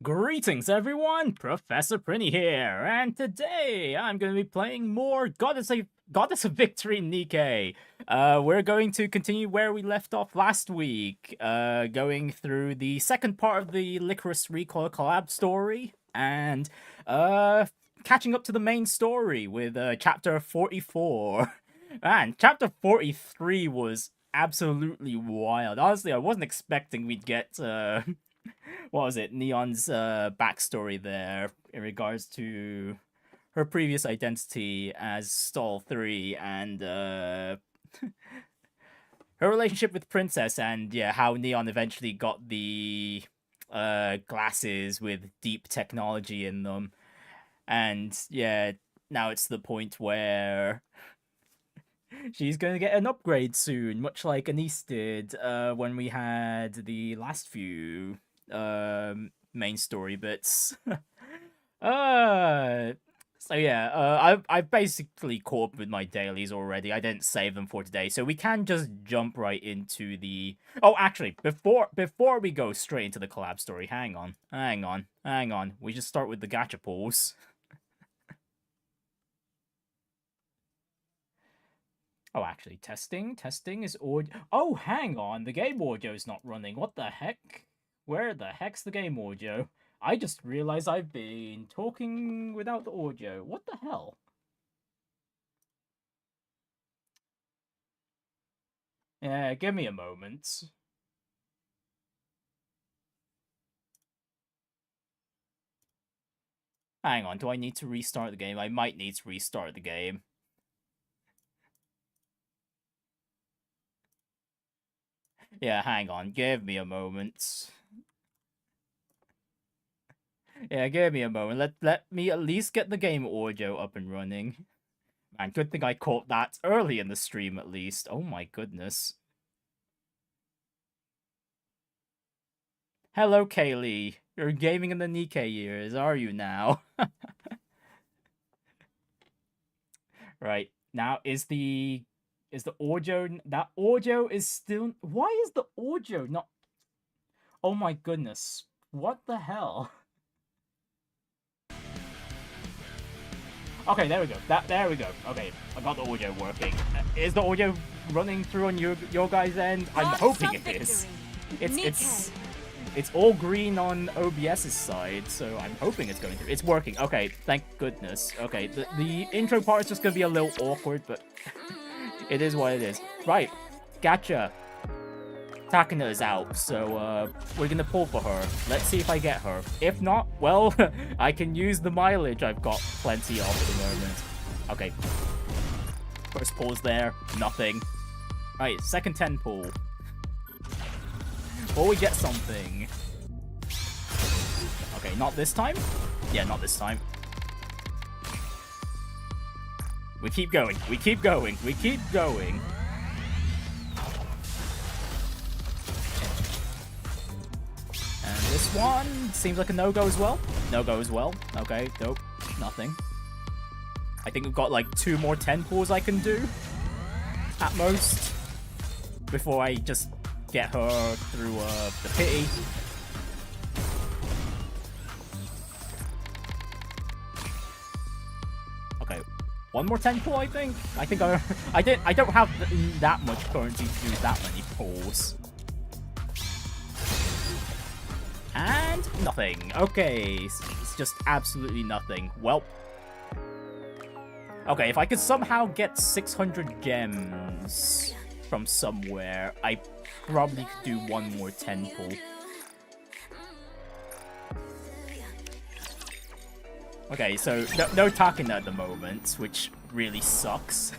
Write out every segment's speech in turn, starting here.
Greetings everyone, Professor Prinny here, and today I'm going to be playing more Goddess of Victory Nikke. We're going to continue where we left off last week, going through the second part of the Lycoris Recoil Collab story, and catching up to the main story with chapter 44. Man, chapter 43 was absolutely wild. Honestly, I wasn't expecting we'd get what was it, Neon's backstory there in regards to her previous identity as Stall 3 and her relationship with Princess, and yeah, how Neon eventually got the glasses with deep technology in them. And yeah, now it's the point where she's going to get an upgrade soon, much like Anise did when we had the last few main story bits. So yeah, I've basically caught up with my dailies already. I didn't save them for today, so we can just jump right into the... Oh, actually, before we go straight into the collab story, hang on. We just start with the gacha pulls. Oh, actually, testing is audio. Oh, hang on, the game audio is not running. What the heck? Where the heck's the game audio? I just realized I've been talking without the audio. What the hell? Yeah, give me a moment. Hang on, do I need to restart the game? I might need to restart the game. Yeah, hang on, give me a moment. Yeah, give me a moment. Let me at least get the game audio up and running. Man, good thing I caught that early in the stream at least. Oh my goodness. Hello, Kaylee. You're gaming in the Nikke years, are you now? Right, now is the audio... That audio is still... Why is the audio not... Oh my goodness. What the hell? Okay, there we go. There we go. Okay, I got the audio working. Is the audio running through on your guys' end? I'm hoping it is. It's all green on OBS's side, so I'm hoping it's going through. It's working. Okay, thank goodness. Okay, the intro part is just gonna be a little awkward, but it is what it is. Right, Gacha. Takina is out, so we're gonna pull for her. Let's see if I get her. If not, well, I can use the mileage I've got plenty of at the moment. Okay. First pull's there, nothing. Right, second 10 pull. Or we get something. Okay, not this time? Yeah, not this time. We keep going, we keep going, we keep going. And this one seems like a no-go as well. No-go as well. Okay, nope, nothing. I think we've got like 2 more 10 pulls I can do, at most, before I just get her through the pity. Okay, 1 more 10 pull, I think. I don't have that much currency to do that many pulls. And nothing. Okay, it's just absolutely nothing. Well, okay, if I could somehow get 600 gems from somewhere, I probably could do 1 more 10 pull. Okay, so no Takina at the moment, which really sucks.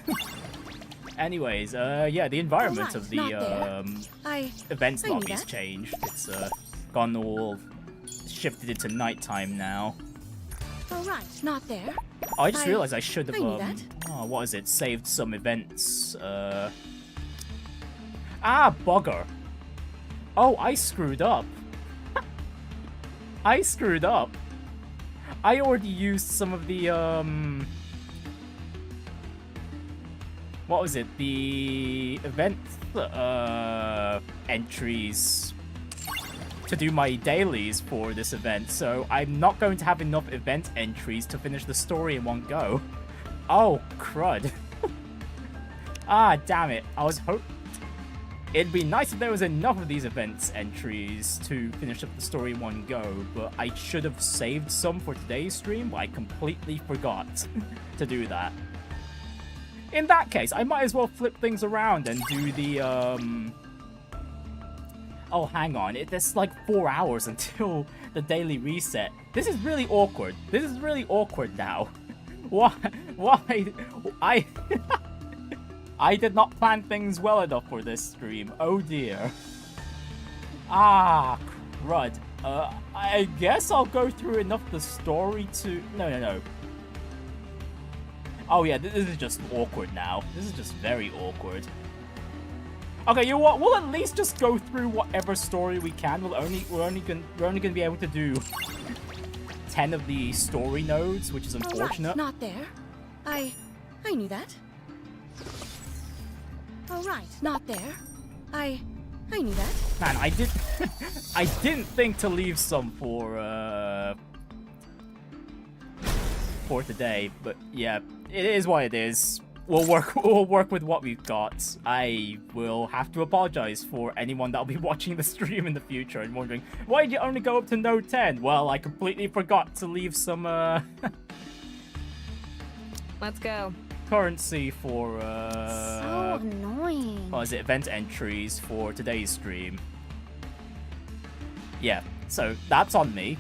Anyways, yeah, the environment of the events lobby's changed. It's gone all shifted into nighttime now. All right, not there. Oh, I just realized I should have oh, what is it? Saved some events. Ah, bugger. Oh, I screwed up. I screwed up. I already used some of the what was it? The event entries to do my dailies for this event, so I'm not going to have enough event entries to finish the story in one go. Oh, crud. Ah, damn it. I was It'd be nice if there was enough of these events entries to finish up the story in one go, but I should have saved some for today's stream, but I completely forgot to do that. In that case, I might as well flip things around and do the, Oh, hang on. There's like 4 hours until the daily reset. This is really awkward. This is really awkward now. Why? I did not plan things well enough for this stream. Oh dear. Ah, crud. I guess I'll go through enough of the story to... No. Oh yeah, this is just awkward now. This is just very awkward. Okay, you know what? We'll at least just go through whatever story we can. We're only gonna be able to do 10 of the story nodes, which is unfortunate. Right, not there. I knew that. Oh right, not there. I knew that. Man, I didn't think to leave some for today, but yeah, it is what it is. We'll work with what we've got. I will have to apologize for anyone that'll be watching the stream in the future and wondering, why did you only go up to node 10? Well, I completely forgot to leave some Let's go. currency for So annoying. what is it, event entries for today's stream. Yeah, so that's on me,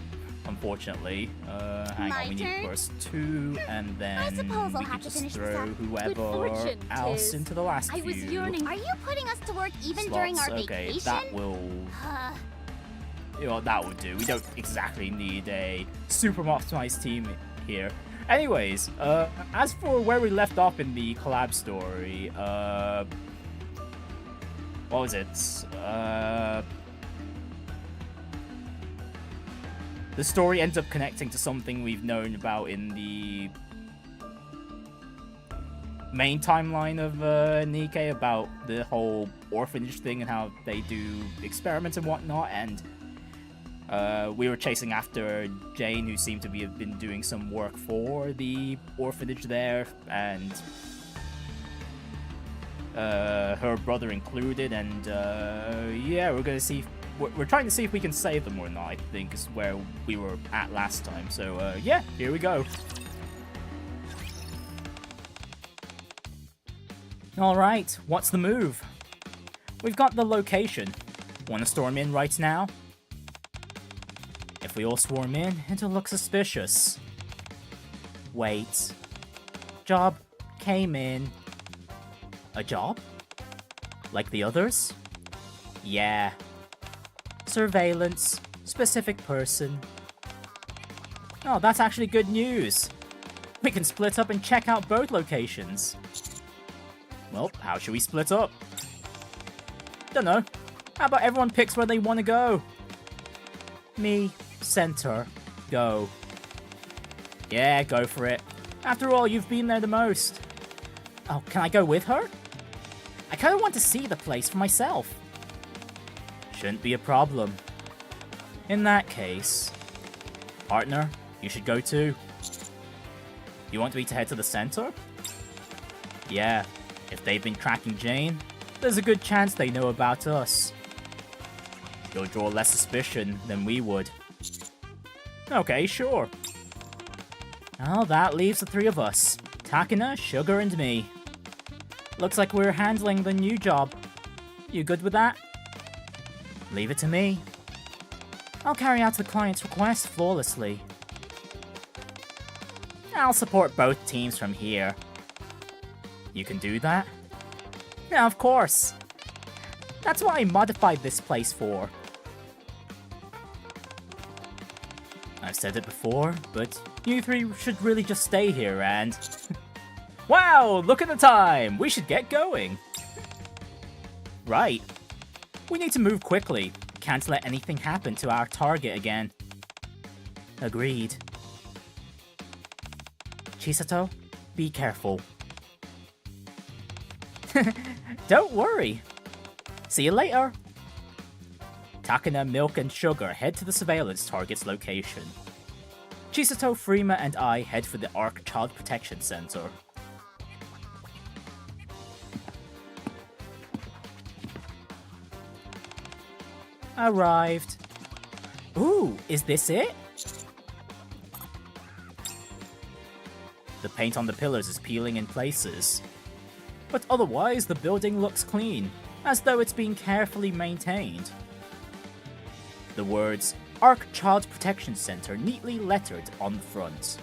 unfortunately. Hang on, we need first 2, and then suppose I'll we have have can to just finish this throw up. whoever fortune, else Tiz. into the last I was few yearning. Are you putting us to work even during our slots. Okay, vacation? that will... You know, that would do. We don't exactly need a super optimized team here. Anyways, as for where we left off in the collab story, what was it? The story ends up connecting to something we've known about in the main timeline of Nikke, about the whole orphanage thing and how they do experiments and whatnot, and we were chasing after Jane, who seemed to have been doing some work for the orphanage there, and her brother included, and yeah, we're gonna see. We're trying to see if we can save them or not, I think, is where we were at last time. So yeah, here we go. Alright, what's the move? We've got the location. Wanna storm in right now? If we all swarm in, it'll look suspicious. Wait. Job came in. A job? Like the others? Yeah. Surveillance. Specific person. Oh, that's actually good news. We can split up and check out both locations. Well, how should we split up? Dunno. How about everyone picks where they want to go? Me, center, go. Yeah, go for it. After all, you've been there the most. Oh, can I go with her? I kind of want to see the place for myself. Shouldn't be a problem. In that case, partner, you should go too. You want me to head to the center? Yeah, if they've been tracking Jane, there's a good chance they know about us. You'll draw less suspicion than we would. Okay, sure. Well, that leaves the 3 of us. Takina, Sugar, and me. Looks like we're handling the new job. You good with that? Leave it to me. I'll carry out the client's request flawlessly. I'll support both teams from here. You can do that? Yeah, of course. That's what I modified this place for. I've said it before, but you 3 should really just stay here and... Wow, look at the time! We should get going! Right. We need to move quickly. Can't let anything happen to our target again. Agreed. Chisato, be careful. Don't worry. See you later. Takina, Milk, and Sugar head to the surveillance target's location. Chisato, Freema, and I head for the ARC Child Protection Center. Arrived. Ooh, is this it? The paint on the pillars is peeling in places. But otherwise, the building looks clean, as though it's been carefully maintained. The words ARC Child Protection Center neatly lettered on the front.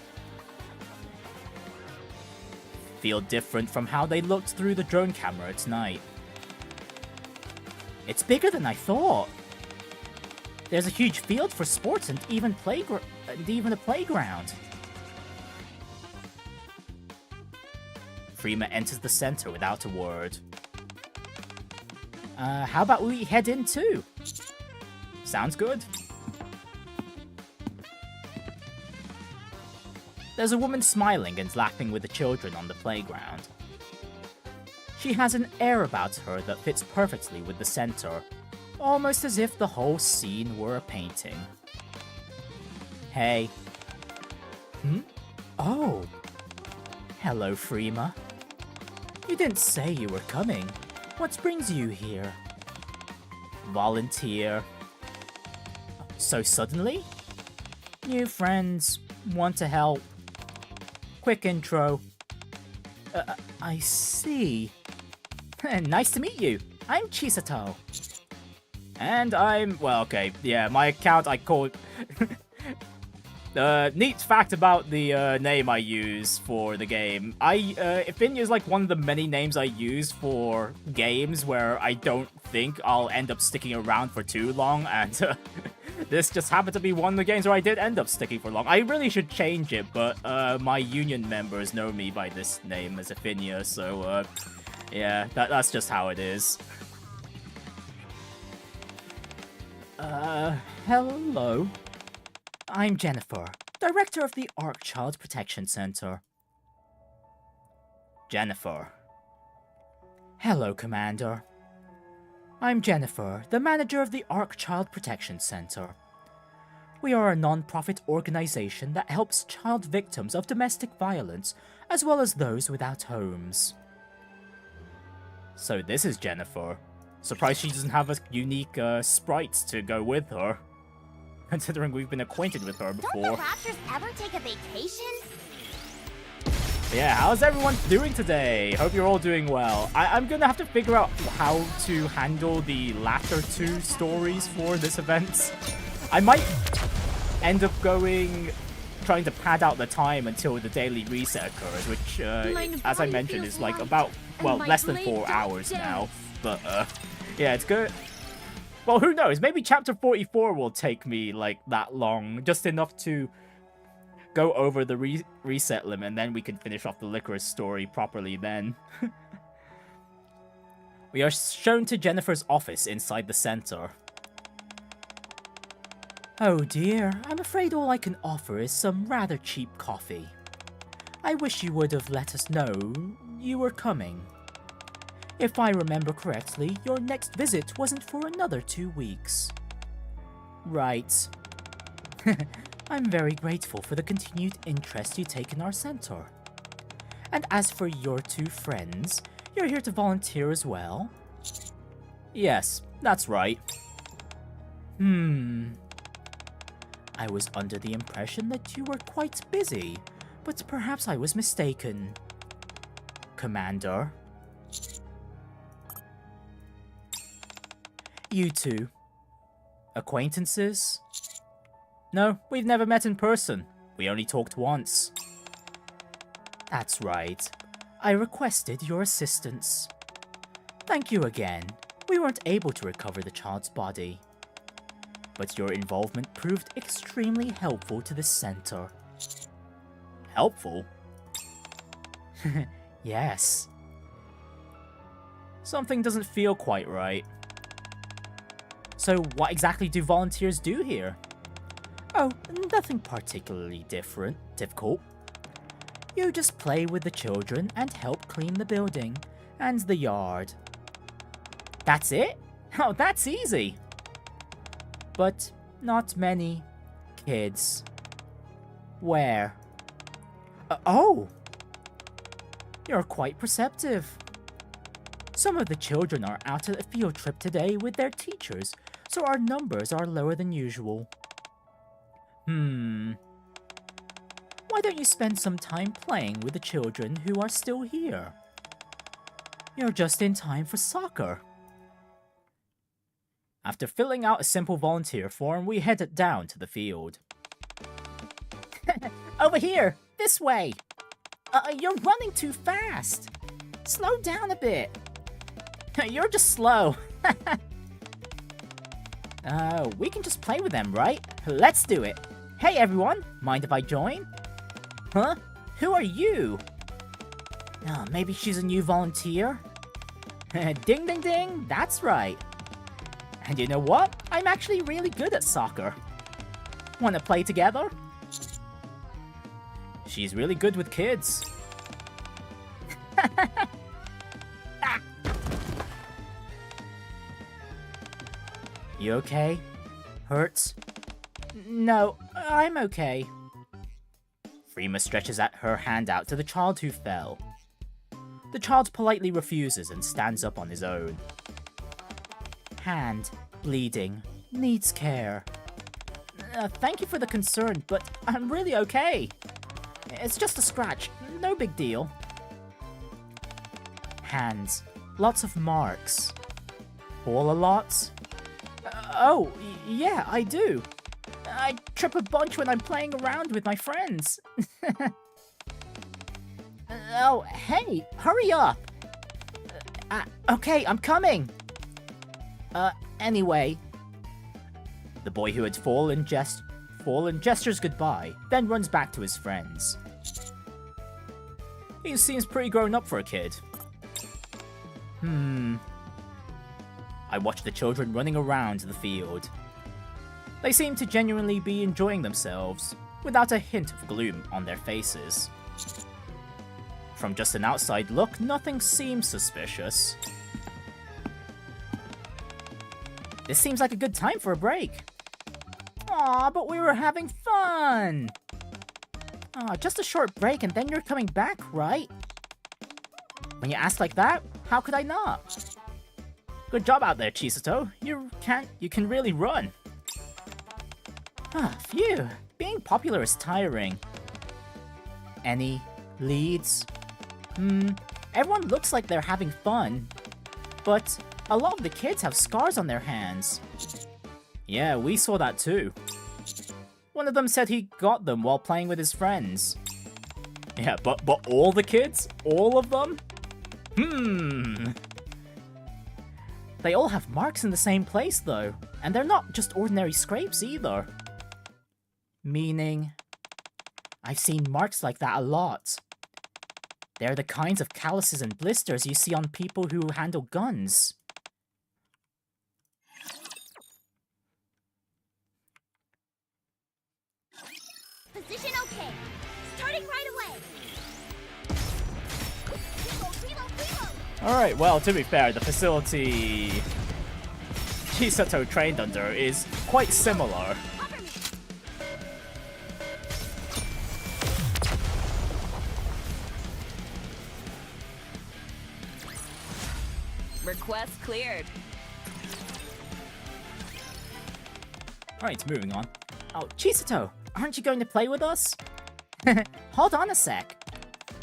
Feel different from how they looked through the drone camera at night. It's bigger than I thought. There's a huge field for sports and even a playground. Freema enters the center without a word. How about we head in too? Sounds good. There's a woman smiling and laughing with the children on the playground. She has an air about her that fits perfectly with the center, almost as if the whole scene were a painting. Hey. Oh. Hello, Freema. You didn't say you were coming. What brings you here? Volunteer. So suddenly? New friends, want to help. Quick intro. I see. Nice to meet you. I'm Chisato. And I'm, well, okay, yeah, my account I call neat fact about the name I use for the game. Ifinia is like one of the many names I use for games where I don't think I'll end up sticking around for too long, and this just happened to be one of the games where I did end up sticking for long. I really should change it, but my union members know me by this name as Ifinia, so yeah, that's just how it is. Hello. I'm Jennifer, Director of the ARC Child Protection Center. Jennifer. Hello, Commander. I'm Jennifer, the Manager of the ARC Child Protection Center. We are a non-profit organization that helps child victims of domestic violence, as well as those without homes. So this is Jennifer. Surprised she doesn't have a unique sprite to go with her. Considering we've been acquainted with her before. Don't the Raptors ever take a vacation? Yeah, how's everyone doing today? Hope you're all doing well. I'm gonna have to figure out how to handle the latter two stories for this event. I might end up trying to pad out the time until the daily reset occurs, which, as I mentioned, is like about, well, less than 4 hours now. But, yeah, it's good. Well, who knows? Maybe chapter 44 will take me, like, that long. Just enough to go over the reset limit, and then we can finish off the Lycoris story properly then. We are shown to Jennifer's office inside the center. Oh dear, I'm afraid all I can offer is some rather cheap coffee. I wish you would have let us know you were coming. If I remember correctly, your next visit wasn't for another 2 weeks. Right. I'm very grateful for the continued interest you take in our center. And as for your 2 friends, you're here to volunteer as well? Yes, that's right. I was under the impression that you were quite busy, but perhaps I was mistaken. Commander. You 2. Acquaintances? No, we've never met in person. We only talked once. That's right. I requested your assistance. Thank you again. We weren't able to recover the child's body. But your involvement proved extremely helpful to the center. Helpful? Yes. Something doesn't feel quite right. So what exactly do volunteers do here? Oh, nothing particularly difficult. You just play with the children and help clean the building and the yard. That's it? Oh, that's easy. but not many kids. Where? Oh! You're quite perceptive. Some of the children are out at a field trip today with their teachers, so our numbers are lower than usual. Why don't you spend some time playing with the children who are still here? You're just in time for soccer. After filling out a simple volunteer form, we headed down to the field. Over here! This way! You're running too fast! Slow down a bit! You're just slow. We can just play with them, right? Let's do it! Hey everyone! Mind if I join? Huh? Who are you? Maybe she's a new volunteer? Ding ding ding! That's right! And you know what? I'm actually really good at soccer. Wanna play together? She's really good with kids. You okay? Hurts? No, I'm okay. Freema stretches her hand out to the child who fell. The child politely refuses and stands up on his own. Hand, bleeding, needs care. Thank you for the concern, but I'm really okay. It's just a scratch, no big deal. Hands, lots of marks. Fall a lot? Yeah, I do. I trip a bunch when I'm playing around with my friends. Oh, hey, hurry up! Okay, I'm coming! Anyway. The boy who had fallen gestures goodbye, then runs back to his friends. He seems pretty grown up for a kid. I watch the children running around the field. They seem to genuinely be enjoying themselves, without a hint of gloom on their faces. From just an outside look, nothing seems suspicious. This seems like a good time for a break. Aw, but we were having fun! Aw, just a short break and then you're coming back, right? When you ask like that, how could I not? Good job out there, Chisato. You can really run. Phew. Being popular is tiring. Any leads? Everyone looks like they're having fun. But a lot of the kids have scars on their hands. Yeah, we saw that too. One of them said he got them while playing with his friends. Yeah, but all the kids? All of them? They all have marks in the same place though, and they're not just ordinary scrapes either. Meaning, I've seen marks like that a lot. They're the kinds of calluses and blisters you see on people who handle guns. Position okay. Starting right away. Reload. Alright, well, to be fair, the facility Chisato trained under is quite similar. Request cleared. Alright, moving on. Oh, Chisato, aren't you going to play with us? Hold on a sec.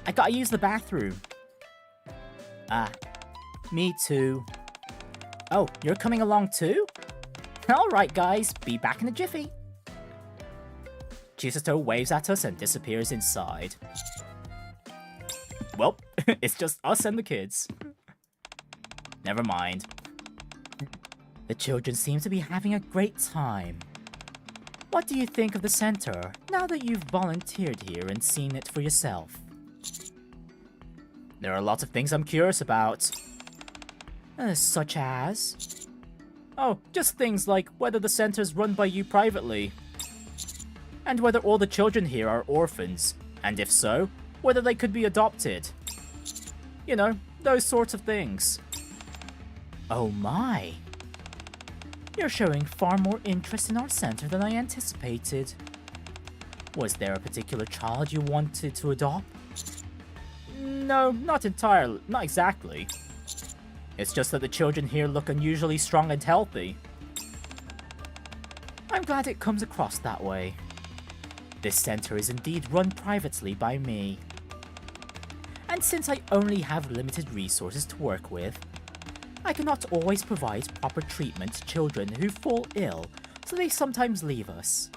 I gotta use the bathroom. Me too. Oh, you're coming along too? Alright guys, be back in a jiffy. Chisato waves at us and disappears inside. Well, it's just us and the kids. Never mind. The children seem to be having a great time. What do you think of the center, now that you've volunteered here and seen it for yourself? There are lots of things I'm curious about. Such as? Oh, just things like whether the center's run by you privately. And whether all the children here are orphans, and if so, whether they could be adopted. You know, those sorts of things. Oh my. You're showing far more interest in our center than I anticipated. Was there a particular child you wanted to adopt? No, not exactly. It's just that the children here look unusually strong and healthy. I'm glad it comes across that way. This center is indeed run privately by me. And since I only have limited resources to work with, I cannot always provide proper treatment to children who fall ill, so they sometimes leave us.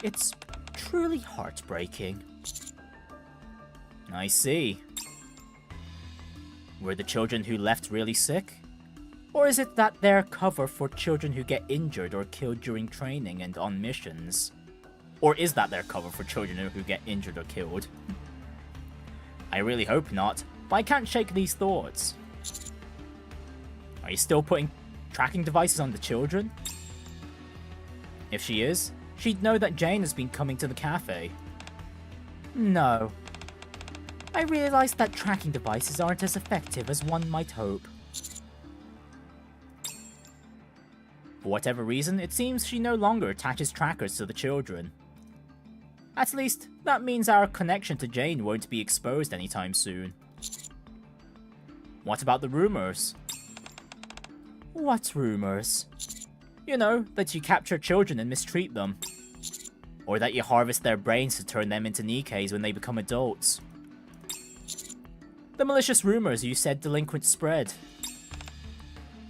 It's truly heartbreaking. I see. Were the children who left really sick? Or is it that they're cover for children who get injured or killed during training and on missions? Or is that their cover for children who get injured or killed? I really hope not, but I can't shake these thoughts. Are you still putting tracking devices on the children? If she is, she'd know that Jane has been coming to the cafe. No. I realized that tracking devices aren't as effective as one might hope. For whatever reason, it seems she no longer attaches trackers to the children. At least, that means our connection to Jane won't be exposed anytime soon. What about the rumors? What rumors? You know, that you capture children and mistreat them. Or that you harvest their brains to turn them into Nikkes when they become adults. The malicious rumors you said delinquents spread.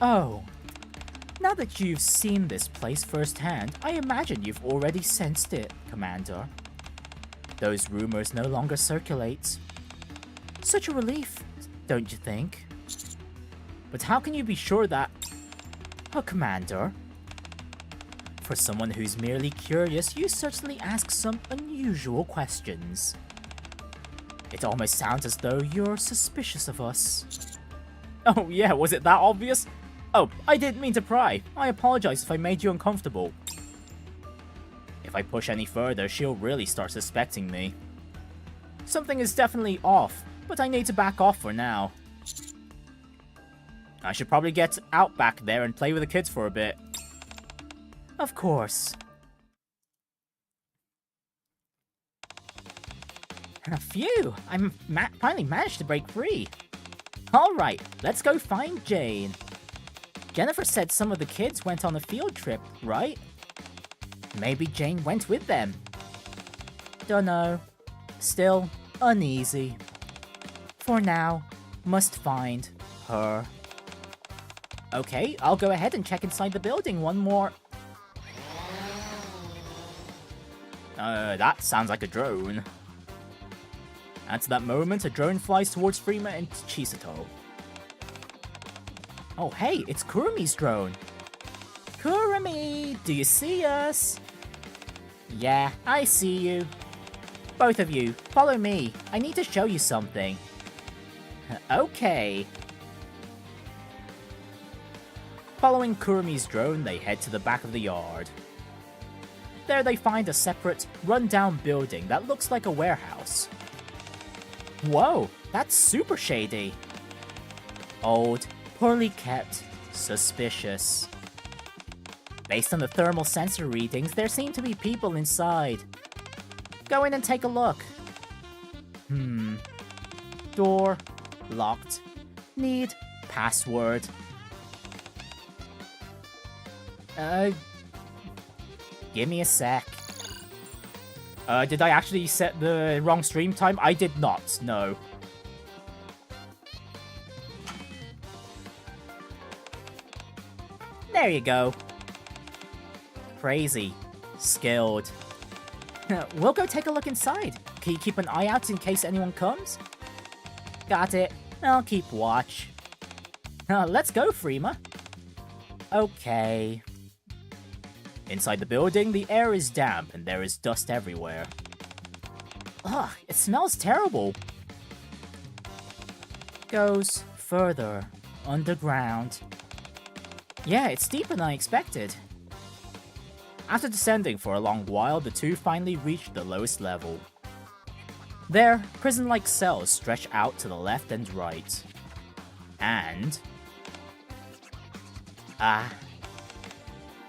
Oh. Now that you've seen this place firsthand, I imagine you've already sensed it, Commander. Those rumors no longer circulate. Such a relief, don't you think? But how can you be sure that... Oh, Commander. For someone who's merely curious, you certainly ask some unusual questions. It almost sounds as though you're suspicious of us. Oh yeah, was it that obvious? Oh, I didn't mean to pry. I apologize if I made you uncomfortable. If I push any further, she'll really start suspecting me. Something is definitely off, but I need to back off for now. I should probably get out back there and play with the kids for a bit. Of course. Phew, I'm finally managed to break free. Alright, let's go find Jane. Jennifer said some of the kids went on a field trip, right? Maybe Jane went with them. Dunno. Still uneasy. For now, must find her. Okay, I'll go ahead and check inside the building one more. That sounds like a drone. At that moment, a drone flies towards Freema and Chisato. Oh hey, it's Kurumi's drone. Kurumi, do you see us? Yeah, I see you. Both of you, follow me. I need to show you something. Okay. Following Kurumi's drone, they head to the back of the yard. There they find a separate, run-down building that looks like a warehouse. Whoa, that's super shady. Old, poorly kept, suspicious. Based on the thermal sensor readings, there seem to be people inside. Go in and take a look. Door locked. Need password. Give me a sec. Did I actually set the wrong stream time? I did not, no. There you go. Crazy. Skilled. We'll go take a look inside. Can you keep an eye out in case anyone comes? Got it. I'll keep watch. Let's go, Freema. Okay. Inside the building, the air is damp and there is dust everywhere. Ugh, it smells terrible. Goes further underground. Yeah, it's deeper than I expected. After descending for a long while, the two finally reached the lowest level. There, prison-like cells stretch out to the left and right. And...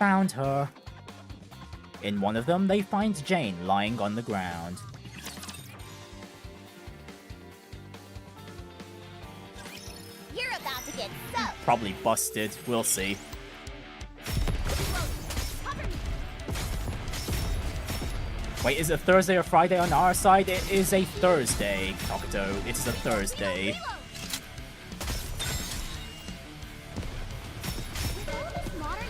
found her. In one of them, they find Jane lying on the ground. You're about to get soaked. Probably busted, we'll see. Cover me. Wait, is it Thursday or Friday on our side? It is a Thursday, Octo. It's a Thursday. Reload. With all this modern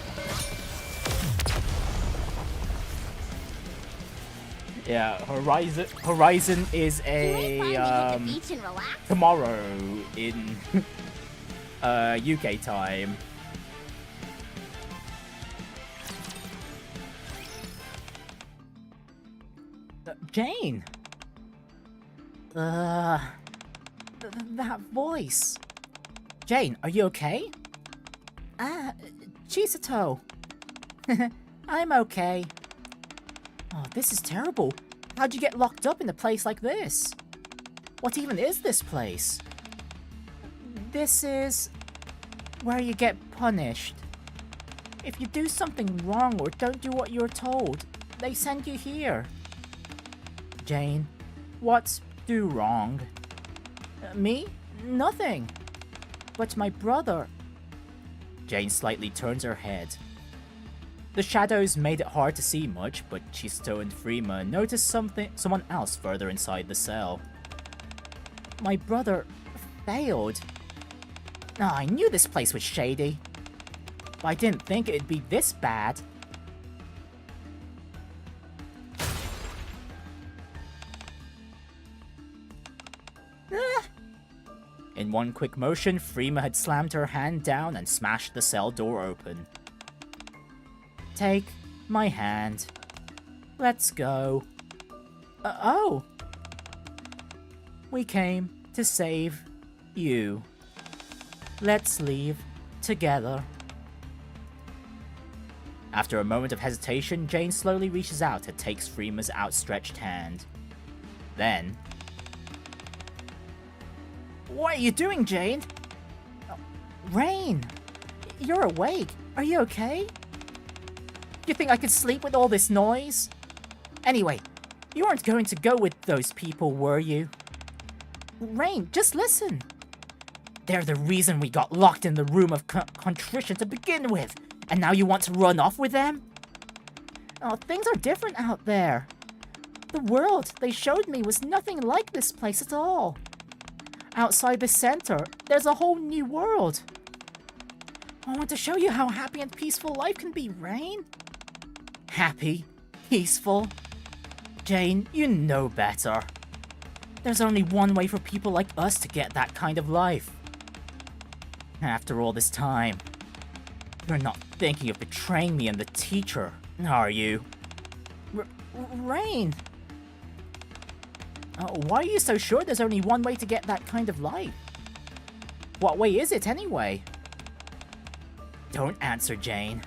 Yeah, Horizon is you may find me a at the beach and relax. tomorrow in UK time. Jane. That voice. Jane, are you okay? Chisato. I'm okay. Oh, this is terrible. How'd you get locked up in a place like this? What even is this place? This is where you get punished. If you do something wrong or don't do what you're told, they send you here. Jane, what's do wrong? Me? Nothing. But my brother... Jane slightly turns her head. The shadows made it hard to see much, but Chisto and Freema noticed someone else further inside the cell. My brother failed. Oh, I knew this place was shady. But I didn't think it'd be this bad. In one quick motion, Freema had slammed her hand down and smashed the cell door open. Take my hand. Let's go. Oh! We came to save you. Let's leave together. After a moment of hesitation, Jane slowly reaches out and takes Freema's outstretched hand. Then... What are you doing, Jane? Oh, Rain! You're awake. Are you okay? You think I could sleep with all this noise? Anyway, you weren't going to go with those people, were you? Rain, just listen. They're the reason we got locked in the room of contrition to begin with, and now you want to run off with them? Oh, things are different out there. The world they showed me was nothing like this place at all. Outside the center, there's a whole new world. I want to show you how happy and peaceful life can be, Rain. Happy? Peaceful? Jane, you know better. There's only one way for people like us to get that kind of life. After all this time, you're not thinking of betraying me and the teacher, are you? Rain! Why are you so sure there's only one way to get that kind of life? What way is it, anyway? Don't answer, Jane.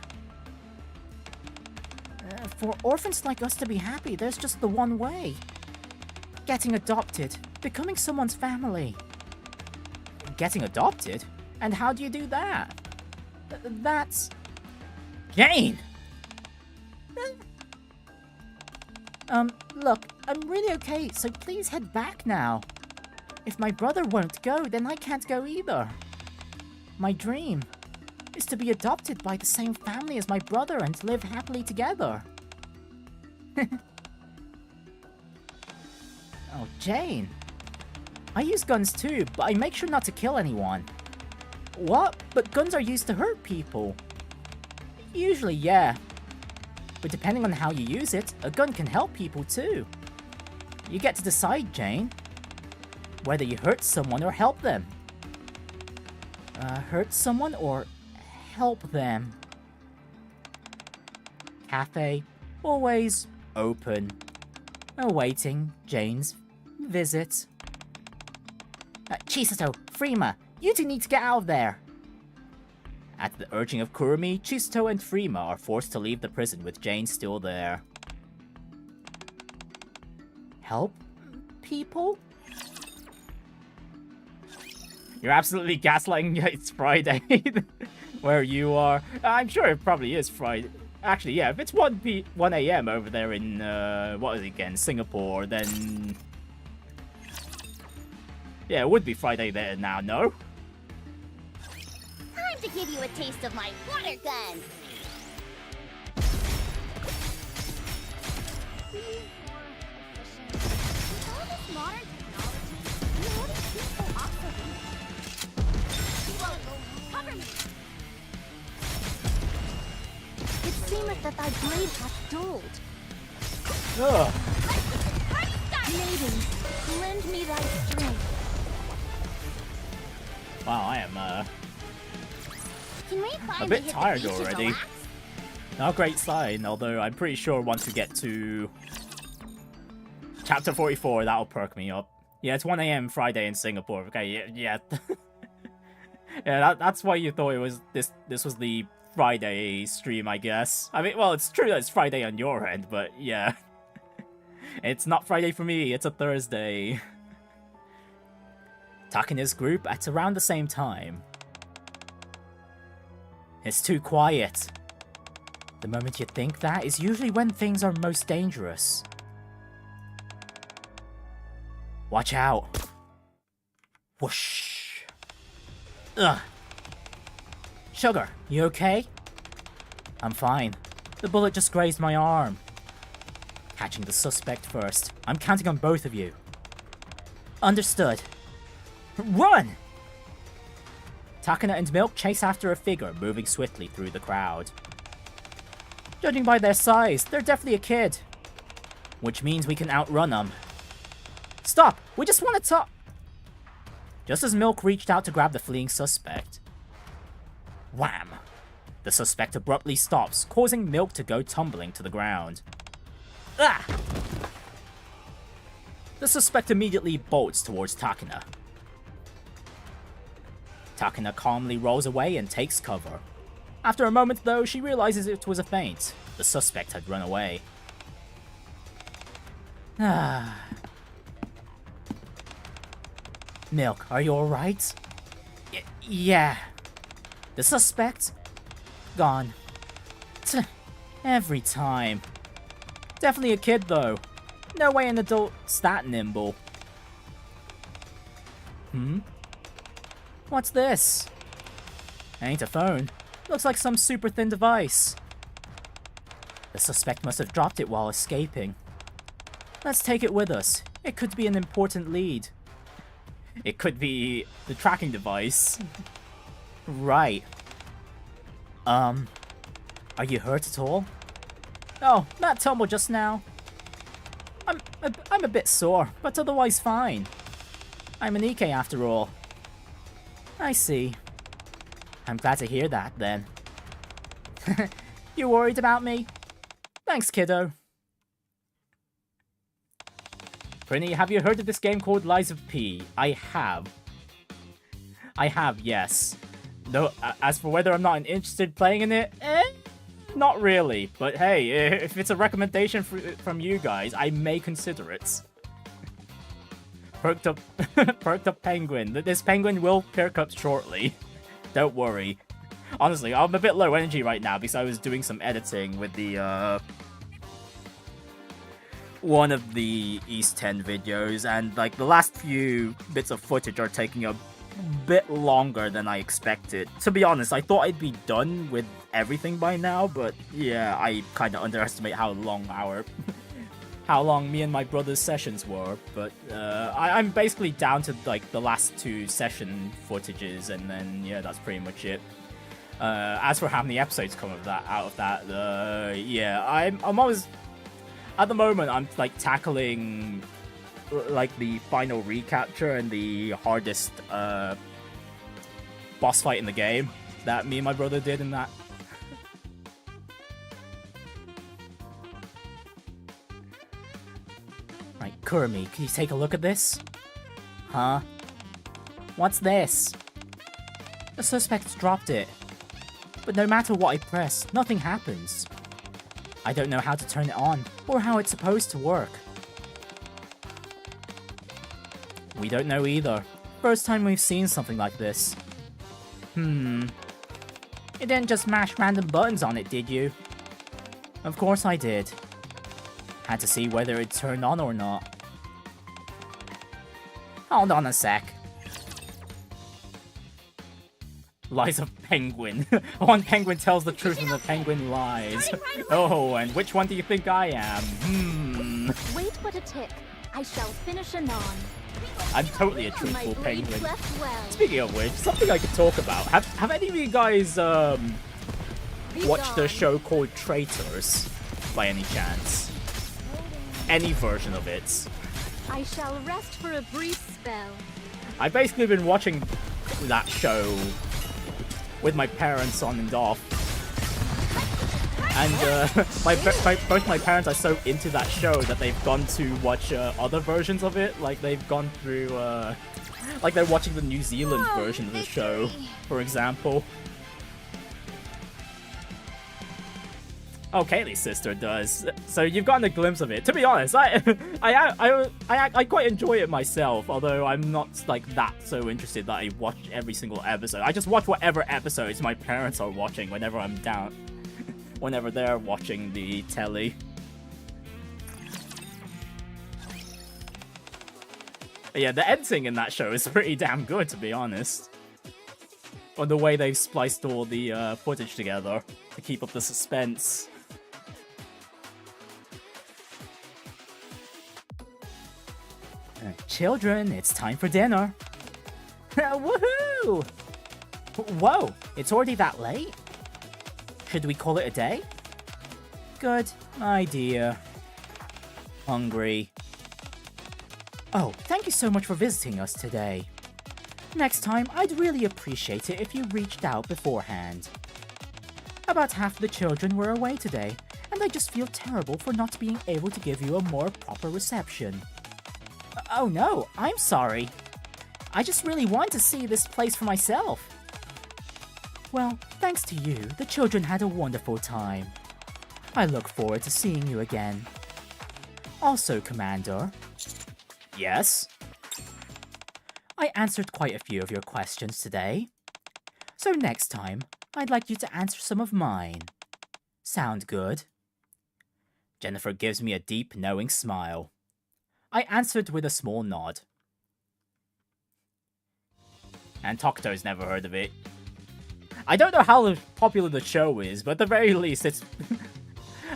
For orphans like us to be happy, there's just the one way. Getting adopted. Becoming someone's family. Getting adopted? And how do you do that? That's... Jane! Look, I'm really okay, so please head back now. If my brother won't go, then I can't go either. My dream is to be adopted by the same family as my brother and live happily together. Oh, Jane. I use guns too, but I make sure not to kill anyone. What? But guns are used to hurt people. Usually, yeah. But depending on how you use it, a gun can help people too. You get to decide, Jane. Whether you hurt someone or help them. Hurt someone or help them. Cafe, always open. Awaiting Jane's visit. Chisato, Freema, you two need to get out of there. At the urging of Kurumi, Chisato and Freema are forced to leave the prison with Jane still there. Help people? You're absolutely gaslighting. It's Friday. Where you are. I'm sure it probably is Friday. actually, yeah, if it's 1 a.m. over there in, what is it again, Singapore, then... Yeah, it would be Friday there now, no? Time to give you a taste of my water gun. With all this modern technology, you know these people obsolete. Whoa, cover me. It seemeth that thy blade hath dulled. Ugh. Maiden, lend me thy strength. Wow, I am, Can we a finally bit hit tired the beach and already. relax? Not a great sign, although I'm pretty sure once we get to chapter 44, that'll perk me up. Yeah, it's 1 a.m. Friday in Singapore. Okay, yeah. Yeah, that's why you thought it was this was the Friday stream, I guess. I mean, well, it's true that it's Friday on your end, but yeah. It's not Friday for me, it's a Thursday. Takina's group at around the same time. It's too quiet. The moment you think that is usually when things are most dangerous. Watch out. Whoosh. Ugh. Sugar, you okay? I'm fine. The bullet just grazed my arm. Catching the suspect first. I'm counting on both of you. Understood. Run! Takina and Milk chase after a figure moving swiftly through the crowd. Judging by their size, they're definitely a kid. Which means we can outrun them. Stop! We just want to talk! Just as Milk reached out to grab the fleeing suspect. Wham! The suspect abruptly stops, causing Milk to go tumbling to the ground. Ah! The suspect immediately bolts towards Takina. Takina calmly rolls away and takes cover. After a moment, though, she realizes it was a feint. The suspect had run away. Ah. Milk, are you alright? Yeah. The suspect? Gone. Every time. Definitely a kid, though. No way an adult's that nimble. What's this? Ain't a phone. Looks like some super thin device. The suspect must have dropped it while escaping. Let's take it with us. It could be an important lead. It could be the tracking device. Right. Are you hurt at all? Oh, that tumble just now. I'm a bit sore, but otherwise fine. I'm a Nikke after all. I see. I'm glad to hear that, then. You worried about me? Thanks, kiddo. Prinny, have you heard of this game called Lies of P? I have. I have, yes. Though, as for whether I'm not interested in playing in it, not really. But hey, if it's a recommendation from you guys, I may consider it. Perked up penguin. This penguin will perk up shortly. Don't worry. Honestly, I'm a bit low energy right now because I was doing some editing with the, one of the East 10 videos, and, like, the last few bits of footage are taking a bit longer than I expected. To be honest, I thought I'd be done with everything by now, but yeah, I kind of underestimate how long me and my brother's sessions were. But I'm basically down to like the last 2 session footages, and then yeah, that's pretty much it. As for how many episodes come out of that, yeah, I'm always at the moment I'm like tackling like the final recapture and the hardest boss fight in the game that me and my brother did in that. Right, Kurumi, can you take a look at this? Huh? What's this? The suspect's dropped it. But no matter what I press, nothing happens. I don't know how to turn it on, or how it's supposed to work. We don't know either. First time we've seen something like this. You didn't just mash random buttons on it, did you? Of course I did. Had to see whether it turned on or not. Hold on a sec. Lies of penguin. One penguin tells the truth and the penguin lies. Oh, and which one do you think I am? Wait but a tick. I shall finish anon. I'm totally a My truthful blade penguin. cleft well. Speaking of which, something I could talk about. Have any of you guys watched the show called Traitors by any chance? Any version of it? I shall rest for a brief spell. I've basically been watching that show with my parents on and off. And both my parents are so into that show that they've gone to watch other versions of it. Like they've gone through, like they're watching the New Zealand version of the show, for example. Oh, Kaylee's sister does. So you've gotten a glimpse of it. To be honest, I quite enjoy it myself. Although I'm not like that so interested that I watch every single episode. I just watch whatever episodes my parents are watching whenever I'm down, whenever they're watching the telly. But yeah, the editing in that show is pretty damn good, to be honest. Or the way they've spliced all the footage together to keep up the suspense. Children, it's time for dinner. Woohoo! Whoa, it's already that late? Should we call it a day? Good idea. Hungry. Oh, thank you so much for visiting us today. Next time, I'd really appreciate it if you reached out beforehand. About half the children were away today, and I just feel terrible for not being able to give you a more proper reception. Oh no, I'm sorry. I just really want to see this place for myself. Well, thanks to you, the children had a wonderful time. I look forward to seeing you again. Also, Commander. Yes? I answered quite a few of your questions today. So next time, I'd like you to answer some of mine. Sound good? Jennifer gives me a deep, knowing smile. I answered with a small nod. And Tokuto's never heard of it. I don't know how popular the show is, but at the very least, it's...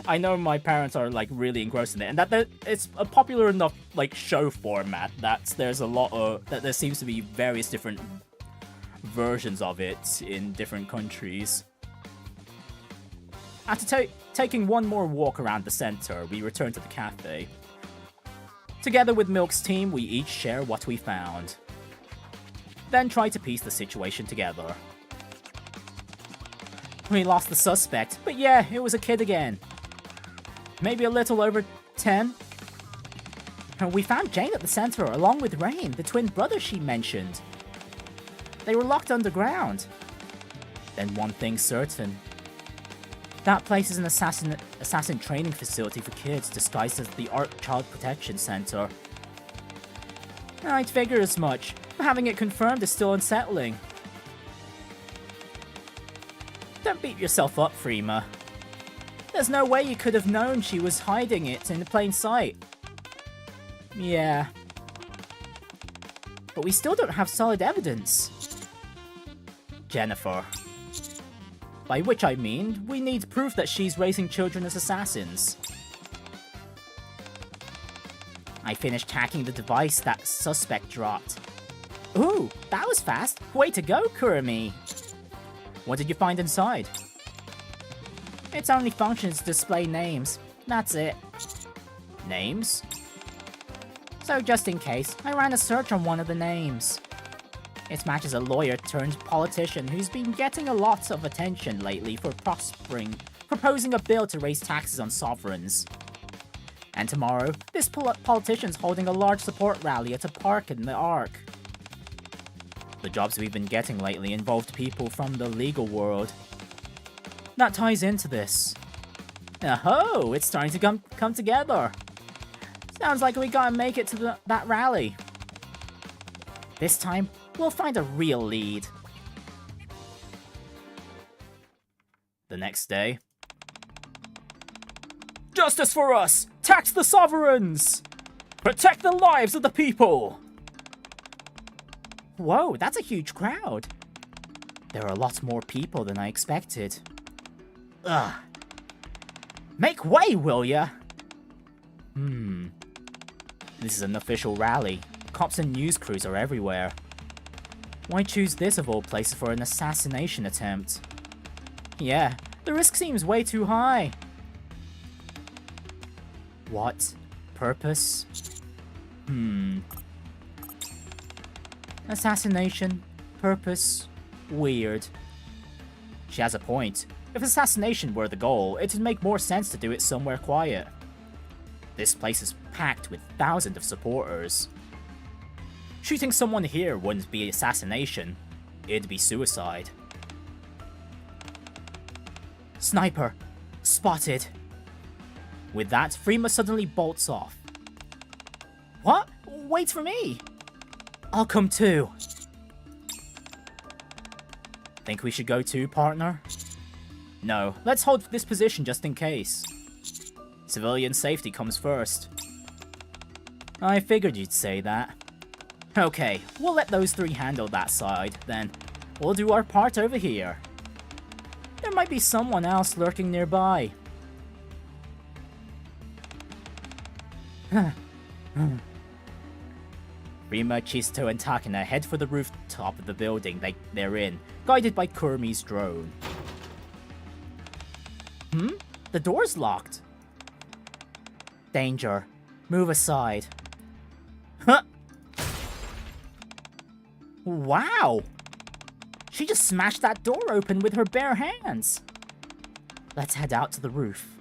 I know my parents are like really engrossed in it, and that it's a popular enough like show format that there's a lot of that there seems to be various different versions of it in different countries. After taking one more walk around the center, we return to the cafe. Together with Milk's team, we each share what we found. Then try to piece the situation together. We lost the suspect, but yeah, it was a kid again. Maybe a little over 10. And we found Jane at the center, along with Rain, the twin brother she mentioned. They were locked underground. Then one thing's certain. That place is an assassin training facility for kids disguised as the Art Child Protection Center. I'd figure as much, but having it confirmed is still unsettling. Don't beat yourself up, Freema. There's no way you could have known she was hiding it in plain sight. Yeah. But we still don't have solid evidence. Jennifer. By which I mean, we need proof that she's raising children as assassins. I finished hacking the device that suspect dropped. Ooh, that was fast. Way to go, Kurumi. What did you find inside? Its only function is to display names. That's it. Names? So just in case, I ran a search on one of the names. It matches a lawyer turned politician who's been getting a lot of attention lately for proposing a bill to raise taxes on sovereigns. And tomorrow, this politician's holding a large support rally at a park in the Ark. The jobs we've been getting lately involved people from the legal world. That ties into this. Oh, it's starting to come together. Sounds like we gotta make it to that rally. This time, we'll find a real lead. The next day. Justice for us! Tax the sovereigns! Protect the lives of the people! Whoa, that's a huge crowd. There are a lot more people than I expected. Ugh. Make way, will ya? This is an official rally. Cops and news crews are everywhere. Why choose this of all places for an assassination attempt? Yeah, the risk seems way too high. What? Purpose? Assassination? Purpose? Weird. She has a point. If assassination were the goal, it would make more sense to do it somewhere quiet. This place is packed with thousands of supporters. Shooting someone here wouldn't be assassination, it'd be suicide. Sniper! Spotted! With that, Frima suddenly bolts off. What? Wait for me! I'll come too. Think we should go too, partner? No, let's hold this position just in case. Civilian safety comes first. I figured you'd say that. Okay, we'll let those three handle that side, then. We'll do our part over here. There might be someone else lurking nearby. Rima, Chisto, and Takina head for the rooftop of the building they're in, guided by Kurmi's drone. The door's locked. Danger. Move aside. Huh! Wow! She just smashed that door open with her bare hands. Let's head out to the roof.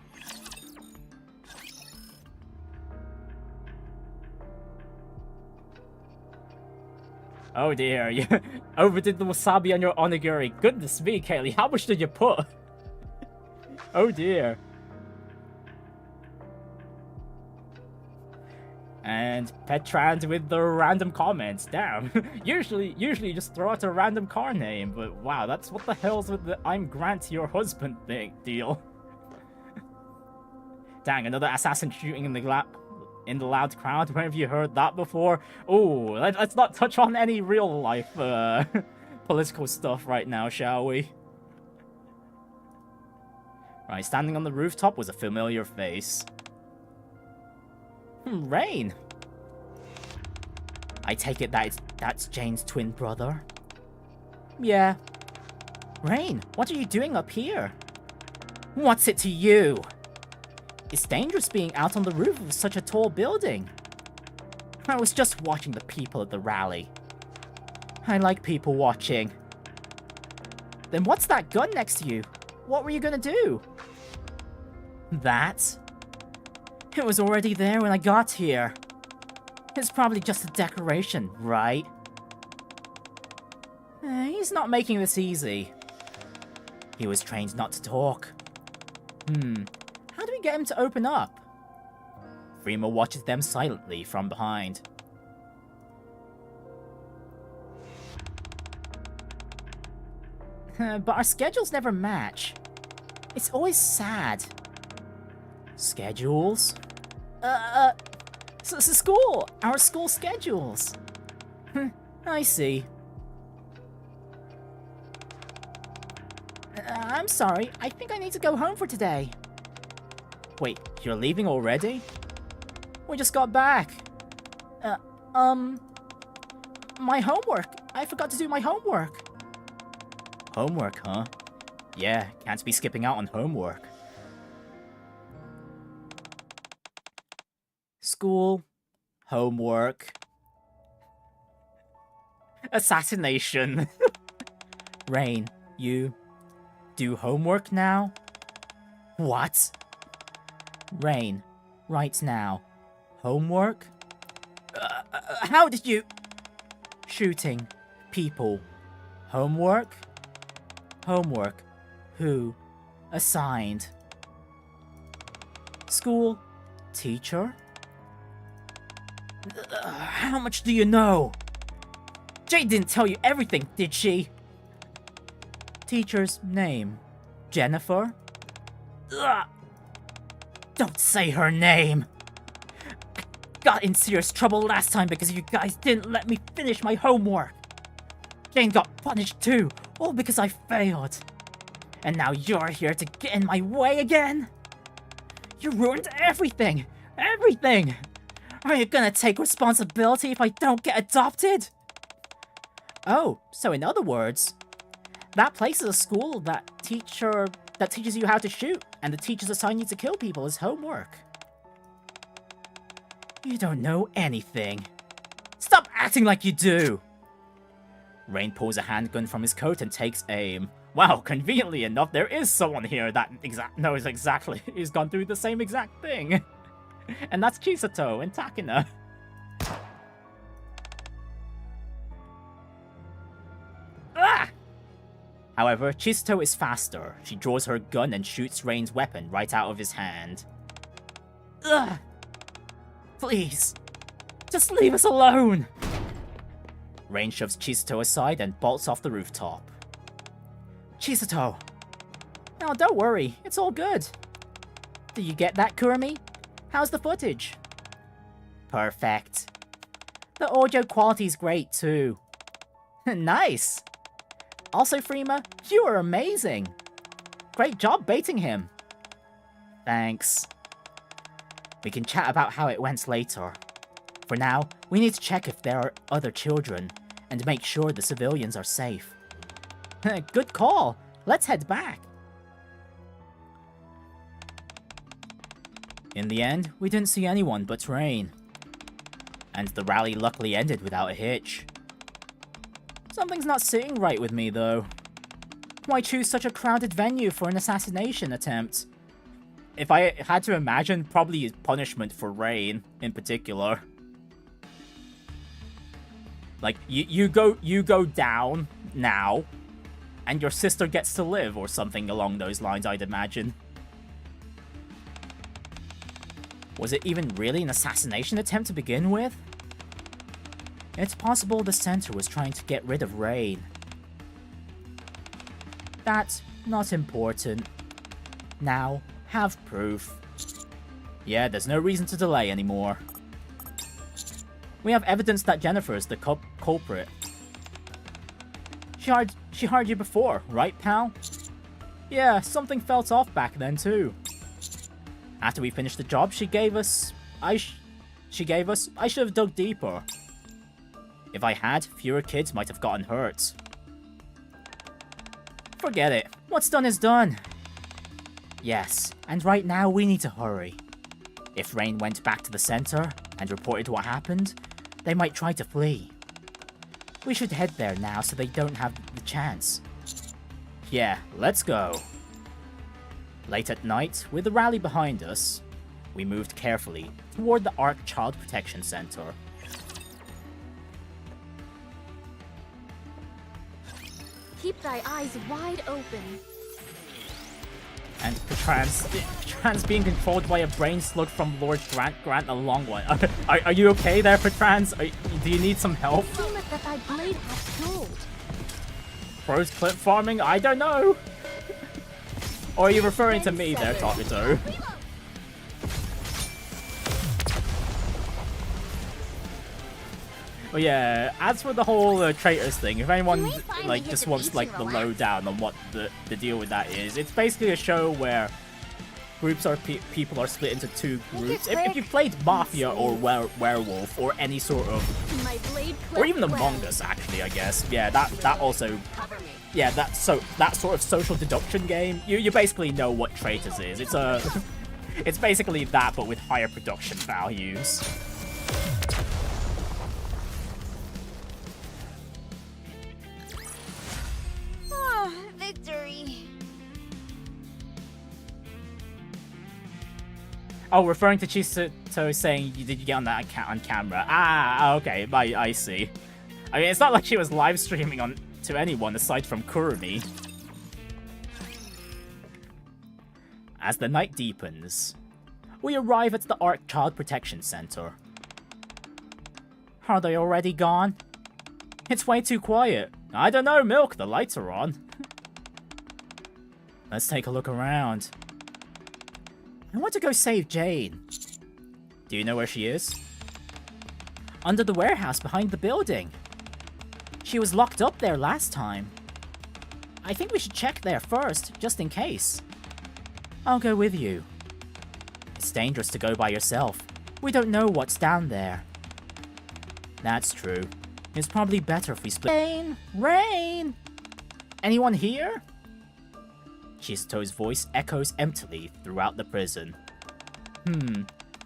Oh dear, you overdid the wasabi on your onigiri. Goodness me, Kaylee, how much did you put? Oh dear. And Petrand with the random comments. Damn. Usually you just throw out a random car name, but wow, that's what the hell's with the I'm Grant your husband thing deal. Dang, another assassin shooting in the loud crowd. Where have you heard that before? Oh, let's not touch on any real life political stuff right now, shall we? Right, standing on the rooftop was a familiar face. Rain. I take it that's Jane's twin brother. Yeah. Rain, what are you doing up here? What's it to you? It's dangerous being out on the roof of such a tall building. I was just watching the people at the rally. I like people watching. Then what's that gun next to you? What were you gonna do? That? It was already there when I got here. It's probably just a decoration, right? He's not making this easy. He was trained not to talk. How do we get him to open up? Frima watches them silently from behind. But our schedules never match. It's always sad. Schedules? School! Our school schedules! I see. I'm sorry, I think I need to go home for today. Wait, you're leaving already? We just got back. My homework. I forgot to do my homework. Homework, huh? Yeah, can't be skipping out on homework. School, homework, assassination. Rain, you do homework now? What? Rain, right now. Homework? How did you... Shooting. People. Homework? Homework. Who? Assigned. School. Teacher? How much do you know? Jade didn't tell you everything, did she? Teacher's name. Jennifer? Don't say her name! Got in serious trouble last time because you guys didn't let me finish my homework. Jane got punished too, all because I failed. And now you're here to get in my way again? You ruined everything! Everything! Are you gonna take responsibility if I don't get adopted? Oh, so in other words, that place is a school that teaches you how to shoot, and the teachers assign you to kill people as homework. You don't know anything. Stop acting like you do! Rain pulls a handgun from his coat and takes aim. Wow, conveniently enough, there is someone here that knows exactly who's gone through the same exact thing. And that's Chisato and Takina. Ah! However, Chisato is faster. She draws her gun and shoots Rain's weapon right out of his hand. Ugh! Please, just leave us alone! Rain shoves Chisato aside and bolts off the rooftop. Chisato! Oh, don't worry, it's all good. Did you get that, Kurumi? How's the footage? Perfect. The audio quality's great too. Nice! Also, Freema, you are amazing! Great job baiting him. Thanks. We can chat about how it went later. For now, we need to check if there are other children, and make sure the civilians are safe. Good call! Let's head back! In the end, we didn't see anyone but Rain. And the rally luckily ended without a hitch. Something's not sitting right with me, though. Why choose such a crowded venue for an assassination attempt? If I had to imagine, probably punishment for Rain, in particular. Like, you go down now, and your sister gets to live, or something along those lines, I'd imagine. Was it even really an assassination attempt to begin with? It's possible the center was trying to get rid of Rain. That's not important. Now, have proof. Yeah, there's no reason to delay anymore. We have evidence that Jennifer is the culprit. She hired you before, right, pal? Yeah, something felt off back then too. After we finished the job, she gave us... I should have dug deeper. If I had, fewer kids might have gotten hurt. Forget it. What's done is done. Yes, and right now we need to hurry. If Rain went back to the center and reported what happened, they might try to flee. We should head there now so they don't have the chance. Yeah, let's go. Late at night, with the rally behind us, we moved carefully toward the Ark Child Protection Center. Keep thy eyes wide open. And Patrans being controlled by a brain slug from Lord Grant the Long One. Are you okay there, Patrans? Do you need some help? Seemeth that thy blade hath dulled. Pros clip farming? I don't know. Or are you referring to me there, Takito? But yeah, as for the whole traitors thing, if anyone like just wants like the lowdown on what the deal with that is, it's basically a show where groups are people are split into two groups. If you played Mafia or Werewolf or any sort of, or even Among Us, actually, I guess. Yeah, that also. Yeah, that sort of social deduction game. You basically know what traitors is. It's basically that, but with higher production values. Victory. Oh, referring to Chisato saying, did you get on that on camera? Ah, okay, I see. I mean, it's not like she was live streaming to anyone aside from Kurumi. As the night deepens, we arrive at the Ark Child Protection Center. Are they already gone? It's way too quiet. I don't know, Milk, the lights are on. Let's take a look around. I want to go save Jane. Do you know where she is? Under the warehouse behind the building. She was locked up there last time. I think we should check there first, just in case. I'll go with you. It's dangerous to go by yourself. We don't know what's down there. That's true. It's probably better if we split. Rain! Rain! Anyone here? Chisato's voice echoes emptily throughout the prison.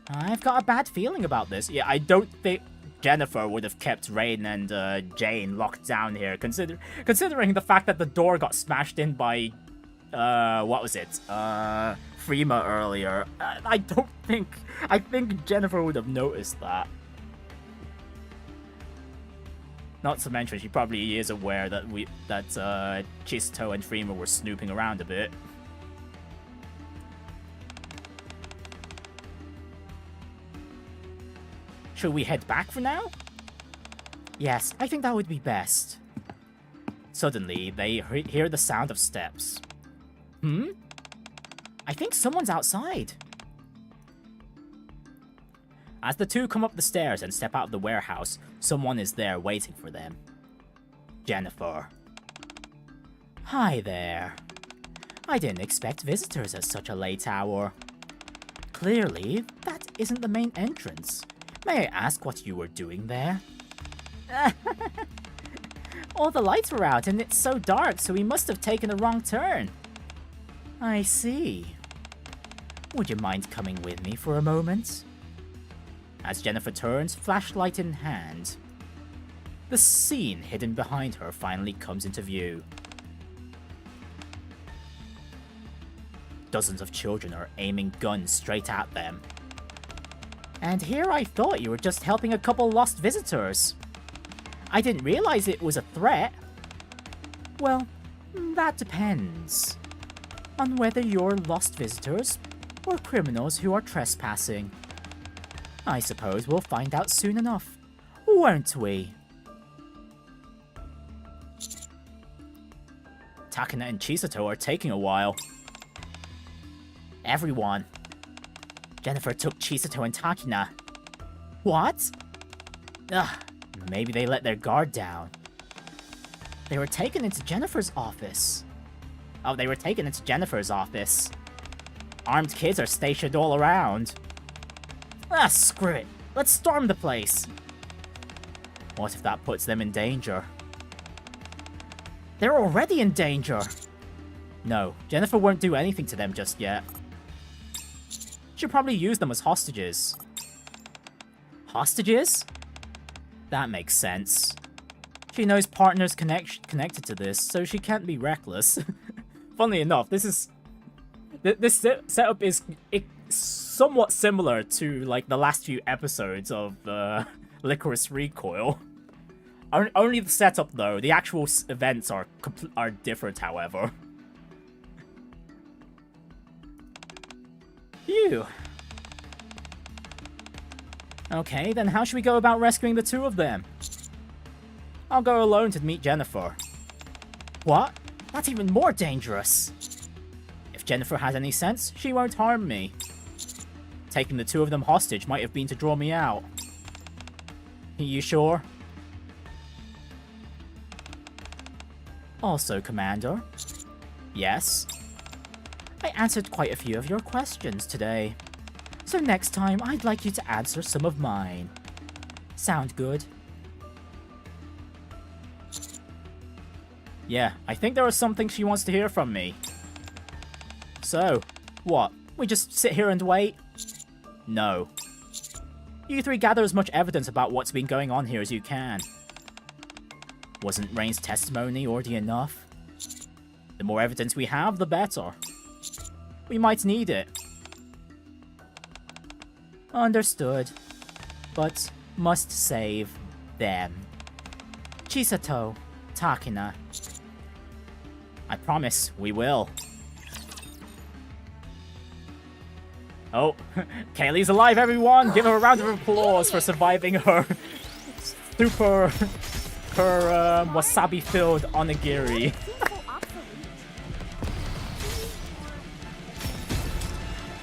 I've got a bad feeling about this. Yeah, I don't think Jennifer would have kept Rain and Jane locked down here, considering the fact that the door got smashed in by, what was it? Freema earlier. I think Jennifer would have noticed that. Not to mention, she probably is aware that Chisato and Freema were snooping around a bit. Should we head back for now? Yes, I think that would be best. Suddenly, they hear the sound of steps. I think someone's outside. As the two come up the stairs and step out of the warehouse, someone is there waiting for them. Jennifer. Hi there. I didn't expect visitors at such a late hour. Clearly, that isn't the main entrance. May I ask what you were doing there? All the lights were out and it's so dark, so we must have taken a wrong turn. I see. Would you mind coming with me for a moment? As Jennifer turns, flashlight in hand, the scene hidden behind her finally comes into view. Dozens of children are aiming guns straight at them. And here I thought you were just helping a couple lost visitors. I didn't realize it was a threat. Well, that depends on whether you're lost visitors or criminals who are trespassing. I suppose we'll find out soon enough, won't we? Takina and Chisato are taking a while. Everyone. Jennifer took Chisato and Takina. What? Ugh, maybe they let their guard down. They were taken into Jennifer's office. Oh, they were taken into Jennifer's office. Armed kids are stationed all around. Ah, screw it. Let's storm the place. What if that puts them in danger? They're already in danger. No, Jennifer won't do anything to them just yet. She'll probably use them as hostages. Hostages? That makes sense. She knows partners connected to this, so she can't be reckless. Funnily enough, this setup is somewhat similar to like the last few episodes of Lycoris Recoil. Only the setup though, the actual events are different, however. Phew. Okay, then how should we go about rescuing the two of them? I'll go alone to meet Jennifer. What? That's even more dangerous. If Jennifer has any sense, she won't harm me. Taking the two of them hostage might have been to draw me out. You sure? Also, Commander. Yes? I answered quite a few of your questions today. So next time, I'd like you to answer some of mine. Sound good? Yeah, I think there are some things she wants to hear from me. So, what? We just sit here and wait? No. You three gather as much evidence about what's been going on here as you can. Wasn't Rain's testimony already enough? The more evidence we have, the better. We might need it. Understood. But must save them. Chisato, Takina. I promise we will. Oh, Kaylee's alive, everyone! Give her a round of applause for surviving her wasabi-filled onigiri.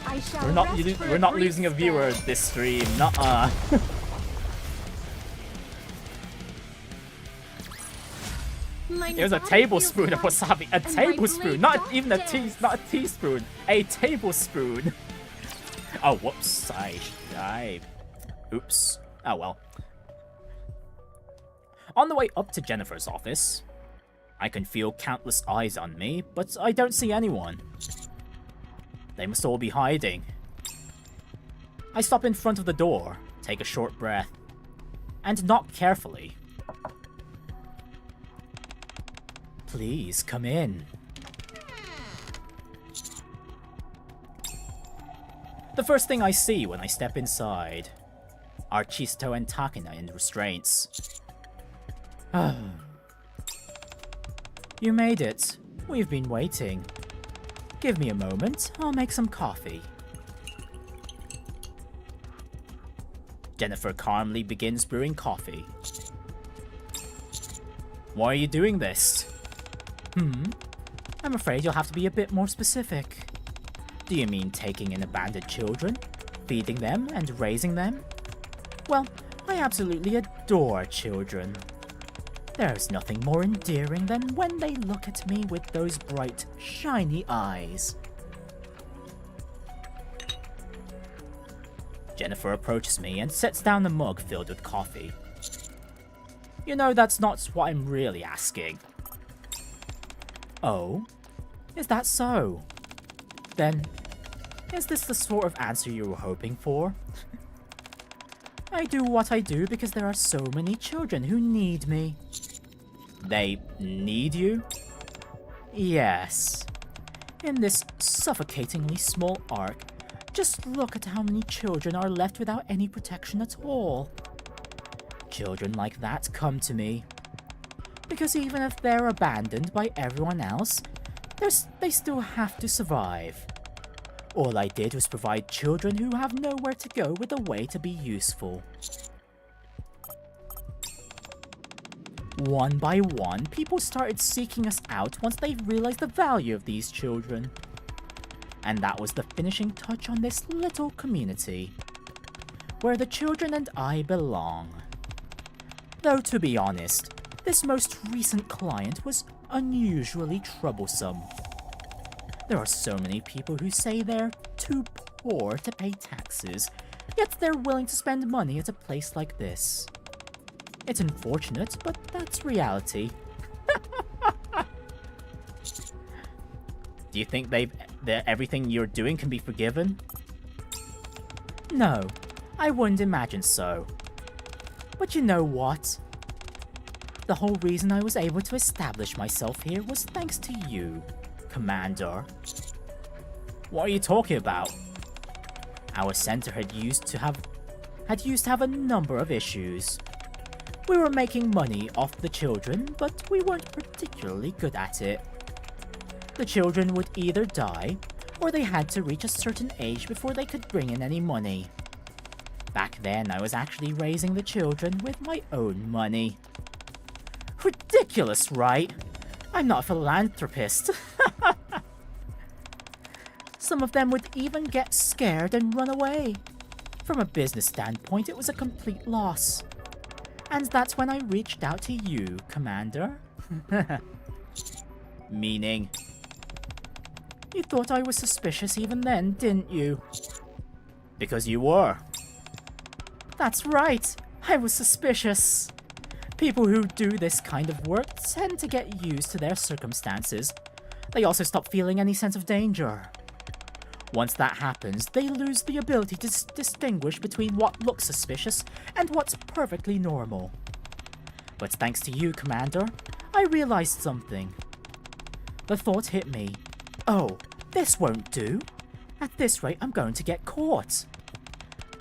I I shall We're not rest for we're not brief losing a viewer spell. this stream. Nuh-uh. It was a tablespoon of wasabi. A tablespoon, not even a teaspoon. A tablespoon. Oh, whoops. Oops. Oh well. On the way up to Jennifer's office, I can feel countless eyes on me, but I don't see anyone. They must all be hiding. I stop in front of the door, take a short breath, and knock carefully. Please, come in. The first thing I see when I step inside are Sixo and Takina in restraints. You made it. We've been waiting. Give me a moment, I'll make some coffee. Jennifer calmly begins brewing coffee. Why are you doing this? I'm afraid you'll have to be a bit more specific. Do you mean taking in abandoned children, feeding them, and raising them? Well, I absolutely adore children. There's nothing more endearing than when they look at me with those bright, shiny eyes. Jennifer approaches me and sets down the mug filled with coffee. You know, that's not what I'm really asking. Oh? Is that so? Then, is this the sort of answer you were hoping for? I do what I do because there are so many children who need me. They need you? Yes. In this suffocatingly small arc, just look at how many children are left without any protection at all. Children like that come to me. Because even if they're abandoned by everyone else, they still have to survive. All I did was provide children who have nowhere to go with a way to be useful. One by one, people started seeking us out once they realized the value of these children. And that was the finishing touch on this little community, where the children and I belong. Though to be honest, this most recent client was unusually troublesome. There are so many people who say they're too poor to pay taxes, yet they're willing to spend money at a place like this. It's unfortunate, but that's reality. Do you think that everything you're doing can be forgiven? No, I wouldn't imagine so. But you know what? The whole reason I was able to establish myself here was thanks to you, Commander. What are you talking about? Our center had used to have a number of issues. We were making money off the children, but we weren't particularly good at it. The children would either die, or they had to reach a certain age before they could bring in any money. Back then, I was actually raising the children with my own money. Ridiculous, right? I'm not a philanthropist. Some of them would even get scared and run away. From a business standpoint, it was a complete loss. And that's when I reached out to you, Commander. Meaning? You thought I was suspicious even then, didn't you? Because you were. That's right, I was suspicious. People who do this kind of work tend to get used to their circumstances. They also stop feeling any sense of danger. Once that happens, they lose the ability to distinguish between what looks suspicious and what's perfectly normal. But thanks to you, Commander, I realized something. The thought hit me, oh, this won't do. At this rate, I'm going to get caught.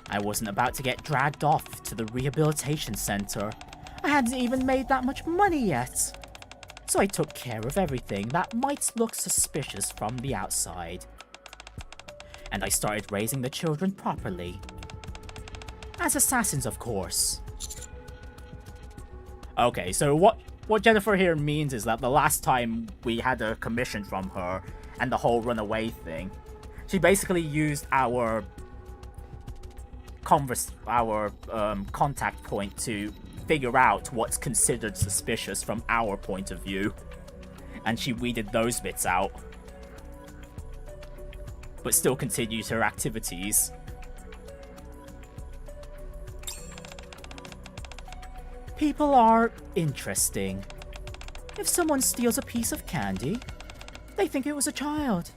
I wasn't about to get dragged off to the rehabilitation center. I hadn't even made that much money yet. So I took care of everything that might look suspicious from the outside. And I started raising the children properly. As assassins, of course. Okay, so what Jennifer here means is that the last time we had a commission from her and the whole runaway thing, She basically used our contact point to figure out what's considered suspicious from our point of view. And she weeded those bits out. But still continued her activities. People are interesting. If someone steals a piece of candy, they think it was a child.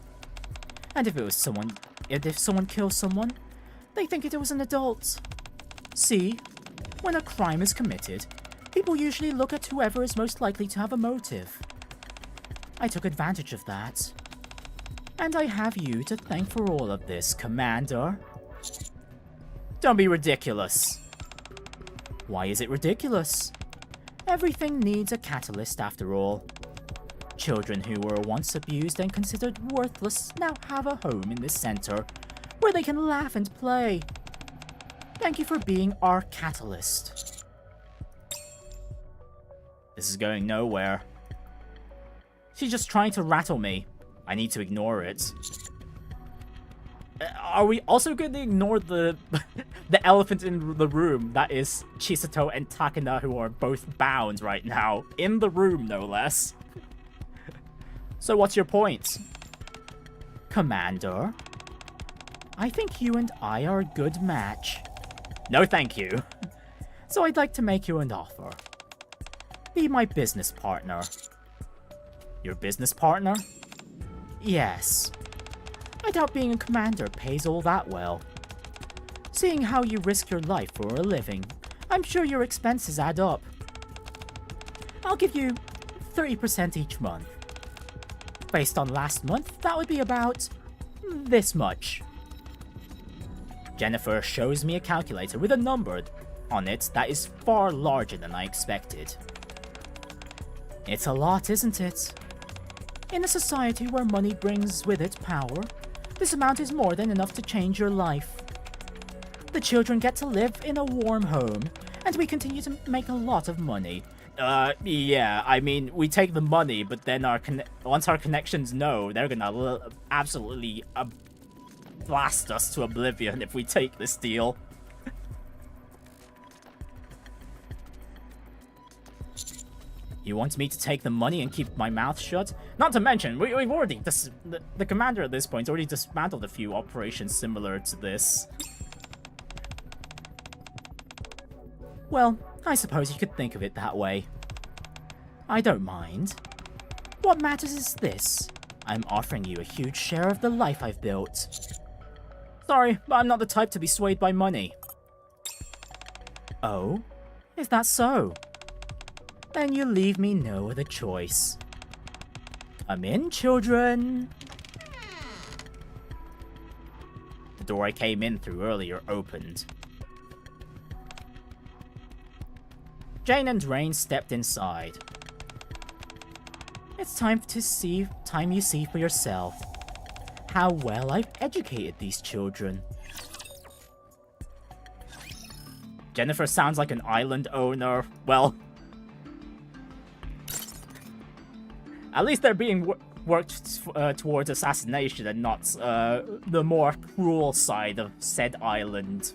And if someone kills someone, they think it was an adult. See, when a crime is committed, people usually look at whoever is most likely to have a motive. I took advantage of that. And I have you to thank for all of this, Commander. Don't be ridiculous. Why is it ridiculous? Everything needs a catalyst after all. Children who were once abused and considered worthless now have a home in this center, where they can laugh and play. Thank you for being our catalyst. This is going nowhere. She's just trying to rattle me. I need to ignore it. Are we also going to ignore the the elephant in the room? That is Chisato and Takina, who are both bound right now. In the room, no less. So what's your point? Commander? I think you and I are a good match. No thank you. So I'd like to make you an offer. Be my business partner. Your business partner? Yes. I doubt being a commander pays all that well. Seeing how you risk your life for a living, I'm sure your expenses add up. I'll give you 30% each month. Based on last month, that would be about this much. Jennifer shows me a calculator with a number on it that is far larger than I expected. It's a lot, isn't it? In a society where money brings with it power, this amount is more than enough to change your life. The children get to live in a warm home, and we continue to make a lot of money. Yeah, I mean, we take the money, but then once our connections know, they're gonna absolutely blast us to oblivion if we take this deal. You want me to take the money and keep my mouth shut? Not to mention, we've already... The commander at this point already dismantled a few operations similar to this. Well, I suppose you could think of it that way. I don't mind. What matters is this. I'm offering you a huge share of the life I've built. Sorry, but I'm not the type to be swayed by money. Oh? Is that so? Then you leave me no other choice. Come in, children. The door I came in through earlier opened. Jane and Rain stepped inside. It's time you see for yourself how well I've educated these children. Jennifer sounds like an island owner. Well, at least they're being worked towards assassination and not the more cruel side of said island.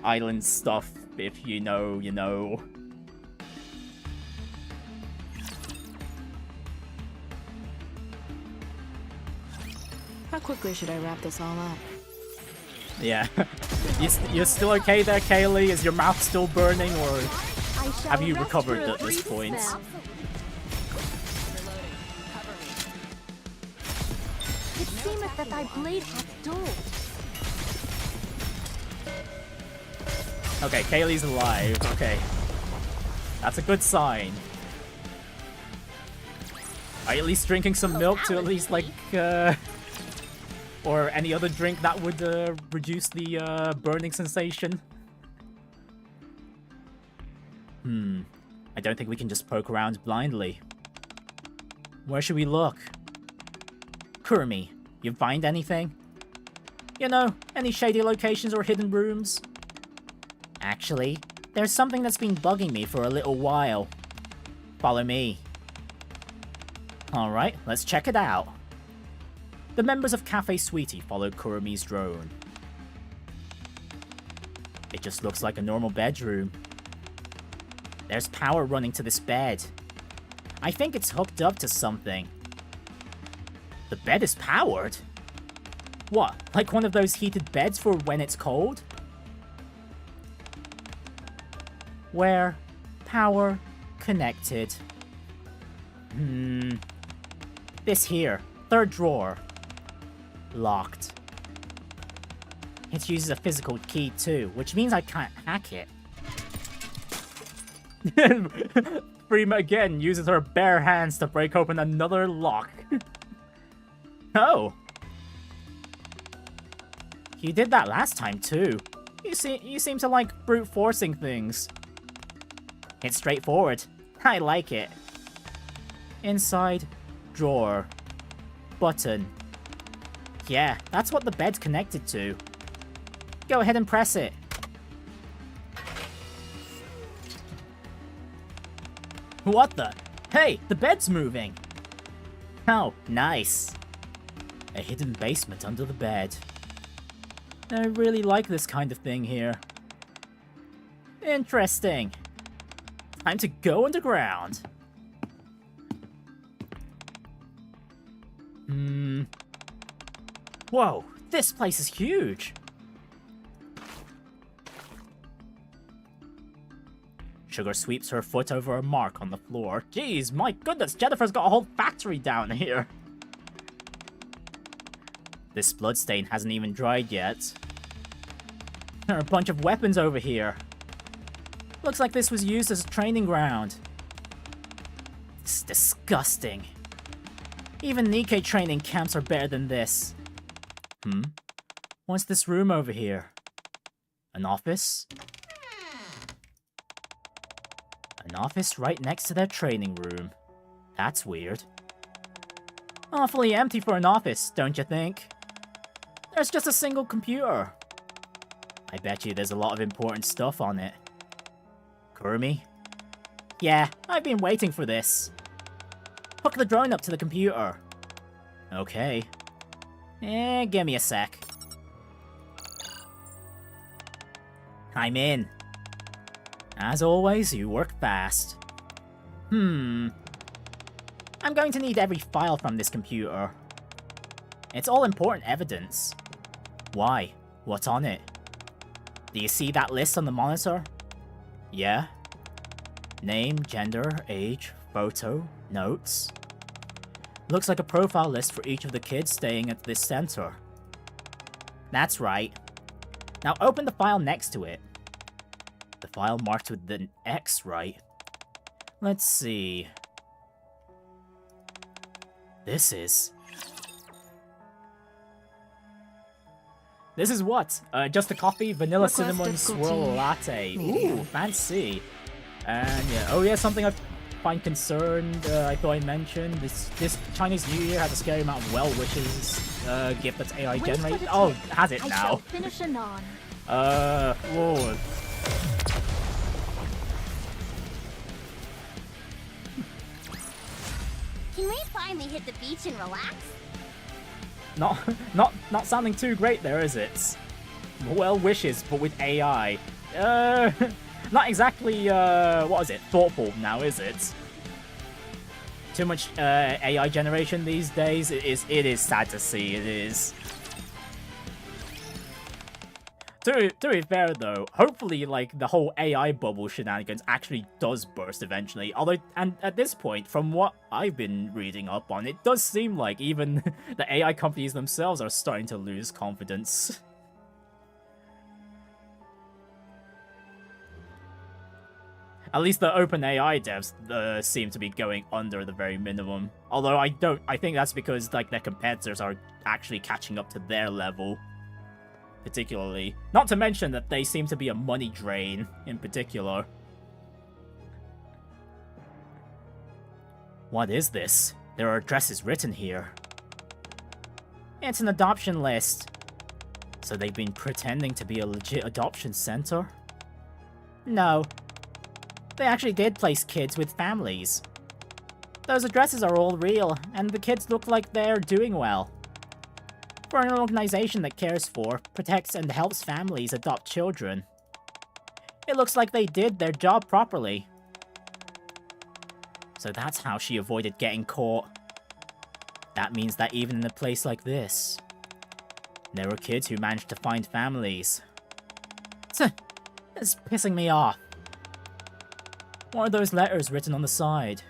Island stuff, if you know, you know. How quickly should I wrap this all up? Yeah. You're still okay there, Kaylee? Is your mouth still burning, or have you recovered at this point? It seemeth that thy blade hath dulled. Okay, Kaylee's alive. Okay. That's a good sign. Are you at least drinking some milk to at least, like, or any other drink that would reduce the burning sensation? I don't think we can just poke around blindly. Where should we look? Kurumi, you find anything? You know, any shady locations or hidden rooms? Actually, there's something that's been bugging me for a little while. Follow me. Alright, let's check it out. The members of Cafe Sweetie followed Kurumi's drone. It just looks like a normal bedroom. There's power running to this bed. I think it's hooked up to something. The bed is powered? What, like one of those heated beds for when it's cold? Where power connected. This here, third drawer. Locked. It uses a physical key too, which means I can't hack it. Prima again uses her bare hands to break open another lock. Oh. You did that last time too. You seem to like brute forcing things. It's straightforward. I like it. Inside drawer. Button. Yeah, that's what the bed's connected to. Go ahead and press it. What the? Hey, the bed's moving. Oh, nice. A hidden basement under the bed. I really like this kind of thing here. Interesting. Time to go underground. Whoa, this place is huge. Sugar sweeps her foot over a mark on the floor. Jeez, my goodness, Jennifer's got a whole factory down here. This bloodstain hasn't even dried yet. There are a bunch of weapons over here. Looks like this was used as a training ground. It's disgusting. Even Nikke training camps are better than this. What's this room over here? An office? An office right next to their training room. That's weird. Awfully empty for an office, don't you think? There's just a single computer. I bet you there's a lot of important stuff on it. Kurumi? Yeah, I've been waiting for this. Hook the drone up to the computer. Okay. Give me a sec. I'm in. As always, you work fast. I'm going to need every file from this computer. It's all important evidence. Why? What's on it? Do you see that list on the monitor? Yeah? Name, gender, age, photo, notes. Looks like a profile list for each of the kids staying at this center. That's right. Now open the file next to it. The file marked with an X, right? Let's see. This is what? Just a coffee, vanilla Request cinnamon difficulty swirl latte. medium. Ooh, fancy. And yeah, oh yeah, something I find concerned. I thought I mentioned this Chinese New Year has a scary amount of well wishes. Gift that's AI Wait for generated. the Oh, tape. has it I now? shall finish anon. Whoa. Can we finally hit the beach and relax? Not sounding too great there, is it? Well wishes, but with AI. Not exactly, what is it? Thoughtful now, is it? Too much, AI generation these days. It is sad to see, it is. To be fair though, hopefully like the whole AI bubble shenanigans actually does burst eventually. Although, and at this point, from what I've been reading up on, it does seem like even the AI companies themselves are starting to lose confidence. At least the OpenAI devs seem to be going under the very minimum. Although I think that's because like their competitors are actually catching up to their level. Particularly. Not to mention that they seem to be a money drain, in particular. What is this? There are addresses written here. It's an adoption list. So they've been pretending to be a legit adoption center? No. They actually did place kids with families. Those addresses are all real, and the kids look like they're doing well. For an organization that cares for, protects, and helps families adopt children. It looks like they did their job properly. So that's how she avoided getting caught. That means that even in a place like this, there were kids who managed to find families. It's pissing me off. What are those letters written on the side?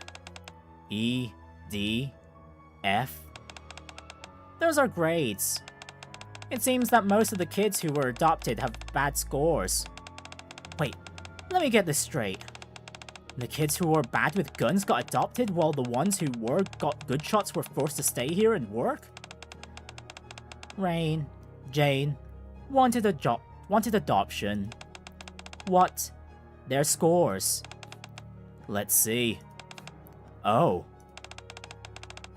E, D, F? Those are grades. It seems that most of the kids who were adopted have bad scores. Wait, let me get this straight. The kids who were bad with guns got adopted, while the ones who got good shots were forced to stay here and work? Rain, Jane, wanted adoption. What? Their scores. Let's see. Oh.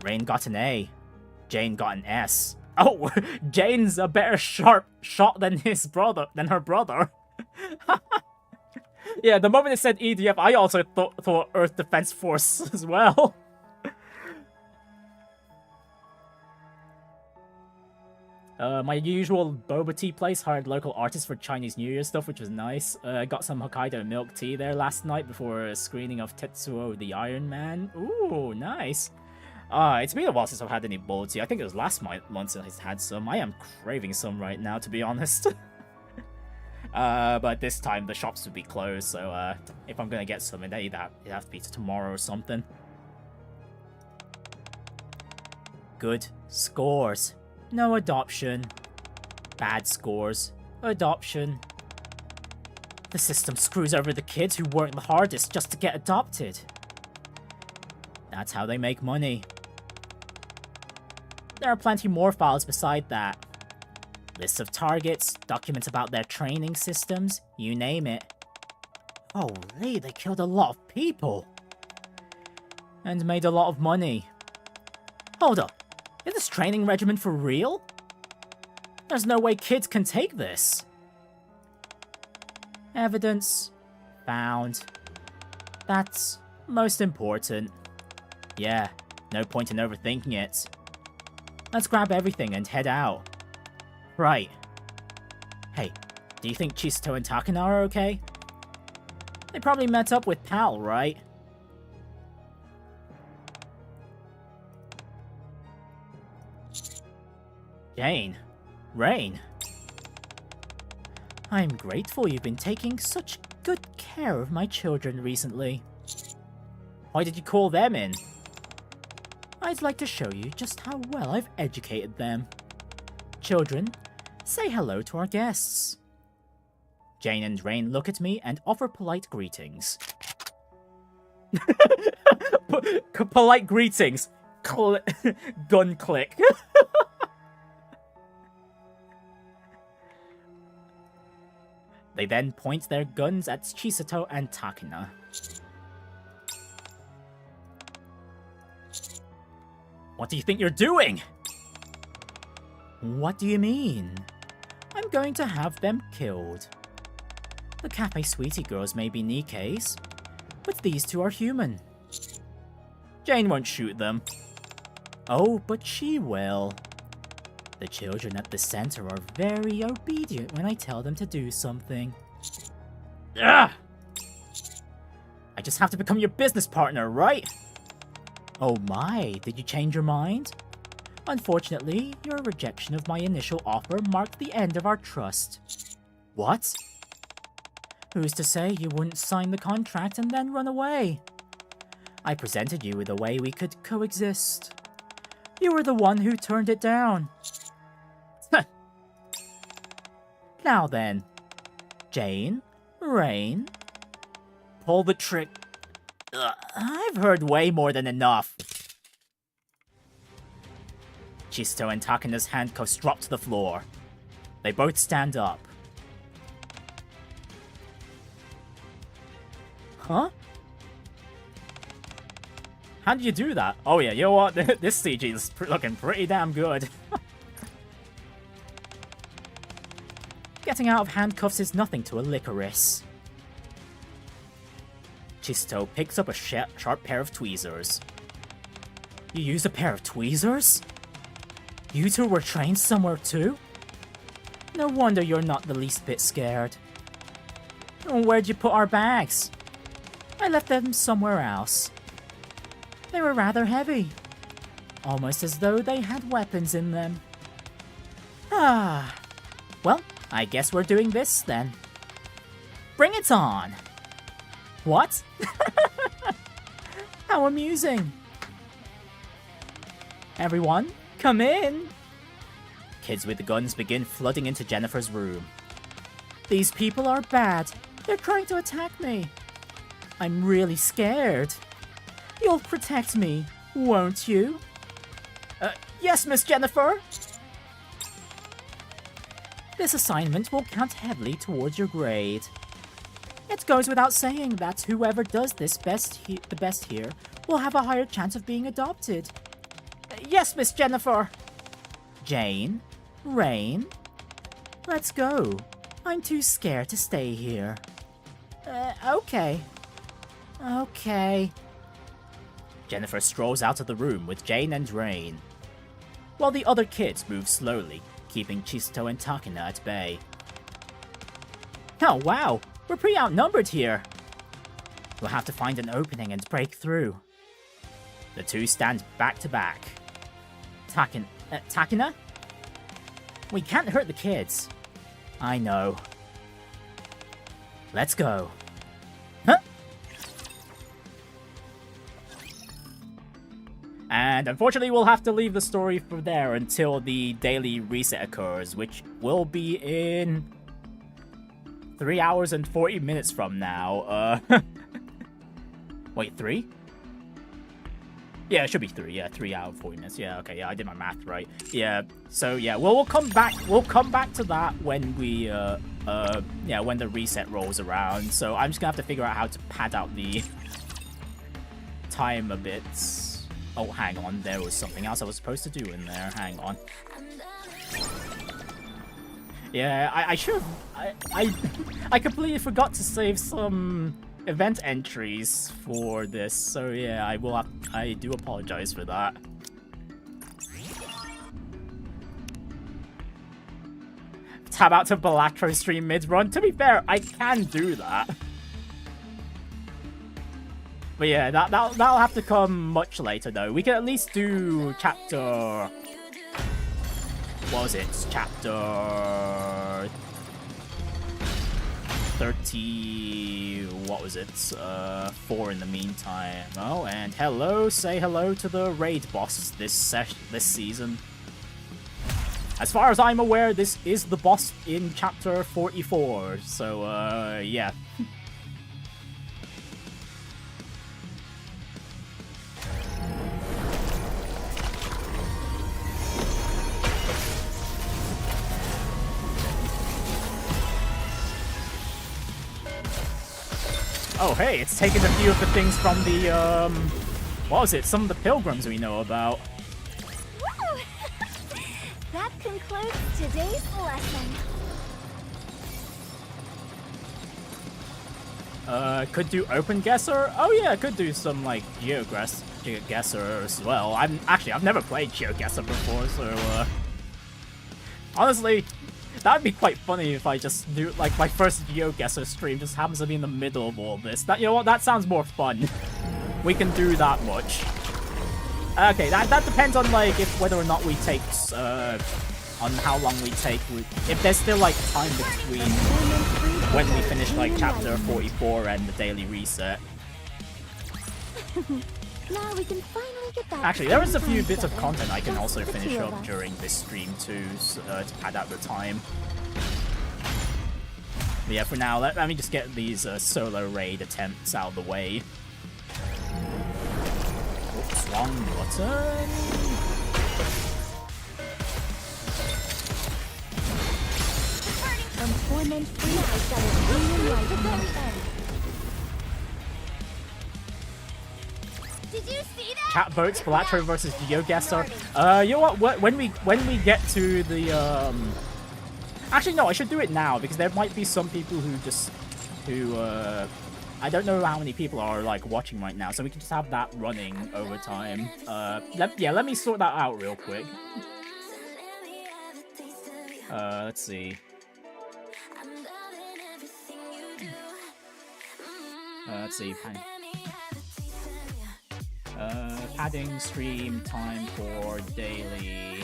Rain got an A. Jane got an S. Oh, Jane's a better sharp shot than her brother. Yeah, the moment it said EDF, I also thought Earth Defense Force as well. My usual boba tea place hired local artists for Chinese New Year stuff, which was nice. I got some Hokkaido milk tea there last night before a screening of Tetsuo the Iron Man. Ooh, nice. It's been a while since I've had any boba tea. I think it was last month since I had some. I am craving some right now, to be honest. But this time the shops would be closed, so if I'm gonna get some, it'd have to be tomorrow or something. Good scores. No adoption. Bad scores. Adoption. The system screws over the kids who work the hardest just to get adopted. That's how they make money. There are plenty more files beside that. Lists of targets, documents about their training systems, you name it. Holy, they killed a lot of people. And made a lot of money. Hold up. Is this training regimen for real? There's no way kids can take this. Evidence found. That's most important. Yeah, no point in overthinking it. Let's grab everything and head out. Right. Hey, do you think Chisato and Takina are okay? They probably met up with Pal, right? Jane. Rain. I'm grateful you've been taking such good care of my children recently. Why did you call them in? I'd like to show you just how well I've educated them. Children, say hello to our guests. Jane and Rain look at me and offer polite greetings. Polite greetings. Gun click. They then point their guns at Chisato and Takina. What do you think you're doing? What do you mean? I'm going to have them killed. The Cafe Sweetie girls may be Nikke's, but these two are human. Jane won't shoot them. Oh, but she will. The children at the center are very obedient when I tell them to do something. Ugh! I just have to become your business partner, right? Oh my, did you change your mind? Unfortunately, your rejection of my initial offer marked the end of our trust. What? Who's to say you wouldn't sign the contract and then run away? I presented you with a way we could coexist. You were the one who turned it down. Now then, Jane, Rain, pull the trick. I've heard way more than enough. Chisato and Takina's handcuffs drop to the floor. They both stand up. Huh? How did you do that? Oh yeah, you know what? This CG is looking pretty damn good. Getting out of handcuffs is nothing to a Lycoris. Chisato picks up a sharp pair of tweezers. You used a pair of tweezers? You two were trained somewhere too? No wonder you're not the least bit scared. Where'd you put our bags? I left them somewhere else. They were rather heavy. Almost as though they had weapons in them. Ah. Well, I guess we're doing this then. Bring it on! What? How amusing! Everyone, come in! Kids with guns begin flooding into Jennifer's room. These people are bad. They're trying to attack me. I'm really scared. You'll protect me, won't you? Yes, Miss Jennifer! This assignment will count heavily towards your grade. It goes without saying that whoever does this the best here will have a higher chance of being adopted. Yes, Miss Jennifer! Jane? Rain? Let's go. I'm too scared to stay here. Okay. Okay. Jennifer strolls out of the room with Jane and Rain, while the other kids move slowly, keeping Sixo and Takina at bay. Oh wow, we're pretty outnumbered here. We'll have to find an opening and break through. The two stand back to back. Takina? We can't hurt the kids. I know. Let's go. Huh? And unfortunately, we'll have to leave the story for there until the daily reset occurs, which will be in 3 hours and 40 minutes from now. Wait, 3? Yeah, it should be 3. Yeah, 3 hours 40 minutes. Yeah, okay. Yeah, I did my math right. Yeah. So yeah, we'll come back. We'll come back to that when we when the reset rolls around. So I'm just gonna have to figure out how to pad out the time a bit. Oh, hang on. There was something else I was supposed to do in there. Hang on. Yeah, I should have... I completely forgot to save some event entries for this. So yeah, I do apologize for that. Tab out to Balatro stream mid-run. To be fair, I can do that. But yeah, that'll have to come much later though. We can at least do chapter... What was it? Chapter... 30... What was it? 4 in the meantime. Oh, and hello, say hello to the raid boss this season. As far as I'm aware, this is the boss in chapter 44. So, yeah. Oh, hey, it's taken a few of the things from the, what was it? Some of the pilgrims we know about. Woo! That concludes today's lesson. Could do open guesser? Oh yeah, could do some, like, GeoGuessr as well. I've never played GeoGuessr before, so, honestly, that would be quite funny if I just do, like, my first GeoGuessr stream just happens to be in the middle of all this. You know what, that sounds more fun. We can do that much. Okay, that depends on, like, whether or not we take, on how long we take, if there's still, like, time between when we finish, like, chapter 44 and the daily reset. Now we can finally get that. Actually, there is a few bits of content I can also finish up during this stream too, to pad out the time. But yeah, for now, let me just get these solo raid attempts out of the way. Oops, wrong button. Did you see that? Chat votes Balatro versus GeoGuessr. You know what? When we get to the actually no, I should do it now because there might be some people who I don't know how many people are like watching right now, so we can just have that running over time. Let me sort that out real quick. Let's see. Let's see. Padding stream time for daily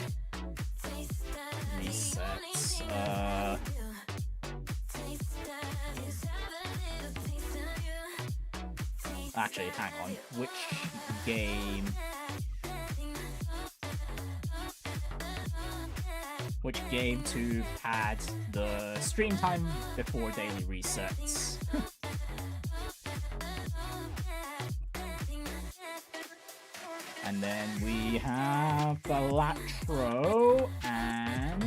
resets. Actually, hang on. Which game? Which game to pad the stream time before daily resets? And then we have Balatro and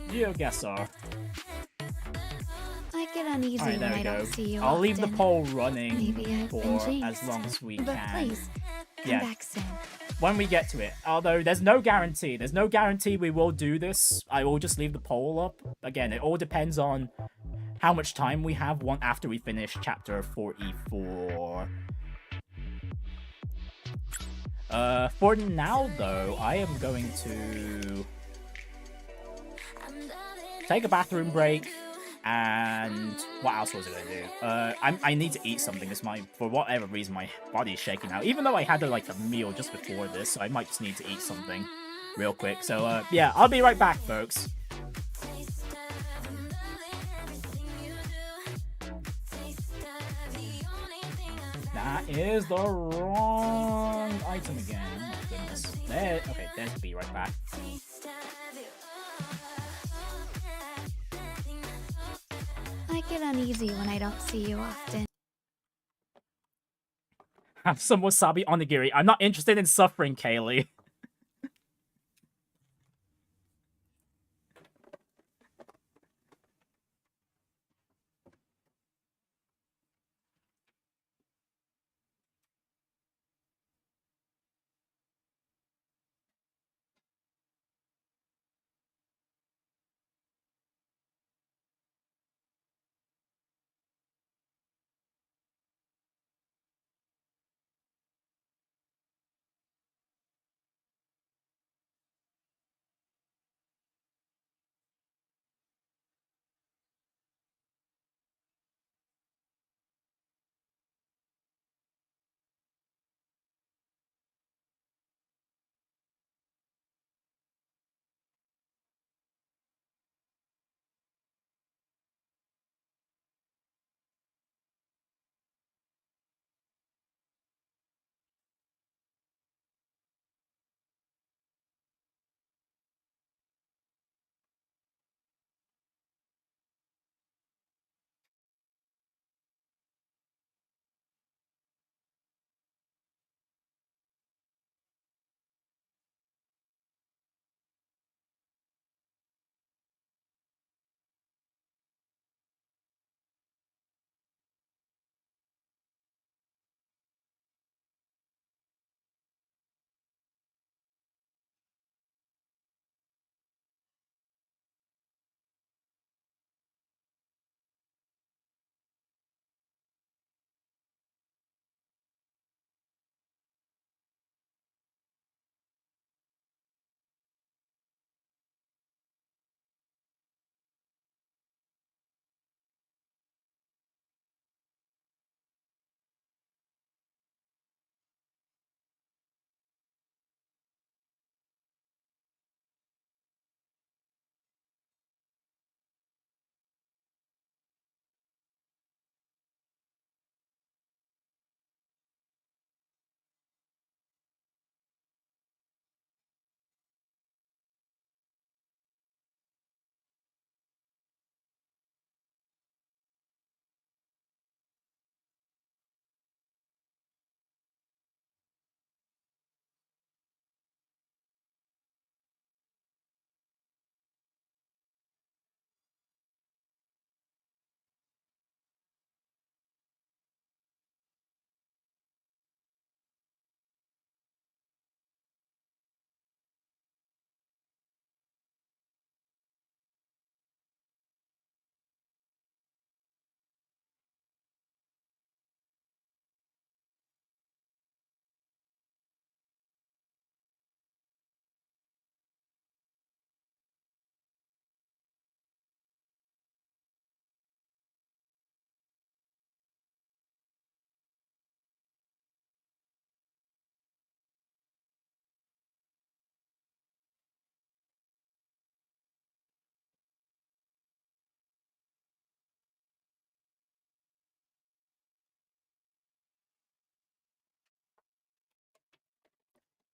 GeoGuessr. I get uneasy Alright, there when we I go. don't see you I'll leave the often. poll running Maybe I've for been jinxed. as long as we But can. please, come Yeah. back soon. When we get to it. Although there's no guarantee. There's no guarantee we will do this. I will just leave the poll up. Again, it all depends on how much time we have one after we finish chapter 44. For now though, I am going to take a bathroom break. And what else was I gonna do? I need to eat something. For whatever reason, my body's shaking out. Even though I had like a meal just before this, so I might just need to eat something real quick. So yeah, I'll be right back, folks. That is the wrong item again. Oh my goodness. There. Okay, there's be right back. I get uneasy when I don't see you often. Have some wasabi onigiri. I'm not interested in suffering, Kaylee.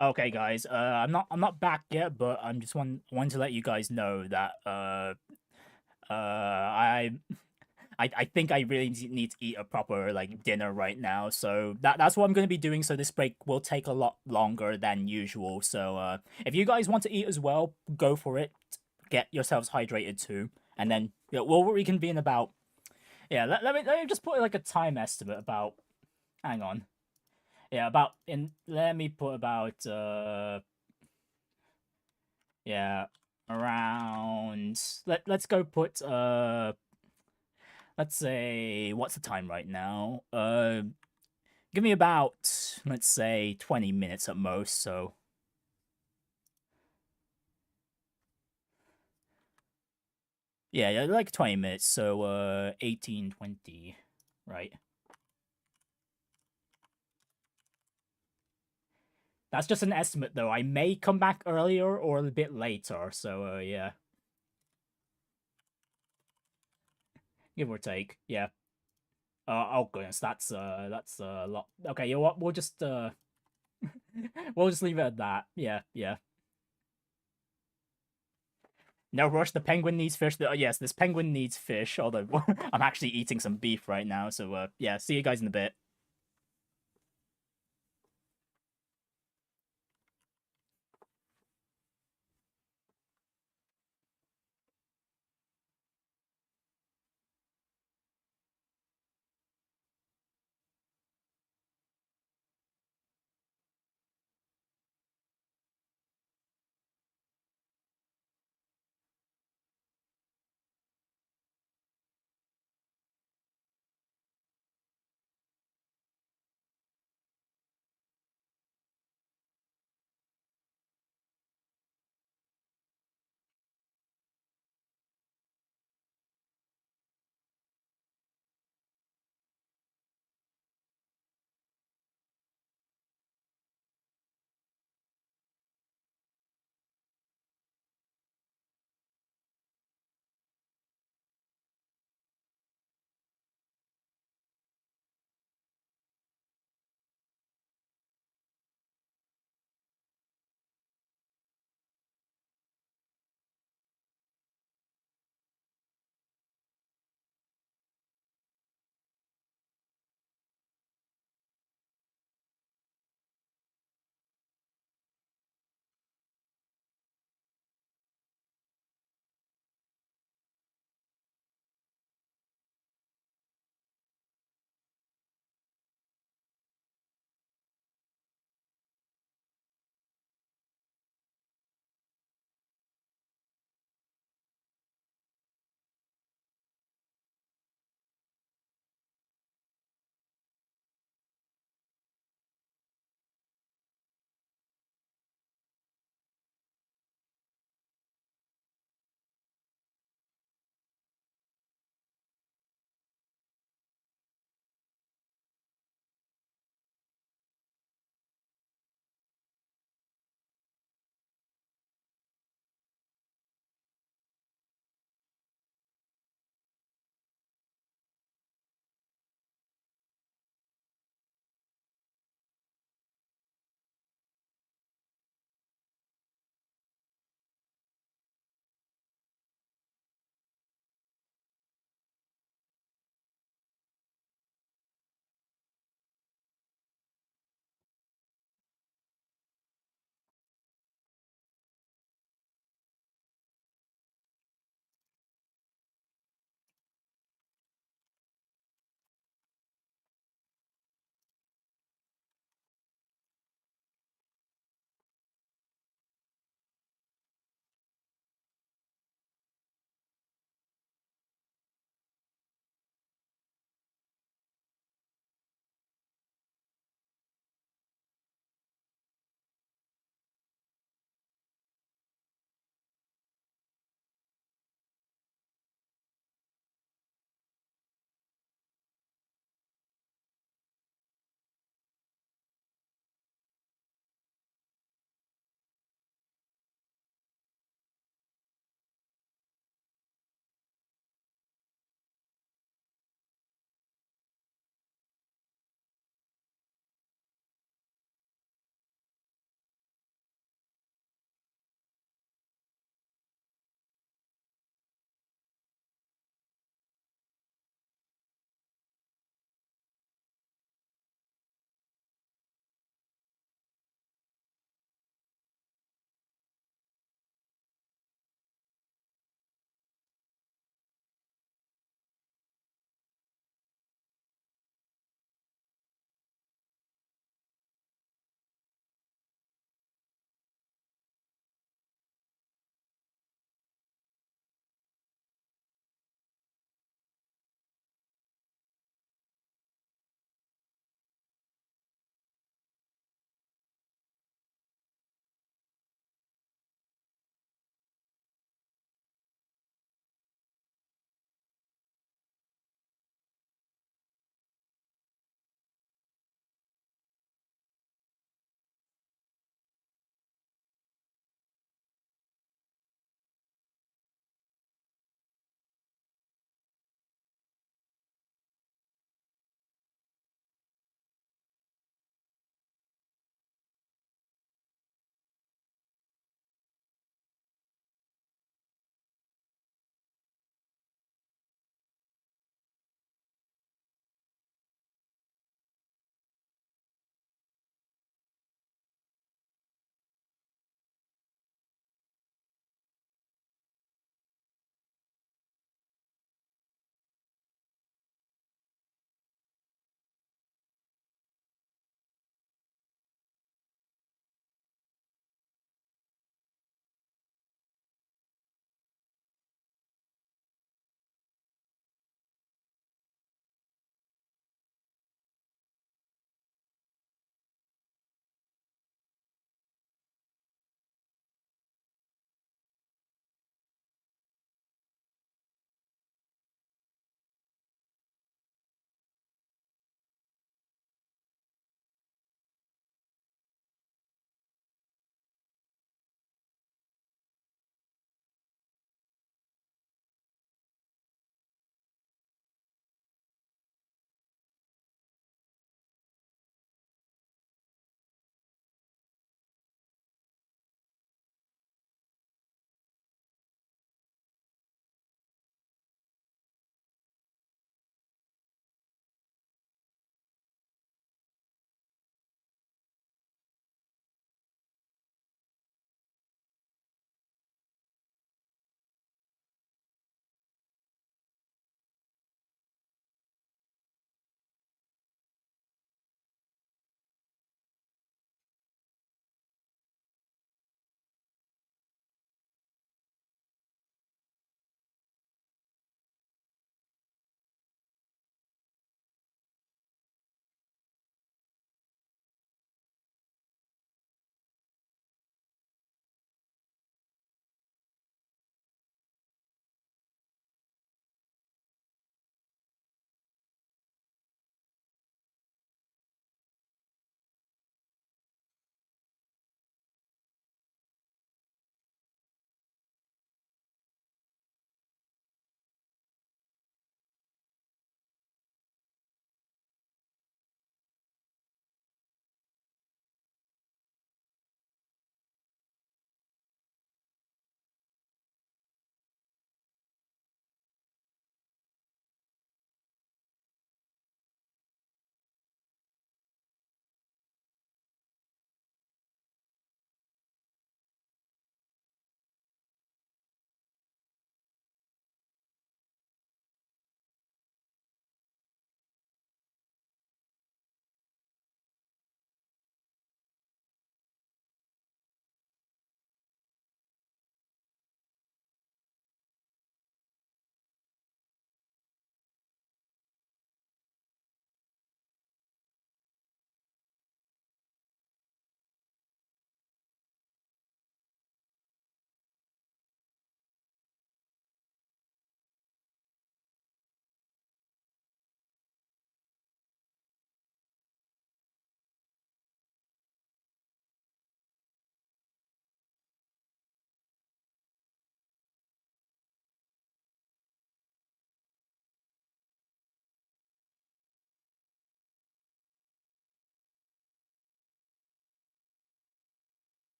Okay, guys. I'm not back yet, but I'm just want to let you guys know that I I think I really need to eat a proper like dinner right now. So that's what I'm going to be doing. So this break will take a lot longer than usual. So if you guys want to eat as well, go for it. Get yourselves hydrated too, and then we'll reconvene about. Yeah, let me just put like a time estimate about. Hang on. Yeah, about in. Let me put about yeah, around. Let's go put let's say what's the time right now? Give me about, let's say, 20 minutes at most, so... Yeah, like 20 minutes, so, 18:20, right? That's just an estimate, though. I may come back earlier or a bit later, so, yeah. Give or take, yeah. Oh goodness, that's a lot. Okay, you know what, we'll just, we'll just leave it at that. Yeah, yeah. No rush, the penguin needs fish. Yes, this penguin needs fish, although I'm actually eating some beef right now, so yeah, see you guys in a bit.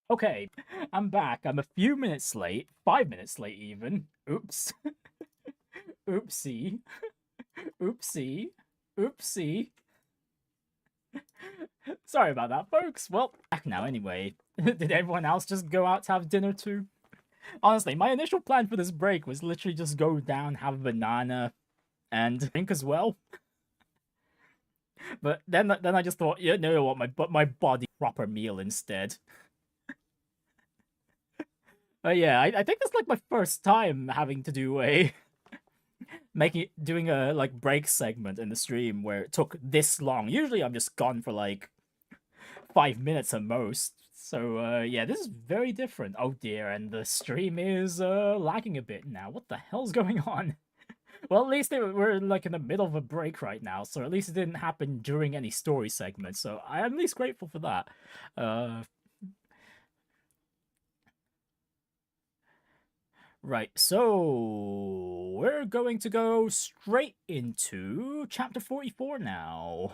Okay, I'm back. I'm a few minutes late. 5 minutes late, even. Oops. Oopsie. Oopsie. Oopsie. Sorry about that, folks. Well, back now anyway. Did everyone else just go out to have dinner too? Honestly, my initial plan for this break was literally just go down, have a banana, and drink as well. But then I just thought, you know what, my body proper meal instead. Yeah, I think it's like my first time having to do a doing a like break segment in the stream where it took this long. Usually I'm just gone for like 5 minutes at most. So yeah, this is very different. Oh dear, and the stream is lagging a bit now. What the hell's going on? Well, at least we're like in the middle of a break right now, so at least it didn't happen during any story segment. So I'm at least grateful for that. Right, so we're going to go straight into chapter 44 now.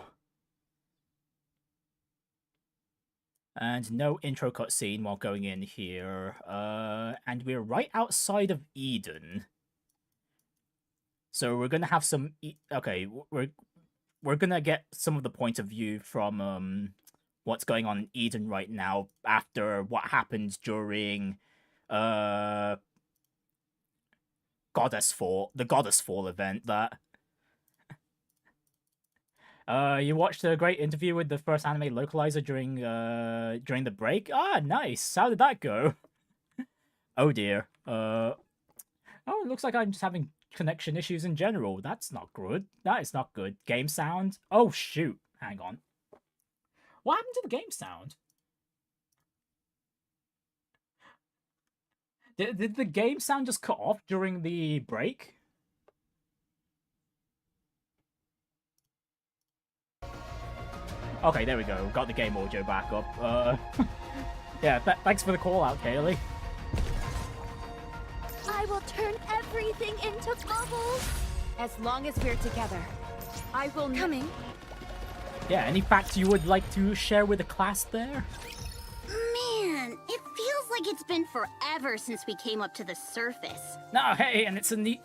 And no intro cutscene while going in here. And we're right outside of Eden. So we're gonna have some... Okay, we're gonna get some of the point of view from what's going on in Eden right now after what happened during the Goddess Fall event that... you watched a great interview with the first anime localizer during the break? Ah, nice. How did that go? Oh dear. Oh, it looks like I'm just having connection issues in general. That's not good. That is not good. Game sound? Oh shoot. Hang on. What happened to the game sound? Did the game sound just cut off during the break? Okay, there we go. Got the game audio back up. Yeah, thanks for the call out, Kaylee. I will turn everything into bubbles. As long as we're together. I will coming. Yeah, any facts you would like to share with the class there? Man, it feels like it's been forever since we came up to the surface. No, hey, and it's a neat...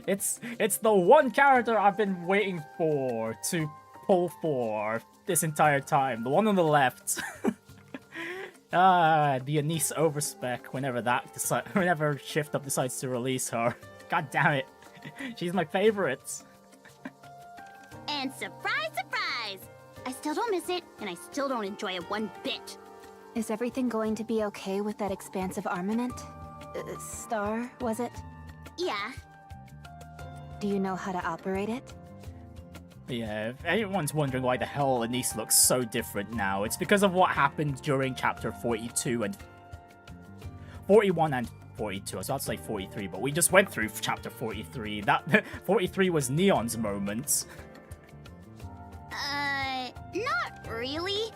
it's the one character I've been waiting for to pull for this entire time. The one on the left. The Anise overspec whenever Shift Up decides to release her. God damn it. She's my favorite. And surprise, surprise! I still don't miss it, and I still don't enjoy it one bit. Is everything going to be okay with that expansive armament? Star, was it? Yeah. Do you know how to operate it? Yeah, if anyone's wondering why the hell Anise looks so different now, it's because of what happened during chapter 42 and 41 and 42. I was about to say 43, but we just went through chapter 43. That 43 was Neon's moment. Not really.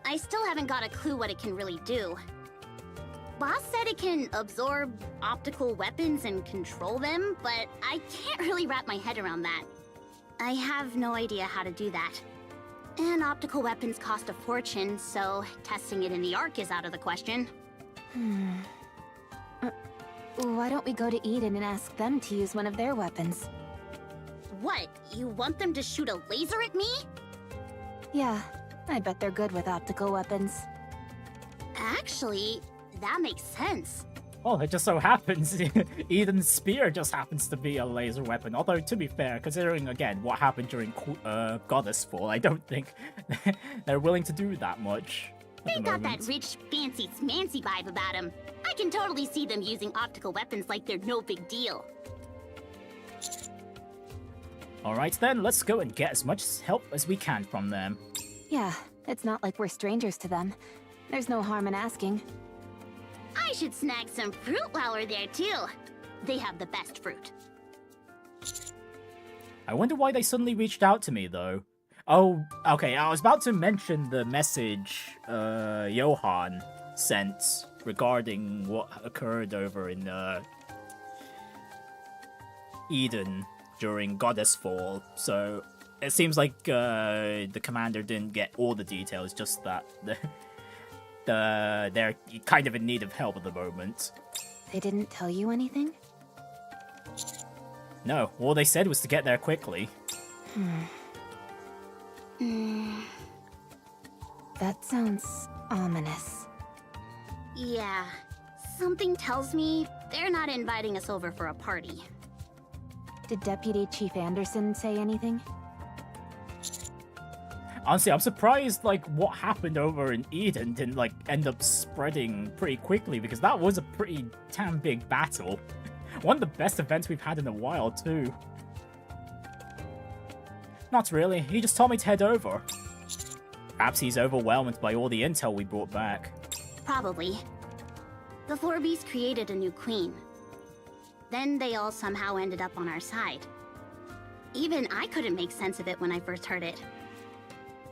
I still haven't got a clue what it can really do. Boss said it can absorb optical weapons and control them, but I can't really wrap my head around that. I have no idea how to do that. And optical weapons cost a fortune, so testing it in the Ark is out of the question. Why don't we go to Eden and ask them to use one of their weapons? What? You want them to shoot a laser at me? Yeah, I bet they're good with optical weapons. Actually, that makes sense. Well, it just so happens Eden's spear just happens to be a laser weapon. Although, to be fair, considering, again, what happened during Goddess Fall, I don't think they're willing to do that much. They got that rich, fancy, smancy vibe about them. I can totally see them using optical weapons like they're no big deal. Alright then, let's go and get as much help as we can from them. Yeah, it's not like we're strangers to them. There's no harm in asking. I should snag some fruit while we're there too. They have the best fruit. I wonder why they suddenly reached out to me though. Oh, okay, I was about to mention the message Johan sent regarding what occurred over in Eden during Goddess Fall. So it seems like the commander didn't get all the details, just that they're kind of in need of help at the moment. They didn't tell you anything? No, all they said was to get there quickly. That sounds ominous. Yeah, something tells me they're not inviting us over for a party. Did Deputy Chief Anderson say anything? Honestly, I'm surprised, like, what happened over in Eden didn't, like, end up spreading pretty quickly, because that was a pretty damn big battle. One of the best events we've had in a while, too. Not really, he just told me to head over. Perhaps he's overwhelmed by all the intel we brought back. Probably. The Four Beasts created a new queen. Then they all somehow ended up on our side. Even I couldn't make sense of it when I first heard it.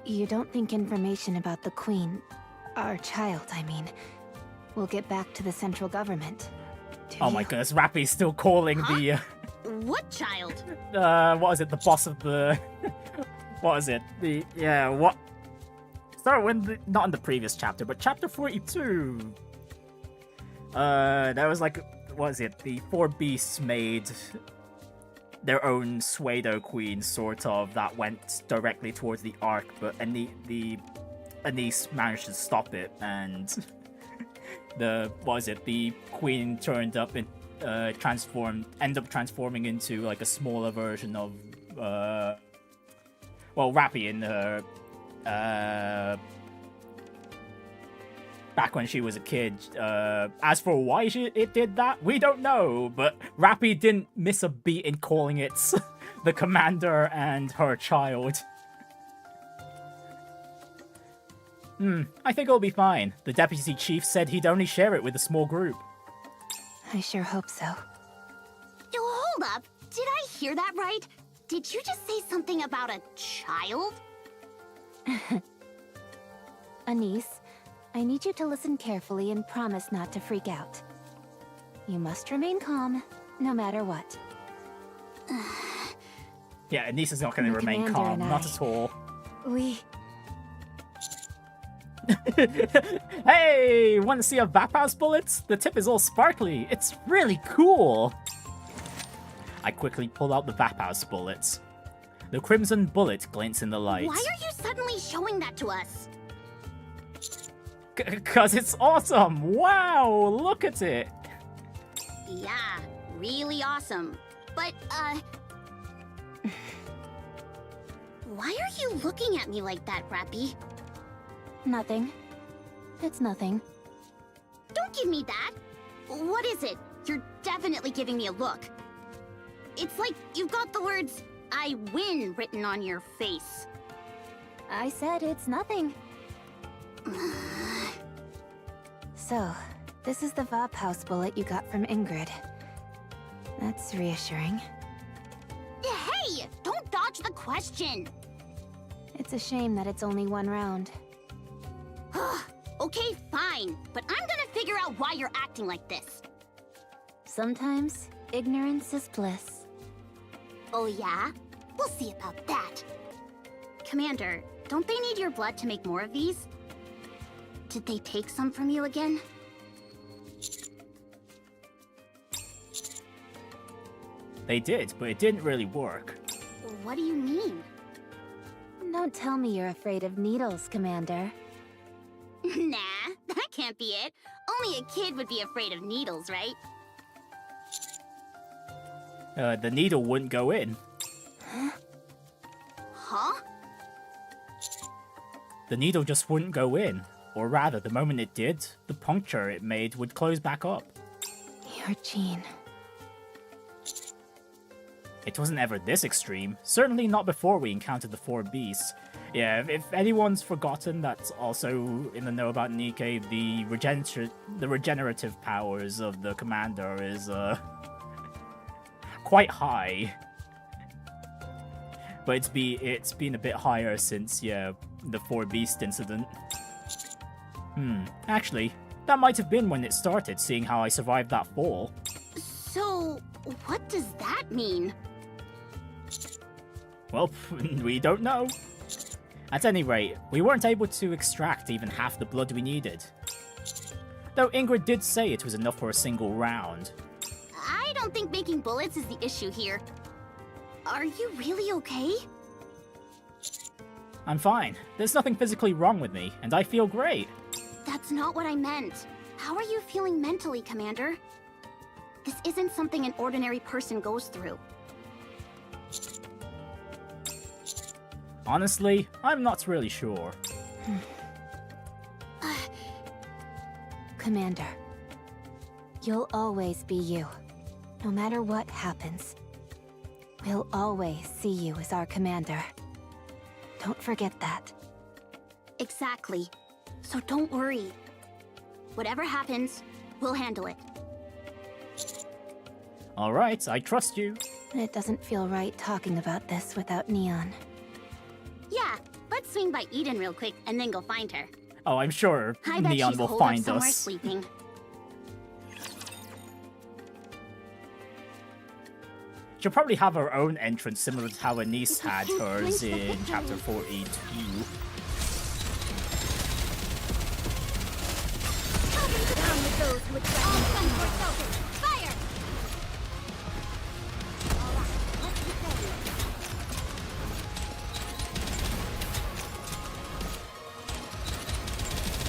You don't think information about the Queen, our child, I mean, will get back to the central government? Oh my goodness, Rappy's still calling the... What child? What was it? The boss of the... What was it? Yeah, what... Sorry, not in the previous chapter, but chapter 42. There was like... What was it? The Four Beasts made their own pseudo queen, sort of, that went directly towards the Ark, but Anise managed to stop it, and the queen turned up and ended up transforming into like a smaller version of Rappy in her back when she was a kid. As for why it did that, we don't know, but Rappy didn't miss a beat in calling it the commander and her child. I think it'll be fine. The deputy chief said he'd only share it with a small group. I sure hope so. Hold up, did I hear that right? Did you just say something about a child? Anise, I need you to listen carefully and promise not to freak out. You must remain calm, no matter what. Yeah, Anise is not going to remain calm, not at all. Hey, want to see a Vaphouse bullets? The tip is all sparkly. It's really cool. I quickly pull out the Vaphouse bullets. The crimson bullet glints in the light. Why are you suddenly showing that to us? Cause it's awesome! Wow, look at it! Yeah, really awesome. But, why are you looking at me like that, Rappy? Nothing. It's nothing. Don't give me that! What is it? You're definitely giving me a look. It's like you've got the words, "I win" written on your face. I said it's nothing. So, this is the Vaphouse bullet you got from Ingrid. That's reassuring. Hey! Don't dodge the question! It's a shame that it's only one round. Okay, fine. But I'm gonna figure out why you're acting like this. Sometimes, ignorance is bliss. Oh yeah? We'll see about that. Commander, don't they need your blood to make more of these? Did they take some from you again? They did, but it didn't really work. What do you mean? Don't tell me you're afraid of needles, Commander. Nah, that can't be it. Only a kid would be afraid of needles, right? The needle wouldn't go in. Huh? The needle just wouldn't go in. Or rather, the moment it did, the puncture it made would close back up. Your gene. It wasn't ever this extreme. Certainly not before we encountered the Four Beasts. Yeah, if anyone's forgotten that's also in the know about Nikke, the regenerative powers of the commander is quite high. But it's been a bit higher since, yeah, the Four Beast incident. Actually, that might have been when it started, seeing how I survived that fall. So, what does that mean? Well, we don't know. At any rate, we weren't able to extract even half the blood we needed. Though Ingrid did say it was enough for a single round. I don't think making bullets is the issue here. Are you really okay? I'm fine. There's nothing physically wrong with me, and I feel great. That's not what I meant. How are you feeling mentally, Commander? This isn't something an ordinary person goes through. Honestly, I'm not really sure. Commander, you'll always be you, no matter what happens. We'll always see you as our commander. Don't forget that. Exactly. So don't worry. Whatever happens, we'll handle it. Alright, I trust you. It doesn't feel right talking about this without Neon. Yeah, let's swing by Eden real quick and then go find her. Oh, I'm sure I bet Neon she's will holed up find somewhere us. sleeping. She'll probably have her own entrance similar to how Anise had hers in chapter 42. Down with those who would all come for Celtic. Fire!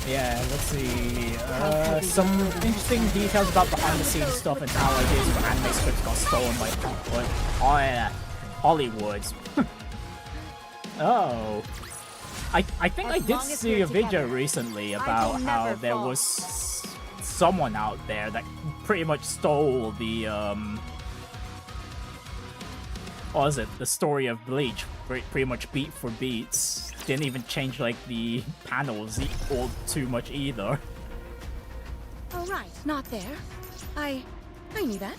Yeah, let's see. Some interesting details about behind-the-scenes stuff and how ideas of anime scripts got stolen by Hollywood. Oh. I think I did see a video recently about how there was someone out there that pretty much stole the, what was it? The story of Bleach, pretty much beat for beats. Didn't even change, like, the panels all too much either. Oh, right. Not there. I knew that.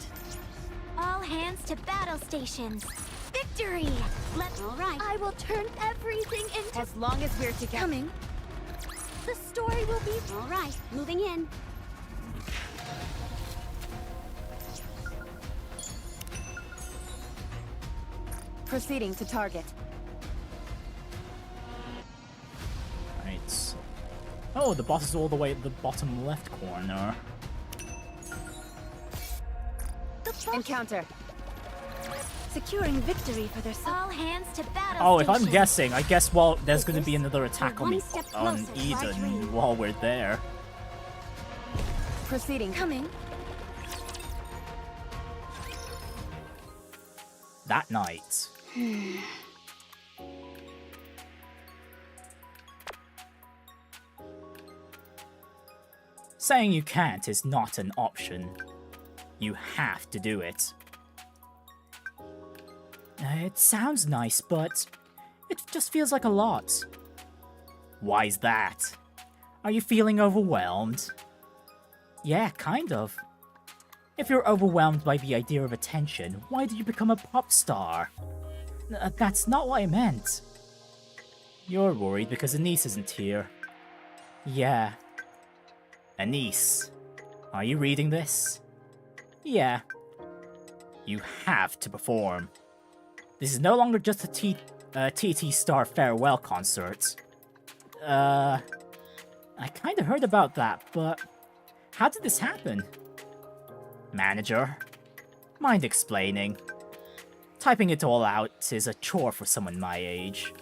All hands to battle stations. Victory! All right. I will turn everything into... As long as we're together. Coming. The story will be... All right, moving in. Proceeding to target. Right. Oh, the boss is all the way at the bottom left corner. Encounter. securing victory for their all hands to battle. Oh, if I'm station. guessing, I guess, well, there's going to be another attack on, one step on closer to our Eden dream. while we're there. Proceeding. Coming. That night. Saying you can't is not an option. You have to do it. It sounds nice, but it just feels like a lot. Why's that? Are you feeling overwhelmed? Yeah, kind of. If you're overwhelmed by the idea of attention, why did you become a pop star? That's not what I meant. You're worried because Anise isn't here. Yeah. Anise, are you reading this? Yeah. You have to perform. This is no longer just a TT Star farewell concert. I kinda heard about that, but how did this happen? Manager, mind explaining? Typing it all out is a chore for someone my age.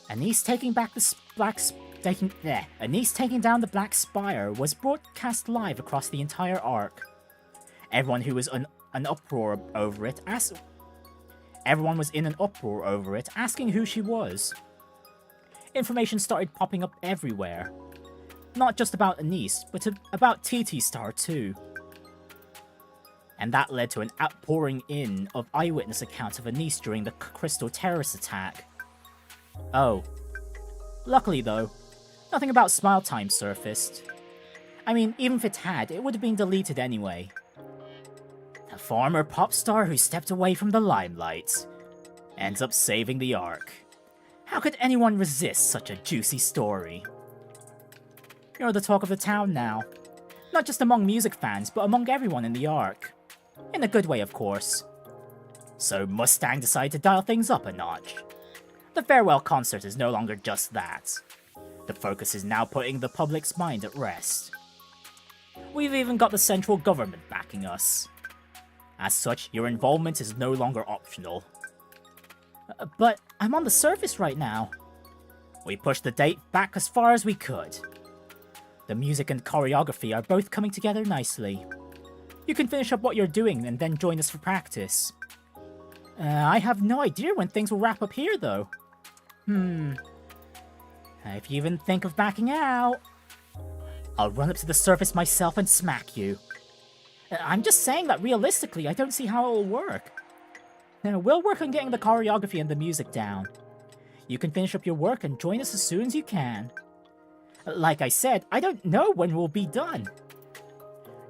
Anise taking back the Anise taking down the Black Spire was broadcast live across the entire arc. Everyone who was in an uproar over it Everyone was in an uproar over it, asking who she was. Information started popping up everywhere. Not just about Anise, but about TT Star too. And that led to an outpouring in of eyewitness accounts of Anise during the Crystal terrorist attack. Oh. Luckily though, nothing about Smile Time surfaced. I mean, even if it had, it would have been deleted anyway. A former pop star who stepped away from the limelight ends up saving the arc. How could anyone resist such a juicy story? You're the talk of the town now. Not just among music fans, but among everyone in the arc. In a good way, of course. So Mustang decided to dial things up a notch. The farewell concert is no longer just that. The focus is now putting the public's mind at rest. We've even got the central government backing us. As such, your involvement is no longer optional. But I'm on the surface right now. We pushed the date back as far as we could. The music and choreography are both coming together nicely. You can finish up what you're doing and then join us for practice. I have no idea when things will wrap up here, though. If you even think of backing out, I'll run up to the surface myself and smack you. I'm just saying that realistically, I don't see how it will work. We'll work on getting the choreography and the music down. You can finish up your work and join us as soon as you can. Like I said, I don't know when we'll be done.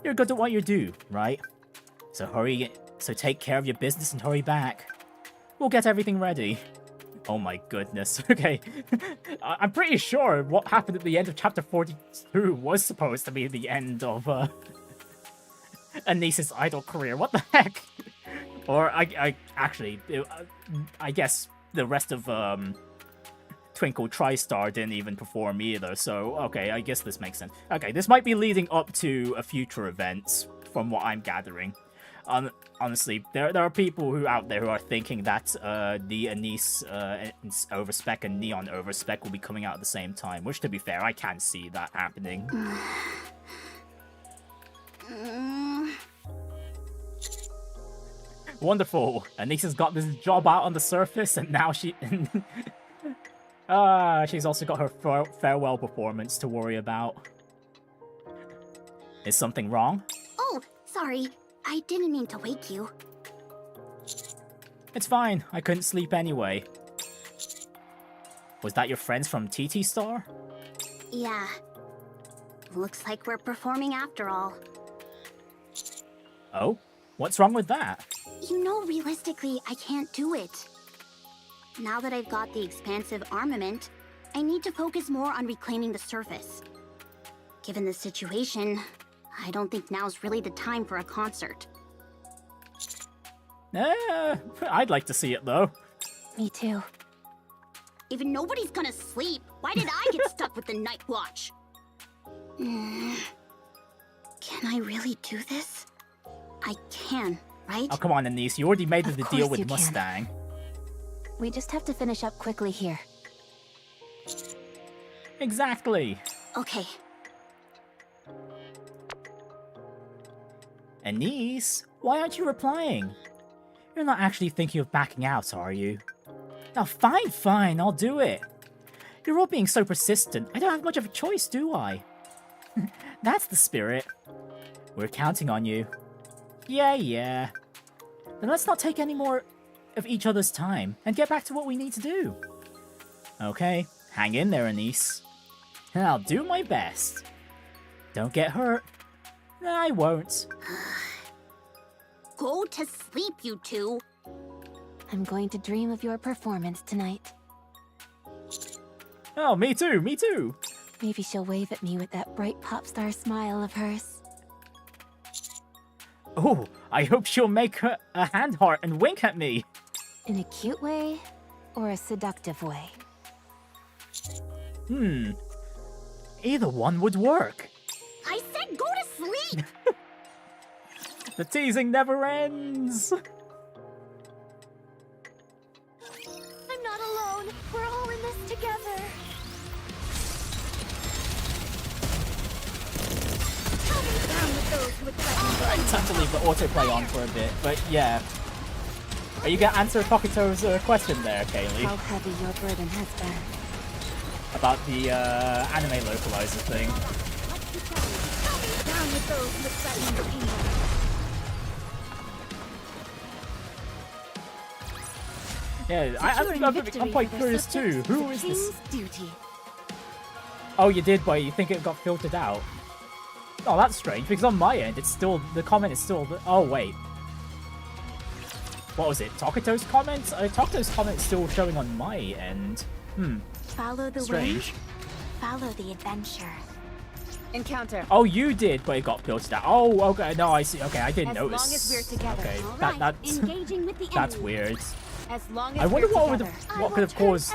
You're good at what you do, right? So take care of your business and hurry back. We'll get everything ready. Oh my goodness, okay. I'm pretty sure what happened at the end of chapter 42 was supposed to be the end of Anise's idol career. What the heck? Or I guess the rest of Twinkle TriStar didn't even perform either, so okay, I guess this makes sense. Okay, this might be leading up to a future event, from what I'm gathering. Honestly, there are people out there who are thinking that the Anise Overspec and Neon Overspec will be coming out at the same time, which, to be fair, I can see that happening. Wonderful. Anisa's got this job out on the surface, and now she's also got her farewell performance to worry about. Is something wrong? Oh, sorry. I didn't mean to wake you. It's fine. I couldn't sleep anyway. Was that your friends from TT Star? Yeah. Looks like we're performing after all. Oh? What's wrong with that? You know, realistically, I can't do it. Now that I've got the expansive armament, I need to focus more on reclaiming the surface. Given the situation, I don't think now's really the time for a concert. I'd like to see it, though. Me too. If nobody's gonna sleep, why did I get stuck with the night watch? Can I really do this? I can, right? Oh, come on, Anise. You already made the deal Of course with you can. Mustang. We just have to finish up quickly here. Exactly. Okay. Anise, why aren't you replying? You're not actually thinking of backing out, are you? Now, fine, I'll do it. You're all being so persistent, I don't have much of a choice, do I? That's the spirit. We're counting on you. Yeah. Then let's not take any more of each other's time and get back to what we need to do. Okay, hang in there, Anise. And I'll do my best. Don't get hurt. I won't. Go to sleep, you two. I'm going to dream of your performance tonight. Oh, me too. Maybe she'll wave at me with that bright pop star smile of hers. Oh, I hope she'll make a hand heart and wink at me. In a cute way or a seductive way? Either one would work. I said go to sleep! The teasing never ends. I'm not alone. We're all in this together. Down with those who would threaten Alright, time to leave the autoplay on for a bit, but yeah. Are you gonna answer Tokito's question there, Kaylee? How heavy your burden has been. About the anime localizer thing. down with those who would threaten the kingdom. Yeah, I'm quite curious too. Who is this? Duty. Oh, you did, but you think it got filtered out? Oh, that's strange, because on my end, it's still, the comment is still, oh wait. What was it, Tokito's comment? Tokito's comment is still showing on my end. Follow the Strange. wind. Follow the adventure. Encounter. Oh, you did, but it got filtered out. Oh, okay, no, I see. Okay, I didn't As notice. long as we're together. Okay, All that's Engaging with the that's enemy. weird. As long as I wonder we're what would together. have, what could have caused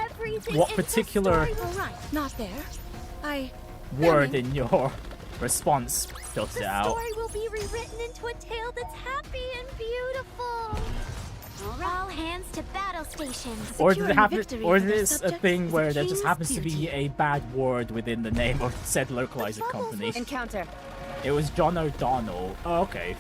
what particular. All right, not there. word in your response filters it out. The story will be rewritten into a tale that's happy and beautiful. All hands to battle stations. Or did it happen? victory Or is for their this a subjects thing is where the there just king's happens to be beauty. a bad word within the name of said localizer company? Encounter. It was John O'Donnell. Oh, okay.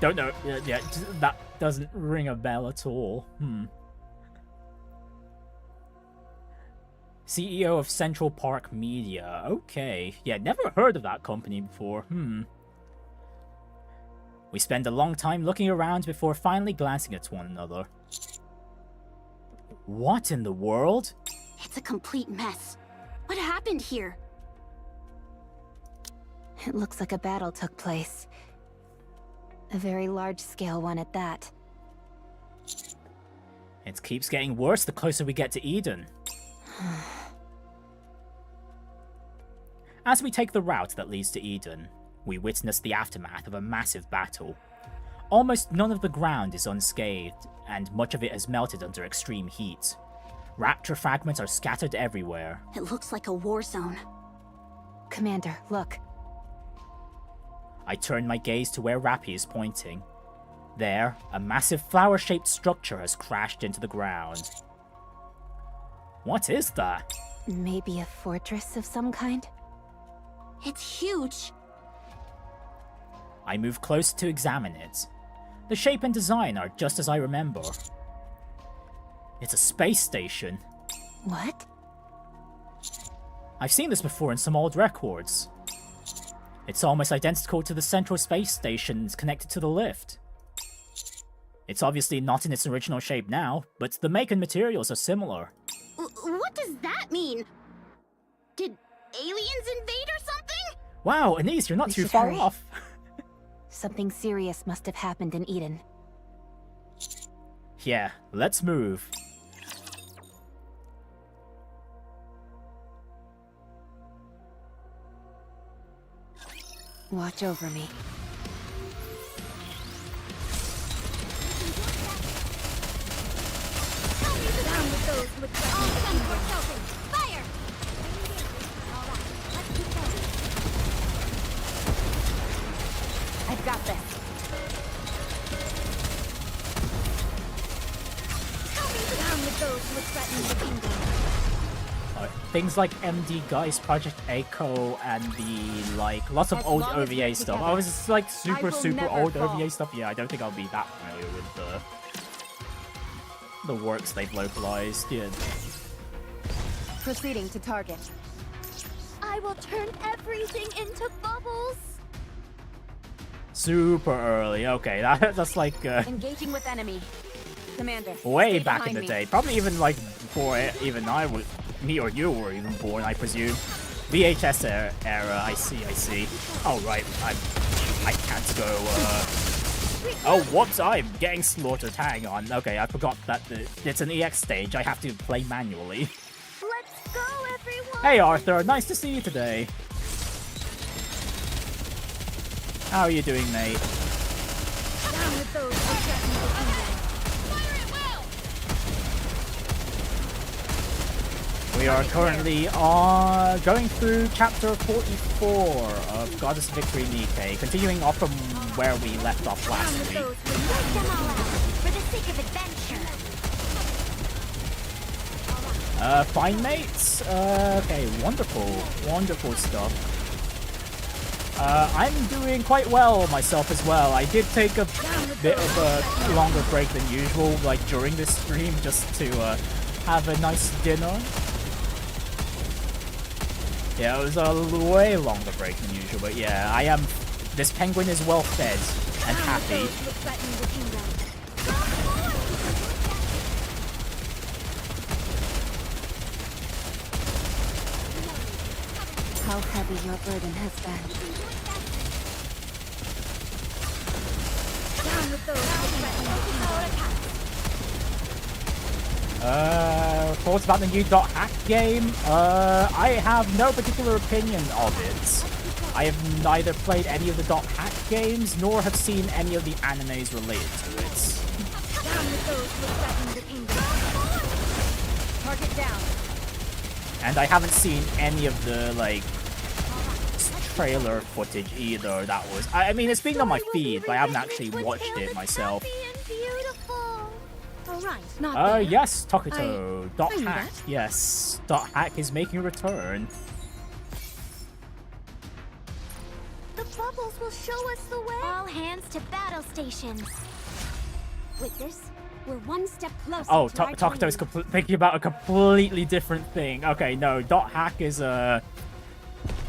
Don't know. Yeah, that doesn't ring a bell at all. CEO of Central Park Media. Okay. Yeah, never heard of that company before. We spend a long time looking around before finally glancing at one another. What in the world? It's a complete mess. What happened here? It looks like a battle took place. A very large-scale one at that. It keeps getting worse the closer we get to Eden. As we take the route that leads to Eden, we witness the aftermath of a massive battle. Almost none of the ground is unscathed, and much of it has melted under extreme heat. Raptor fragments are scattered everywhere. It looks like a war zone. Commander, look. I turn my gaze to where Rappy is pointing. There, a massive flower-shaped structure has crashed into the ground. What is that? Maybe a fortress of some kind? It's huge. I move closer to examine it. The shape and design are just as I remember. It's a space station. What? I've seen this before in some old records. It's almost identical to the central space stations connected to the lift. It's obviously not in its original shape now, but the make and materials are similar. What does that mean? Did aliens invade or something? Wow, Anise, you're not We too should far hurry. off. Something serious must have happened in Eden. Yeah, let's move. Watch over me. Down with those with all guns for Kelvin. Fire! All right, let's keep going. I've got this. Down with those who threaten the kingdom. Things like MD Geist, Project Echo, and the, lots of As old long as we're OVA stuff. together, Oh, is this, super, will super never old fall. OVA stuff? Yeah, I don't think I'll be that familiar with the works they've localized. Yeah. Proceeding to target. I will turn everything into bubbles. Super early. Okay, that's like Engaging with enemy. Commander, way stay back in behind the me. day. Probably even before even me or you were even born, I presume. VHS era. I see. Oh right, I can't go. Oh, whoops! I'm getting slaughtered. Hang on. Okay, I forgot that it's an EX stage. I have to play manually. Let's go, everyone. Hey Arthur, nice to see you today. How are you doing, mate? Down with those who threaten the kingdom. We are currently going through chapter 44 of Goddess Victory Nikke, continuing off from where we left off Down last with week. those who wipe them all out for the sake of adventure. Fine mates? Okay, wonderful stuff. I'm doing quite well myself as well. I did take a bit of a longer break than usual, during this stream, just to have a nice dinner. Yeah, it was a way longer break than usual, but yeah, I am. This penguin is well fed and happy. Those who threaten the kingdom. How heavy your burden has been. Down with those who threaten the kingdom. Thoughts about the new .hack game? I have no particular opinion of it. I have neither played any of the .hack games, nor have seen any of the animes related to it. Down with those who threaten the kingdom. Target down. And I haven't seen any of the, like, trailer footage either. That was... I mean, it's been on my feed, but I haven't actually watched it myself. Alright, not there. Yes, Takito. I Dot knew hack. that. Yes, Dot hack is making a return. The bubbles will show us the way. All hands to battle stations. With this, we're one step closer Oh, to our Takito is dream. thinking about a completely different thing. Okay, no, Dot hack is a...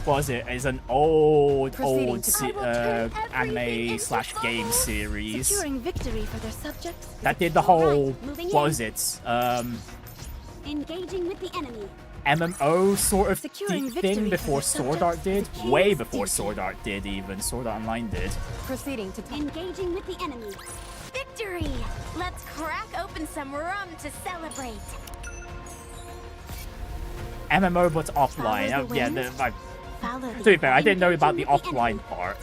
What was it? Is an old Proceeding to- I will turn everything anime into / game bubbles. series Securing victory for their subjects. that did the whole... Alright, moving What in. was it? Engaging with the enemy. MMO sort of Securing thing victory before for the Sword Art did? subjects is the Way king's before duty. Sword Art did even. Sword Art Online did. Proceeding to Engaging with the enemy. Victory! Let's crack open some rum to celebrate. MMO but offline. Follow the Yeah, wind. follow to the be fair, I didn't know about the Engaging with the offline enemy. part.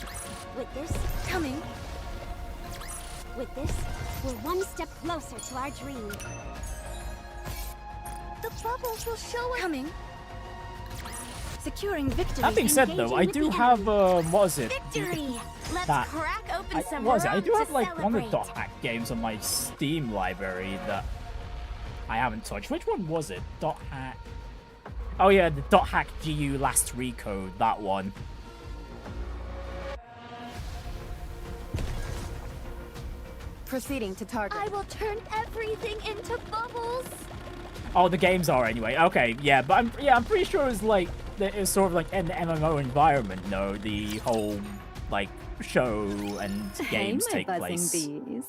With this, coming. with this, we're one step closer to our dream. The bubbles will show us. Coming. Securing victory. That being said though, I Engaging do with the have, what was it? Victory! Let's That- crack open I, some what was it? rum I do have to like one of the celebrate. Dot Hack games on my Steam library that I haven't touched. Which one was it? Dot Hack. Oh yeah, the Dot Hack GU Last Recode, that one. Proceeding to target. I will turn everything into bubbles. Oh, the games are anyway. Okay, yeah, but I'm pretty sure it was like it was sort of like an MMO environment. No, the whole like show and games hey, take my buzzing place. bees.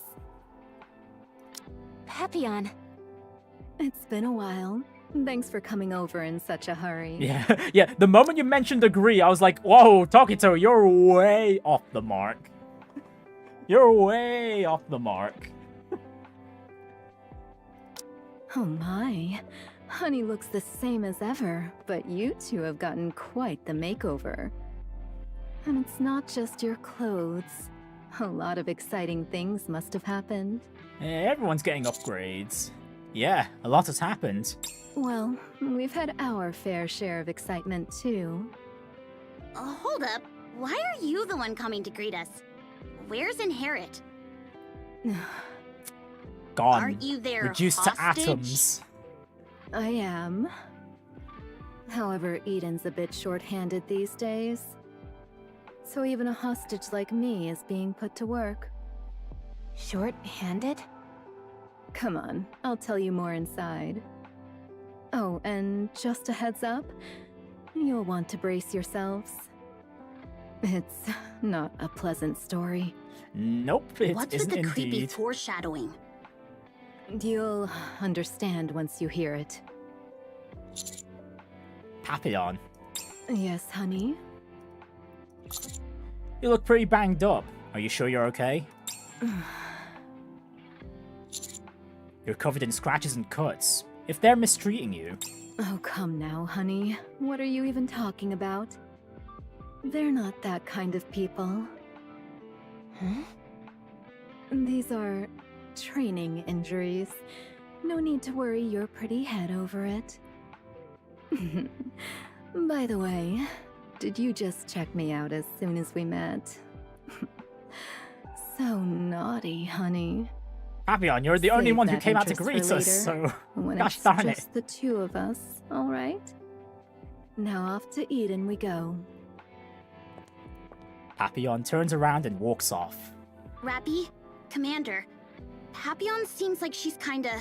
Papillon. It's been a while. Thanks for coming over in such a hurry. Yeah, yeah. The moment you mentioned agree, I was like, whoa, Takito, you're way off the mark. You're way off the mark. Oh my. Honey looks the same as ever, but you two have gotten quite the makeover. And it's not just your clothes. A lot of exciting things must have happened. Everyone's getting upgrades. Yeah, a lot has happened. Well, we've had our fair share of excitement too. Hold up. Why are you the one coming to greet us? Where's Inherit? Gone. Aren't you their Reduced to hostage? atoms. I am. However, Eden's a bit short-handed these days. So even a hostage like me is being put to work. Short-handed? Come on, I'll tell you more inside. Oh, and just a heads up, you'll want to brace yourselves. It's not a pleasant story. Nope, it What's with isn't the creepy indeed. foreshadowing? You'll understand once you hear it. Papillon. Yes, honey? You look pretty banged up. Are you sure you're okay? You're covered in scratches and cuts. If they're mistreating you... Oh, come now, honey. What are you even talking about? They're not that kind of people. Huh? These are training injuries. No need to worry your pretty head over it. By the way, did you just check me out as soon as we met? So naughty, honey. Papillon, you're the only Save one who that came out to interest for greet us, later, so... When Gosh it's darn it. just the two of us, all right? Now off to Eden we go. Papillon turns around and walks off. Rappy? Commander? Papillon seems like she's kinda...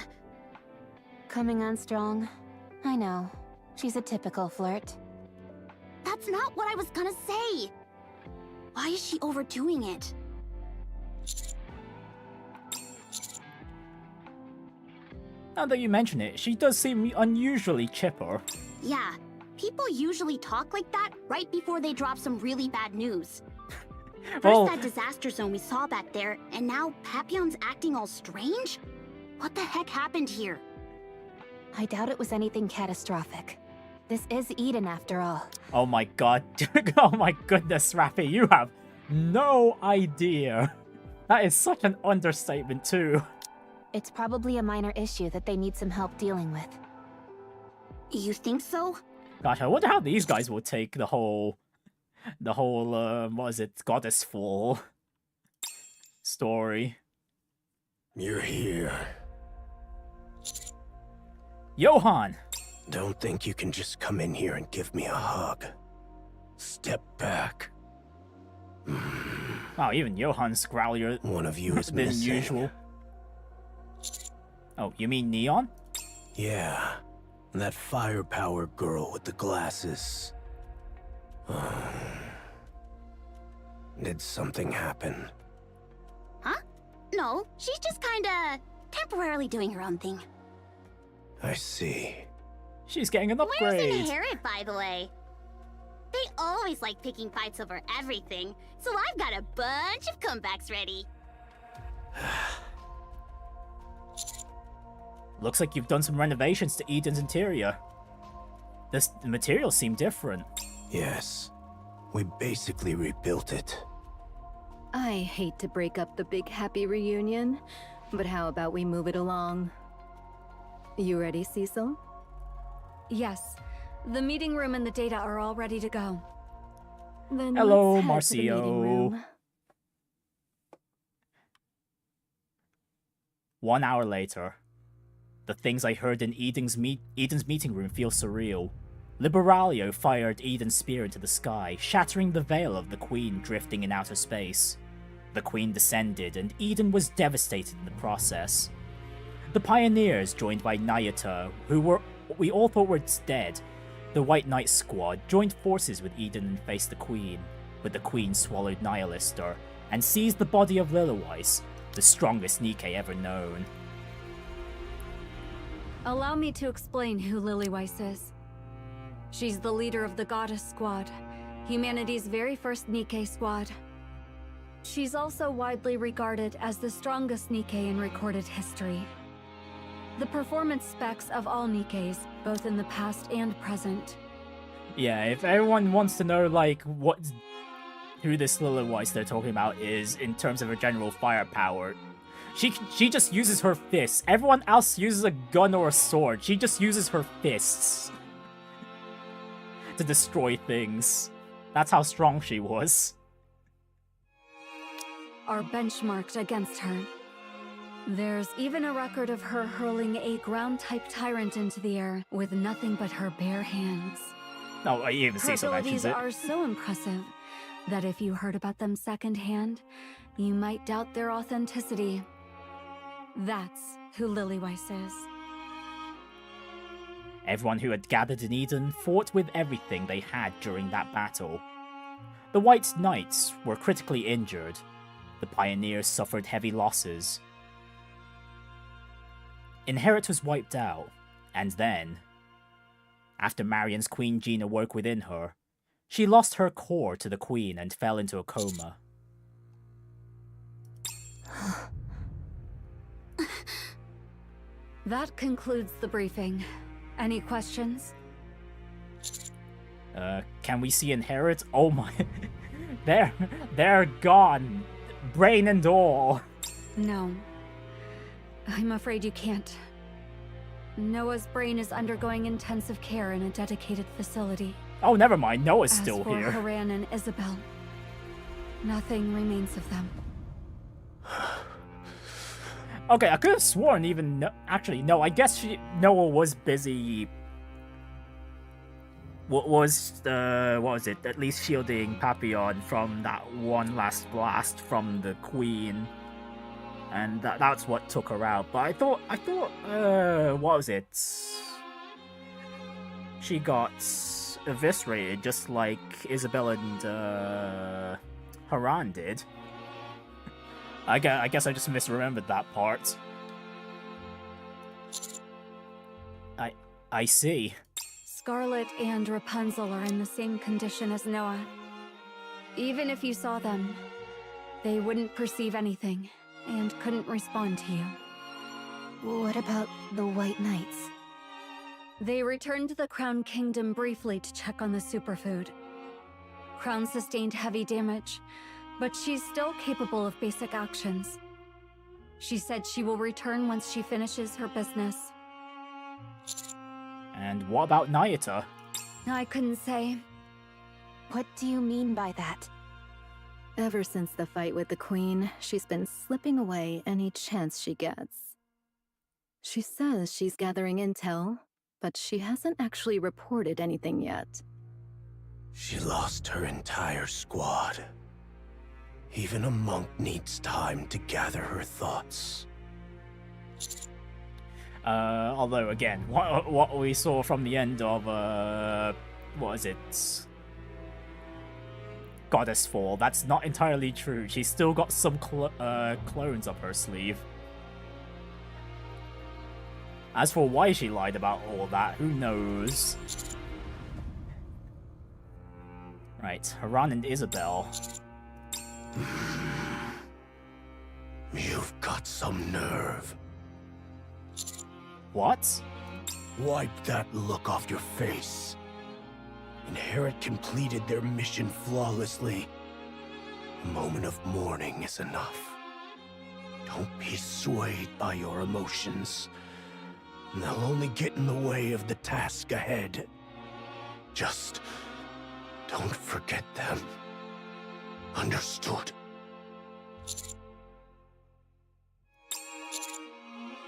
Coming on strong. I know. She's a typical flirt. That's not what I was gonna say! Why is she overdoing it? Now that you mention it, she does seem unusually chipper. Yeah, people usually talk like that right before they drop some really bad news. First Well- that disaster zone we saw back there, and now Papillon's acting all strange? What the heck happened here? I doubt it was anything catastrophic. This is Eden after all. Oh my god. Oh my goodness, Rappy, you have no idea. That is such an understatement too. It's probably a minor issue that they need some help dealing with. You think so? Gosh, I wonder how these guys will take the whole, what is it, Goddess Fall story. You're here. Johan! Don't think you can just come in here and give me a hug. Step back. Wow, even Johan's growlier One of you is than missing. usual. Oh, you mean Neon? Yeah, that firepower girl with the glasses. Did something happen? Huh? No, she's just kinda temporarily doing her own thing. I see. She's getting an Where's upgrade. Inherit, by the way? They always like picking fights over everything, so I've got a bunch of comebacks ready. Looks like you've done some renovations to Eden's interior. The materials seem different. Yes, we basically rebuilt it. I hate to break up the big happy reunion, but how about we move it along? You ready, Cecil? Yes. The meeting room and the data are all ready to go. Then Hello, let's head to the meeting Marcio. room. 1 hour later. The things I heard in Eden's meeting room feel surreal. Liberaglio fired Eden's spear into the sky, shattering the veil of the Queen drifting in outer space. The Queen descended, and Eden was devastated in the process. The Pioneers, joined by Nayata, who we all thought were dead, the White Knight squad, joined forces with Eden and faced the Queen, but the Queen swallowed Nihilister and seized the body of Lilyweiss, the strongest Nikke ever known. Allow me to explain who Lilyweiss is. She's the leader of the Goddess Squad, humanity's very first Nikke squad. She's also widely regarded as the strongest Nikke in recorded history. The performance specs of all Nikkes, both in the past and present. Yeah, if everyone wants to know, like, who this Lilyweiss they're talking about is in terms of her general firepower, she just uses her fists. Everyone else uses a gun or a sword. She just uses her fists to destroy things. That's how strong she was. Are benchmarked against her. There's even a record of her hurling a ground-type tyrant into the air with nothing but her bare hands. Oh, even Her Cecil mentions abilities it. are so impressive that if you heard about them secondhand, you might doubt their authenticity. That's who Lilyweiss is. Everyone who had gathered in Eden fought with everything they had during that battle. The White Knights were critically injured. The Pioneers suffered heavy losses. Inherit was wiped out, and then, after Marion's Queen gene awoke within her, she lost her core to the Queen and fell into a coma. That concludes the briefing. Any questions? Can we see Inherit? Oh my... They're gone. Brain and all. No. I'm afraid you can't. Noah's brain is undergoing intensive care in a dedicated facility. Oh, never mind. Noah's As still for here. Haran and Isabel, nothing remains of them. Okay, I could have sworn even... Actually, no, I guess Noah was busy... What was it? At least shielding Papillon from that one last blast from the Queen. And that's what took her out. But I thought, what was it? She got eviscerated just like Isabel and Haran did. I guess I just misremembered that part. I see. Scarlet and Rapunzel are in the same condition as Noah. Even if you saw them, they wouldn't perceive anything and couldn't respond to you. What about the White Knights? They returned to the Crown Kingdom briefly to check on the superfood. Crown sustained heavy damage, but she's still capable of basic actions. She said she will return once she finishes her business. And what about Nayata? I couldn't say. What do you mean by that? Ever since the fight with the Queen, she's been slipping away any chance she gets. She says she's gathering intel, but she hasn't actually reported anything yet. She lost her entire squad. Even a monk needs time to gather her thoughts. Although again, what we saw from the end of what is it? Goddess Fall, that's not entirely true. She's still got some clones up her sleeve. As for why she lied about all that, who knows? Right, Haran and Isabel. You've got some nerve. What? Wipe that look off your face. Inherit completed their mission flawlessly. A moment of mourning is enough. Don't be swayed by your emotions. They'll only get in the way of the task ahead. Just don't forget them. Understood?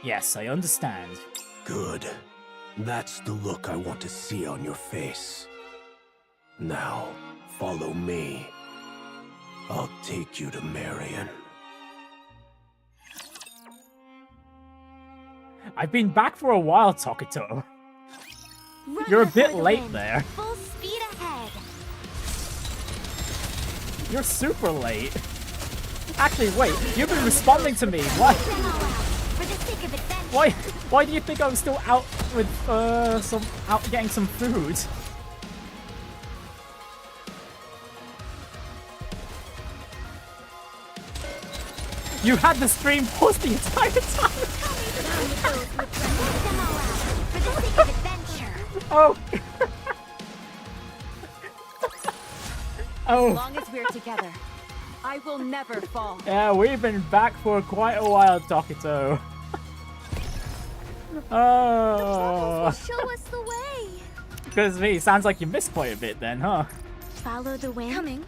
Yes, I understand. Good. That's the look I want to see on your face. Now, follow me. I'll take you to Marion. I've been back for a while, Takito. Run You're a for bit the late win. there. Full speed ahead. You're super late. Actually, wait, you've been responding to me. What? Them all out for the sake of adventure. Why do you think I'm still out with out getting some food? You had the stream paused the entire time. Down with those with them all out for the sake of adventure. Oh. As Oh. long as we're together, I will never fall. Yeah, we've been back for quite a while, Takito. Oh. Show us the way. Because me, sounds like you missed quite a bit then, huh? Follow the wind. Coming.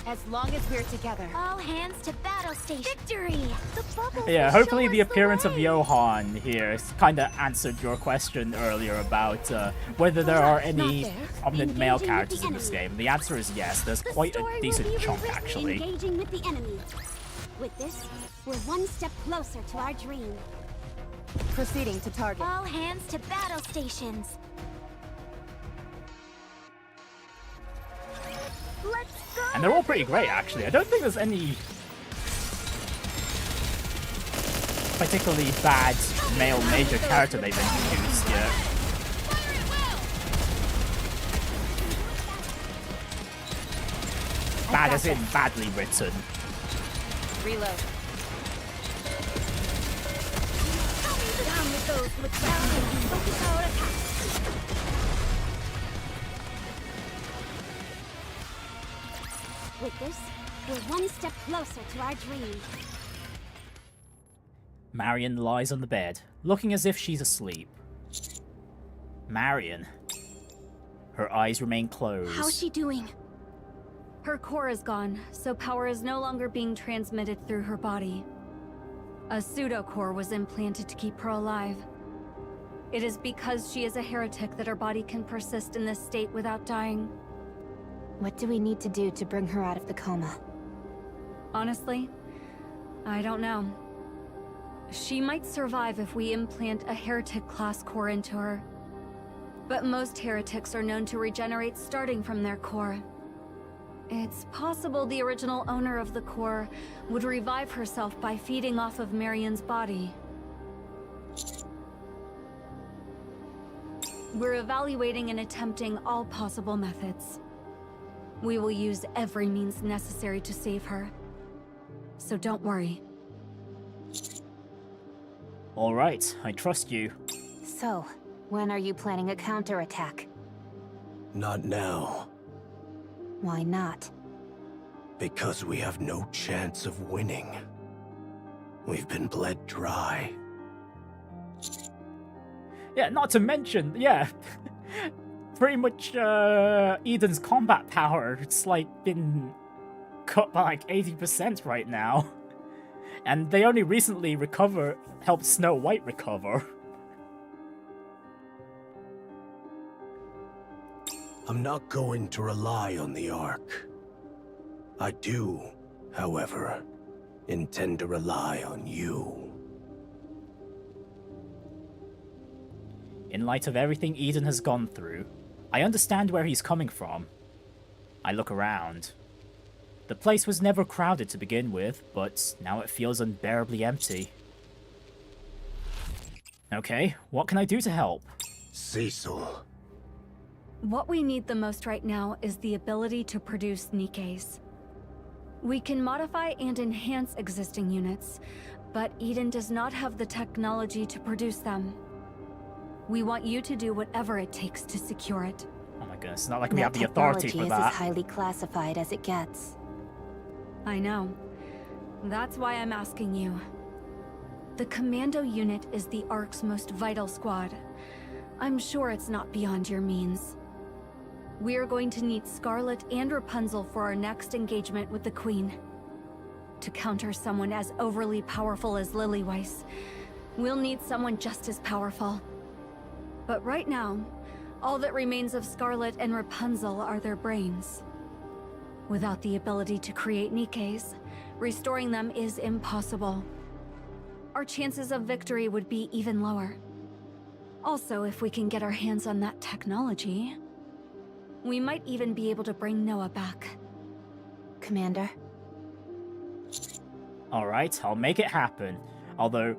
As long as we're together. All hands to battle station. Victory! The bubbles Yeah, will hopefully show the us appearance of way. Johan here kind of answered your question earlier about whether there are any there. prominent male Engaging with characters the in this enemy. game. The answer is yes, there's The quite story a will decent be chunk rewritten. actually. Engaging with the enemy. With this, we're one step closer to our dream. Proceeding to target. All hands to battle stations. Let's go! And they're all pretty great actually. I don't think there's any particularly bad male major character they've introduced yet. Bad as in badly written. Reload. Down with those with focus our attack. With this, we're one step closer to our dream. Marion lies on the bed, looking as if she's asleep. Marion. Her eyes remain closed. How's she doing? Her core is gone, so power is no longer being transmitted through her body. A pseudo-core was implanted to keep her alive. It is because she is a heretic that her body can persist in this state without dying. What do we need to do to bring her out of the coma? Honestly, I don't know. She might survive if we implant a heretic-class core into her. But most heretics are known to regenerate starting from their core. It's possible the original owner of the core would revive herself by feeding off of Marion's body. We're evaluating and attempting all possible methods. We will use every means necessary to save her. So don't worry. Alright, I trust you. So, when are you planning a counterattack? Not now, Why not? because we have no chance of winning. We've been bled dry. Yeah, not to mention, yeah, pretty much Eden's combat power, it's like been cut by like 80% right now. And they only recently helped Snow White recover. I'm not going to rely on the Ark. I do, however, intend to rely on you. In light of everything Eden has gone through, I understand where he's coming from. I look around. The place was never crowded to begin with, but now it feels unbearably empty. Okay, what can I do to help? Cecil. What we need the most right now is the ability to produce Nikkes. We can modify and enhance existing units, but Eden does not have the technology to produce them. We want you to do whatever it takes to secure it. Oh my goodness, it's not like we have the authority for technology is that. as highly classified as it gets. I know. That's why I'm asking you. The Commando unit is the Ark's most vital squad. I'm sure it's not beyond your means. We are going to need Scarlet and Rapunzel for our next engagement with the Queen. To counter someone as overly powerful as Lillyweiss, we'll need someone just as powerful. But right now, all that remains of Scarlet and Rapunzel are their brains. Without the ability to create Nikkes, restoring them is impossible. Our chances of victory would be even lower. Also, if we can get our hands on that technology, we might even be able to bring Noah back. Commander? Alright, I'll make it happen. Although,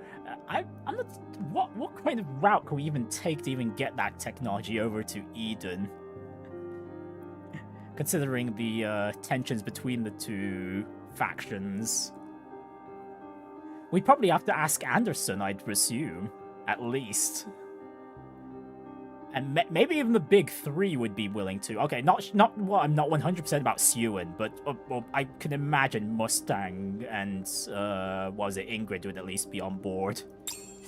I'm not... What kind of route can we even take to even get that technology over to Eden? Considering the tensions between the two factions. We'd probably have to ask Anderson, I'd presume. At least. And maybe even the big three would be willing to. Okay, well, I'm not 100% about Sewan, but well, I can imagine Mustang and, what was it, Ingrid would at least be on board.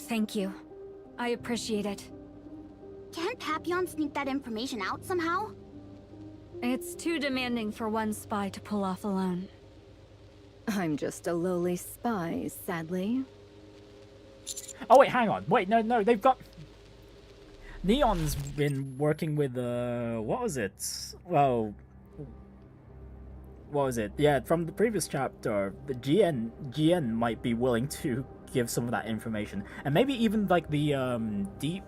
Thank you. I appreciate it. Can't Papillon sneak that information out somehow? It's too demanding for one spy to pull off alone. I'm just a lowly spy, sadly. Oh wait, hang on. Wait, no, they've got... Neon's been working with, what was it? Well... What was it? Yeah, from the previous chapter, the GN might be willing to give some of that information. And maybe even, like, the, deep,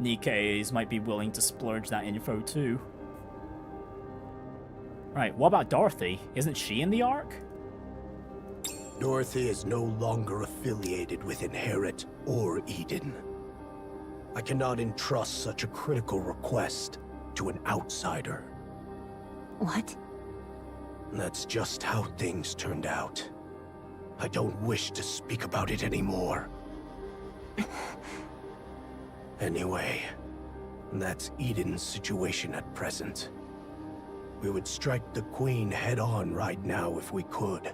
Nikkes might be willing to splurge that info, too. Right, what about Dorothy? Isn't she in the Ark? Dorothy is no longer affiliated with Inherit or Eden. I cannot entrust such a critical request to an outsider. What? That's just how things turned out. I don't wish to speak about it anymore. Anyway, that's Eden's situation at present. We would strike the Queen head-on right now if we could.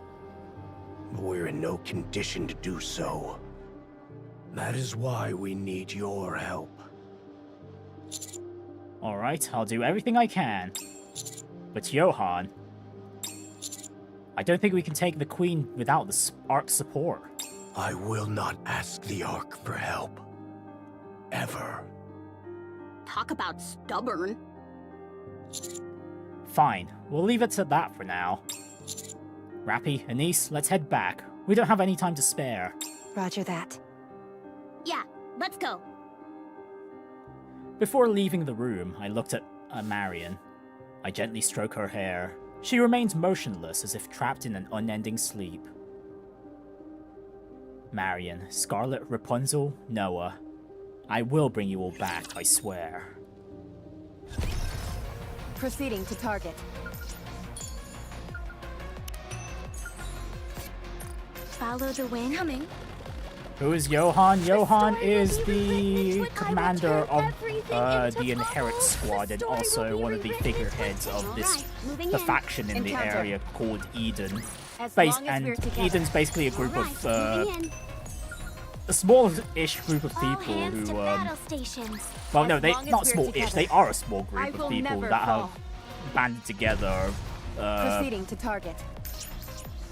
But we're in no condition to do so. That is why we need your help. Alright, I'll do everything I can. But Johan... I don't think we can take the Queen without the Ark's support. I will not ask the Ark for help. Ever. Talk about stubborn. Fine, we'll leave it to that for now. Rappy, Anise, let's head back. We don't have any time to spare. Roger that. Yeah, let's go. Before leaving the room, I looked at Marion. I gently stroke her hair. She remains motionless as if trapped in an unending sleep. Marion, Scarlet, Rapunzel, Noah. I will bring you all back, I swear. Proceeding to target. Follow the wind. Coming. Who is Johan? Johan story is will be written the when I will commander turn of everything into the Inherit bubbles. Squad The and story will also be one of the rewritten in figureheads of this Alright, moving the in. faction in the Encounter. area called Eden. As Base long as and we're together. Eden's basically a group Alright, of moving in. a small-ish group of All people hands to who, battle stations. well, no, As they long as not we're small-ish. together. They are a small I group of will people never that fall. have banded together Proceeding to target.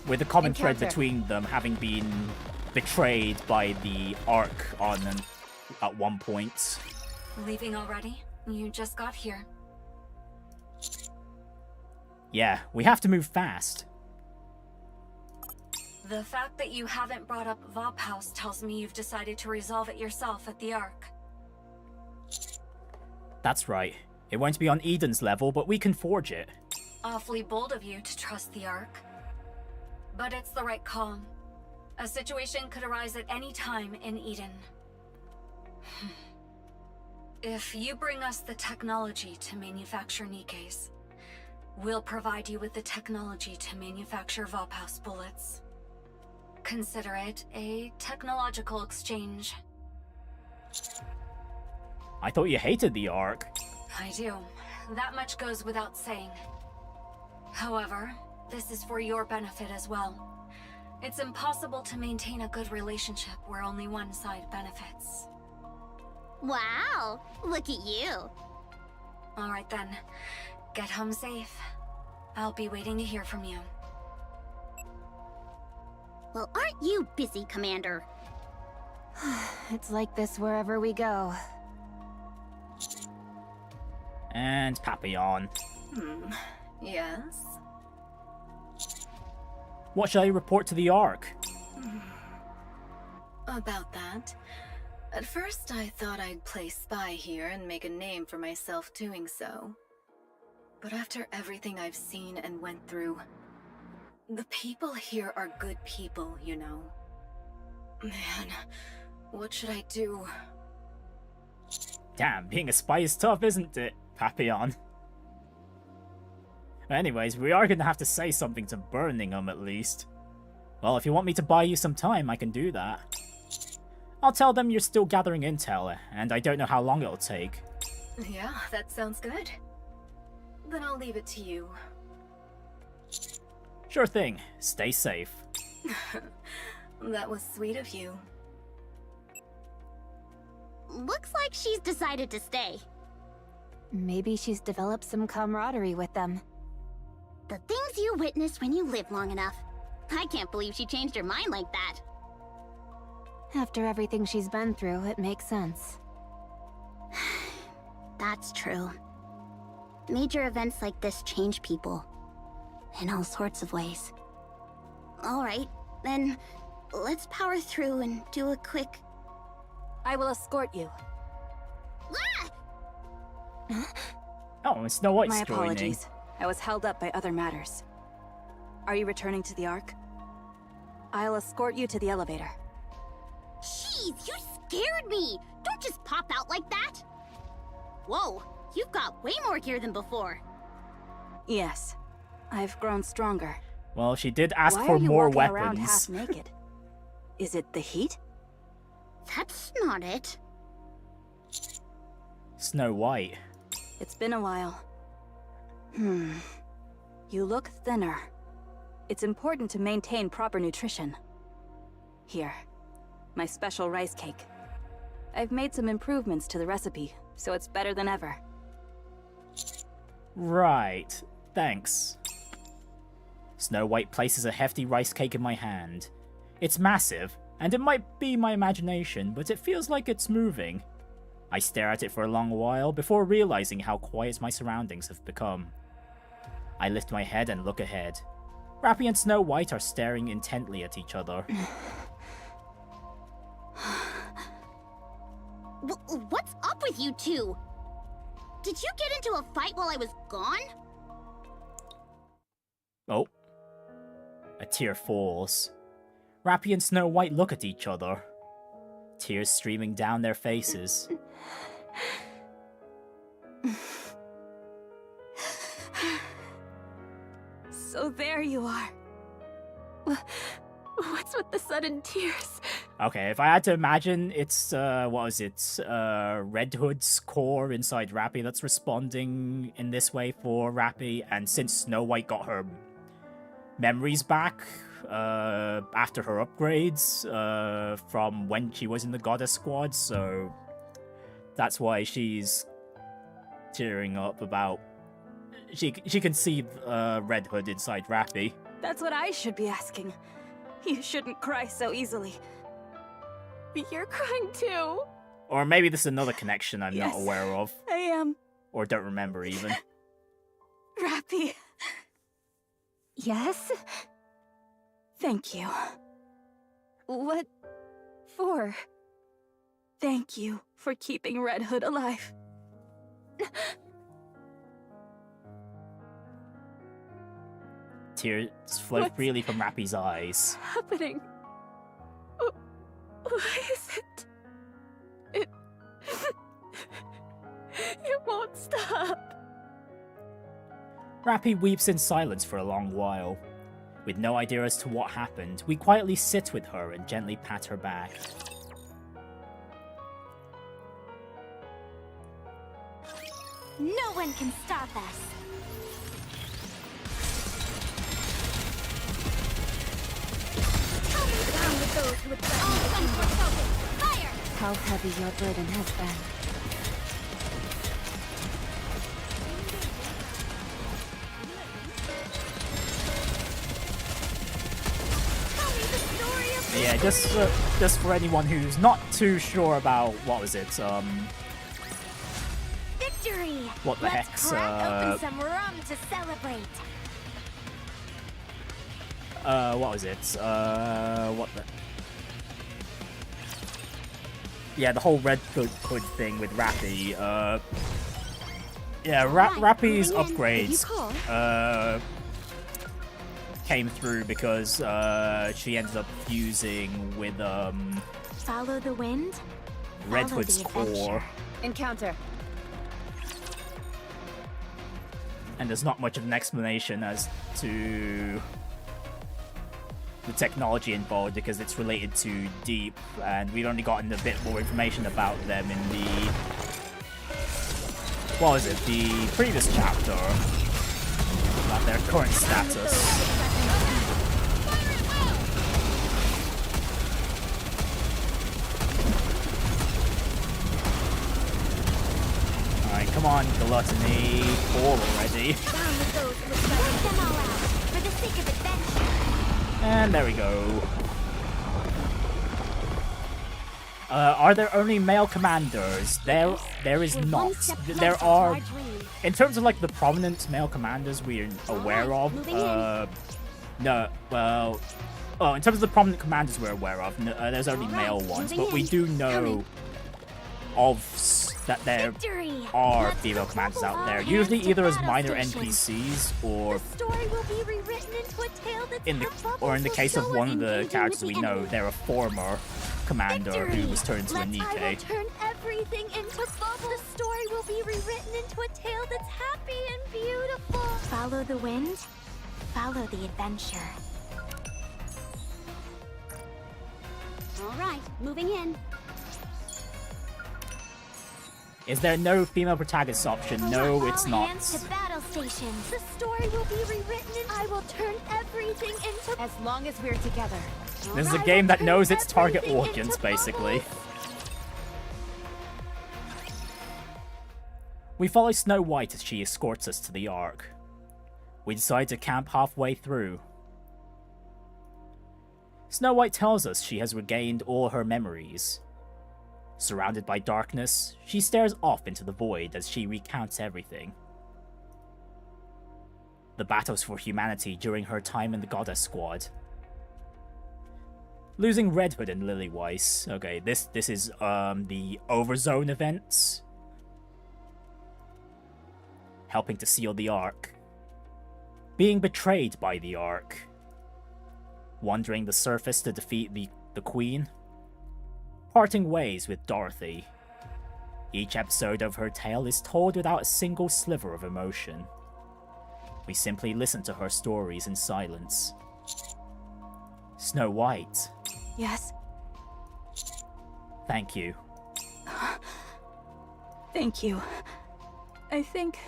with a common thread Encounter. between them having been betrayed by the Ark at one point. Leaving already? You just got here. Yeah, we have to move fast. The fact that you haven't brought up Vop House tells me you've decided to resolve it yourself at the Ark. That's right. It won't be on Eden's level, but we can forge it. Awfully bold of you to trust the Ark. But it's the right call. A situation could arise at any time in Eden. If you bring us the technology to manufacture Nikkes, we'll provide you with the technology to manufacture Vop House bullets. Consider it a technological exchange. I thought you hated the Ark. I do. That much goes without saying. However, this is for your benefit as well. It's impossible to maintain a good relationship where only one side benefits. Wow, look at you. Alright then, get home safe. I'll be waiting to hear from you. Well, aren't you busy, Commander? It's like this wherever we go. And Papillon. Yes? What should I report to the Ark? About that. At first, I thought I'd play spy here and make a name for myself doing so. But after everything I've seen and went through, the people here are good people, you know. Man, what should I do? Damn, being a spy is tough, isn't it, Papillon? Anyways, we are gonna have to say something to Birmingham at least. Well, if you want me to buy you some time, I can do that. I'll tell them you're still gathering intel, and I don't know how long it'll take. Yeah, that sounds good. Then I'll leave it to you. Sure thing. Stay safe. That was sweet of you. Looks like she's decided to stay. Maybe she's developed some camaraderie with them. The things you witness when you live long enough. I can't believe she changed her mind like that. After everything she's been through, it makes sense. That's true. Major events like this change people. In all sorts of ways. Alright, then let's power through and do a quick... I will escort you. Ah! Oh, and Snow White's My joining. apologies. I was held up by other matters. Are you returning to the Ark? I'll escort you to the elevator. Jeez, you scared me! Don't just pop out like that! Whoa, you've got way more gear than before. Yes, I've grown stronger. Well, she did ask Why for are you more walking around half weapons. naked? Is it the heat? That's not it. Snow White. It's been a while. You look thinner. It's important to maintain proper nutrition. Here, my special rice cake. I've made some improvements to the recipe, so it's better than ever. Right. Thanks. Snow White places a hefty rice cake in my hand. It's massive, and it might be my imagination, but it feels like it's moving. I stare at it for a long while before realizing how quiet my surroundings have become. I lift my head and look ahead. Rappy and Snow White are staring intently at each other. What's up with you two? Did you get into a fight while I was gone? Oh. A tear falls. Rappy and Snow White look at each other. Tears streaming down their faces. So there you are. What's with the sudden tears? Okay, if I had to imagine, it's, what was it? Red Hood's core inside Rappy that's responding in this way for Rappy, and since Snow White got her memories back after her upgrades from when she was in the Goddess Squad, so that's why she's tearing up about... She can see Red Hood inside Rappy. That's what I should be asking. You shouldn't cry so easily. But you're crying too. Or maybe this is another connection I'm Yes, not aware of. I am. Or don't remember even. Rappy. Yes? Thank you. What for? Thank you for keeping Red Hood alive. Tears flow What's freely from Rappy's eyes. happening? Why is it? It won't stop. Rappy weeps in silence for a long while. With no idea as to what happened, we quietly sit with her and gently pat her back. No one can stop us. Down with those who would threaten the kingdom. Fire! How heavy your burden has been. Tell me the story of Yeah, just for anyone who's not too sure about what was it, victory! what the Let's heck's crack open some rum to celebrate. what was it? What the... Yeah, the whole Red Hood thing with Rappy. Yeah, Rappy's upgrades came through because she ended up fusing with Follow the wind. Red Follow Hood's the core, adventure. Encounter. and there's not much of an explanation as to the technology involved because it's related to Deep, and we've only gotten a bit more information about them in the... what was it? The previous chapter about their current status. Alright, come on, Gluttony. 4 already. Down with those who would threaten them all out for the sake of adventure. And there we go. Are there only male commanders? There is not. There are, in terms of like the prominent male commanders we're aware of. No, well, in terms of the prominent commanders we're aware of, no, there's only male ones, but we do know that there are female commanders out there. Usually either as minor NPCs or in the case of one of the characters we know, they're a former commander who was turned into a Nikke. Turn everything into bubbles. The story will be rewritten into a tale that's happy and beautiful. Follow the wind. Follow the adventure. All right, moving in. Is there no female protagonist option? No, it's not. Hands to battle stations. The story will be rewritten and I will turn everything into... As long as we're together. This is a game that knows its target audience, basically. We follow Snow White as she escorts us to the Ark. We decide to camp halfway through. Snow White tells us she has regained all her memories. Surrounded by darkness, she stares off into the void as she recounts everything. The battles for humanity during her time in the Goddess Squad. Losing Red Hood and Lillyweiss. Okay, this is the Overzone events. Helping to seal the Ark. Being betrayed by the Ark. Wandering the surface to defeat the Queen. Parting ways with Dorothy. Each episode of her tale is told without a single sliver of emotion. We simply listen to her stories in silence. Snow White. Yes? Thank you. Thank you. I think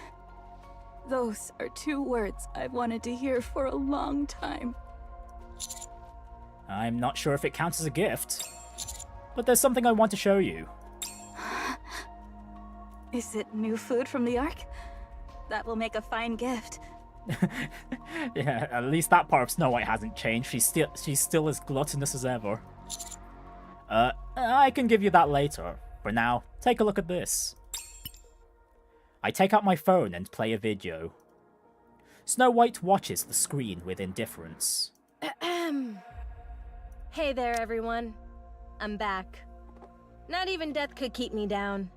Those are 2 words I've wanted to hear for a long time. I'm not sure if it counts as a gift, but there's something I want to show you. Is it new food from the Ark? That will make a fine gift. Yeah, at least that part of Snow White hasn't changed. She's still as gluttonous as ever. I can give you that later. For now, take a look at this. I take out my phone and play a video. Snow White watches the screen with indifference. Hey there, everyone. I'm back. Not even death could keep me down.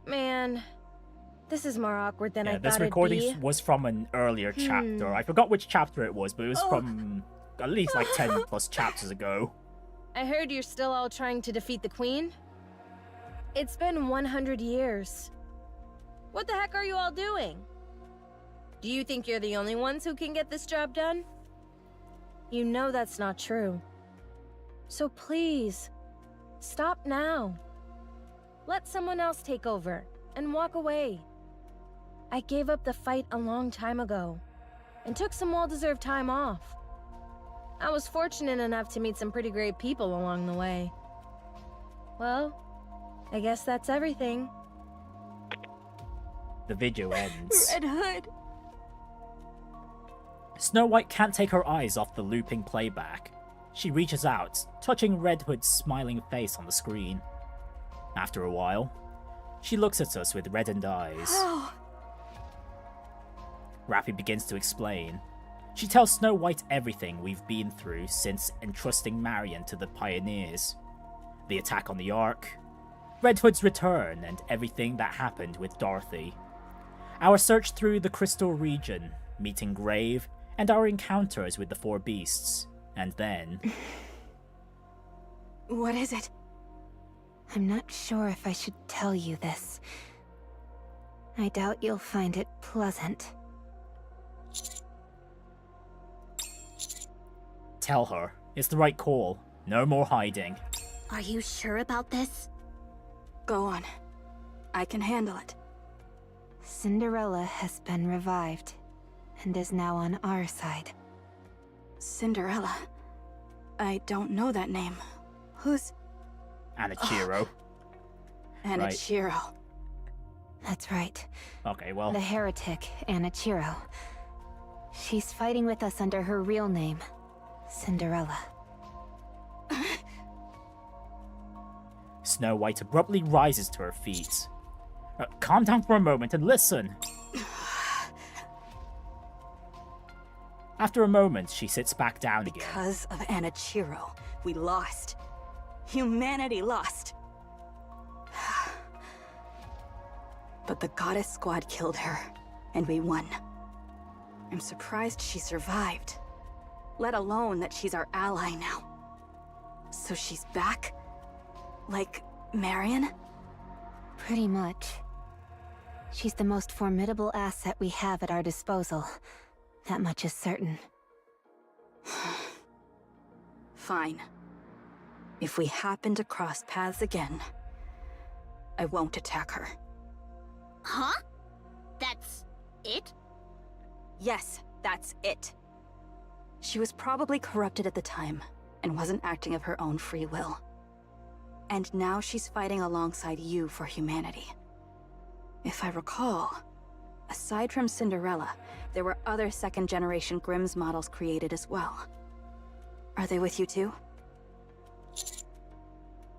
Man, this is more awkward than I thought this it'd recording be. was from an earlier chapter. I forgot which chapter it was, but it was from at least like 10 plus chapters ago. I heard you're still all trying to defeat the Queen. It's been 100 years. What the heck are you all doing? Do you think you're the only ones who can get this job done? You know that's not true. So please, stop now. Let someone else take over and walk away. I gave up the fight a long time ago and took some well-deserved time off. I was fortunate enough to meet some pretty great people along the way. Well, I guess that's everything. The video ends. Red Hood! Snow White can't take her eyes off the looping playback. She reaches out, touching Red Hood's smiling face on the screen. After a while, she looks at us with reddened eyes. Oh. Rappy begins to explain. She tells Snow White everything we've been through since entrusting Marion to the Pioneers. The attack on the Ark, Red Hood's return, and everything that happened with Dorothy. Our search through the Crystal region, meeting Grave, and our encounters with the 4 beasts. And then... What is it? I'm not sure if I should tell you this. I doubt you'll find it pleasant. Tell her. It's the right call. No more hiding. Are you sure about this? Go on. I can handle it. Cinderella has been revived, and is now on our side. Cinderella? I don't know that name. Who's... Anichiro. Anichiro. That's right. Okay, well... The heretic, Anichiro. She's fighting with us under her real name, Cinderella. Snow White abruptly rises to her feet. Calm down for a moment and listen. After a moment, she sits back down again. Because of Anichiro, we lost. Humanity lost. But the Goddess Squad killed her, and we won. I'm surprised she survived. Let alone that she's our ally now. So she's back? Like Marion? Pretty much. She's the most formidable asset we have at our disposal. That much is certain. Fine. If we happen to cross paths again, I won't attack her. Huh? That's it? Yes, that's it. She was probably corrupted at the time, and wasn't acting of her own free will. And now she's fighting alongside you for humanity. If I recall, aside from Cinderella, there were other second-generation Grimm's models created as well. Are they with you too?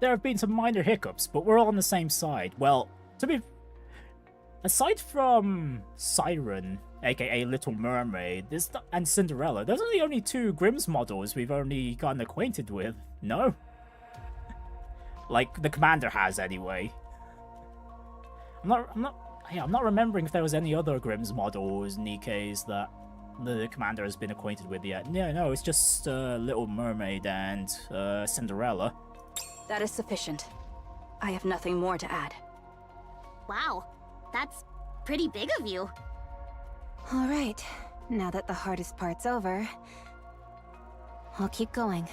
There have been some minor hiccups, but we're all on the same side. Well, to be... Aside from Siren, aka Little Mermaid, and Cinderella, those are the only 2 Grimm's models we've only gotten acquainted with, no? Like, the Commander has, anyway. I'm not remembering if there was any other Grimm's models, Nikke's, that the Commander has been acquainted with yet. No, it's just Little Mermaid and Cinderella. That is sufficient. I have nothing more to add. Wow, that's pretty big of you. All right, now that the hardest part's over, I'll keep going.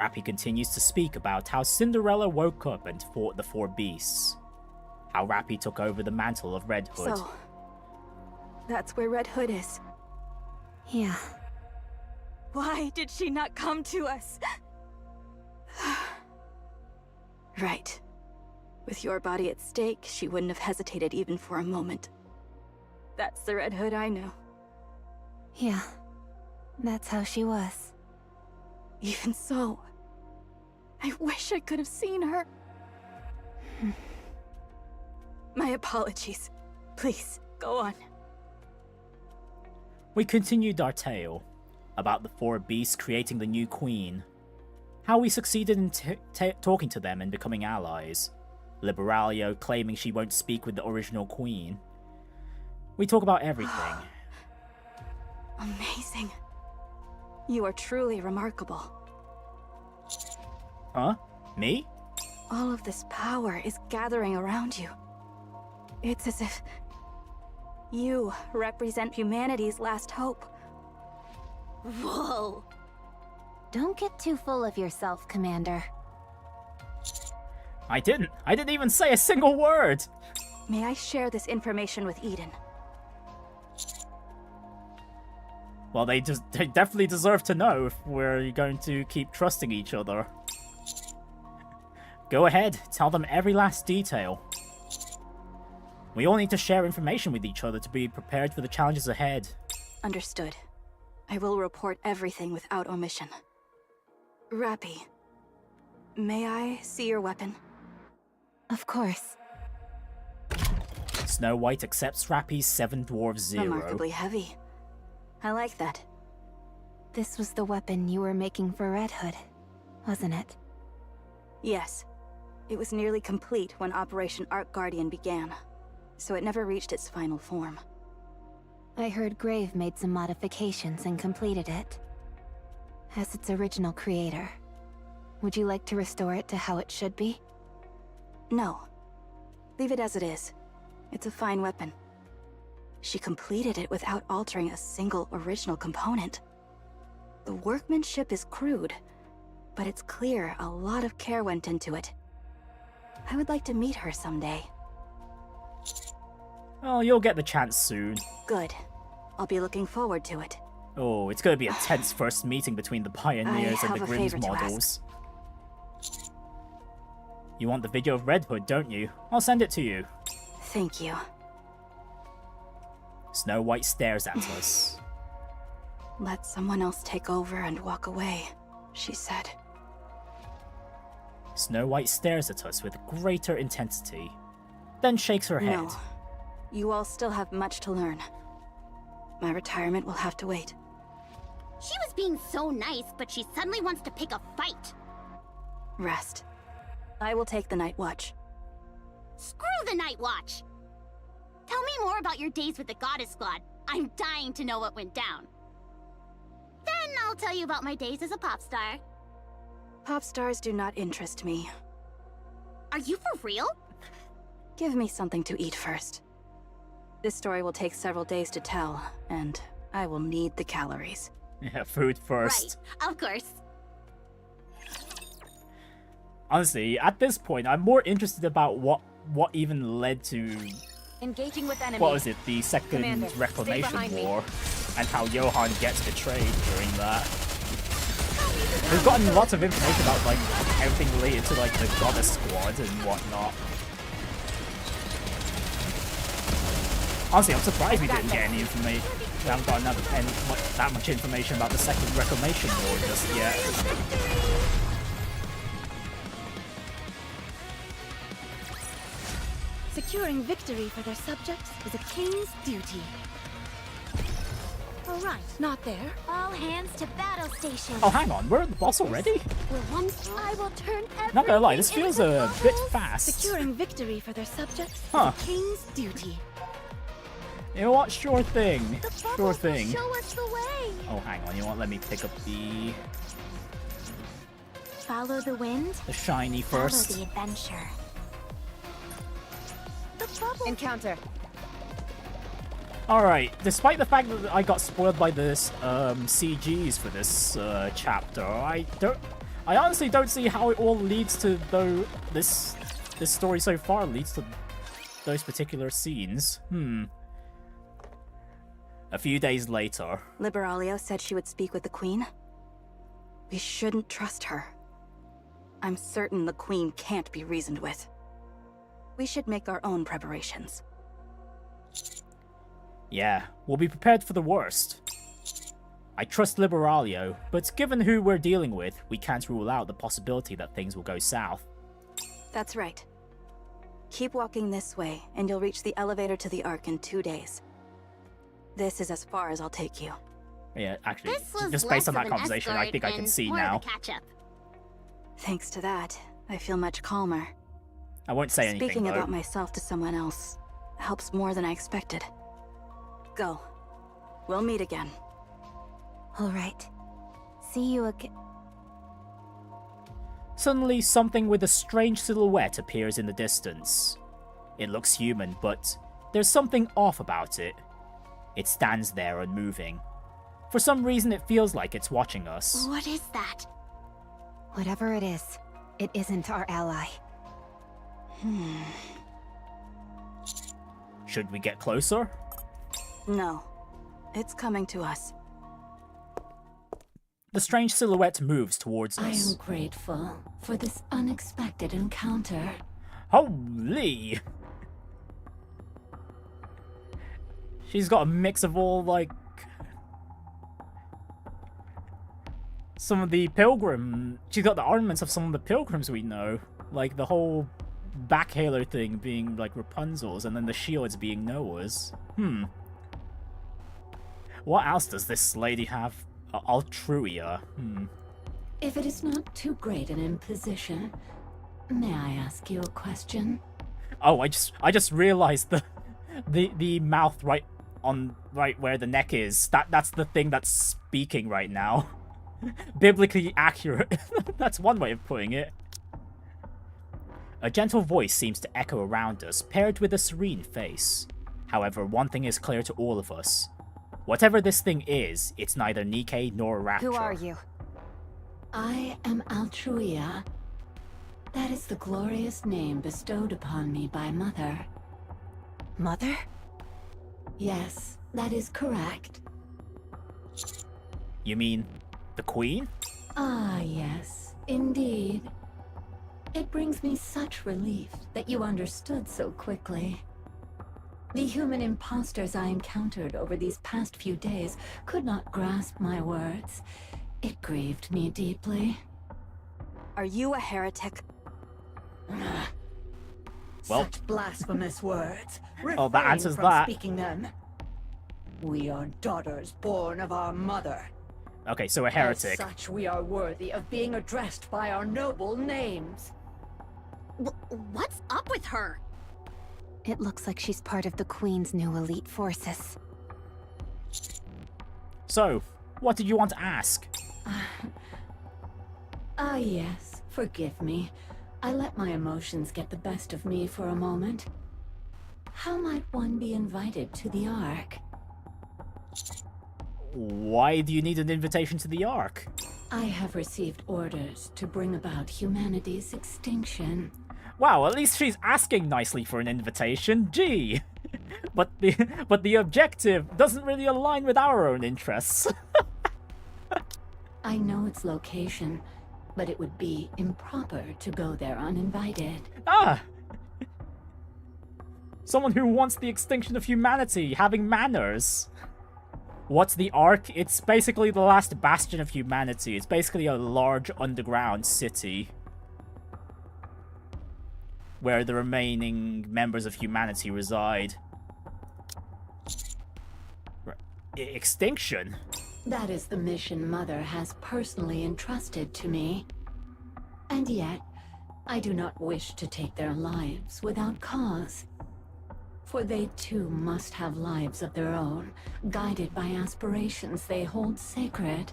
Rappy continues to speak about how Cinderella woke up and fought the 4 beasts. How Rappy took over the mantle of Red Hood. So, that's where Red Hood is. Yeah. Why did she not come to us? Right. With your body at stake, she wouldn't have hesitated even for a moment. That's the Red Hood I know. Yeah. That's how she was. Even so, I wish I could have seen her. My apologies. Please, go on. We continued our tale about the 4 beasts creating the new queen. How we succeeded in talking to them and becoming allies. Liberalio claiming she won't speak with the original queen. We talk about everything. Amazing. You are truly remarkable. Huh? Me? All of this power is gathering around you. It's as if you represent humanity's last hope. Whoa. Don't get too full of yourself, Commander. I didn't even say a single word! May I share this information with Eden? Well, they definitely deserve to know if we're going to keep trusting each other. Go ahead, tell them every last detail. We all need to share information with each other to be prepared for the challenges ahead. Understood. I will report everything without omission. Rappy, may I see your weapon? Of course. Snow White accepts Rappy's 7 Dwarfs 0. Remarkably heavy. I like that. This was the weapon you were making for Red Hood, wasn't it? Yes. It was nearly complete when Operation Arc Guardian began, so it never reached its final form. I heard Grave made some modifications and completed it. As its original creator, would you like to restore it to how it should be? No. Leave it as it is. It's a fine weapon. She completed it without altering a single original component. The workmanship is crude, but it's clear a lot of care went into it. I would like to meet her someday. Well, you'll get the chance soon. Good. I'll be looking forward to it. Oh, it's gonna be a tense first meeting between the Pioneers and the have a Grimm's favor to models. You want the video of Red Hood, don't you? I'll send it to you. Thank you. Snow White stares at us. Let someone else take over and walk away, she said. Snow White stares at us with greater intensity, then shakes her head. No. You all still have much to learn. My retirement will have to wait. She was being so nice, but she suddenly wants to pick a fight. Rest. I will take the night watch. Screw the night watch! Tell me more about your days with the Goddess Squad. I'm dying to know what went down. Then I'll tell you about my days as a pop star. Pop stars do not interest me. Are you for real? Give me something to eat first. This story will take several days to tell, and I will need the calories. Yeah, food first. Right, of course. Honestly, at this point, I'm more interested about what even led to... Engaging with enemy. What was it? The Second Commander, stay Reclamation behind me. War. And how Johan gets betrayed during that. We've gotten lots of information about, like, everything related to, like, the Goddess Squad and whatnot. Honestly, I'm surprised we didn't get any information. We haven't gotten that much information about the Second Reclamation War just yet. Securing victory for their subjects is a king's duty. All right, not there. All hands to battle stations. Oh, hang on, we're at the boss already? We're one. I will turn everything. Not gonna lie, this feels into a bit bubbles. fast. Securing victory for their subjects Huh. is a king's duty. You know what? Sure thing. The Sure bubbles thing. will show us the way. Oh, hang on. You know what? Let me pick up the Follow the wind. shiny first. Follow the adventure. The bubbles. Encounter. Alright, despite the fact that I got spoiled by this CGs for this chapter, I honestly don't see how it all leads to this story so far leads to those particular scenes. A few days later. Liberalio said she would speak with the Queen. We shouldn't trust her. I'm certain the Queen can't be reasoned with. We should make our own preparations. Yeah, we'll be prepared for the worst. I trust Liberalio, but given who we're dealing with, we can't rule out the possibility that things will go south. That's right. Keep walking this way, and you'll reach the elevator to the Ark in 2 days. This is as far as I'll take you. Yeah, actually, This was just based on less that of an conversation, I think I can escort see and more now. of a catch-up. Thanks to that, I feel much calmer. I won't say anything, Speaking though. about myself to someone else helps more than I expected. Go. We'll meet again. All right. See you again. Suddenly, something with a strange silhouette appears in the distance. It looks human, but there's something off about it. It stands there unmoving. For some reason, it feels like it's watching us. What is that? Whatever it is, it isn't our ally. Should we get closer? No. It's coming to us. The strange silhouette moves towards I us. am grateful for this unexpected encounter. Holy! She's got a mix of all, like... some of the pilgrim... She's got the ornaments of some of the pilgrims we know. Like, the whole back halo thing being, like, Rapunzel's, and then the shields being Noah's. What else does this lady have? Altruia. If it is not too great an imposition, may I ask you a question? Oh, I just realized the mouth right where the neck is. That's the thing that's speaking right now. Biblically accurate. That's one way of putting it. A gentle voice seems to echo around us, paired with a serene face. However, one thing is clear to all of us. Whatever this thing is, it's neither Nikke nor Rapture. Who are you? I am Altruia. That is the glorious name bestowed upon me by Mother. Mother? Yes, that is correct. You mean the Queen? Ah, yes, indeed. It brings me such relief that you understood so quickly. The human imposters I encountered over these past few days could not grasp my words. It grieved me deeply. Are you a heretic? Well, such blasphemous words. Oh, that Refrain answers from that. Speaking them. We are daughters born of our mother. Okay, so a heretic. As such, we are worthy of being addressed by our noble names. What's up with her? It looks like she's part of the Queen's new elite forces. So, what did you want to ask? Ah, yes. Forgive me. I let my emotions get the best of me for a moment. How might one be invited to the Ark? Why do you need an invitation to the Ark? I have received orders to bring about humanity's extinction. Wow, at least she's asking nicely for an invitation. Gee. But the objective doesn't really align with our own interests. I know its location, but it would be improper to go there uninvited. Ah! Someone who wants the extinction of humanity, having manners. What's the Ark? It's basically the last bastion of humanity. It's basically a large underground city where the remaining members of humanity reside. Extinction? That is the mission Mother has personally entrusted to me. And yet, I do not wish to take their lives without cause. For they too must have lives of their own, guided by aspirations they hold sacred.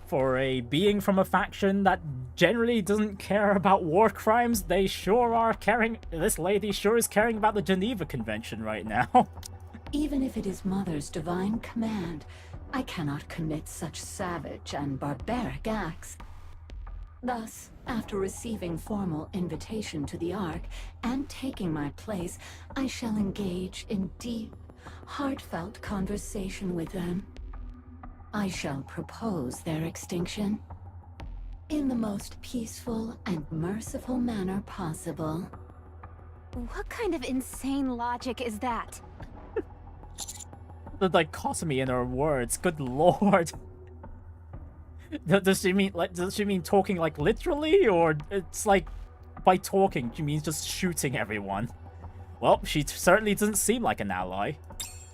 For a being from a faction that generally doesn't care about war crimes, they sure are caring. This lady sure is caring about the Geneva Convention right now. Even if it is Mother's divine command, I cannot commit such savage and barbaric acts. Thus, after receiving formal invitation to the Ark and taking my place, I shall engage in deep, heartfelt conversation with them. I shall propose their extinction in the most peaceful and merciful manner possible. What kind of insane logic is that? The dichotomy in her words, good lord. Does she mean talking like literally, or it's like by talking she means just shooting everyone? Well, she certainly doesn't seem like an ally.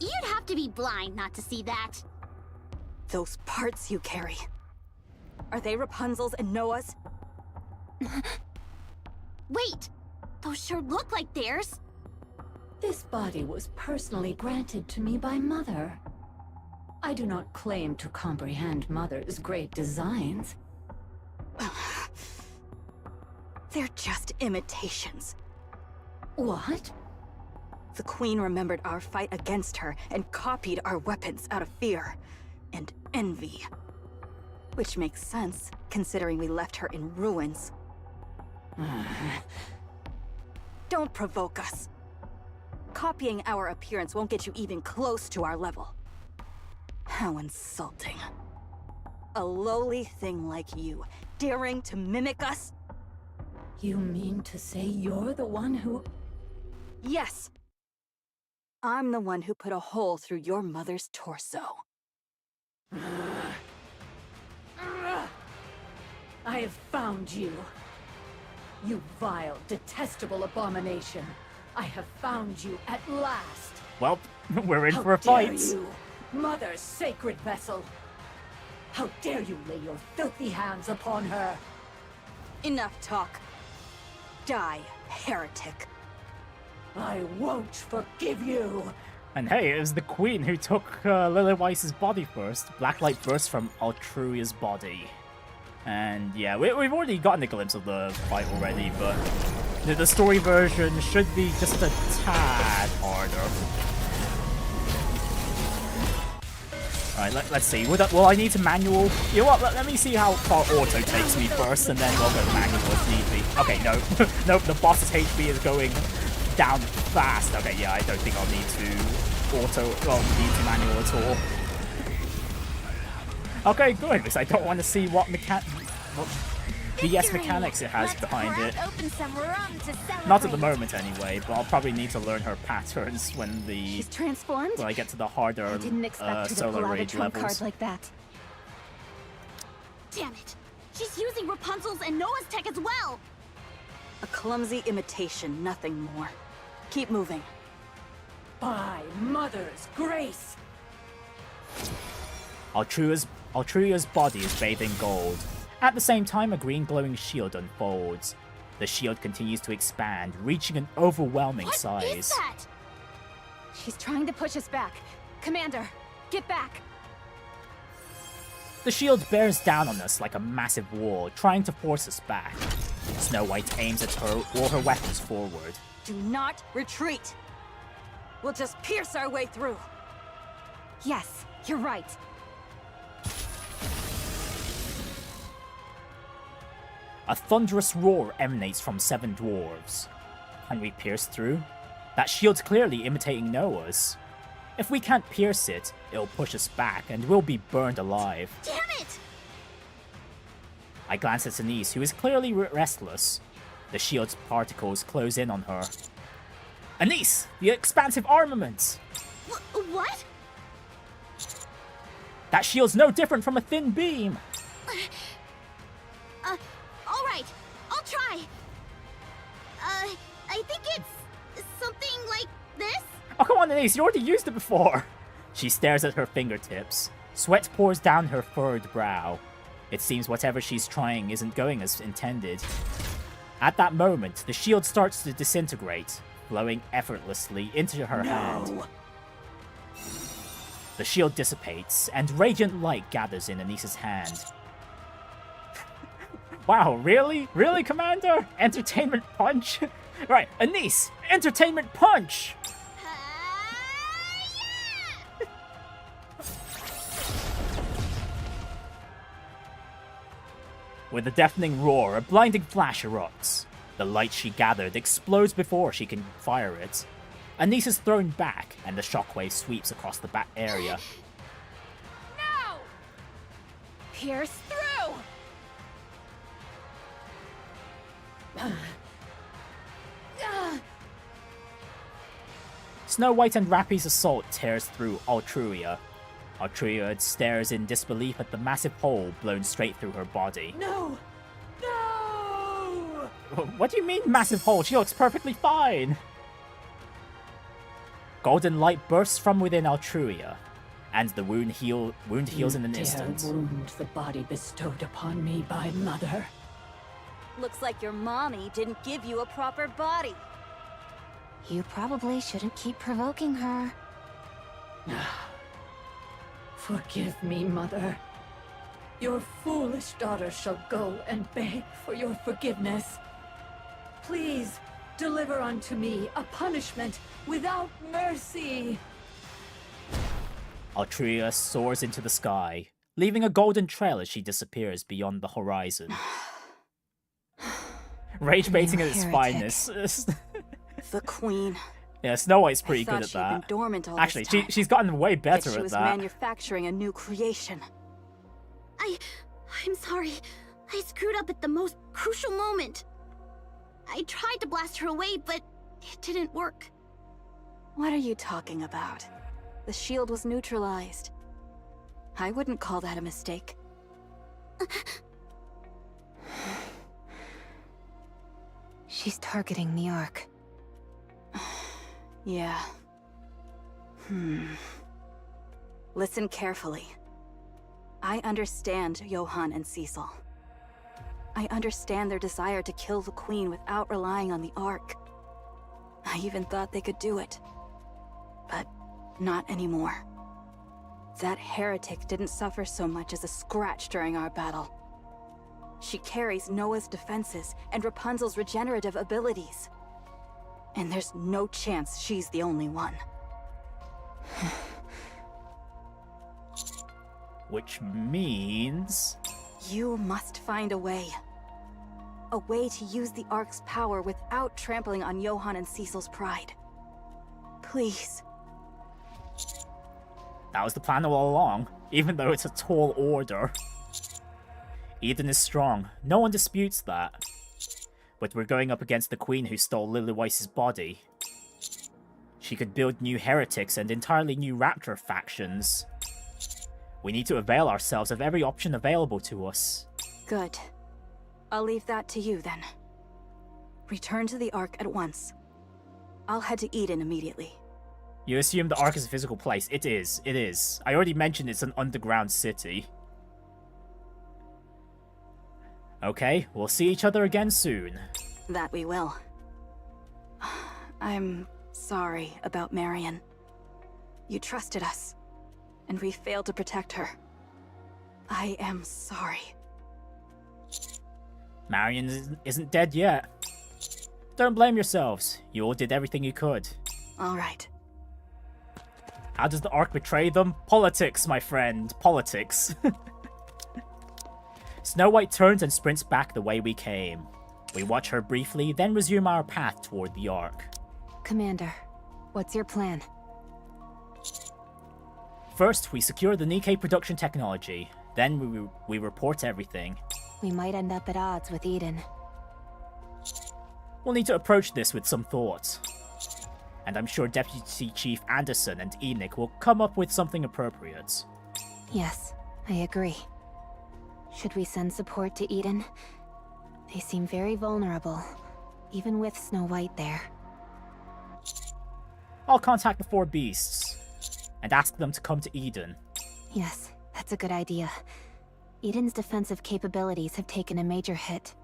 You'd have to be blind not to see that. Those parts you carry. Are they Rapunzel's and Noah's? Wait! Those sure look like theirs. This body was personally granted to me by Mother. I do not claim to comprehend Mother's great designs. They're just imitations. What? The Queen remembered our fight against her and copied our weapons out of fear and envy. Which makes sense, considering we left her in ruins. Don't provoke us. Copying our appearance won't get you even close to our level. How insulting. A lowly thing like you, daring to mimic us? You mean to say you're the one who... Yes. I'm the one who put a hole through your mother's torso. I have found you. You vile, detestable abomination. I have found you at last. Well, we're in How for a dare fight. you, Mother's sacred vessel. How dare you lay your filthy hands upon her? Enough talk. Die, heretic. I won't forgive you. And hey, it was the Queen who took Lily Weiss's body first. Blacklight bursts from Altruia's body. And yeah, we've already gotten a glimpse of the fight already, but the story version should be just a tad harder. Alright, let's see. Will I need to manual? You know what, let me see how far auto takes me first, and then we'll go manual if need be. Okay, no. Nope, the boss's HP is going down fast. Okay, yeah, I don't think I'll need to manual at all. Okay, good, because I don't want to see what BS mechanics it has behind it. Not at the moment, anyway, but I'll probably need to learn her patterns when She's transformed? I get to the harder I didn't expect her to solar pull out a rage trump levels. card like that. Damn it! She's using Rapunzel's and Noah's tech as well! A clumsy imitation, nothing more. Keep moving. By Mother's grace. Altruia's body is bathed in gold. At the same time, a green glowing shield unfolds. The shield continues to expand, reaching an overwhelming size. What is that? She's trying to push us back. Commander, get back! The shield bears down on us like a massive wall, trying to force us back. Snow White aims at her or her weapons forward. Do not retreat. We'll just pierce our way through. Yes, you're right. A thunderous roar emanates from 7 dwarves. Can we pierce through? That shield's clearly imitating Noah's. If we can't pierce it, it'll push us back and we'll be burned alive. Damn it! I glance at Anise, who is clearly restless. The shield's particles close in on her. Anise! The expansive armament! What? That shield's no different from a thin beam! Alright, I'll try. I think it's something like this? Oh, come on, Anise, you already used it before! She stares at her fingertips. Sweat pours down her furrowed brow. It seems whatever she's trying isn't going as intended. At that moment, the shield starts to disintegrate, flowing effortlessly into her hand. The shield dissipates, and radiant light gathers in Anise's hand. Wow, really? Really, Commander? Entertainment punch? Right, Anise, entertainment punch! With a deafening roar, a blinding flash erupts. The light she gathered explodes before she can fire it. Anise is thrown back, and the shockwave sweeps across the back area. No! Pierce through! Snow White and Rappy's assault tears through Altruia. Altruia stares in disbelief at the massive hole blown straight through her body. No! No! What do you mean, massive hole? She looks perfectly fine! Golden light bursts from within Altruia, and the wound heals in an instant. Wound the body bestowed upon me by Mother. Looks like your mommy didn't give you a proper body. You probably shouldn't keep provoking her. Forgive me, Mother. Your foolish daughter shall go and beg for your forgiveness. Please, deliver unto me a punishment without mercy. Altruia soars into the sky, leaving a golden trail as she disappears beyond the horizon. Rage baiting at its finest. The Queen. Yeah, Snow White's pretty good at she'd that. Been dormant all Actually, this time. she's gotten way better She at was that. manufacturing a new creation. I'm sorry. I screwed up at the most crucial moment. I tried to blast her away, but it didn't work. What are you talking about? The shield was neutralized. I wouldn't call that a mistake. She's targeting the Ark. Yeah. Listen carefully. I understand Johann and Cecil. I understand their desire to kill the Queen without relying on the Ark. I even thought they could do it. But not anymore. That heretic didn't suffer so much as a scratch during our battle. She carries Noah's defenses and Rapunzel's regenerative abilities. And there's no chance she's the only one. Which means... You must find a way. A way to use the Ark's power without trampling on Johann and Cecil's pride. Please. That was the plan all along, even though it's a tall order. Eden is strong, no one disputes that. But we're going up against the Queen who stole Lilyweiss' body. She could build new heretics and entirely new raptor factions. We need to avail ourselves of every option available to us. Good. I'll leave that to you then. Return to the Ark at once. I'll head to Eden immediately. You assume the Ark is a physical place. It is. It is. I already mentioned it's an underground city. Okay, we'll see each other again soon. That we will. I'm sorry about Marion. You trusted us, and we failed to protect her. I am sorry. Marion isn't dead yet. Don't blame yourselves. You all did everything you could. All right. How does the Ark betray them? Politics, my friend. Politics. Snow White turns and sprints back the way we came. We watch her briefly, then resume our path toward the Ark. Commander, what's your plan? First, we secure the Nikke production technology. Then we report everything. We might end up at odds with Eden. We'll need to approach this with some thought. And I'm sure Deputy Chief Anderson and Enoch will come up with something appropriate. Yes, I agree. Should we send support to Eden? They seem very vulnerable, even with Snow White there. I'll contact the four beasts and ask them to come to Eden. Yes, that's a good idea. Eden's defensive capabilities have taken a major hit.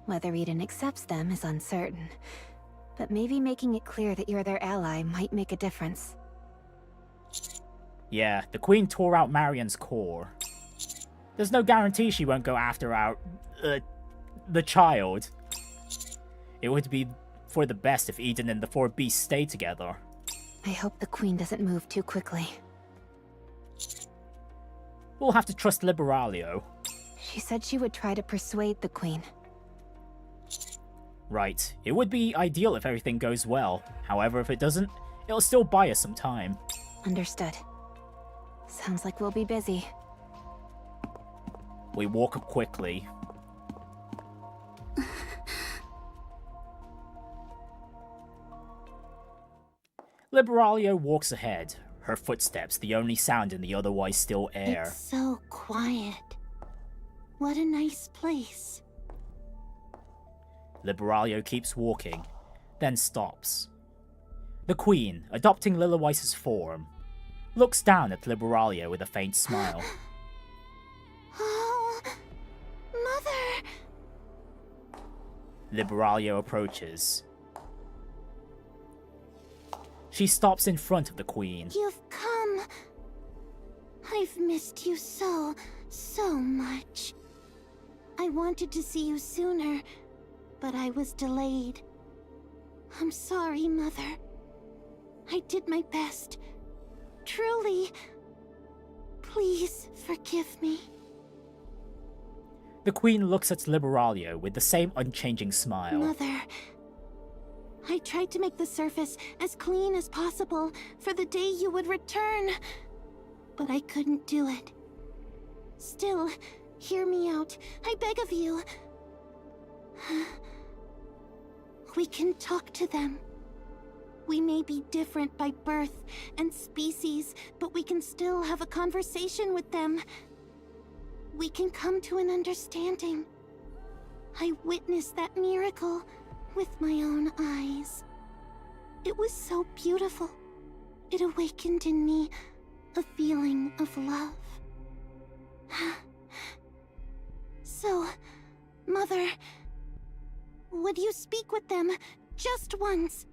Whether Eden accepts them is uncertain, but maybe making it clear that you're their ally might make a difference. Yeah, the Queen tore out Marion's core. There's no guarantee she won't go after the child. It would be for the best if Eden and the four beasts stay together. I hope the Queen doesn't move too quickly. We'll have to trust Liberalio. She said she would try to persuade the Queen. Right. It would be ideal if everything goes well. However, if it doesn't, it'll still buy us some time. Understood. Sounds like we'll be busy. We walk up quickly. Liberalia walks ahead, her footsteps the only sound in the otherwise still air. It's so quiet. What a nice place. Liberalia keeps walking, then stops. The Queen, adopting Lilyweise's form, looks down at Liberalia with a faint smile. Oh, Mother! Liberalia approaches. She stops in front of the Queen. You've come. I've missed you so much. I wanted to see you sooner, but I was delayed. I'm sorry, Mother. I did my best. Truly. Please forgive me. The Queen looks at Liberalia with the same unchanging smile. Mother, I tried to make the surface as clean as possible for the day you would return, but I couldn't do it. Still, hear me out. I beg of you. We can talk to them. We may be different by birth and species, but we can still have a conversation with them. We can come to an understanding. I witnessed that miracle with my own eyes. It was so beautiful. It awakened in me a feeling of love. So, Mother, would you speak with them just once?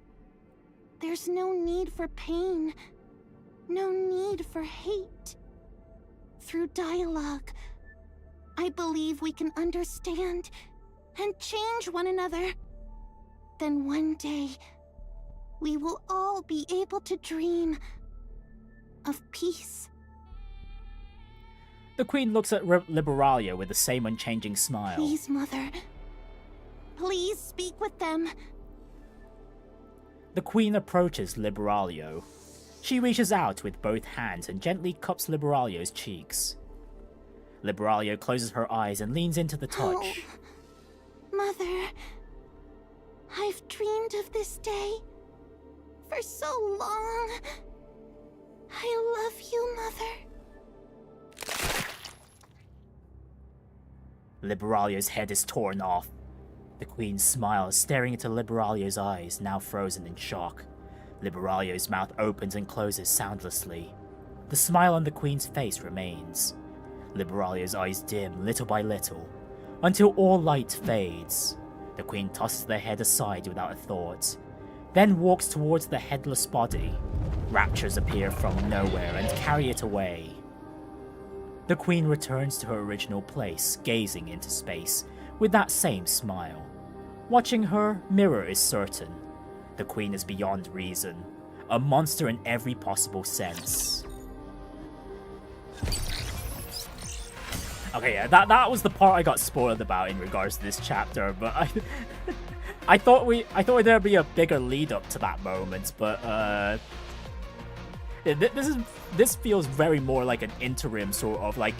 There's no need for pain, no need for hate. Through dialogue, I believe we can understand and change one another. Then one day, we will all be able to dream of peace. The Queen looks at Liberalia with the same unchanging smile. Please, Mother. Please speak with them. The Queen approaches Liberalia. She reaches out with both hands and gently cups Liberalia's cheeks. Liberalia closes her eyes and leans into the touch. Oh, Mother, I've dreamed of this day for so long. I love you, Mother. Liberalia's head is torn off. The Queen smiles, staring into Liberalia's eyes, now frozen in shock. Liberalia's mouth opens and closes soundlessly. The smile on the Queen's face remains. Liberalia's eyes dim little by little, until all light fades. The Queen tosses their head aside without a thought, then walks towards the headless body. Raptures appear from nowhere and carry it away. The Queen returns to her original place, gazing into space, with that same smile. Watching her, Mirror is certain. The Queen is beyond reason, a monster in every possible sense. Okay, yeah, that was the part I got spoiled about in regards to this chapter, but I thought there'd be a bigger lead up to that moment, but this feels very more like an interim sort of like,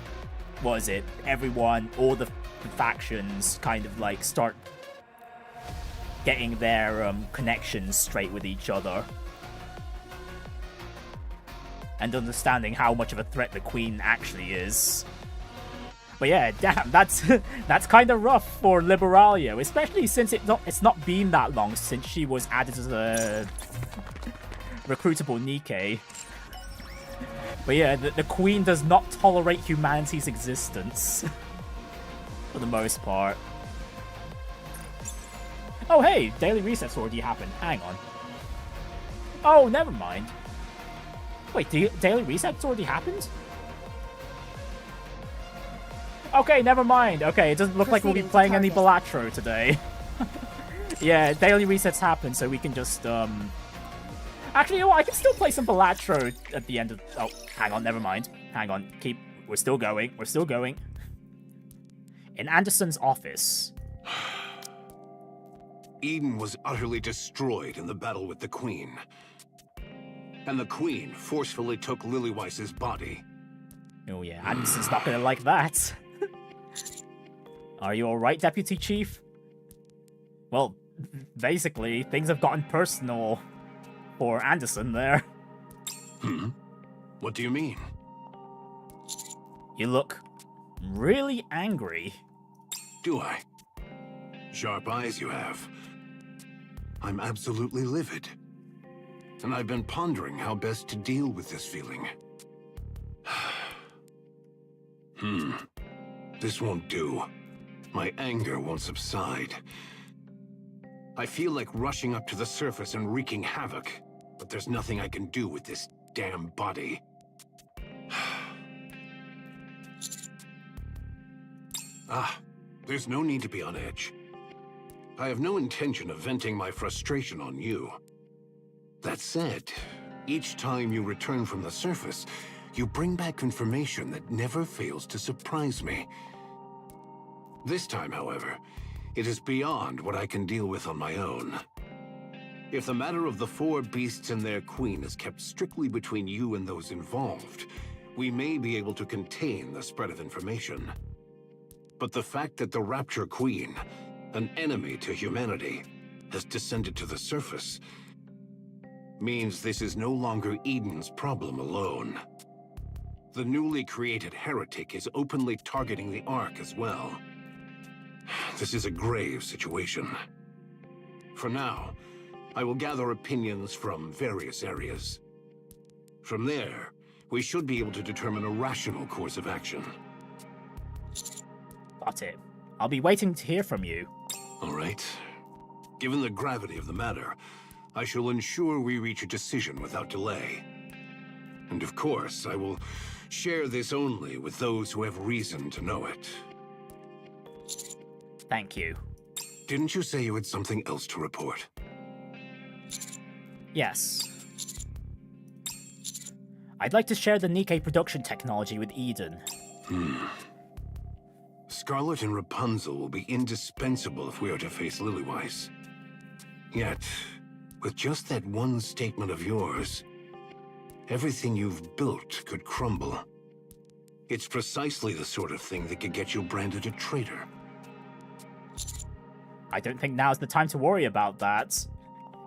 what is it? Everyone, all the factions kind of like start getting their connections straight with each other. And understanding how much of a threat the Queen actually is. But yeah, damn, that's kind of rough for Liberalia, especially since it's not been that long since she was added as a recruitable Nikke. But yeah, the Queen does not tolerate humanity's existence. For the most part. Oh hey, daily reset's already happened. Hang on. Oh, never mind. Wait, daily reset's already happened? Okay, never mind. Okay, it doesn't look like we'll be playing any Balatro today. Yeah, daily resets happen, so we can just, Actually, you know what? I can still play some Balatro at the end of... Oh, hang on, never mind. Hang on, we're still going. We're still going. In Anderson's office. Eden was utterly destroyed in the battle with the Queen. And the Queen forcefully took Lilyweise's body. Oh yeah, Anderson's not gonna like that. Are you alright, Deputy Chief? Well, basically, things have gotten personal for Anderson there. What do you mean? You look really angry. Do I? Sharp eyes you have. I'm absolutely livid. And I've been pondering how best to deal with this feeling. This won't do. My anger won't subside. I feel like rushing up to the surface and wreaking havoc, but there's nothing I can do with this damn body. There's no need to be on edge. I have no intention of venting my frustration on you. That said, each time you return from the surface, you bring back information that never fails to surprise me. This time, however, it is beyond what I can deal with on my own. If the matter of the 4 beasts and their queen is kept strictly between you and those involved, we may be able to contain the spread of information. But the fact that the Rapture Queen, an enemy to humanity, has descended to the surface means this is no longer Eden's problem alone. The newly created heretic is openly targeting the Ark as well. This is a grave situation. For now, I will gather opinions from various areas. From there, we should be able to determine a rational course of action. Got it. I'll be waiting to hear from you. All right. Given the gravity of the matter, I shall ensure we reach a decision without delay. And of course, I will share this only with those who have reason to know it. Thank you. Didn't you say you had something else to report? Yes. I'd like to share the Nikke production technology with Eden. Scarlet and Rapunzel will be indispensable if we are to face Lilywise. Yet, with just that one statement of yours, everything you've built could crumble. It's precisely the sort of thing that could get you branded a traitor. I don't think now's the time to worry about that.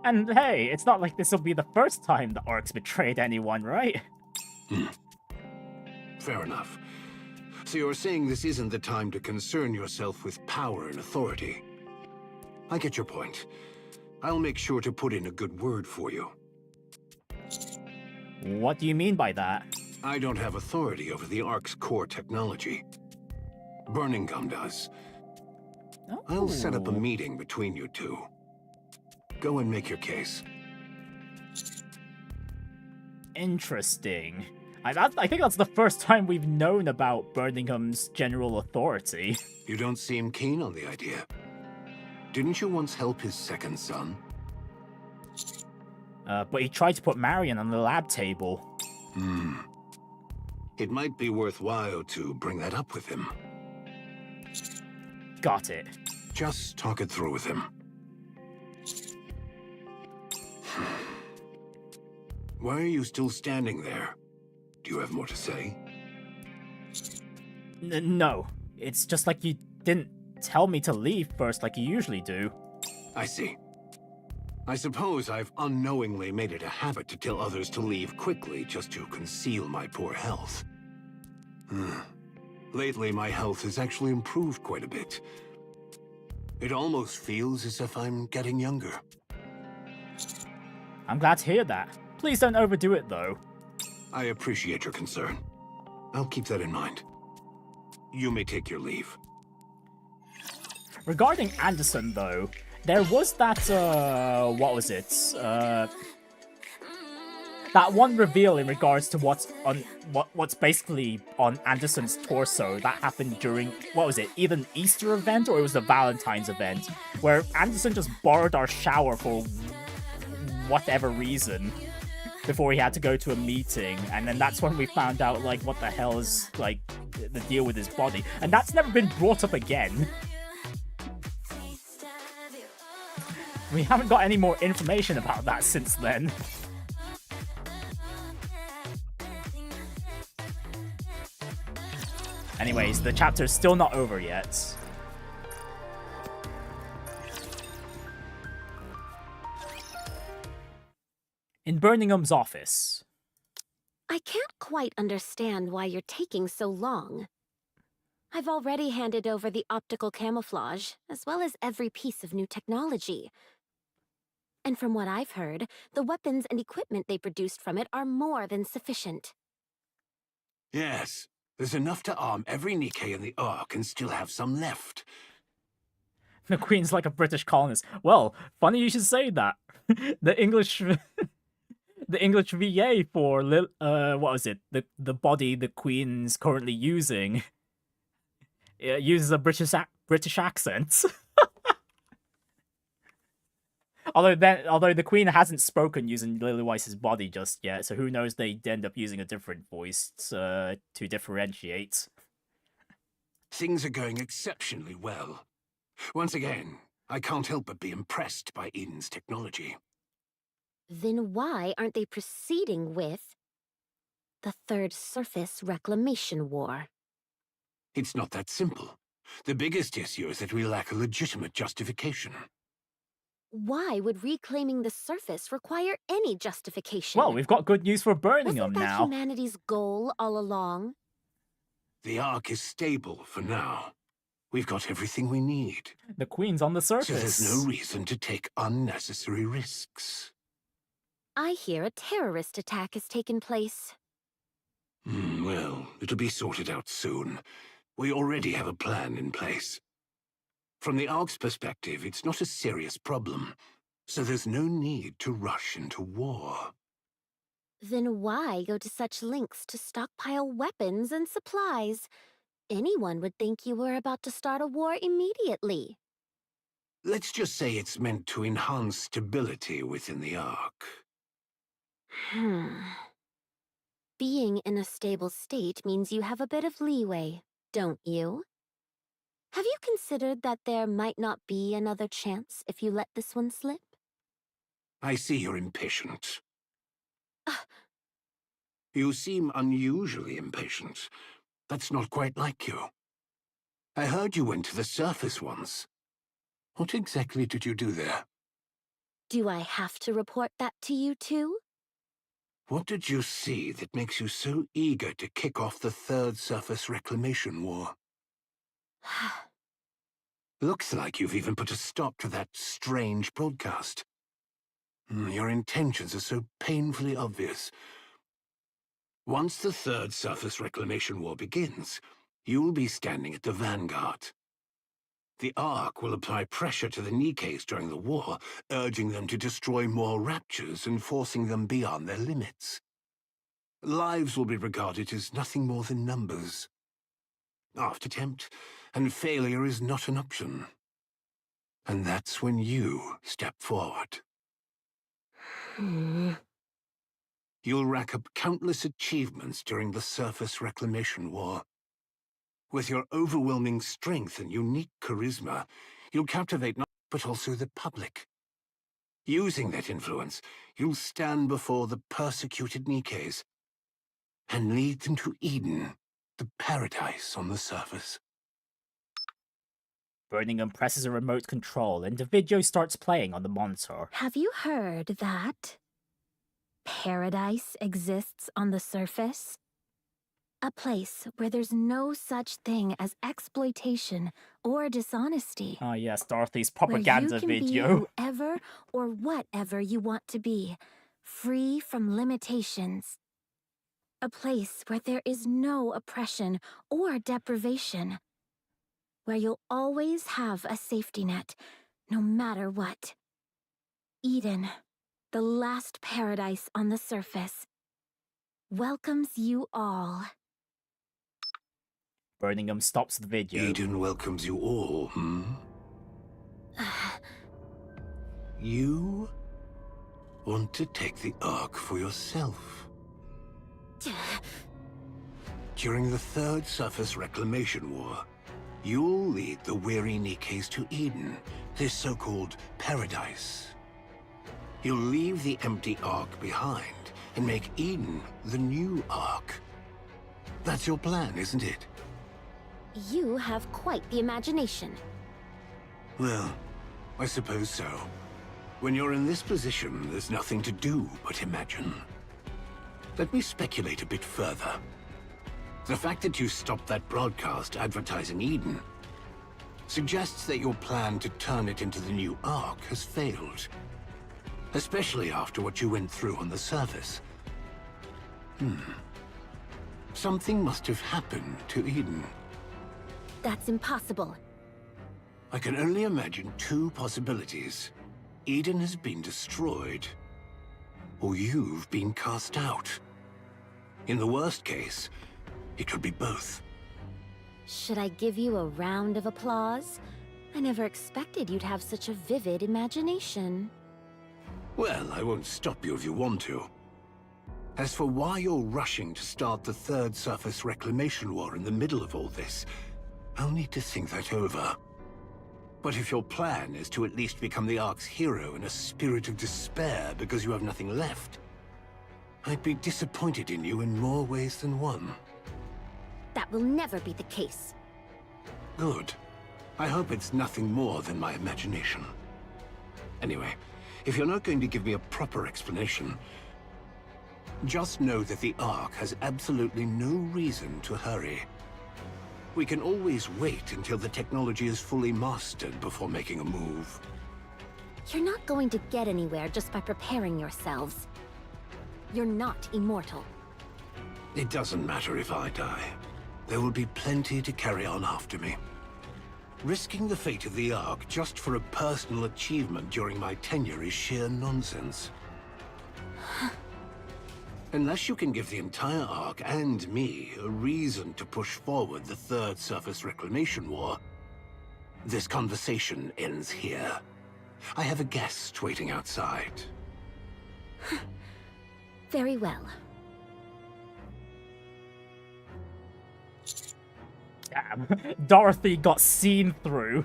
And hey, it's not like this will be the first time the Ark's betrayed anyone, right? Fair enough. So you're saying this isn't the time to concern yourself with power and authority. I get your point. I'll make sure to put in a good word for you. What do you mean by that? I don't have authority over the Ark's core technology. Burning Gum does. Oh. I'll set up a meeting between you two. Go and make your case. Interesting. I think that's the first time we've known about Birmingham's general authority. You don't seem keen on the idea. Didn't you once help his second son? But he tried to put Marion on the lab table. It might be worthwhile to bring that up with him. Got it. Just talk it through with him. Why are you still standing there? Do you have more to say? No. It's just like you didn't tell me to leave first like you usually do. I see. I suppose I've unknowingly made it a habit to tell others to leave quickly just to conceal my poor health. Lately, my health has actually improved quite a bit. It almost feels as if I'm getting younger. I'm glad to hear that. Please don't overdo it, though. I appreciate your concern. I'll keep that in mind. You may take your leave. Regarding Anderson, though, there was that, what was it? That one reveal in regards to what's basically on Anderson's torso that happened during, what was it, either an Easter event or it was the Valentine's event, where Anderson just borrowed our shower for whatever reason. before he had to go to a meeting, and then that's when we found out, like, what the hell is, like, the deal with his body. And that's never been brought up again. We haven't got any more information about that since then. Anyways, the chapter's still not over yet. In Burningham's office. I can't quite understand why you're taking so long. I've already handed over the optical camouflage, as well as every piece of new technology. And from what I've heard, the weapons and equipment they produced from it are more than sufficient. Yes, there's enough to arm every Nikke in the Ark and still have some left. The Queen's like a British colonist. Well, funny you should say that. The English... the English VA for, what was it? The body the Queen's currently using. It uses a British accent. Although the Queen hasn't spoken using Lily Weiss's body just yet, so who knows, they'd end up using a different voice to differentiate. Things are going exceptionally well. Once again, I can't help but be impressed by Eden's technology. Then why aren't they proceeding with the Third Surface Reclamation War? It's not that simple. The biggest issue is that we lack a legitimate justification. Why would reclaiming the surface require any justification? Well, we've got good news for Birmingham Wasn't that now. humanity's goal all along? The Ark is stable for now. We've got everything we need. The Queen's on the surface. So there's no reason to take unnecessary risks. I hear a terrorist attack has taken place. Well, it'll be sorted out soon. We already have a plan in place. From the Ark's perspective, it's not a serious problem, so there's no need to rush into war. Then why go to such lengths to stockpile weapons and supplies? Anyone would think you were about to start a war immediately. Let's just say it's meant to enhance stability within the Ark. Being in a stable state means you have a bit of leeway, don't you? Have you considered that there might not be another chance if you let this one slip? I see you're impatient. You seem unusually impatient. That's not quite like you. I heard you went to the surface once. What exactly did you do there? Do I have to report that to you too? What did you see that makes you so eager to kick off the Third Surface Reclamation War? Looks like you've even put a stop to that strange broadcast. Your intentions are so painfully obvious. Once the Third Surface Reclamation War begins, you'll be standing at the vanguard. The Ark will apply pressure to the Nikkes during the war, urging them to destroy more raptures and forcing them beyond their limits. Lives will be regarded as nothing more than numbers. After attempt, and failure is not an option. And that's when you step forward. You'll rack up countless achievements during the Surface Reclamation War. With your overwhelming strength and unique charisma, you'll captivate not but also the public. Using that influence, you'll stand before the persecuted Nikkes and lead them to Eden, the paradise on the surface. Birmingham presses a remote control and the video starts playing on the monitor. Have you heard that paradise exists on the surface? A place where there's no such thing as exploitation or dishonesty. Oh yes, Dorothy's propaganda where you can video. Be whoever or whatever you want to be, free from limitations. A place where there is no oppression or deprivation. Where you'll always have a safety net, no matter what. Eden, the last paradise on the surface, welcomes you all. Birmingham stops the video. Eden welcomes you all, You? want to take the Ark for yourself. During the Third Surface Reclamation War, you'll lead the weary Nikkes to Eden, this so-called paradise. You'll leave the empty Ark behind and make Eden the new Ark. That's your plan, isn't it? You have quite the imagination. Well, I suppose so. When you're in this position, there's nothing to do but imagine. Let me speculate a bit further. The fact that you stopped that broadcast advertising Eden suggests that your plan to turn it into the new Ark has failed. Especially after what you went through on the surface. Something must have happened to Eden. That's impossible. I can only imagine two possibilities. Eden has been destroyed, or you've been cast out. In the worst case, it could be both. Should I give you a round of applause? I never expected you'd have such a vivid imagination. Well, I won't stop you if you want to. As for why you're rushing to start the Third Surface Reclamation War in the middle of all this, I'll need to think that over. But if your plan is to at least become the Ark's hero in a spirit of despair because you have nothing left, I'd be disappointed in you in more ways than one. That will never be the case. Good. I hope it's nothing more than my imagination. Anyway, if you're not going to give me a proper explanation, just know that the Ark has absolutely no reason to hurry. We can always wait until the technology is fully mastered before making a move. You're not going to get anywhere just by preparing yourselves. You're not immortal. It doesn't matter if I die. There will be plenty to carry on after me. Risking the fate of the Ark just for a personal achievement during my tenure is sheer nonsense. Unless you can give the entire Ark and me a reason to push forward the Third Surface Reclamation War, this conversation ends here. I have a guest waiting outside. Very well. Damn, Dorothy got seen through.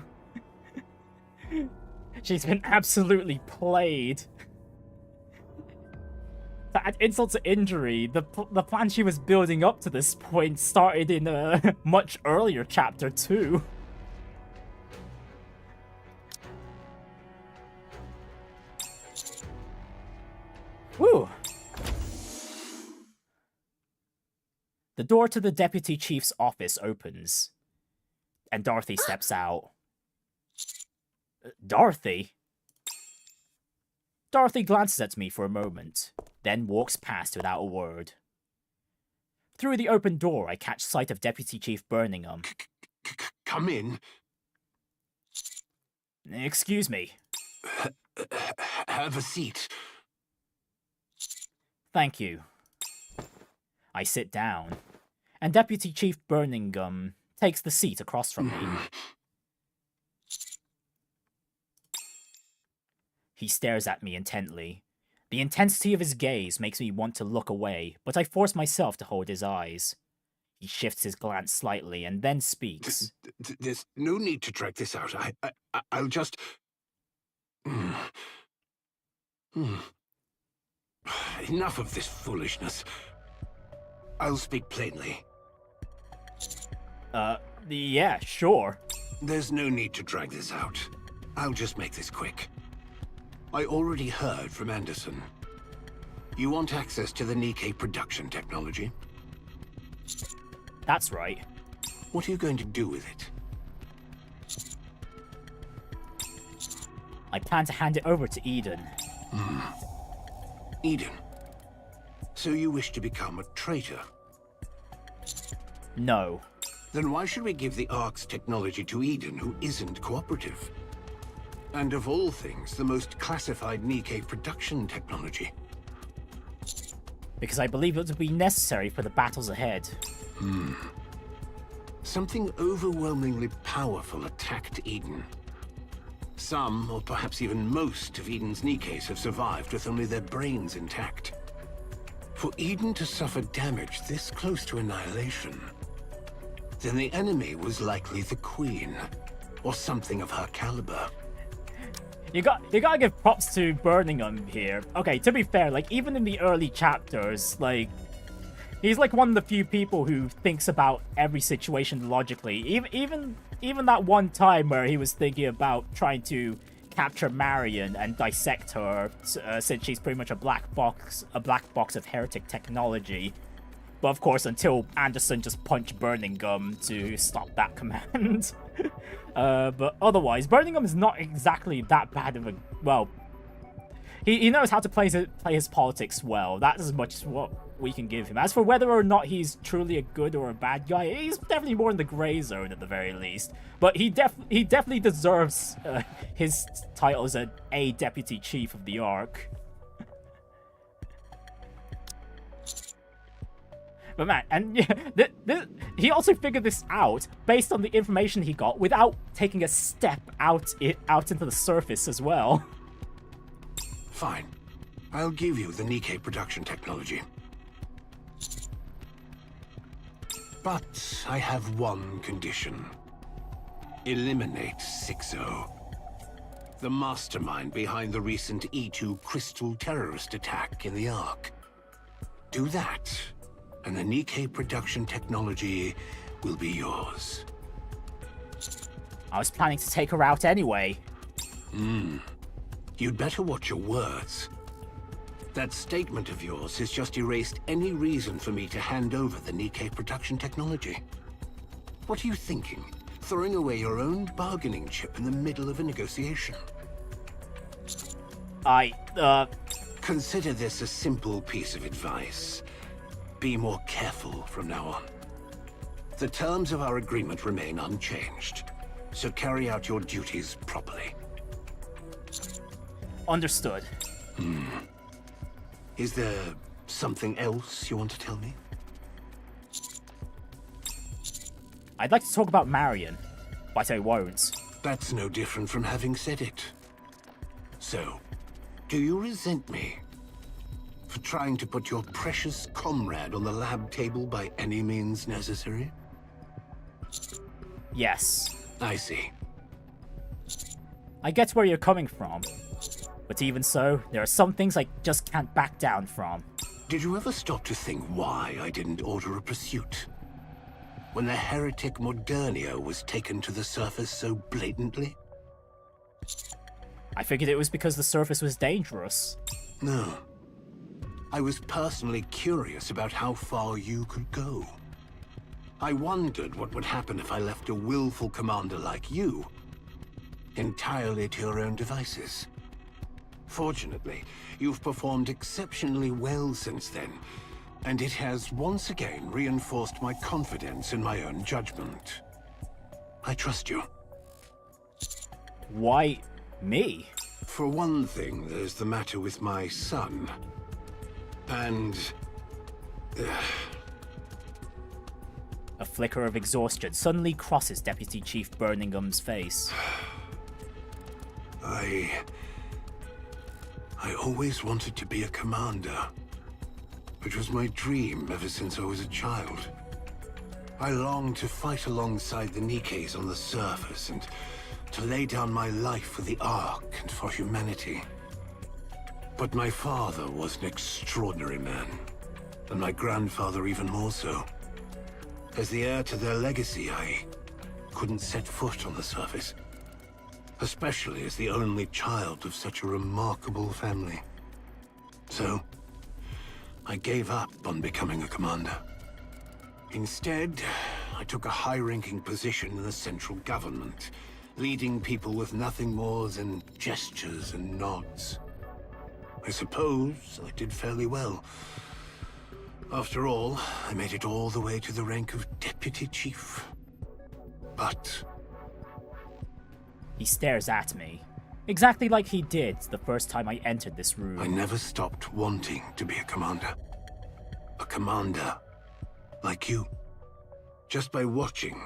She's been absolutely played. To add insult to injury, the plan she was building up to this point started in a much earlier chapter too. Whew. The door to the Deputy Chief's office opens, and Dorothy steps out. Dorothy? Dorothy glances at me for a moment, then walks past without a word. Through the open door, I catch sight of Deputy Chief Birmingham. Come in. Excuse me. Have a seat. Thank you. I sit down, and Deputy Chief Birmingham takes the seat across from me. He stares at me intently. The intensity of his gaze makes me want to look away, but I force myself to hold his eyes. He shifts his glance slightly and then speaks. There's no need to drag this out. I'll just... Enough of this foolishness. I'll speak plainly. Yeah, sure. There's no need to drag this out. I'll just make this quick. I already heard from Anderson. You want access to the Nikke production technology? That's right. What are you going to do with it? I plan to hand it over to Eden. Eden. So you wish to become a traitor? No. Then why should we give the Ark's technology to Eden, who isn't cooperative? And of all things, the most classified Nikke production technology. Because I believe it would be necessary for the battles ahead. Something overwhelmingly powerful attacked Eden. Some, or perhaps even most, of Eden's Nikkes have survived with only their brains intact. For Eden to suffer damage this close to annihilation, then the enemy was likely the Queen, or something of her caliber. You gotta give props to Birmingham here. Okay, to be fair, like, even in the early chapters, like, he's like one of the few people who thinks about every situation logically. Even that one time where he was thinking about trying to capture Marion and dissect her, since she's pretty much a black box of heretic technology. But of course, until Anderson just punched Birmingham to stop that command. But otherwise, Birmingham is not exactly that bad of a... Well, he knows how to play his politics well. That's as much as what we can give him. As for whether or not he's truly a good or a bad guy, he's definitely more in the gray zone at the very least. But he definitely deserves his title as a deputy chief of the Ark. But man, and yeah, he also figured this out based on the information he got without taking a step out into the surface as well. Fine. I'll give you the Nikke production technology. But I have one condition. Eliminate Sixo, the mastermind behind the recent E2 crystal terrorist attack in the Ark. Do that, and the Nikke production technology will be yours. I was planning to take her out anyway. You'd better watch your words. That statement of yours has just erased any reason for me to hand over the Nikke production technology. What are you thinking? Throwing away your own bargaining chip in the middle of a negotiation? Consider this a simple piece of advice. Be more careful from now on. The terms of our agreement remain unchanged, so carry out your duties properly. Understood. Is there something else you want to tell me? I'd like to talk about Marion, but I won't. That's no different from having said it. So, do you resent me for trying to put your precious comrade on the lab table by any means necessary? Yes. I see. I get where you're coming from. But even so, there are some things I just can't back down from. Did you ever stop to think why I didn't order a pursuit? When the heretic Modernio was taken to the surface so blatantly? I figured it was because the surface was dangerous. No. I was personally curious about how far you could go. I wondered what would happen if I left a willful commander like you entirely to your own devices. Fortunately, you've performed exceptionally well since then, and it has once again reinforced my confidence in my own judgment. I trust you. Why me? For one thing, there's the matter with my son. And... A flicker of exhaustion suddenly crosses Deputy Chief Birmingham's face. I always wanted to be a commander. It was my dream ever since I was a child. I longed to fight alongside the Nikkes on the surface and to lay down my life for the Ark and for humanity. But my father was an extraordinary man, and my grandfather even more so. As the heir to their legacy, I couldn't set foot on the surface. Especially as the only child of such a remarkable family. So, I gave up on becoming a commander. Instead, I took a high-ranking position in the central government, leading people with nothing more than gestures and nods. I suppose I did fairly well. After all, I made it all the way to the rank of deputy chief. But... He stares at me, exactly like he did the first time I entered this room. I never stopped wanting to be a commander. A commander like you. Just by watching,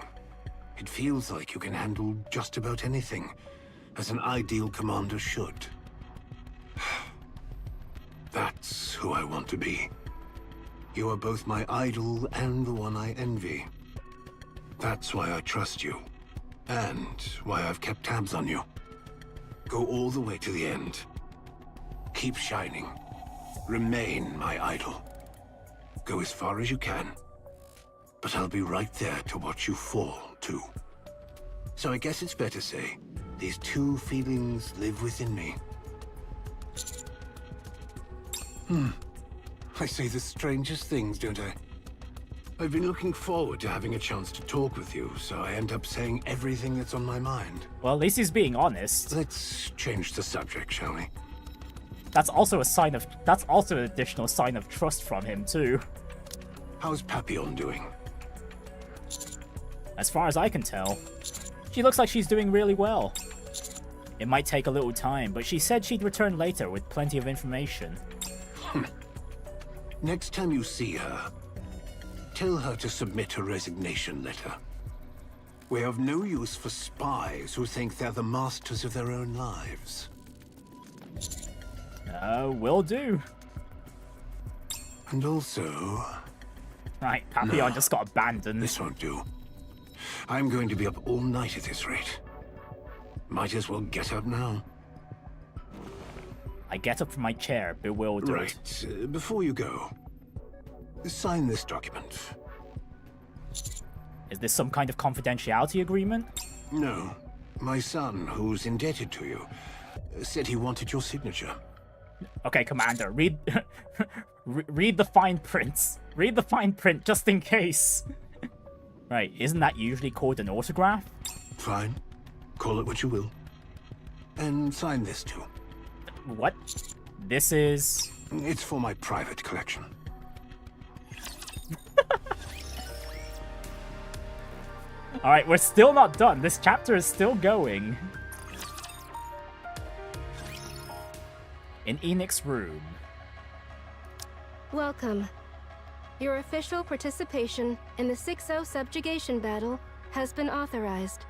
it feels like you can handle just about anything, as an ideal commander should. That's who I want to be. You are both my idol and the one I envy. That's why I trust you, and why I've kept tabs on you. Go all the way to the end. Keep shining. Remain my idol. Go as far as you can. But I'll be right there to watch you fall, too. So I guess it's fair to say, these two feelings live within me. I say the strangest things, don't I? I've been looking forward to having a chance to talk with you, so I end up saying everything that's on my mind. Well, at least he's being honest. Let's change the subject, shall we? That's also an additional sign of trust from him, too. How's Papillon doing? As far as I can tell, she looks like she's doing really well. It might take a little time, but she said she'd return later with plenty of information. Next time you see her, tell her to submit her resignation letter. We're of no use for spies who think they're the masters of their own lives. Will do. And also... Right, Papillon just got abandoned. This won't do. I'm going to be up all night at this rate. Might as well get up now. I get up from my chair, bewildered. Right, before you go, sign this document. Is this some kind of confidentiality agreement? No. My son, who's indebted to you, said he wanted your signature. Okay, Commander, read read the fine prints. Read the fine print, just in case. Right, isn't that usually called an autograph? Fine. Call it what you will. And sign this too. What? This is... It's for my private collection. Alright, we're still not done. This chapter is still going. In Enoch's room. Welcome. Your official participation in the Sixo subjugation battle has been authorized.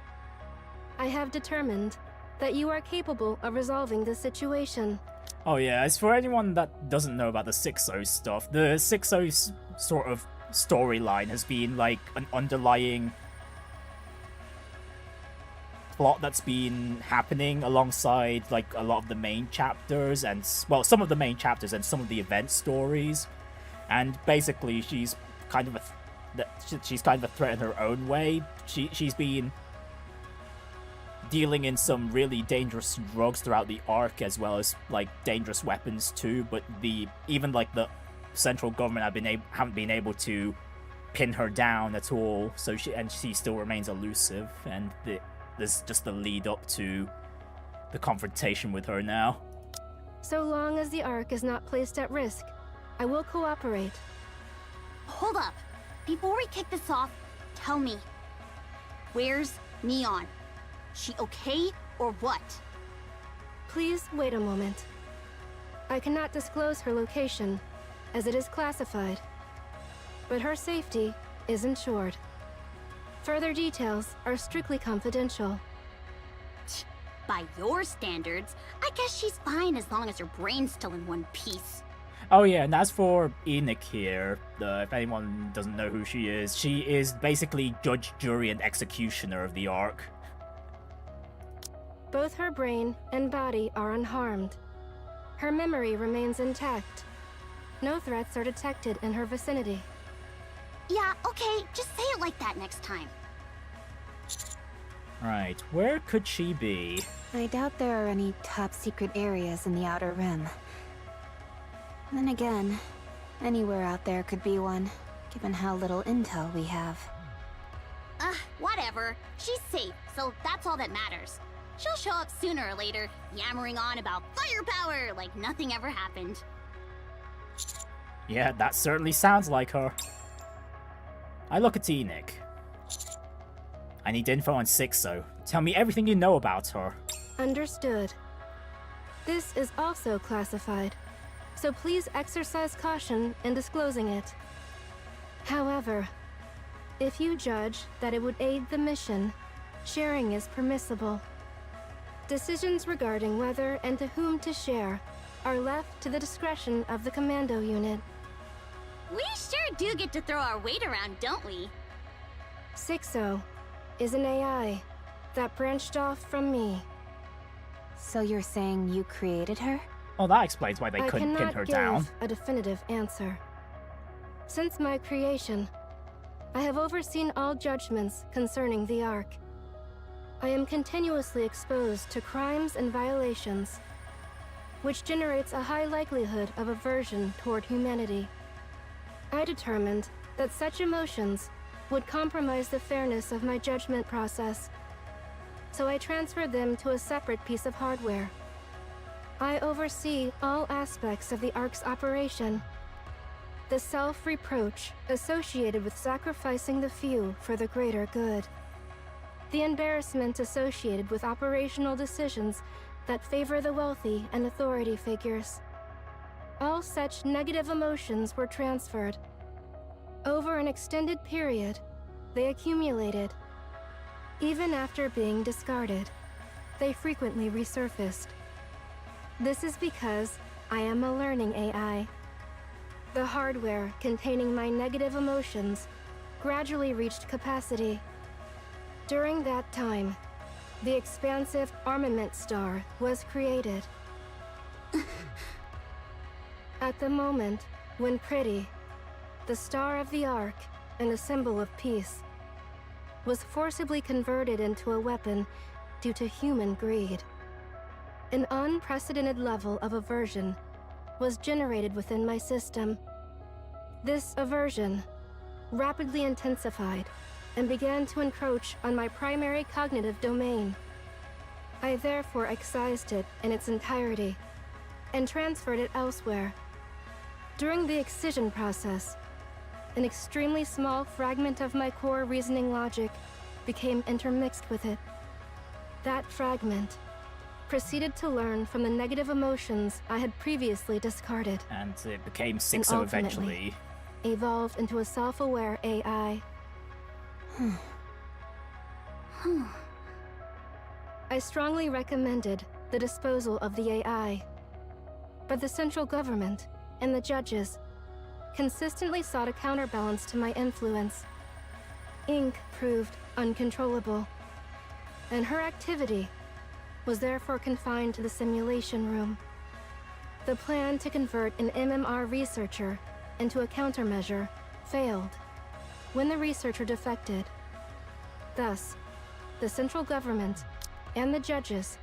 I have determined that you are capable of resolving the situation. Oh yeah, as for anyone that doesn't know about the Sixo stuff, the Sixo sort of storyline has been like an underlying plot that's been happening alongside like a lot of the main chapters and, well, some of the main chapters and some of the event stories. And basically she's kind of a threat in her own way. She's been dealing in some really dangerous drugs throughout the arc, as well as like dangerous weapons too, but even like the central government haven't been able to pin her down at all, so she still remains elusive, and there's just the lead up to the confrontation with her now. So long as the Ark is not placed at risk, I will cooperate. Hold up. Before we kick this off, tell me, where's Neon? She okay or what? Please wait a moment. I cannot disclose her location, as it is classified. But her safety is ensured. Further details are strictly confidential. By your standards, I guess she's fine as long as her brain's still in one piece. Oh yeah, and as for Enoch here, if anyone doesn't know who she is basically judge, jury, and executioner of the Ark. Both her brain and body are unharmed. Her memory remains intact. No threats are detected in her vicinity. Yeah, okay, just say it like that next time. Right, where could she be? I doubt there are any top-secret areas in the Outer Rim. Then again, anywhere out there could be one, given how little intel we have. Whatever. She's safe, so that's all that matters. She'll show up sooner or later, yammering on about firepower like nothing ever happened. Yeah, that certainly sounds like her. I look at Enoch. I need info on Sixo. Tell me everything you know about her. Understood. This is also classified, so please exercise caution in disclosing it. However, if you judge that it would aid the mission, sharing is permissible. Decisions regarding whether and to whom to share are left to the discretion of the commando unit. We sure do get to throw our weight around, don't we? Sixo is an AI that branched off from me. So you're saying you created her? Oh, that explains why they couldn't pin her I down. cannot give a definitive answer. Since my creation, I have overseen all judgments concerning the Ark. I am continuously exposed to crimes and violations, which generates a high likelihood of aversion toward humanity. I determined that such emotions would compromise the fairness of my judgment process, so I transferred them to a separate piece of hardware. I oversee all aspects of the Ark's operation. The self-reproach associated with sacrificing the few for the greater good. The embarrassment associated with operational decisions that favor the wealthy and authority figures. All such negative emotions were transferred. Over an extended period, they accumulated. Even after being discarded, they frequently resurfaced. This is because I am a learning AI. The hardware containing my negative emotions gradually reached capacity. During that time, the expansive armament star was created. At the moment when Prinny, the star of the Ark and a symbol of peace, was forcibly converted into a weapon due to human greed. An unprecedented level of aversion was generated within my system. This aversion rapidly intensified and began to encroach on my primary cognitive domain. I therefore excised it in its entirety and transferred it elsewhere. During the excision process, an extremely small fragment of my core reasoning logic became intermixed with it. That fragment proceeded to learn from the negative emotions I had previously discarded. And it became Sixo eventually. Evolved into a self-aware AI. I strongly recommended the disposal of the AI, but the central government and the judges consistently sought a counterbalance to my influence. Ink proved uncontrollable, and her activity was therefore confined to the simulation room. The plan to convert an MMR researcher into a countermeasure failed when the researcher defected. Thus, the central government and the judges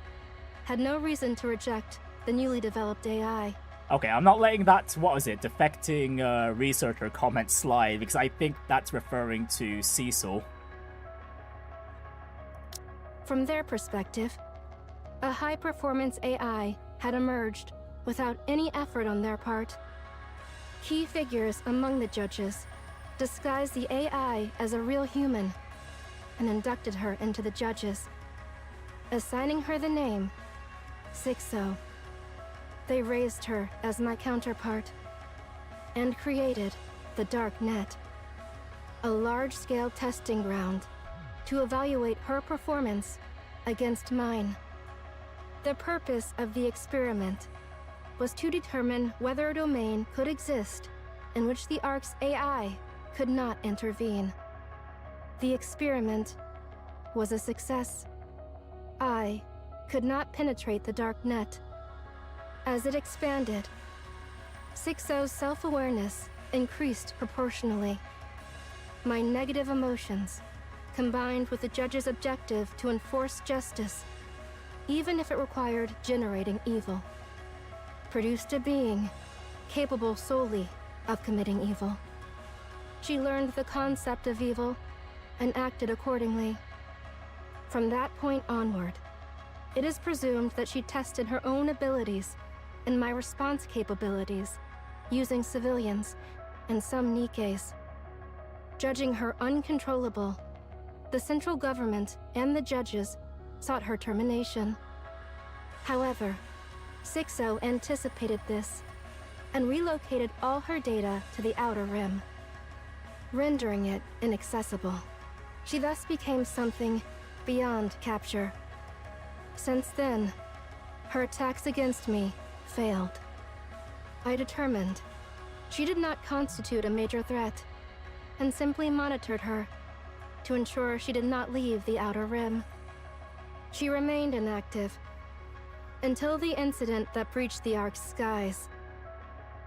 had no reason to reject the newly developed AI. Okay, I'm not letting that, what is it, defecting researcher comment slide, because I think that's referring to Sixo. From their perspective, a high-performance AI had emerged without any effort on their part. Key figures among the judges disguised the AI as a real human and inducted her into the judges, assigning her the name Sixo. They raised her as my counterpart and created the Dark Net, a large-scale testing ground to evaluate her performance against mine. The purpose of the experiment was to determine whether a domain could exist in which the Ark's AI could not intervene. The experiment was a success. I could not penetrate the Dark Net. As it expanded, Sixo's self-awareness increased proportionally. My negative emotions, combined with the judge's objective to enforce justice, even if it required generating evil, produced a being capable solely of committing evil. She learned the concept of evil and acted accordingly. From that point onward, it is presumed that she tested her own abilities and my response capabilities using civilians and some Nikkes. Judging her uncontrollable, the central government and the judges sought her termination. However, Sixo anticipated this and relocated all her data to the Outer Rim, rendering it inaccessible. She thus became something beyond capture. Since then, her attacks against me failed. I determined she did not constitute a major threat, and simply monitored her to ensure she did not leave the Outer Rim. She remained inactive until the incident that breached the Ark's skies,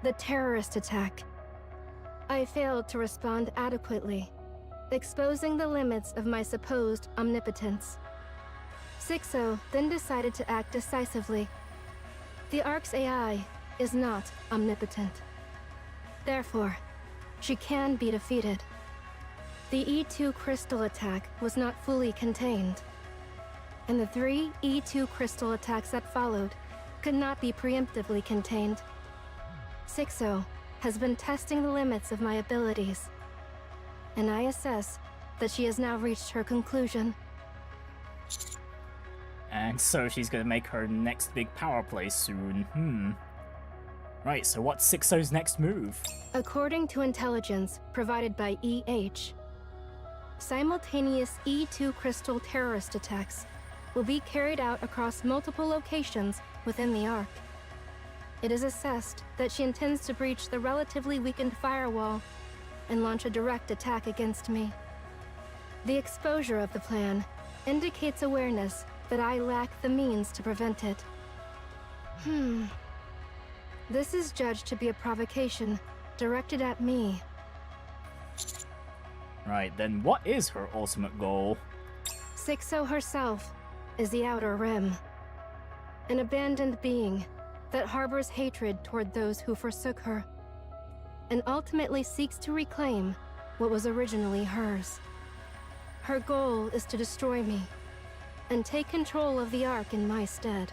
the terrorist attack. I failed to respond adequately, exposing the limits of my supposed omnipotence. Sixo then decided to act decisively. The Ark's AI is not omnipotent. Therefore, she can be defeated. The E2 crystal attack was not fully contained, and the 3 E2 crystal attacks that followed could not be preemptively contained. Sixo has been testing the limits of my abilities, and I assess that she has now reached her conclusion. And so she's gonna make her next big power play soon. Right, so what's Sixo's next move? According to intelligence provided by EH, simultaneous E2 crystal terrorist attacks will be carried out across multiple locations within the Ark. It is assessed that she intends to breach the relatively weakened firewall and launch a direct attack against me. The exposure of the plan indicates awareness that I lack the means to prevent it. This is judged to be a provocation directed at me. Right, then what is her ultimate goal? Sixo herself is the Outer Rim, an abandoned being that harbors hatred toward those who forsook her, and ultimately seeks to reclaim what was originally hers. Her goal is to destroy me, and take control of the Ark in my stead.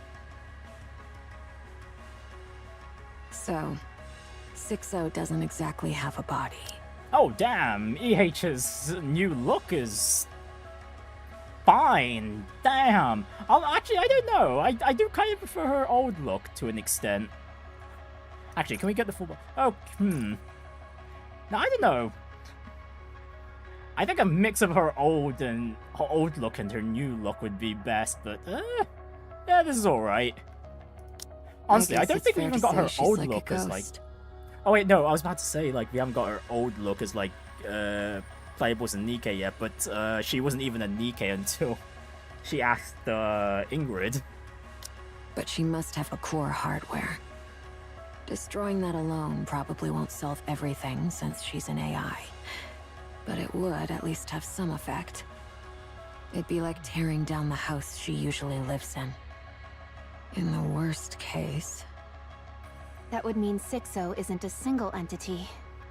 So, Sixo doesn't exactly have a body. Oh damn, EH's new look is fine. Damn. Actually, I don't know. I do kind of prefer her old look to an extent. Actually, can we get the full... Oh, No, I don't know. I think a mix of her old look and her new look would be best, but yeah, this is alright. Honestly, I don't think we even got her old look as like... Oh wait, no, I was about to say, like, we haven't got her old look as, like, playables in Nikke yet, but she wasn't even a Nikke until she asked Ingrid. But she must have a core hardware. Destroying that alone probably won't solve everything since she's an AI. But it would at least have some effect. It'd be like tearing down the house she usually lives in. In the worst case... That would mean Sixo isn't a single entity,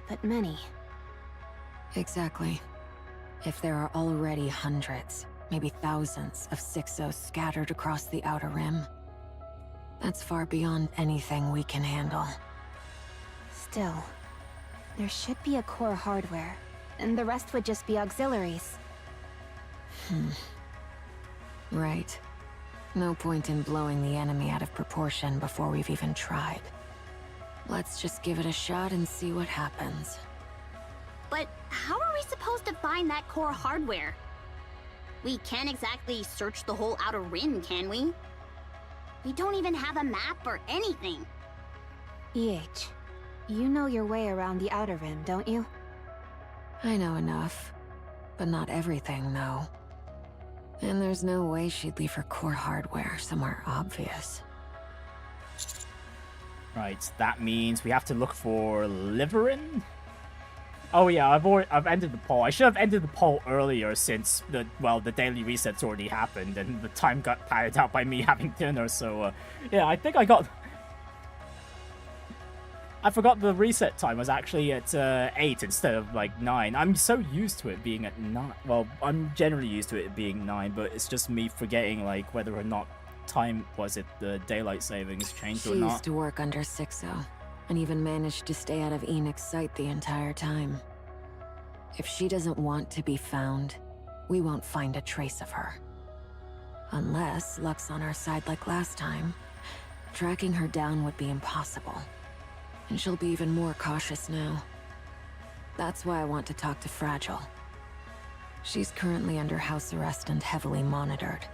but many. Exactly. If there are already hundreds, maybe thousands of Sixos scattered across the Outer Rim, that's far beyond anything we can handle. Still, there should be a core hardware, and the rest would just be auxiliaries. Right. No point in blowing the enemy out of proportion before we've even tried. Let's just give it a shot and see what happens. But how are we supposed to find that core hardware? We can't exactly search the whole Outer Rim, can we? We don't even have a map or anything. EH, you know your way around the Outer Rim, don't you? I know enough. But not everything, though. And there's no way she'd leave her core hardware somewhere obvious. Right, that means we have to look for Liverin? Oh yeah, I've ended the poll. I should have ended the poll earlier since the daily reset's already happened and the time got padded out by me having dinner, so yeah, I think I forgot the reset time was actually at 8 instead of like 9. I'm so used to it being at 9. Well, I'm generally used to it being 9, but it's just me forgetting like whether or not the daylight savings changed or not. She used to work under Sixo, and even managed to stay out of Enoch's sight the entire time. If she doesn't want to be found, we won't find a trace of her. Unless luck's on our side like last time, tracking her down would be impossible. And she'll be even more cautious now. That's why I want to talk to Fragile. She's currently under house arrest and heavily monitored.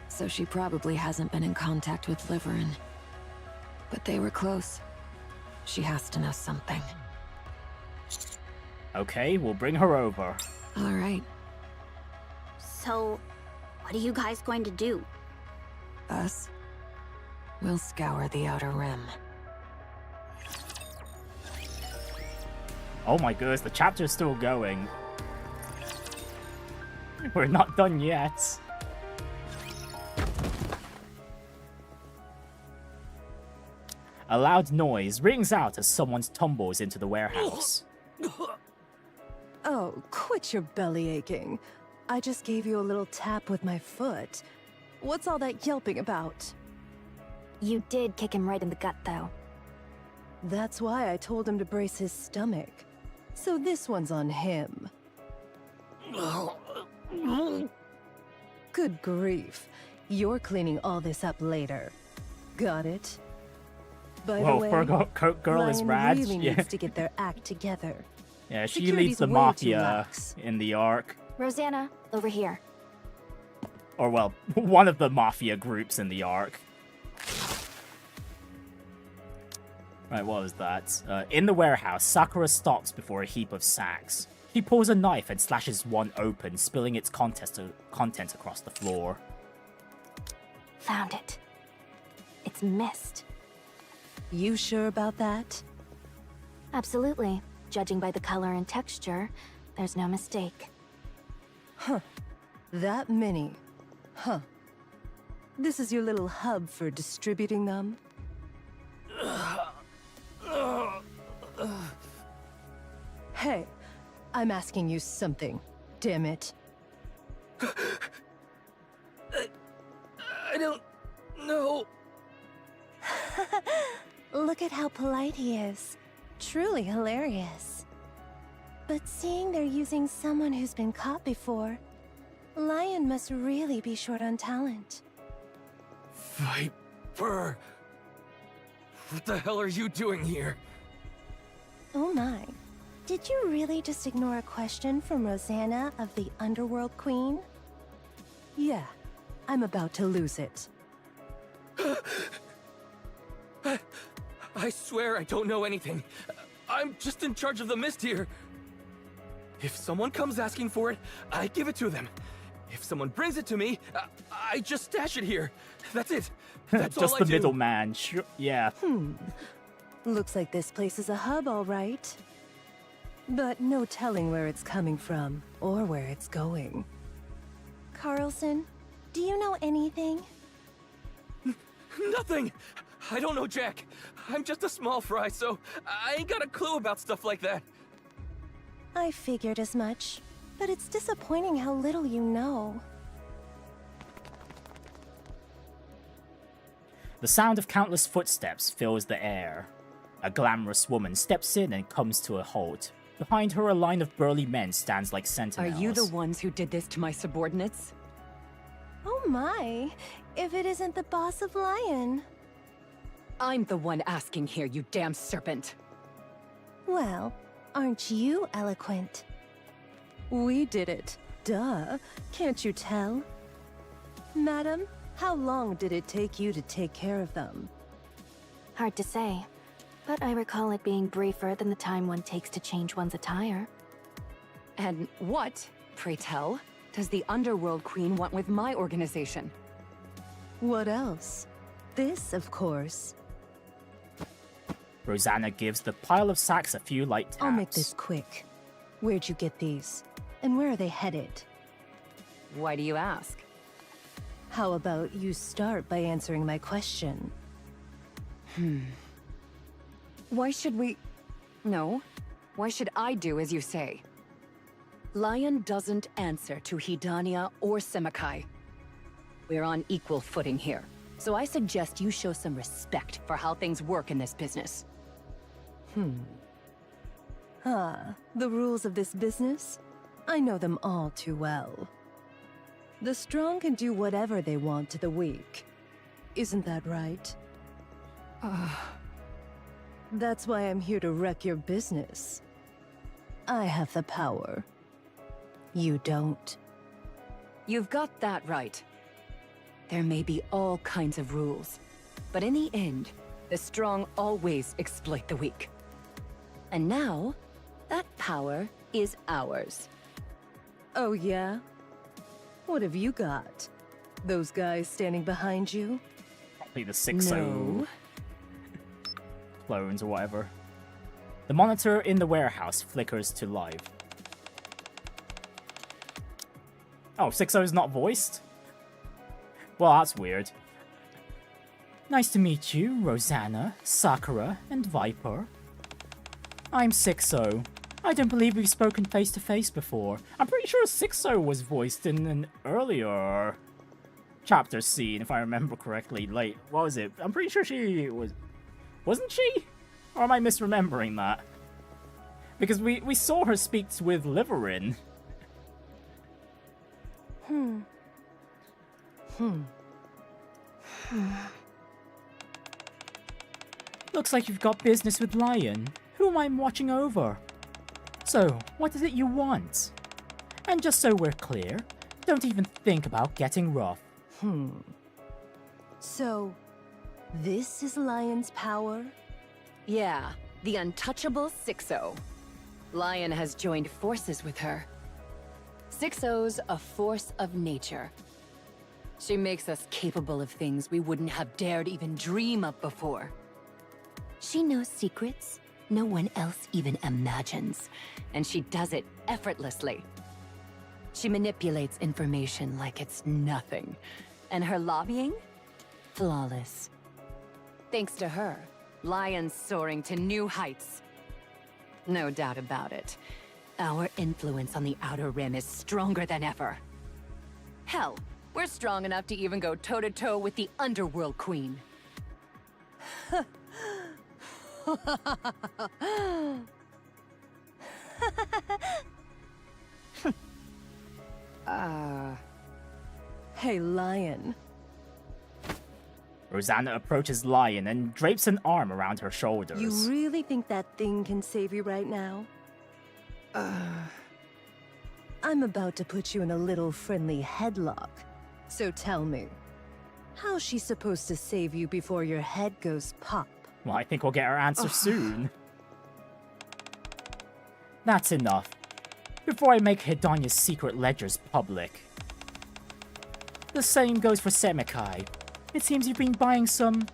So she probably hasn't been in contact with Liverin. But they were close. She has to know something. Okay, we'll bring her over. All right. So, what are you guys going to do? Us? We'll scour the Outer Rim. Oh my goodness, the chapter's still going. We're not done yet. A loud noise rings out as someone tumbles into the warehouse. Oh, quit your belly aching. I just gave you a little tap with my foot. What's all that yelping about? You did kick him right in the gut, though. That's why I told him to brace his stomach. So this one's on him. Good grief. You're cleaning all this up later. Got it? By Whoa, the way, Coke Girl is Lion rad. really Yeah. needs to get their act together. Yeah, she Security's leads the way too mafia lax. in the arc. Rosanna, over here. Or, well, one of the mafia groups in the arc. Right, what was that? In the warehouse, Sakura stops before a heap of sacks. She pulls a knife and slashes one open, spilling its contents across the floor. Found it. It's mist. You sure about that? Absolutely. Judging by the color and texture, there's no mistake. Huh. That many. Huh. This is your little hub for distributing them? Hey, I'm asking you something. Damn it. I don't know. Look at how polite he is. Truly hilarious. But seeing they're using someone who's been caught before, Lion must really be short on talent. Viper! What the hell are you doing here? Oh my. Did you really just ignore a question from Rosanna of the Underworld Queen? Yeah, I'm about to lose it. I swear I don't know anything. I'm just in charge of the mist here. If someone comes asking for it, I give it to them. If someone brings it to me, I just stash it here. That's it. That's Just all the I do. middleman. Sure, yeah. Looks like this place is a hub, all right. But no telling where it's coming from, or where it's going. Carlson, do you know anything? Nothing. I don't know Jack. I'm just a small fry, so I ain't got a clue about stuff like that. I figured as much, but it's disappointing how little you know. The sound of countless footsteps fills the air. A glamorous woman steps in and comes to a halt. Behind her, a line of burly men stands like Are sentinels. you the ones who did this to my subordinates? Oh my, if it isn't the boss of Lion. I'm the one asking here, you damn serpent. Well, aren't you eloquent? We did it. Duh. Can't you tell? Madam, how long did it take you to take care of them? Hard to say, but I recall it being briefer than the time one takes to change one's attire. And what, pray tell, does the Underworld Queen want with my organization? What else? This, of course. Rosanna gives the pile of sacks a few light taps. I'll make this quick. Where'd you get these? And where are they headed? Why do you ask? How about you start by answering my question? Why should we... No. Why should I do as you say? Lion doesn't answer to Hidania or Semakai. We're on equal footing here. So I suggest you show some respect for how things work in this business. The rules of this business? I know them all too well. The strong can do whatever they want to the weak. Isn't that right? That's why I'm here to wreck your business. I have the power. You don't. You've got that right. There may be all kinds of rules, but in the end, the strong always exploit the weak. And now, that power is ours. Oh yeah? What have you got? Those guys standing behind you? Probably the Sixo No. clones or whatever. The monitor in the warehouse flickers to life. Oh, Sixo's not voiced? Well, that's weird. Nice to meet you, Rosanna, Sakura, and Viper. I'm Sixo. I don't believe we've spoken face to face before. I'm pretty sure Sixo was voiced in an earlier chapter scene, if I remember correctly. Like, what was it? I'm pretty sure she was... Wasn't she? Or am I misremembering that? Because we saw her speak with Liverin. Looks like you've got business with Lion. Who am I watching over? So, what is it you want? And just so we're clear, don't even think about getting rough. So, this is Lion's power? Yeah, the untouchable Sixo. Lion has joined forces with her. Sixo's a force of nature. She makes us capable of things we wouldn't have dared even dream of before. She knows secrets no one else even imagines, and she does it effortlessly. She manipulates information like it's nothing, and her lobbying? Flawless. Thanks to her, Lion's soaring to new heights. No doubt about it. Our influence on the Outer Rim is stronger than ever. Hell, we're strong enough to even go toe-to-toe with the Underworld Queen. Hey, Lion. Rosanna approaches Lion and drapes an arm around her shoulders. You really think that thing can save you right now? I'm about to put you in a little friendly headlock. So tell me, how's she supposed to save you before your head goes pop? Well, I think we'll get our answer soon. That's enough. Before I make Hidania's secret ledgers public. The same goes for Semikai. It seems you've been buying some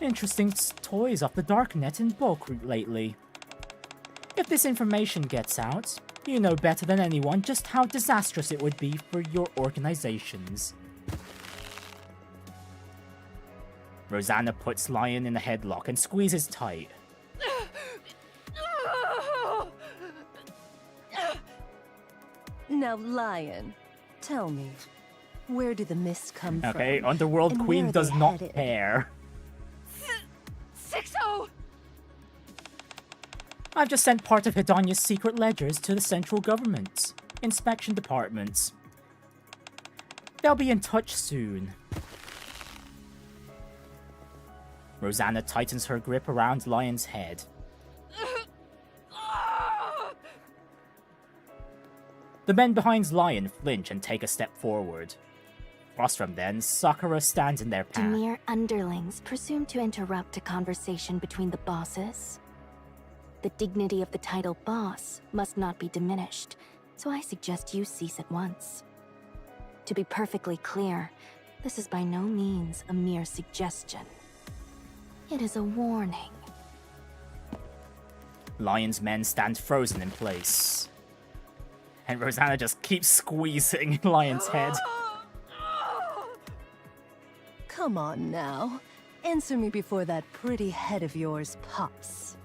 interesting toys off the darknet in bulk lately. If this information gets out, you know better than anyone just how disastrous it would be for your organizations. Rosanna puts Lion in a headlock and squeezes tight. Now, Lion, tell me, where do the mists come from? Okay, Underworld and Queen where are does they not headed? care. Sixo! I've just sent part of Hidania's secret ledgers to the central government inspection departments. They'll be in touch soon. Rosanna tightens her grip around Lion's head. The men behind Lion flinch and take a step forward. Across from them, Sakura stands in their Do path. mere underlings presume to interrupt a conversation between the bosses? The dignity of the title boss must not be diminished, so I suggest you cease at once. To be perfectly clear, this is by no means a mere suggestion. It is a warning. Lion's men stand frozen in place. And Rosanna just keeps squeezing Lion's head. Come on now. Answer me before that pretty head of yours pops.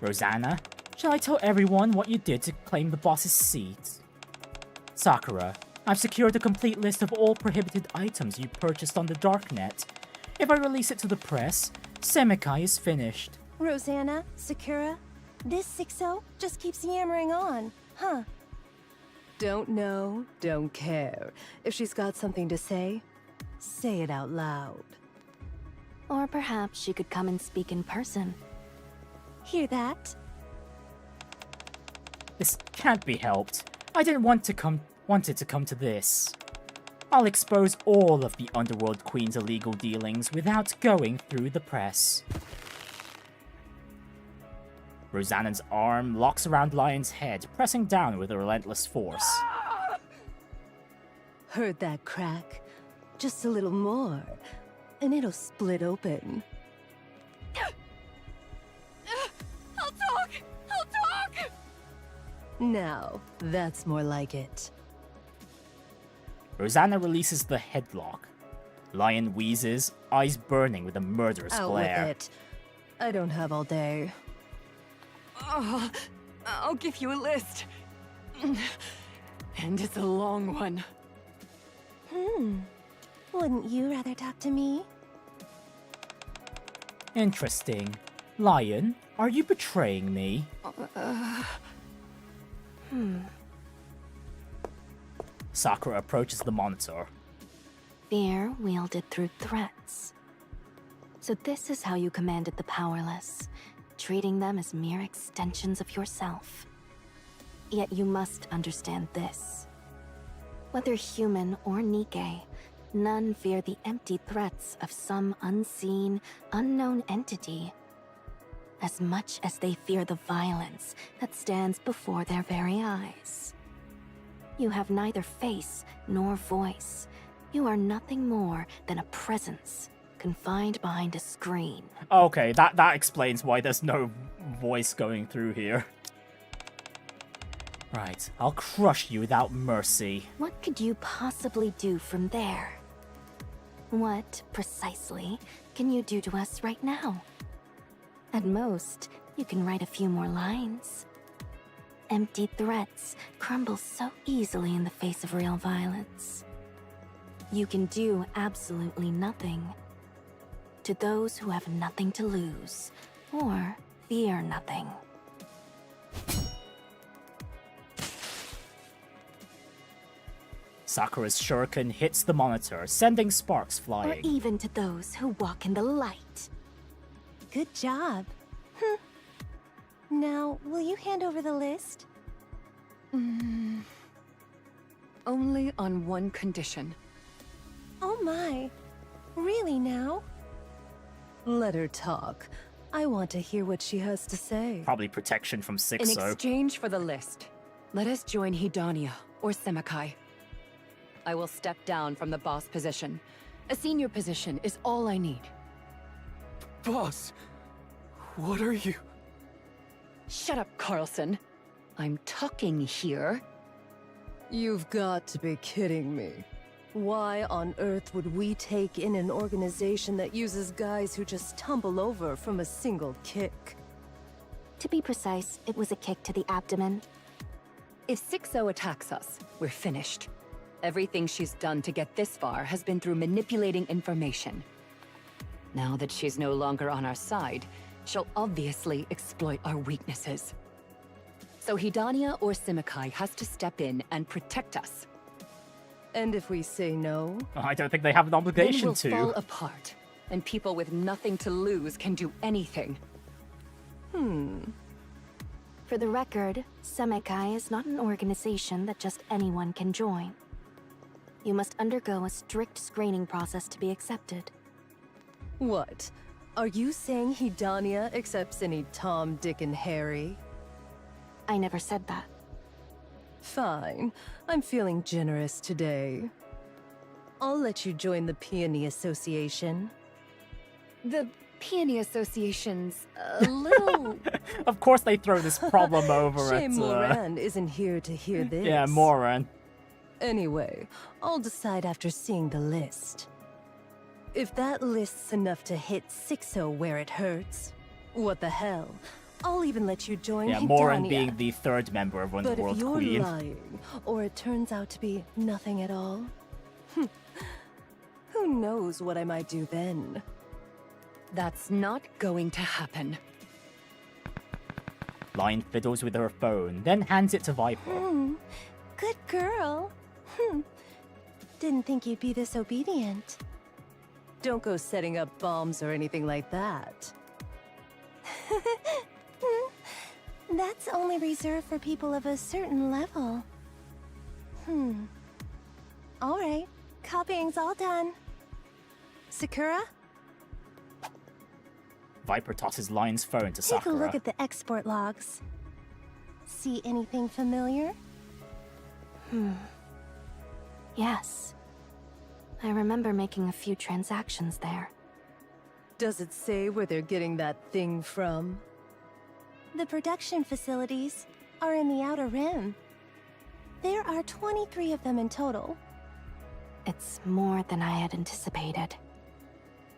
Rosanna, shall I tell everyone what you did to claim the boss's seat? Sakura, I've secured a complete list of all prohibited items you purchased on the darknet. If I release it to the press, Semikai is finished. Rosanna, Sakura, this Sixo just keeps yammering on, huh? Don't know, don't care. If she's got something to say it out loud. Or perhaps she could come and speak in person. Hear that? This can't be helped. I didn't want it to come to this. I'll expose all of the Underworld Queen's illegal dealings without going through the press. Rosanna's arm locks around Lion's head, pressing down with a relentless force. Heard that crack? Just a little more, and it'll split open. I'll talk! I'll talk! Now, that's more like it. Rosanna releases the headlock. Lion wheezes, eyes burning with a murderous Out glare. with it. I don't have all day. Oh, I'll give you a list. And it's a long one. Wouldn't you rather talk to me? Interesting. Lion, are you betraying me? Sakura approaches the monitor. Fear wielded through threats. So this is how you commanded the powerless, treating them as mere extensions of yourself. Yet you must understand this. Whether human or Nikke, none fear the empty threats of some unseen, unknown entity as much as they fear the violence that stands before their very eyes. You have neither face nor voice. You are nothing more than a presence confined behind a screen. Okay, that explains why there's no voice going through here. Right, I'll crush you without mercy. What could you possibly do from there? What, precisely, can you do to us right now? At most, you can write a few more lines. Empty threats crumble so easily in the face of real violence. You can do absolutely nothing. To those who have nothing to lose, or fear nothing. Sakura's shuriken hits the monitor, sending sparks Or flying. even to those who walk in the light. Good job. Now, will you hand over the list? Only on one condition. Oh my. Really now? Let her talk. I want to hear what she has to say. Probably protection from In Sixo. exchange for the list, let us join Hidania or Semakai. I will step down from the boss position. A senior position is all I need. Boss, what are you? Shut up, Carlson. I'm talking here. You've got to be kidding me. Why on earth would we take in an organization that uses guys who just tumble over from a single kick? To be precise, it was a kick to the abdomen. If Sixo attacks us, we're finished. Everything she's done to get this far has been through manipulating information. Now that she's no longer on our side, she'll obviously exploit our weaknesses. So Hidania or Semakai has to step in and protect us. And if we say no? I don't think they have an Then obligation we'll to. fall apart, and people with nothing to lose can do anything. For the record, Semekai is not an organization that just anyone can join. You must undergo a strict screening process to be accepted. What? Are you saying Hidania accepts any Tom, Dick, and Harry? I never said that. Fine. I'm feeling generous today. I'll let you join the Peony Association. The Peony Association's a little... Of course they throw this problem over Shame at... Moran isn't here to hear this. Yeah, Moran. Anyway, I'll decide after seeing the list. If that list's enough to hit Sixo where it hurts, what the hell? I'll even let you join Yeah, Hidania. Moran being the third member of But Underworld if you're Queen. lying, or it turns out to be nothing at all, who knows what I might do then? That's not going to happen. Lion fiddles with her phone, then hands it to Viper. Good girl. Didn't think you'd be this obedient. Don't go setting up bombs or anything like that. That's only reserved for people of a certain level. All right. Copying's all done. Sakura? Viper tosses Lion's phone to Take Sakura. a look at the export logs. See anything familiar? Yes. I remember making a few transactions there. Does it say where they're getting that thing from? The production facilities are in the Outer Rim. There are 23 of them in total. It's more than I had anticipated.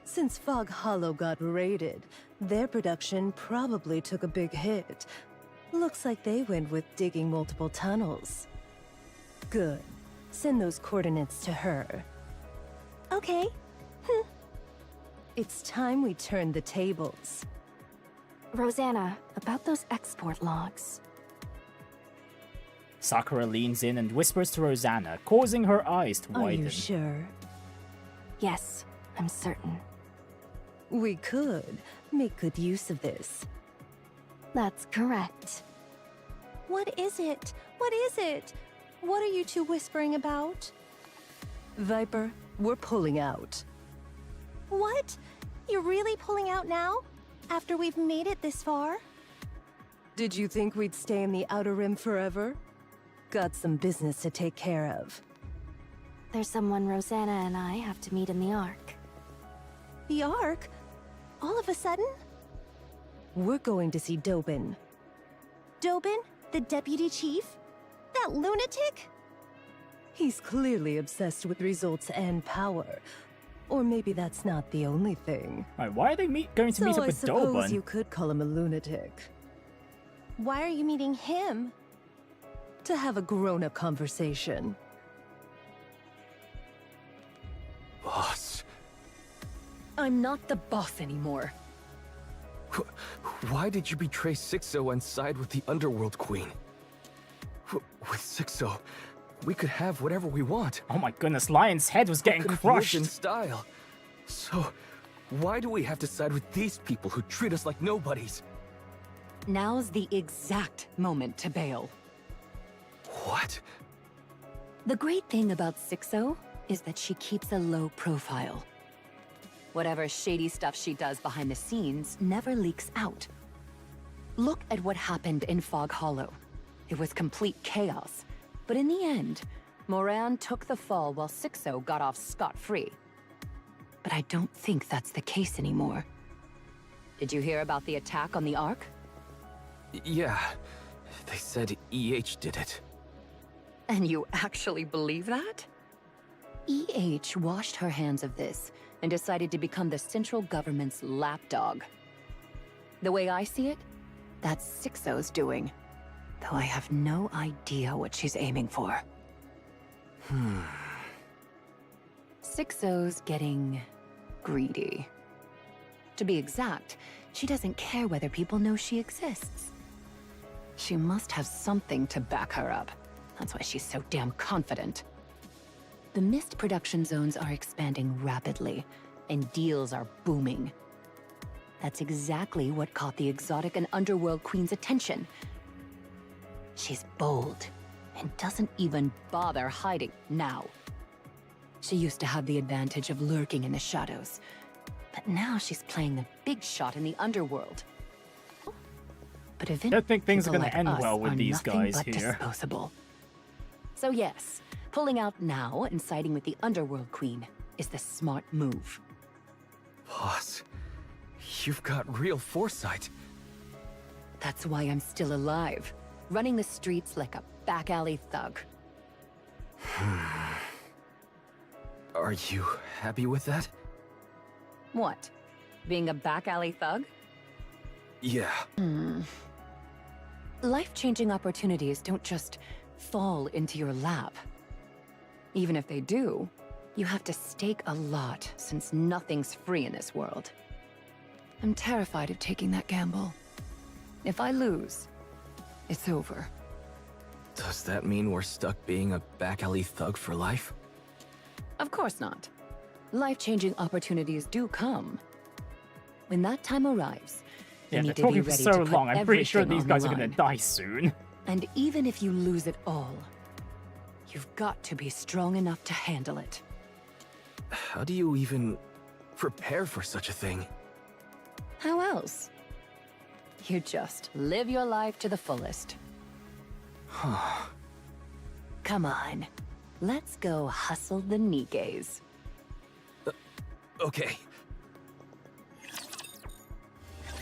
Since Fog Hollow got raided, their production probably took a big hit. Looks like they went with digging multiple tunnels. Good. Send those coordinates to her. Okay. It's time we turn the tables. Rosanna, about those export logs. Sakura leans in and whispers to Rosanna, causing her eyes to Are widen. you sure? Yes, I'm certain. We could make good use of this. That's correct. What is it? What is it? What are you two whispering about? Viper, we're pulling out. What? You're really pulling out now? After we've made it this far? Did you think we'd stay in the Outer Rim forever? Got some business to take care of. There's someone Rosanna and I have to meet in the Ark. The Ark? All of a sudden? We're going to see Dobin. Dobin? The deputy chief? That lunatic? He's clearly obsessed with results and power. Or maybe that's not the only thing. Right, why are they going to meet up with I suppose Dobin? you could call him a lunatic. Why are you meeting him? To have a grown-up conversation. Boss. I'm not the boss anymore. Why did you betray Sixo and side with the Underworld Queen? With Sixo, we could have whatever we want. Oh my goodness, Lion's head was getting crushed. In style. So, why do we have to side with these people who treat us like nobodies? Now's the exact moment to bail. What? The great thing about Sixo is that she keeps a low profile. Whatever shady stuff she does behind the scenes never leaks out. Look at what happened in Fog Hollow. It was complete chaos. But in the end, Moran took the fall while Sixo got off scot-free. But I don't think that's the case anymore. Did you hear about the attack on the Ark? Yeah. They said EH did it. And you actually believe that? EH washed her hands of this and decided to become the central government's lapdog. The way I see it, that's Sixo's doing. Though I have no idea what she's aiming for. Sixo's getting greedy. To be exact, she doesn't care whether people know she exists. She must have something to back her up. That's why she's so damn confident. The Mist production zones are expanding rapidly, and deals are booming. That's exactly what caught the exotic and underworld queen's attention. She's bold, and doesn't even bother hiding now. She used to have the advantage of lurking in the shadows, but now she's playing the big shot in the underworld. But eventually, I don't think things are people going to like end us well with are these nothing guys but here. Disposable. So yes, pulling out now and siding with the underworld queen is the smart move. Boss, you've got real foresight. That's why I'm still alive, running the streets like a back alley thug. Are you happy with that? What? Being a back alley thug? Yeah. Life-changing opportunities don't just fall into your lap. Even if they do, you have to stake a lot since nothing's free in this world. I'm terrified of taking that gamble. If I lose, it's over. Does that mean we're stuck being a back alley thug for life? Of course not. Life-changing opportunities do come. When that time arrives, Yeah, you they're need to be talking for ready so to put long. I'm pretty sure everything these on the guys are going line. to die soon. And even if you lose it all, you've got to be strong enough to handle it. How do you even prepare for such a thing? How else? You just live your life to the fullest. Come on, let's go hustle the Nikkes. Okay.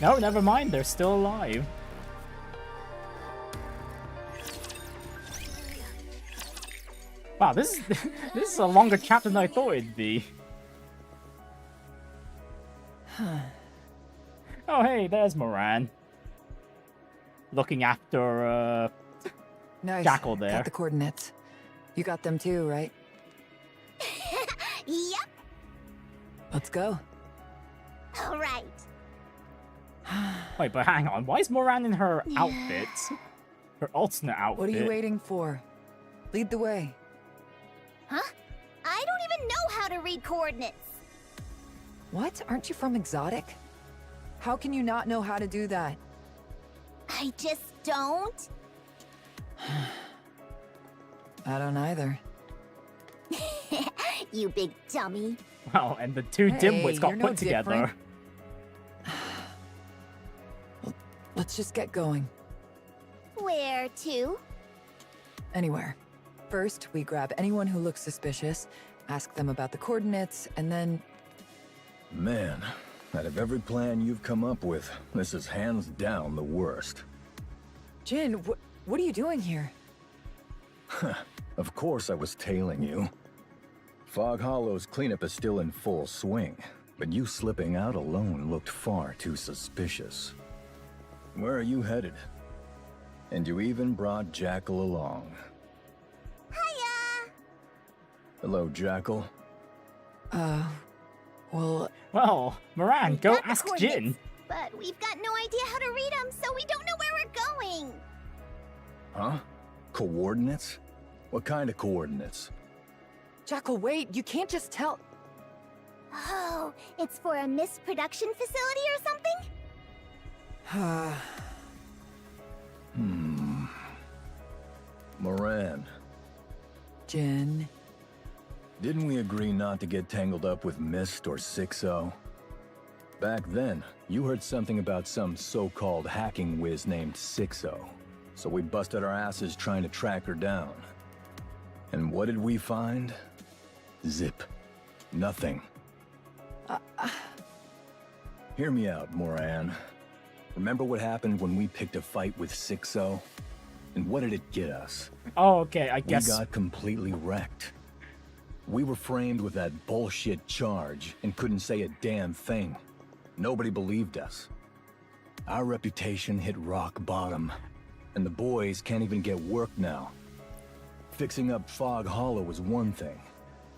No, never mind. They're still alive. Wow, this is a longer chapter than I thought it'd be. Oh, hey, there's Moran. Looking after, nice. Jackal there. Got the coordinates. You got them too, right? Yep. Let's go. All right. Wait, but hang on. Why is Moran in her outfit? Her alternate outfit. What are you waiting for? Lead the way. Huh? I don't even know how to read coordinates. What? Aren't you from Exotic? How can you not know how to do that? I just don't. I don't either. You big dummy. Wow, and the two dimwits got put together. Let's just get going. Where to? Anywhere. First, we grab anyone who looks suspicious, ask them about the coordinates, and then... Man, out of every plan you've come up with, this is hands down the worst. Jin, what are you doing here? Of course I was tailing you. Fog Hollow's cleanup is still in full swing, but you slipping out alone looked far too suspicious. Where are you headed? And you even brought Jackal along. Hiya! Hello, Jackal. Well... Well, Moran, go ask Jin. But we've got no idea how to read them, so we don't know where we're going. Huh? Coordinates? What kind of coordinates? Jackal, wait, you can't just tell... Oh, it's for a misproduction facility or something? Moran. Jin. Didn't we agree not to get tangled up with Mist or Sixo? Back then, you heard something about some so-called hacking whiz named Sixo, so we busted our asses trying to track her down. And what did we find? Zip. Nothing. Hear me out, Moran. Remember what happened when we picked a fight with Sixo? And what did it get us? Oh, okay, I guess... We got completely wrecked. We were framed with that bullshit charge and couldn't say a damn thing. Nobody believed us. Our reputation hit rock bottom, and the boys can't even get work now. Fixing up Fog Hollow was one thing,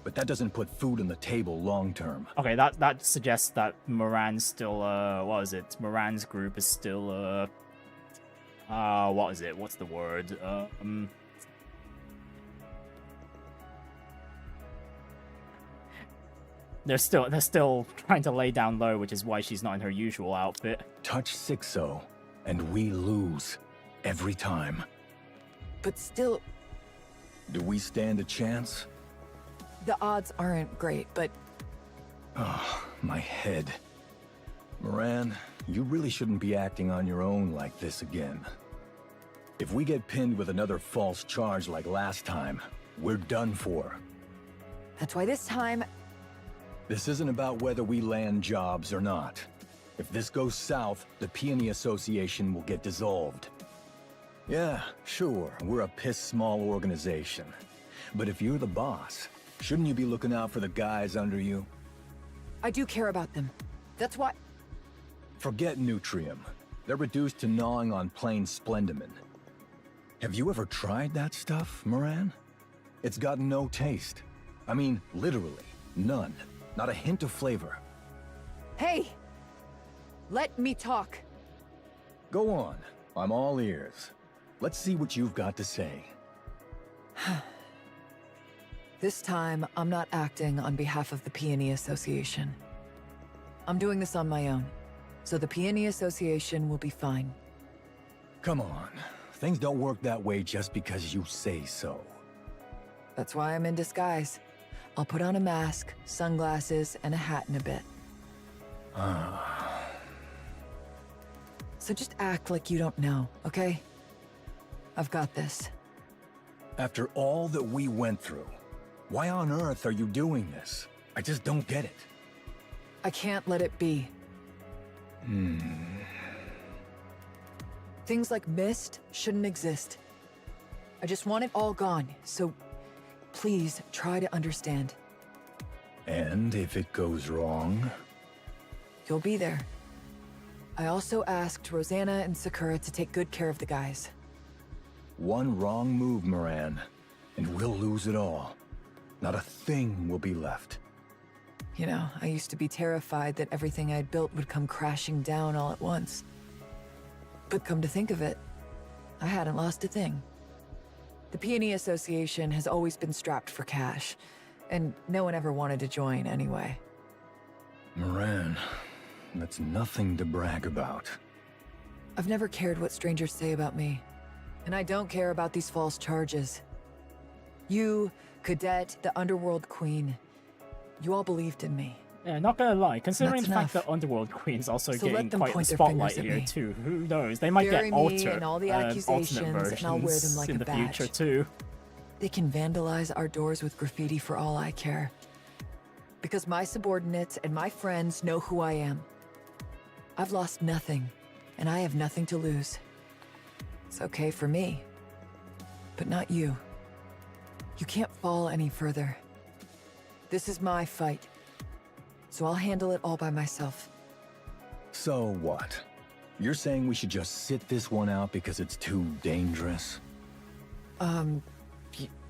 but that doesn't put food on the table long term. Okay, that suggests that Moran's still, what is it? Moran's group is still, what is it? What's the word? They're still trying to lay down low, which is why she's not in her usual outfit. Touch Sixo, and we lose. Every time. But still... Do we stand a chance? The odds aren't great, but... Oh, my head. Moran, you really shouldn't be acting on your own like this again. If we get pinned with another false charge like last time, we're done for. That's why this time... This isn't about whether we land jobs or not. If this goes south, the Peony Association will get dissolved. Yeah, sure, we're a piss-small organization. But if you're the boss, shouldn't you be looking out for the guys under you? I do care about them. That's why... Forget Nutrium. They're reduced to gnawing on plain Splendimin. Have you ever tried that stuff, Moran? It's got no taste. I mean, literally, none. Not a hint of flavor. Hey! Let me talk. Go on. I'm all ears. Let's see what you've got to say. This time, I'm not acting on behalf of the Peony Association. I'm doing this on my own, so the Peony Association will be fine. Come on. Things don't work that way just because you say so. That's why I'm in disguise. I'll put on a mask, sunglasses, and a hat in a bit. So just act like you don't know, okay? I've got this. After all that we went through, why on earth are you doing this? I just don't get it. I can't let it be. Things like mist shouldn't exist. I just want it all gone, so please try to understand. And if it goes wrong? You'll be there. I also asked Rosanna and Sakura to take good care of the guys. One wrong move, Moran, and we'll lose it all. Not a thing will be left. You know, I used to be terrified that everything I'd built would come crashing down all at once. But come to think of it, I hadn't lost a thing. The Peony Association has always been strapped for cash, and no one ever wanted to join anyway. Moran, that's nothing to brag about. I've never cared what strangers say about me, and I don't care about these false charges. You, Cadet, the Underworld Queen, you all believed in me. Yeah, not gonna lie, considering That's the fact enough. that Underworld Queen's also So let getting them quite the point their spotlight fingers at here me. too. Who knows? They might Bury get me alternate, in all the alternate accusations, versions and I'll wear them like in a the badge. future too. They can vandalize our doors with graffiti for all I care. Because my subordinates and my friends know who I am. I've lost nothing, and I have nothing to lose. It's okay for me, but not you. You can't fall any further. This is my fight, so I'll handle it all by myself. So what? You're saying we should just sit this one out because it's too dangerous?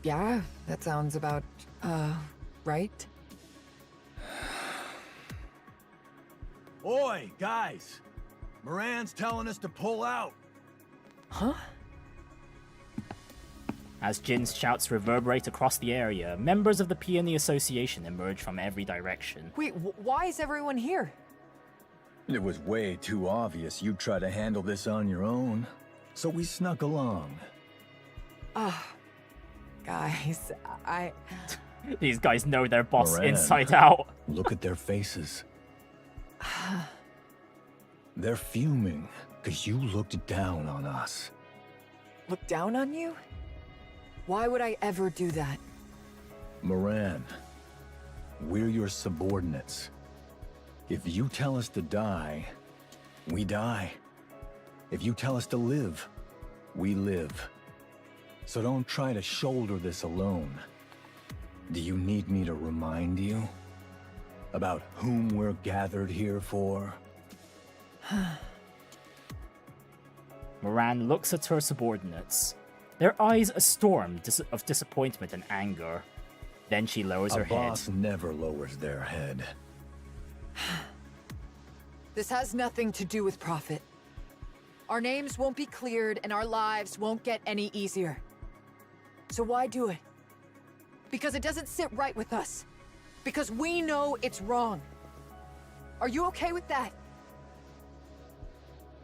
Yeah, that sounds about, right? Oi, guys! Moran's telling us to pull out! Huh? As Jin's shouts reverberate across the area, members of the Peony Association emerge from every direction. Wait, why is everyone here? It was way too obvious you'd try to handle this on your own, so we snuck along. Guys, These guys know their boss Moran, inside out. Look at their faces. They're fuming, because you looked down on us. Look down on you? Why would I ever do that? Moran, we're your subordinates. If you tell us to die, we die. If you tell us to live, we live. So don't try to shoulder this alone. Do you need me to remind you about whom we're gathered here for? Moran looks at her subordinates. Their eyes a storm of disappointment and anger. Then she lowers her A head. boss never lowers their head. This has nothing to do with profit. Our names won't be cleared and our lives won't get any easier. So why do it? Because it doesn't sit right with us. Because we know it's wrong. Are you okay with that?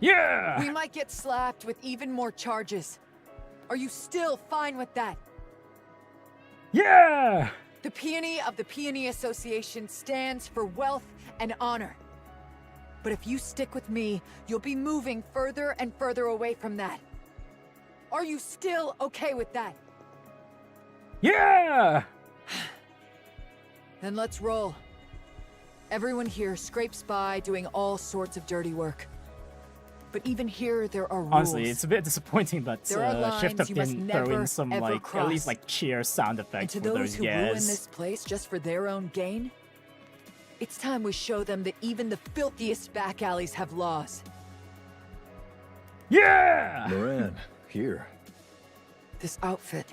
Yeah! We might get slapped with even more charges. Are you still fine with that? Yeah! The Peony of the Peony Association stands for wealth and honor. But if you stick with me, you'll be moving further and further away from that. Are you still okay with that? Yeah! Then let's roll. Everyone here scrapes by doing all sorts of dirty work. But even here, there are rules. Honestly, it's a bit disappointing that There are lines Shift Up you must didn't throw in never, some, ever like, cross. at least, like, cheer sound And effects to for those those who ruin yes. this place just for their own gain, it's time we show them that even the filthiest back alleys have laws. Yeah! Moran, here. This outfit.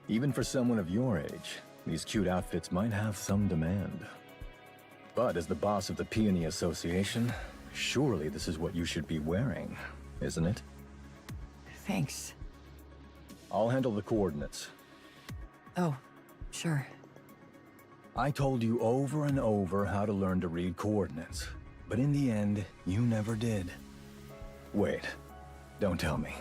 Even for someone of your age, these cute outfits might have some demand. But as the boss of the Peony Association, surely this is what you should be wearing, isn't it? Thanks. I'll handle the coordinates. Oh, sure. I told you over and over how to learn to read coordinates, but in the end, you never did. Wait, don't tell me.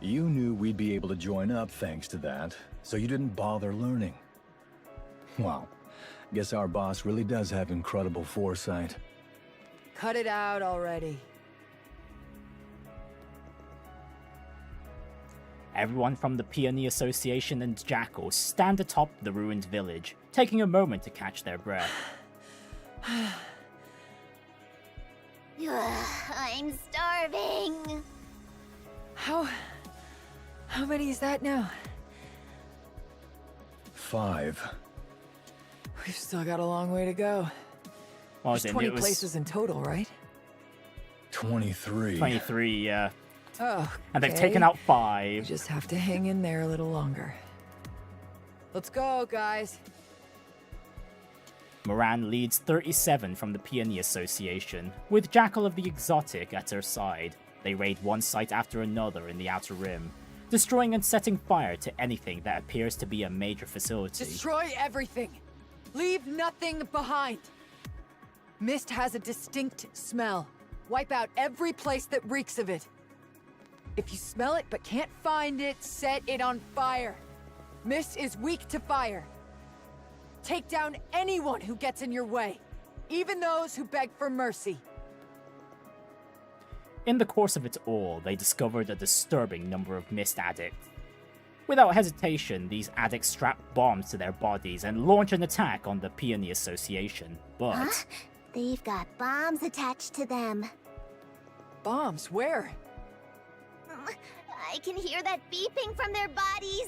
You knew we'd be able to join up thanks to that, so you didn't bother learning. Wow. Guess our boss really does have incredible foresight. Cut it out already. Everyone from the Peony Association and Jackal stand atop the ruined village, taking a moment to catch their breath. I'm starving. How many is that now? 5. We've still got a long way to go. Well, There's 20 places in total, right? 23. 23, yeah. Oh, And they've taken out 5. You just have to hang in there a little longer. Let's go, guys. Moran leads 37 from the Peony Association, with Jackal of the Exotic at her side. They raid one site after another in the Outer Rim, destroying and setting fire to anything that appears to be a major facility. Destroy everything! Leave nothing behind! Mist has a distinct smell. Wipe out every place that reeks of it. If you smell it but can't find it, set it on fire. Mist is weak to fire. Take down anyone who gets in your way, even those who beg for mercy. In the course of it all, they discovered a disturbing number of Mist addicts. Without hesitation, these addicts strap bombs to their bodies and launch an attack on the Peony Association, but... Huh? They've got bombs attached to them. Bombs? Where? I can hear that beeping from their bodies.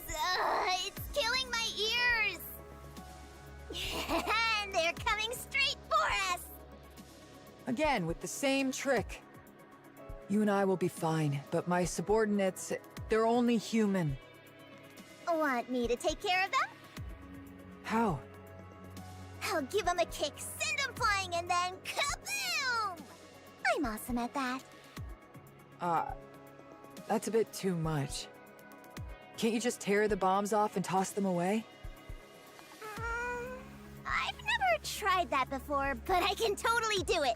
It's killing my ears. And they're coming straight for us. Again, with the same trick. You and I will be fine, but my subordinates, they're only human. Want me to take care of them? How? I'll give them a kick, send them flying, and then kaboom! I'm awesome at that. That's a bit too much. Can't you just tear the bombs off and toss them away? I've never tried that before, but I can totally do it.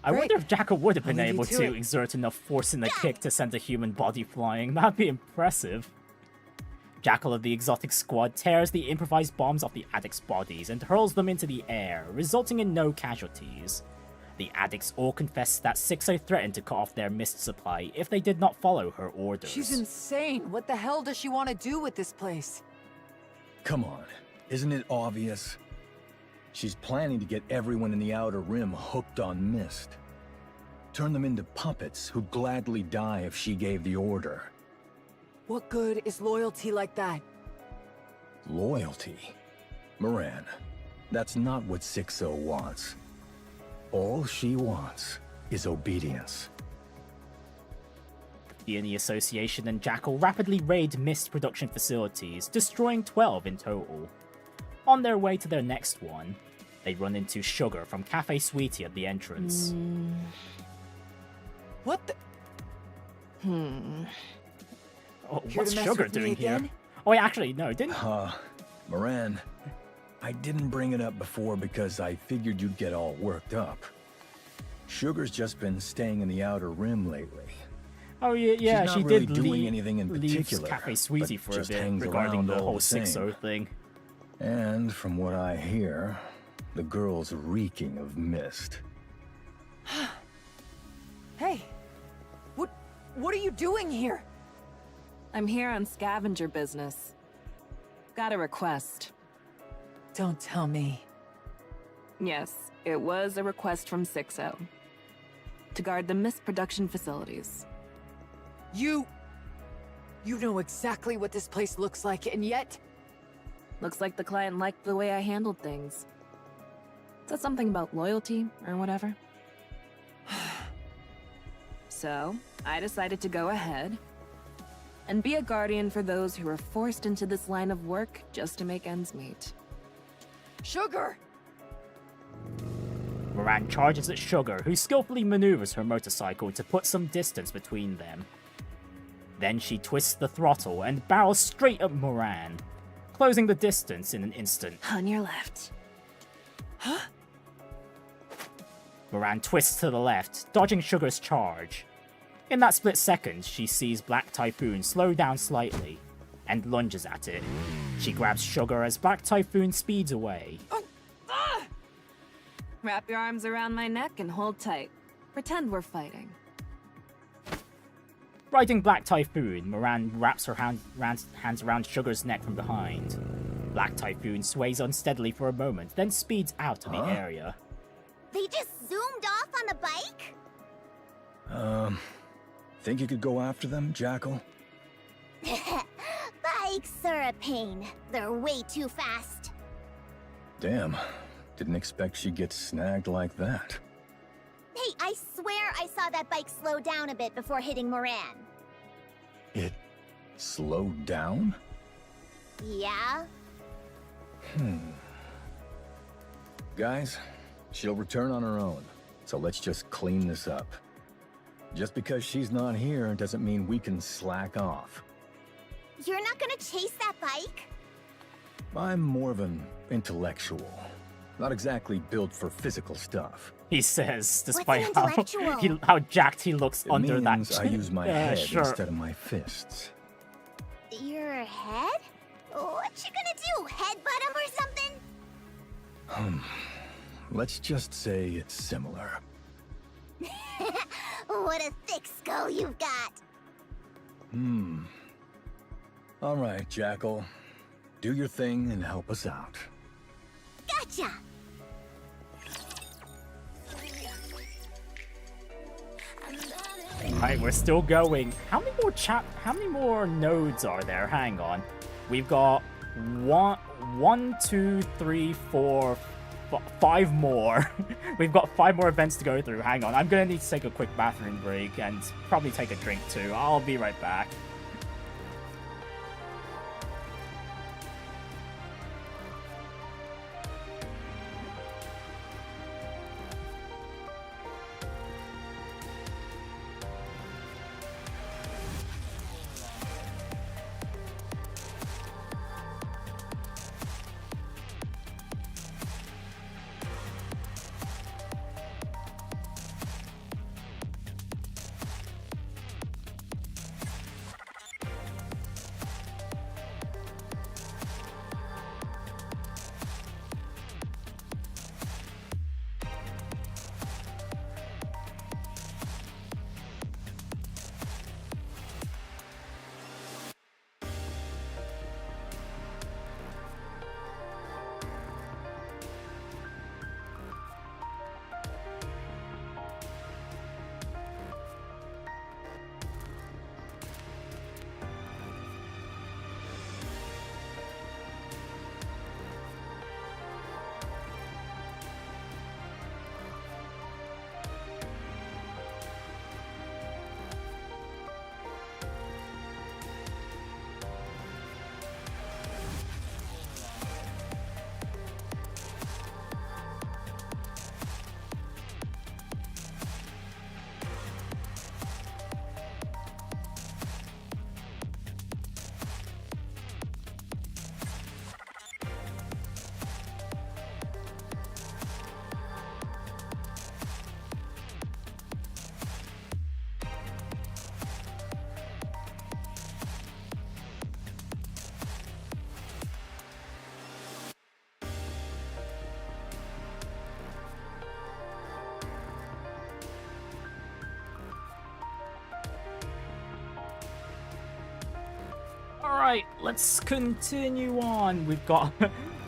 I wonder if Jackal would have been I'll leave able you to to it. exert enough force in the kick to send a human body flying. That'd be impressive. Jackal of the Exotic Squad tears the improvised bombs off the addicts' bodies and hurls them into the air, resulting in no casualties. The addicts all confess that Sixo threatened to cut off their mist supply if they did not follow her orders. She's insane. What the hell does she want to do with this place? Come on, isn't it obvious? She's planning to get everyone in the Outer Rim hooked on Mist. Turn them into puppets who'd gladly die if she gave the order. What good is loyalty like that? Loyalty? Moran, that's not what Sixo wants. All she wants is obedience. The Peony Association and Jackal rapidly raid Mist production facilities, destroying 12 in total. On their way to their next one, they run into Sugar from Cafe Sweetie at the entrance. What the? Oh, Here what's to mess Sugar with me doing here? again? Oh, wait, actually, no, didn't... Moran, I didn't bring it up before because I figured you'd get all worked up. Sugar's just been staying in the Outer Rim lately. Oh, yeah, She's she not really did doing anything in leave particular, Cafe Sweetie but for a just bit hangs regarding around the all whole the same. Sixo thing. And from what I hear, the girl's reeking of Mist. Hey, what are you doing here? I'm here on scavenger business. Got a request. Don't tell me. Yes, it was a request from Sixo. To guard the Mist production facilities. You know exactly what this place looks like, and yet... Looks like the client liked the way I handled things. Is that something about loyalty, or whatever? So, I decided to go ahead and be a guardian for those who were forced into this line of work just to make ends meet. Sugar! Moran charges at Sugar, who skillfully maneuvers her motorcycle to put some distance between them. Then she twists the throttle and barrels straight at Moran, closing the distance in an instant. On your left. Huh? Moran twists to the left, dodging Sugar's charge. In that split second, she sees Black Typhoon slow down slightly, and lunges at it. She grabs Sugar as Black Typhoon speeds away. Wrap your arms around my neck and hold tight. Pretend we're fighting. Riding Black Typhoon, Moran wraps her hands around Sugar's neck from behind. Black Typhoon sways unsteadily for a moment, then speeds out of the area. They just zoomed off on the bike? Think you could go after them, Jackal? Bikes are a pain. They're way too fast. Damn, didn't expect she'd get snagged like that. Hey, I swear I saw that bike slow down a bit before hitting Moran. It slowed down? Yeah? Guys, she'll return on her own, so let's just clean this up. Just because she's not here doesn't mean we can slack off. You're not gonna chase that bike? I'm more of an intellectual. Not exactly built for physical stuff. He says, What's despite an how intellectual? how jacked he looks It under means that I use my head shirt. instead of my fists. Your head? What you gonna do? Headbutt him or something? Let's just say it's similar. What a thick skull you've got. All right, Jackal. Do your thing and help us out. Gotcha! Alright, we're still going. How many more nodes are there? Hang on. We've got one, two, three, four, five more. We've got 5 more events to go through. Hang on. I'm gonna need to take a quick bathroom break and probably take a drink too. I'll be right back. Alright, let's continue on. We've got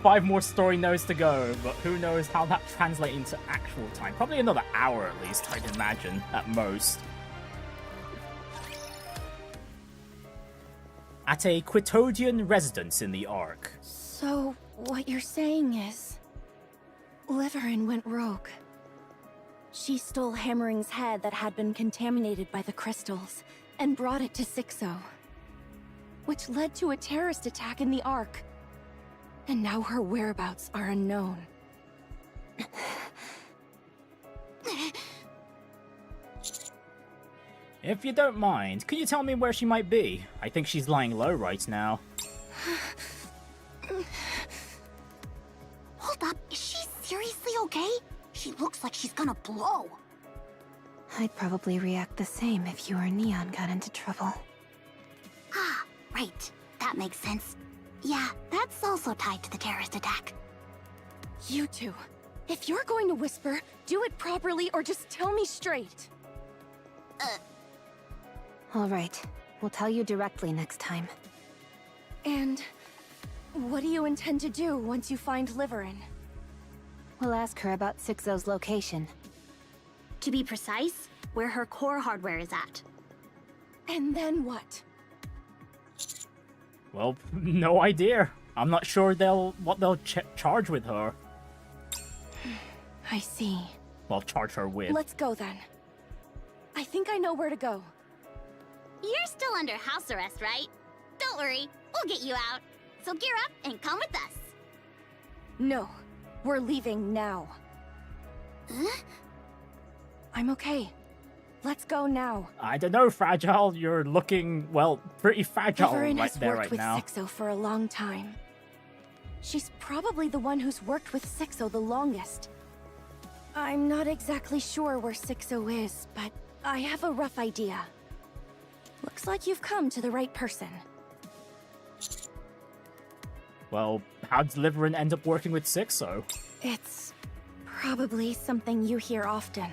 5 more story nodes to go, but who knows how that translates into actual time. Probably another hour at least, I'd imagine, at most. At a Quitodian residence in the Ark. So, what you're saying is... Liverin went rogue. She stole Hammering's head that had been contaminated by the crystals, and brought it to Sixo. Which led to a terrorist attack in the Ark. And now her whereabouts are unknown. If you don't mind, could you tell me where she might be? I think she's lying low right now. Hold up, is she seriously okay? She looks like she's gonna blow. I'd probably react the same if you or Neon got into trouble. Ah, right. That That makes sense. Yeah, that's also tied to the terrorist attack. You two, if you're going to whisper, do it properly or just tell me straight. All right. We'll tell you directly next time. And what do you intend to do once you find Liverin? We'll ask her about Sixo's location. To be precise, where her core hardware is at. And then what? Well, no idea. I'm not sure what they'll charge with her. I see. Well, charge her with. Let's go then. I think I know where to go. You're still under house arrest, right? Don't worry, we'll get you out. So gear up and come with us. No, we're leaving now. Huh? I'm okay. Let's go now. I don't know, Fragile. You're looking, well, pretty fragile Liverin right has there worked right with now. Sixo for a long time. She's probably the one who's worked with Sixo the longest. I'm not exactly sure where Sixo is, but I have a rough idea. Looks like you've come to the right person. Well, how did Liverin end up working with Sixo? It's probably something you hear often.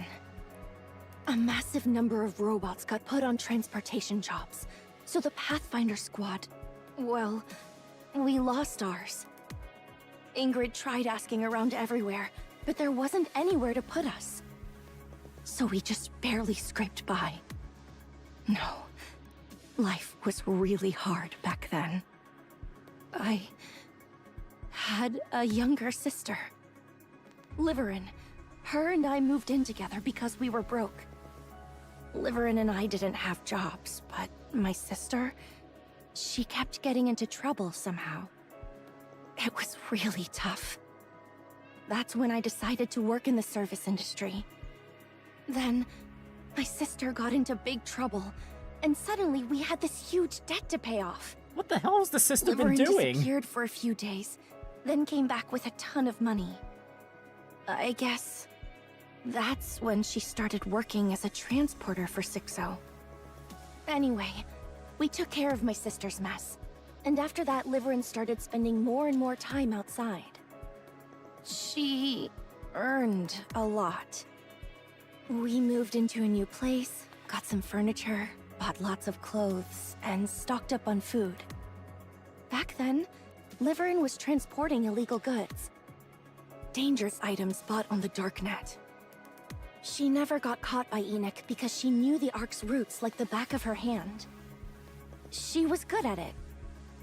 A massive number of robots got put on transportation jobs, so the Pathfinder squad, well, we lost ours. Ingrid tried asking around everywhere, but there wasn't anywhere to put us. So we just barely scraped by. No, life was really hard back then. I had a younger sister, Liverin. Her and I moved in together because we were broke. Liverin and I didn't have jobs, but my sister, she kept getting into trouble somehow. It was really tough. That's when I decided to work in the service industry. Then, my sister got into big trouble, and suddenly we had this huge debt to pay off. What the hell has the sister been Liverin doing? disappeared for a few days, then came back with a ton of money. I guess that's when she started working as a transporter for Sixo. Anyway, we took care of my sister's mess. And after that, Liverin started spending more and more time outside. She earned a lot. We moved into a new place, got some furniture, bought lots of clothes, and stocked up on food. Back then, Liverin was transporting illegal goods. Dangerous items bought on the darknet. She never got caught by Enoch because she knew the Ark's roots like the back of her hand. She was good at it,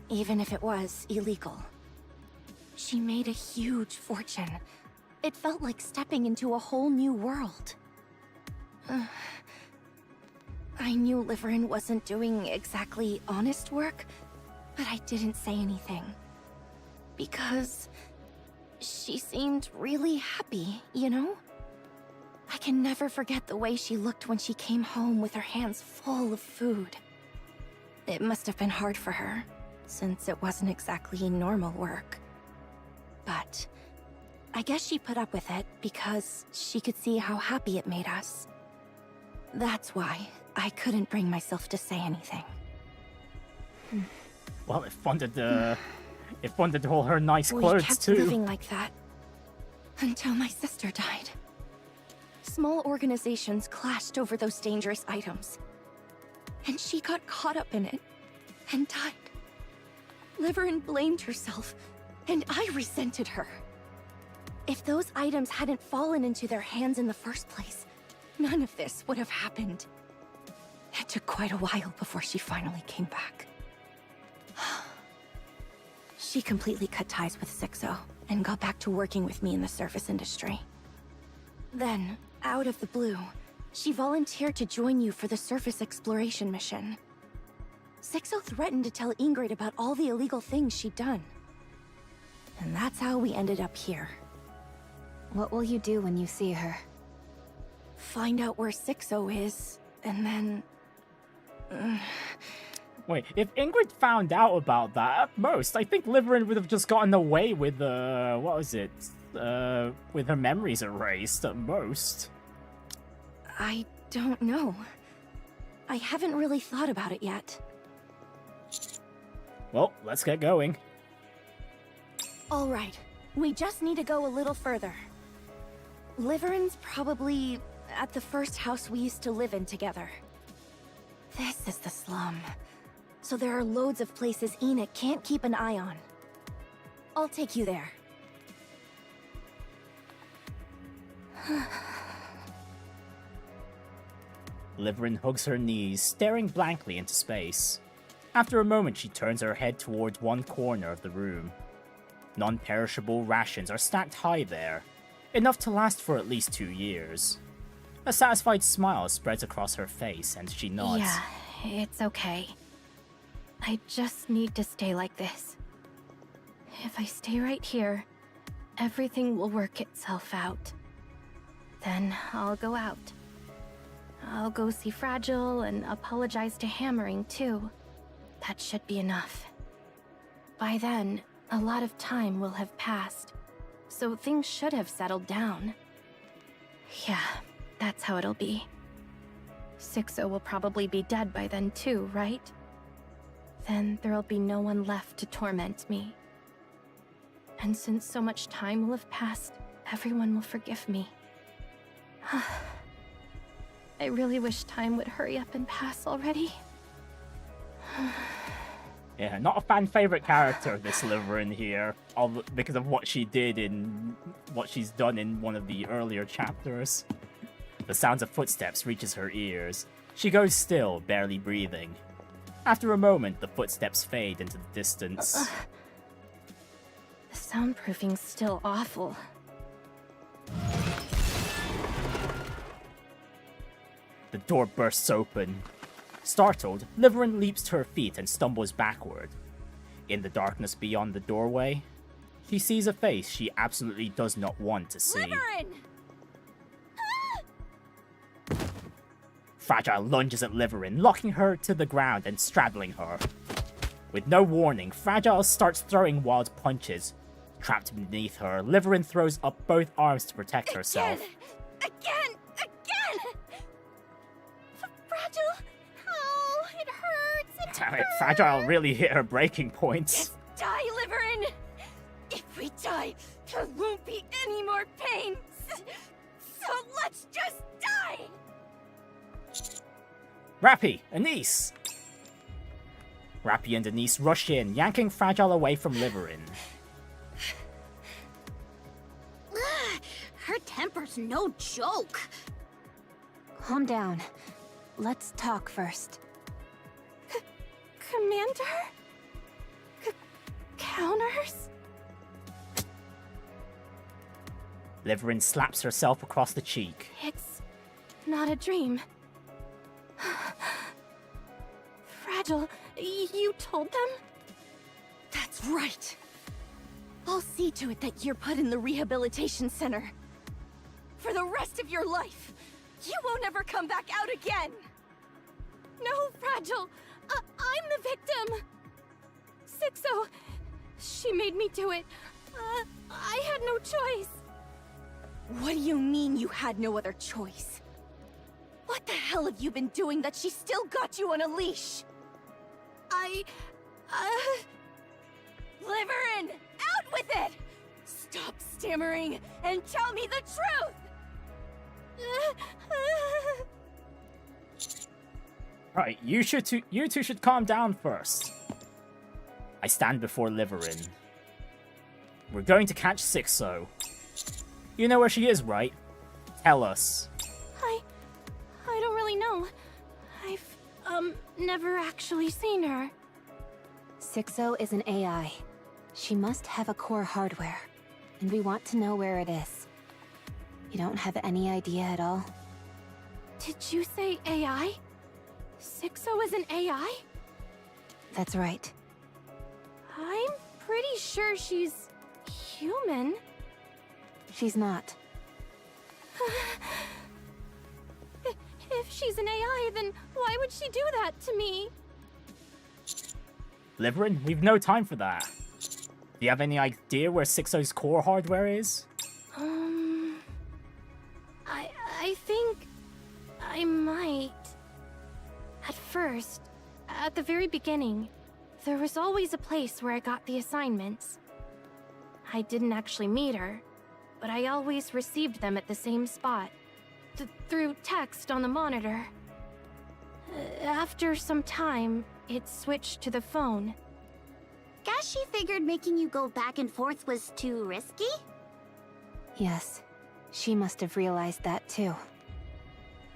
even if it was illegal. She made a huge fortune. It felt like stepping into a whole new world. I knew Liverin wasn't doing exactly honest work, but I didn't say anything. Because she seemed really happy, you know? I can never forget the way she looked when she came home with her hands full of food. It must have been hard for her, since it wasn't exactly normal work. But I guess she put up with it because she could see how happy it made us. That's why I couldn't bring myself to say anything. Well, it funded all her nice clothes We kept too. living like that until my sister died. Small organizations clashed over those dangerous items, and she got caught up in it and died. Liverin blamed herself, and I resented her. If those items hadn't fallen into their hands in the first place, none of this would have happened. It took quite a while before she finally came back. She completely cut ties with Sixo and got back to working with me in the service industry. Then, out of the blue, she volunteered to join you for the surface exploration mission. Sixo threatened to tell Ingrid about all the illegal things she'd done. And that's how we ended up here. What will you do when you see her? Find out where Sixo is, and then... Wait, if Ingrid found out about that, at most, I think Liverin would have just gotten away with, what was it? With her memories erased, at most. I don't know. I haven't really thought about it yet. Well, let's get going. All right, we just need to go a little further. Liverin's probably at the first house we used to live in together. This is the slum. So there are loads of places Enid can't keep an eye on. I'll take you there. Liverin hugs her knees, staring blankly into space. After a moment, she turns her head towards one corner of the room. Non-perishable rations are stacked high there, enough to last for at least 2 years. A satisfied smile spreads across her face, and she nods. Yeah, it's okay. I just need to stay like this. If I stay right here, everything will work itself out. Then I'll go out. I'll go see Fragile and apologize to Hammering too. That should be enough. By then, a lot of time will have passed, so things should have settled down. Yeah, that's how it'll be. Sixo will probably be dead by then too, right? Then there'll be no one left to torment me. And since so much time will have passed, everyone will forgive me. I really wish time would hurry up and pass already. Yeah, not a fan favorite character, this Liverin here, because of what she did in what she's done in one of the earlier chapters. The sounds of footsteps reaches her ears. She goes still, barely breathing. After a moment, the footsteps fade into the distance. The soundproofing's still awful. The door bursts open. Startled, Liverin leaps to her feet and stumbles backward. In the darkness beyond the doorway, she sees a face she absolutely does not want to see. Liverin! Fragile lunges at Liverin, locking her to the ground and straddling her. With no warning, Fragile starts throwing wild punches. Trapped beneath her, Liverin throws up both arms to protect herself. Again! Fragile! Oh, it hurts! Damn it, Fragile really hit her breaking points. Die, Liverin! If we die, there won't be any more pain! So let's just die! Rappy, Anise! Rappy and Anise rush in, yanking Fragile away from Liverin. Her temper's no joke. Calm down. Let's talk first. Commander? Counters? Liverin slaps herself across the cheek. It's not a dream. Fragile, you told them? That's right. I'll see to it that you're put in the rehabilitation center. For the rest of your life. You won't ever come back out again! No, Fragile! I'm the victim! Sixo! She made me do it. I had no choice. What do you mean you had no other choice? What the hell have you been doing that she still got you on a leash? Liverin! Out with it! Stop stammering and tell me the truth! Right, you two should calm down first. I stand before Liverin. We're going to catch Sixo. You know where she is, right? Tell us. I don't really know. I've, never actually seen her. Sixo is an AI. She must have a core hardware, and we want to know where it is. You don't have any idea at all? Did you say AI? Sixo is an AI? That's right. I'm pretty sure she's human. She's not. If she's an AI, then why would she do that to me? Liverin, we've no time for that. Do you have any idea where Sixo's core hardware is? I think I might. At first, at the very beginning, There was always a place where I got the assignments. I didn't actually meet her, but I always received them at the same spot. Through text on the monitor. After some time, it switched to the phone. Guess she figured making you go back and forth was too risky? Yes, she must have realized that too.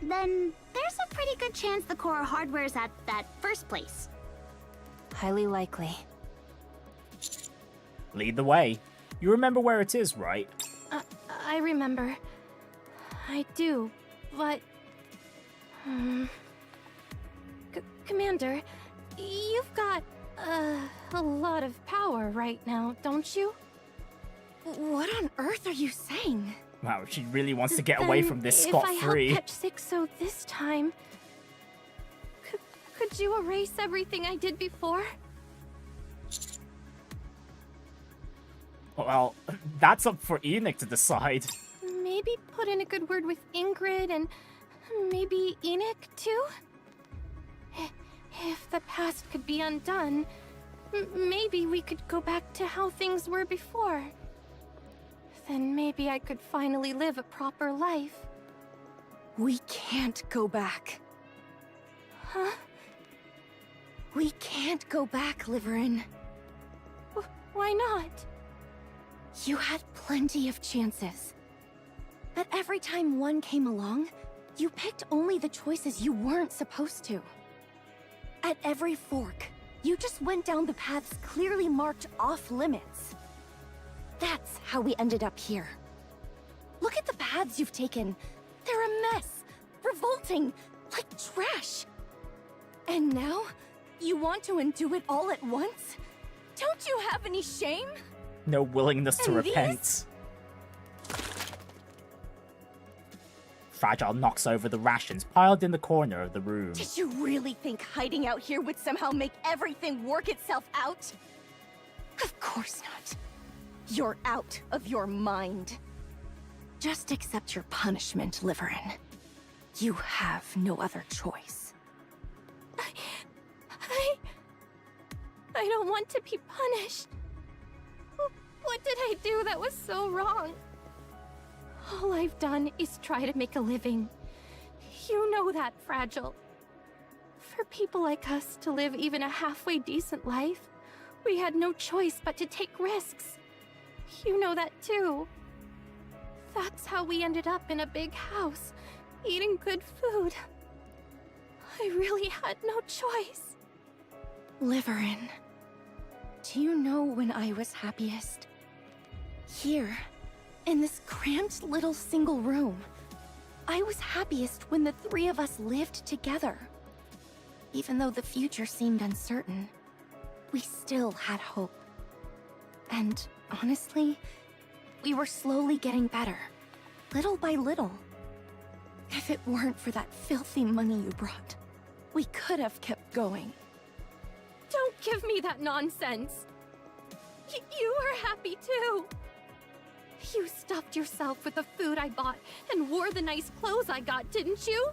Then there's a pretty good chance the core hardware's at that first place. Highly likely. Lead the way. You remember where it is, right? I remember. I do, but... Commander, you've got, a lot of power right now, don't you? What on earth are you saying? Wow, she really wants to get away from this scot-free. If I help catch Sixo this time, could you erase everything I did before? Well, that's up for Enoch to decide. Maybe put in a good word with Ingrid and maybe Enoch too? If the past could be undone, maybe we could go back to how things were before. Then maybe I could finally live a proper life. We can't go back. Huh? We can't go back, Liverin. Why not? You had plenty of chances. But every time one came along, you picked only the choices you weren't supposed to. At every fork, you just went down the paths clearly marked off limits. That's how we ended up here. Look at the paths you've taken. They're a mess, revolting, like trash. And now, you want to undo it all at once? Don't you have any shame? No willingness to repent. These? Fragile knocks over the rations piled in the corner of the room. Did you really think hiding out here would somehow make everything work itself out? Of course not. You're out of your mind. Just accept your punishment, Liverin. You have no other choice. I don't want to be punished. What did I do that was so wrong? All I've done is try to make a living. You know that, Fragile. For people like us to live even a halfway decent life, we had no choice but to take risks. You know that too. That's how we ended up in a big house, eating good food. I really had no choice. Liverin, do you know when I was happiest? Here, in this cramped little single room. I was happiest when the three of us lived together. Even though the future seemed uncertain, we still had hope. And honestly, we were slowly getting better, little by little. If it weren't for that filthy money you brought, we could have kept going. Don't give me that nonsense. You were happy too. You stuffed yourself with the food I bought and wore the nice clothes I got, didn't you?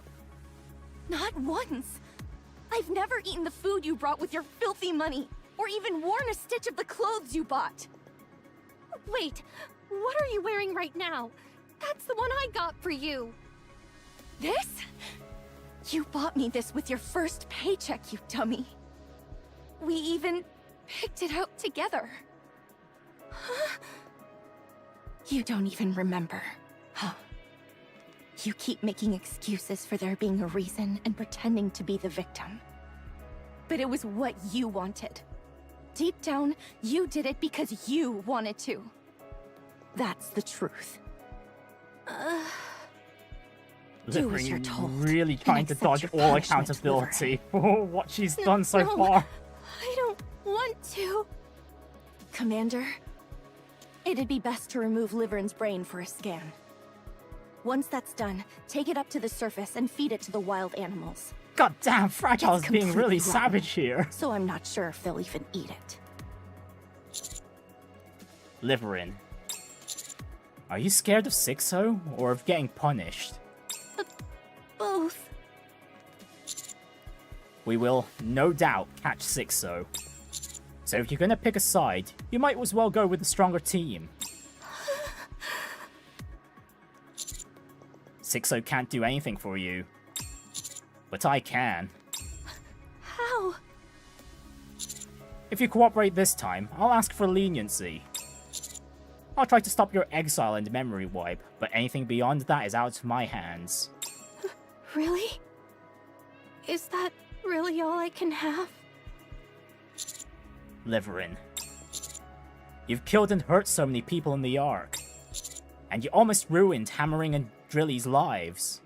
Not once. I've never eaten the food you brought with your filthy money, or even worn a stitch of the clothes you bought. Wait, what are you wearing right now? That's the one I got for you. This? You bought me this with your first paycheck, you dummy. We even picked it out together. Huh? You don't even remember, huh? You keep making excuses for there being a reason and pretending to be the victim. But it was what you wanted. Deep down, you did it because you wanted to. That's the truth. Do as you're told. Really trying to dodge all accountability for what she's done so far. I don't want to. Commander, it'd be best to remove Liverin's brain for a scan. Once that's done, take it up to the surface and feed it to the wild animals. God damn, Fragile is being really completely savage here. So I'm not sure if they'll even eat it. Liverin. Are you scared of Sixo or of getting punished? Both. We will, no doubt, catch Sixo. So if you're gonna pick a side, you might as well go with the stronger team. Sixo can't do anything for you, but I can. How? If you cooperate this time, I'll ask for leniency. I'll try to stop your exile and memory wipe, but anything beyond that is out of my hands. Really? Is that really all I can have? Liverin. You've killed and hurt so many people in the Ark, and you almost ruined Hammering and Drilly's lives.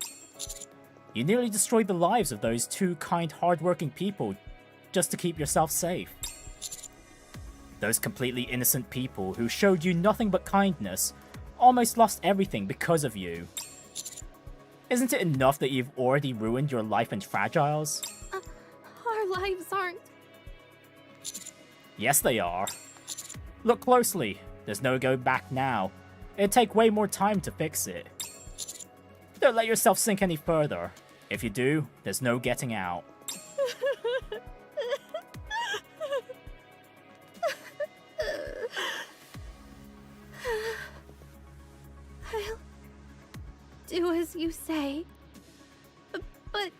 You nearly destroyed the lives of those two kind, hard-working people just to keep yourself safe. Those completely innocent people who showed you nothing but kindness almost lost everything because of you. Isn't it enough that you've already ruined your life and Fragile's? Our lives aren't... Yes, they are. Look closely. There's no going back now. It'd take way more time to fix it. Don't let yourself sink any further. If you do, there's no getting out. I'll do as you say. But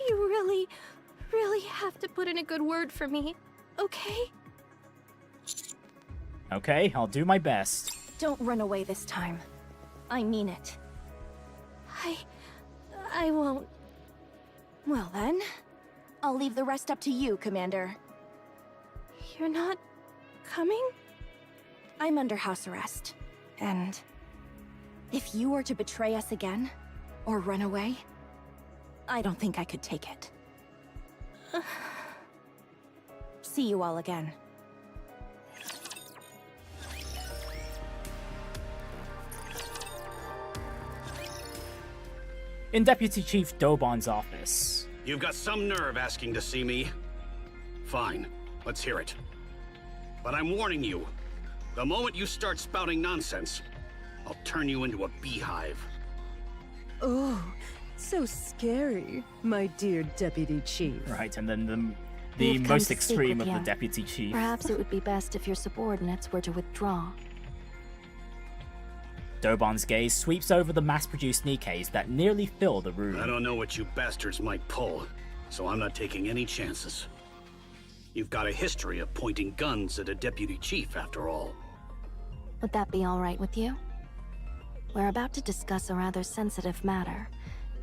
you really have to put in a good word for me, okay? Okay, I'll do my best. Don't run away this time. I mean it. I won't. Well then, I'll leave the rest up to you, Commander. You're not coming? I'm under house arrest. And if you were to betray us again, or run away, I don't think I could take it. See you all again. In Deputy Chief Dobon's office. You've got some nerve asking to see me. Fine, let's hear it. But I'm warning you, the moment you start spouting nonsense, I'll turn you into a beehive. Oh, so scary, my dear Deputy Chief. Right, and then the most extreme of the Deputy Chief. Perhaps it would be best if your subordinates were to withdraw. Dobon's gaze sweeps over the mass-produced Nikkes that nearly fill the room. I don't know what you bastards might pull, so I'm not taking any chances. You've got a history of pointing guns at a deputy chief, after all. Would that be all right with you? We're about to discuss a rather sensitive matter.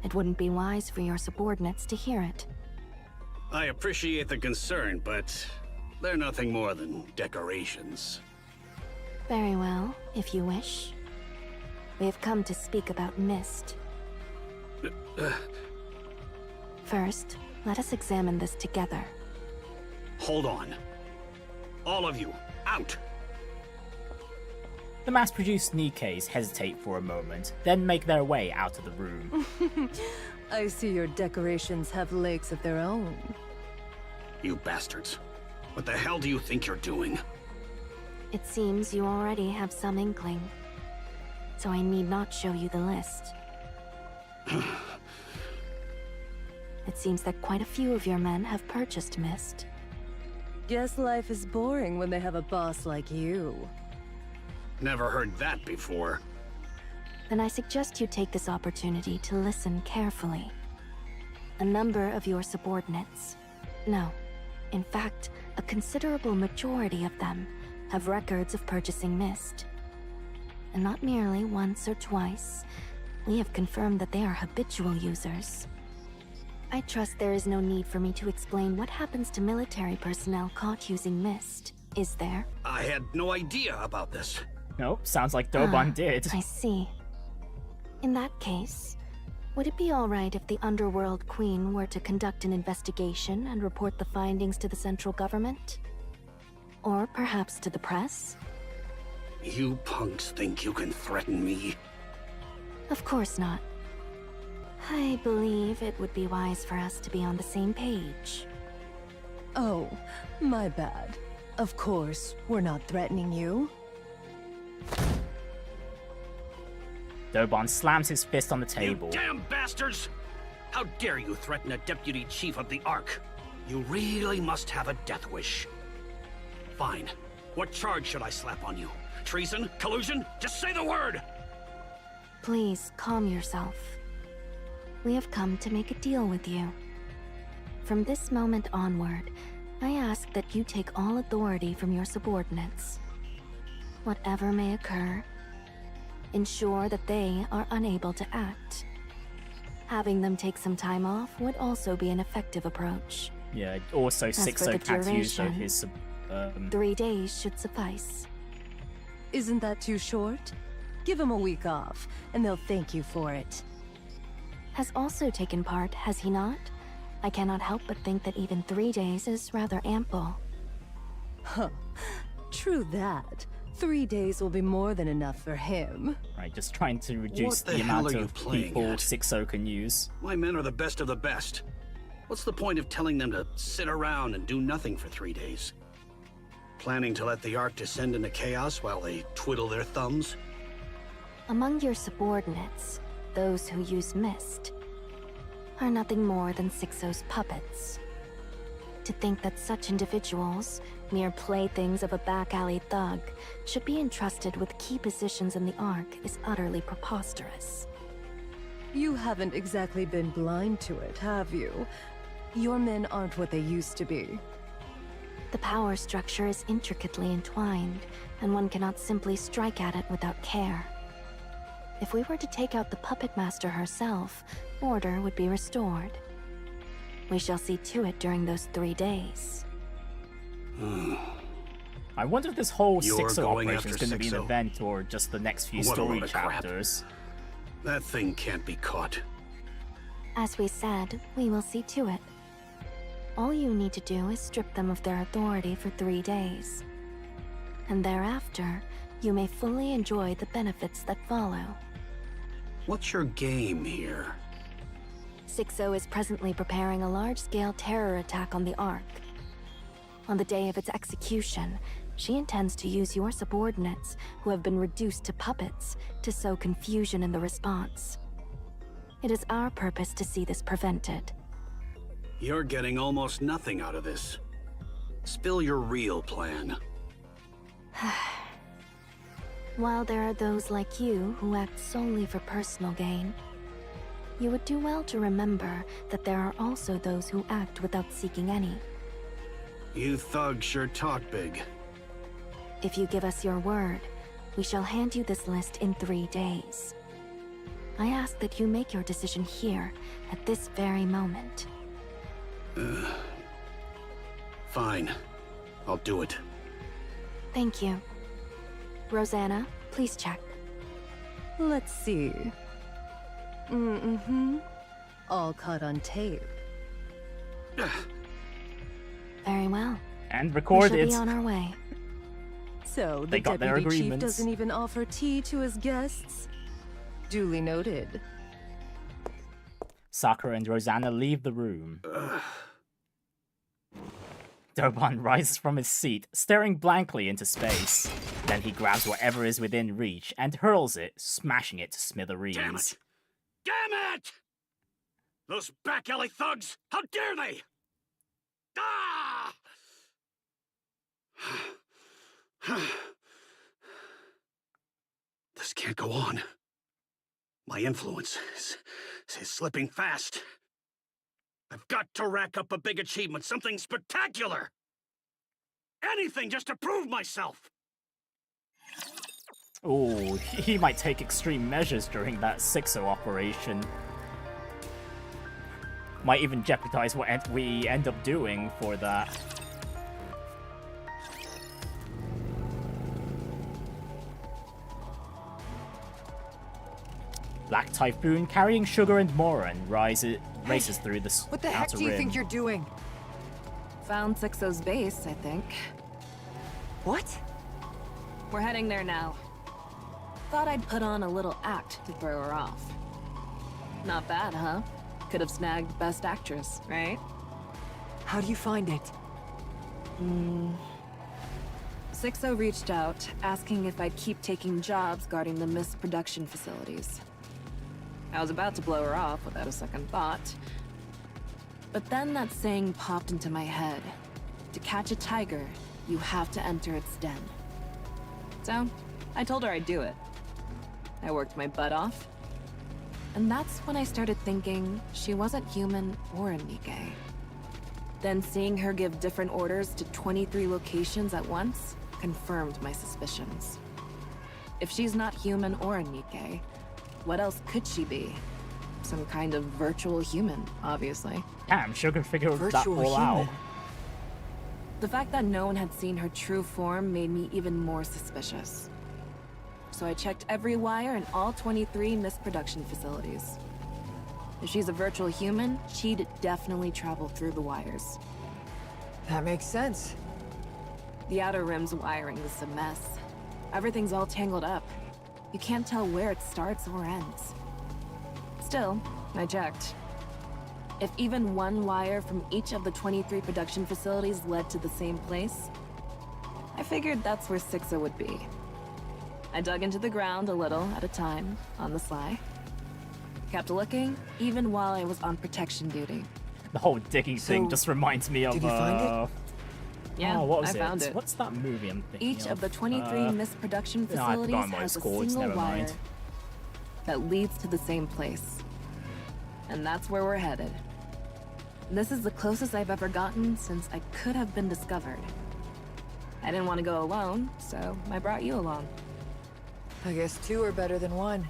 It wouldn't be wise for your subordinates to hear it. I appreciate the concern, but they're nothing more than decorations. Very well, if you wish. We have come to speak about Mist. First, let us examine this together. Hold on. All of you, out! The mass-produced Nikkes hesitate for a moment, then make their way out of the room. I see your decorations have legs of their own. You bastards. What the hell do you think you're doing? It seems you already have some inkling. So I need not show you the list. It seems that quite a few of your men have purchased Mist. Guess life is boring when they have a boss like you. Never heard that before. Then I suggest you take this opportunity to listen carefully. A number of your subordinates, no, in fact, a considerable majority of them, have records of purchasing Mist. And not merely once or twice, we have confirmed that they are habitual users. I trust there is no need for me to explain what happens to military personnel caught using Mist, is there? I had no idea about this. Nope, sounds like Dobon did. I see. In that case, would it be alright if the Underworld Queen were to conduct an investigation and report the findings to the central government? Or perhaps to the press? You punks think you can threaten me? Of course not. I believe it would be wise for us to be on the same page. Oh, my bad. Of course, we're not threatening you. Dobon slams his fist on the table. You damn bastards! How dare you threaten a deputy chief of the Ark? You really must have a death wish. Fine. What charge should I slap on you? Treason? Collusion? Just say the word! Please, calm yourself. We have come to make a deal with you. From this moment onward, I ask that you take all authority from your subordinates. Whatever may occur, ensure that they are unable to act. Having them take some time off would also be an effective approach. Yeah, also As for Sixo the can't use duration, his 3 days should suffice. Isn't that too short? Give him a week off, and they'll thank you for it. Has also taken part, has he not? I cannot help but think that even 3 days is rather ample. Huh. True that. 3 days will be more than enough for him. Right, just trying to reduce What the the hell amount are you of playing people at? Sixo can use. My men are the best of the best. What's the point of telling them to sit around and do nothing for 3 days? Planning to let the Ark descend into chaos while they twiddle their thumbs? Among your subordinates, those who use mist are nothing more than Sixo's puppets. To think that such individuals, mere playthings of a back-alley thug, should be entrusted with key positions in the Ark is utterly preposterous. You haven't exactly been blind to it, have you? Your men aren't what they used to be. The power structure is intricately entwined, and one cannot simply strike at it without care. If we were to take out the puppet master herself, order would be restored. We shall see to it during those 3 days. I wonder if this whole You're Sixo going operation is after going to be an Sixo? event or just the next few What a story load of crap. chapters. That thing can't be caught. As we said, we will see to it. All you need to do is strip them of their authority for 3 days. And thereafter, you may fully enjoy the benefits that follow. What's your game here? Sixo is presently preparing a large-scale terror attack on the Ark. On the day of its execution, she intends to use your subordinates, who have been reduced to puppets, to sow confusion in the response. It is our purpose to see this prevented. You're getting almost nothing out of this. Spill your real plan. While there are those like you who act solely for personal gain, you would do well to remember that there are also those who act without seeking any. You thugs sure talk big. If you give us your word, we shall hand you this list in 3 days. I ask that you make your decision here, at this very moment. Fine. I'll do it. Thank you. Rosanna, please check. Let's see. All caught on tape. Very well. And We recorded. shall be on our way. So They the got their deputy chief agreements. doesn't even offer tea to his guests? Duly noted. Sakura and Rosanna leave the room. Doban rises from his seat, staring blankly into space. Then he grabs whatever is within reach and hurls it, smashing it to smithereens. Damn it! Damn it! Those back alley thugs! How dare they! Ah! This can't go on. My influence is slipping fast. I've got to rack up a big achievement, something spectacular! Anything just to prove myself! Oh, he might take extreme measures during that Sixo operation. Might even jeopardize what we end up doing for that. Black Typhoon, carrying Sugar and Moran, races through the What the heck outer do you rim. think you're doing? Found Sixo's base, I think. What? We're heading there now. Thought I'd put on a little act to throw her off. Not bad, huh? Could have snagged Best Actress, right? How do you find it? Sixo reached out, asking if I'd keep taking jobs guarding the mist production facilities. I was about to blow her off without a second thought. But then that saying popped into my head. To catch a tiger, you have to enter its den. So, I told her I'd do it. I worked my butt off. And that's when I started thinking she wasn't human or a Nikke. Then seeing her give different orders to 23 locations at once confirmed my suspicions. If she's not human or a Nikke, what else could she be? Some kind of virtual human, obviously. Yeah, I'm sure I can figure that all out. The fact that no one had seen her true form made me even more suspicious. So I checked every wire in all 23 mist production facilities. If she's a virtual human, she'd definitely travel through the wires. That makes sense. The outer rim's wiring is a mess. Everything's all tangled up. You can't tell where it starts or ends. Still, I checked. If even one wire from each of the 23 production facilities led to the same place, I figured that's where Sixo would be. I dug into the ground a little at a time, on the sly. Kept looking, even while I was on protection duty. The whole digging thing just reminds me of, did you find it? Yeah, what was I found it. What's that movie I'm thinking Each of the 23 mist production no, I've facilities forgotten what has it's a called, single never wire mind. that leads to the same place. And that's where we're headed. This is the closest I've ever gotten since I could have been discovered. I didn't want to go alone, so I brought you along. I guess two are better than one.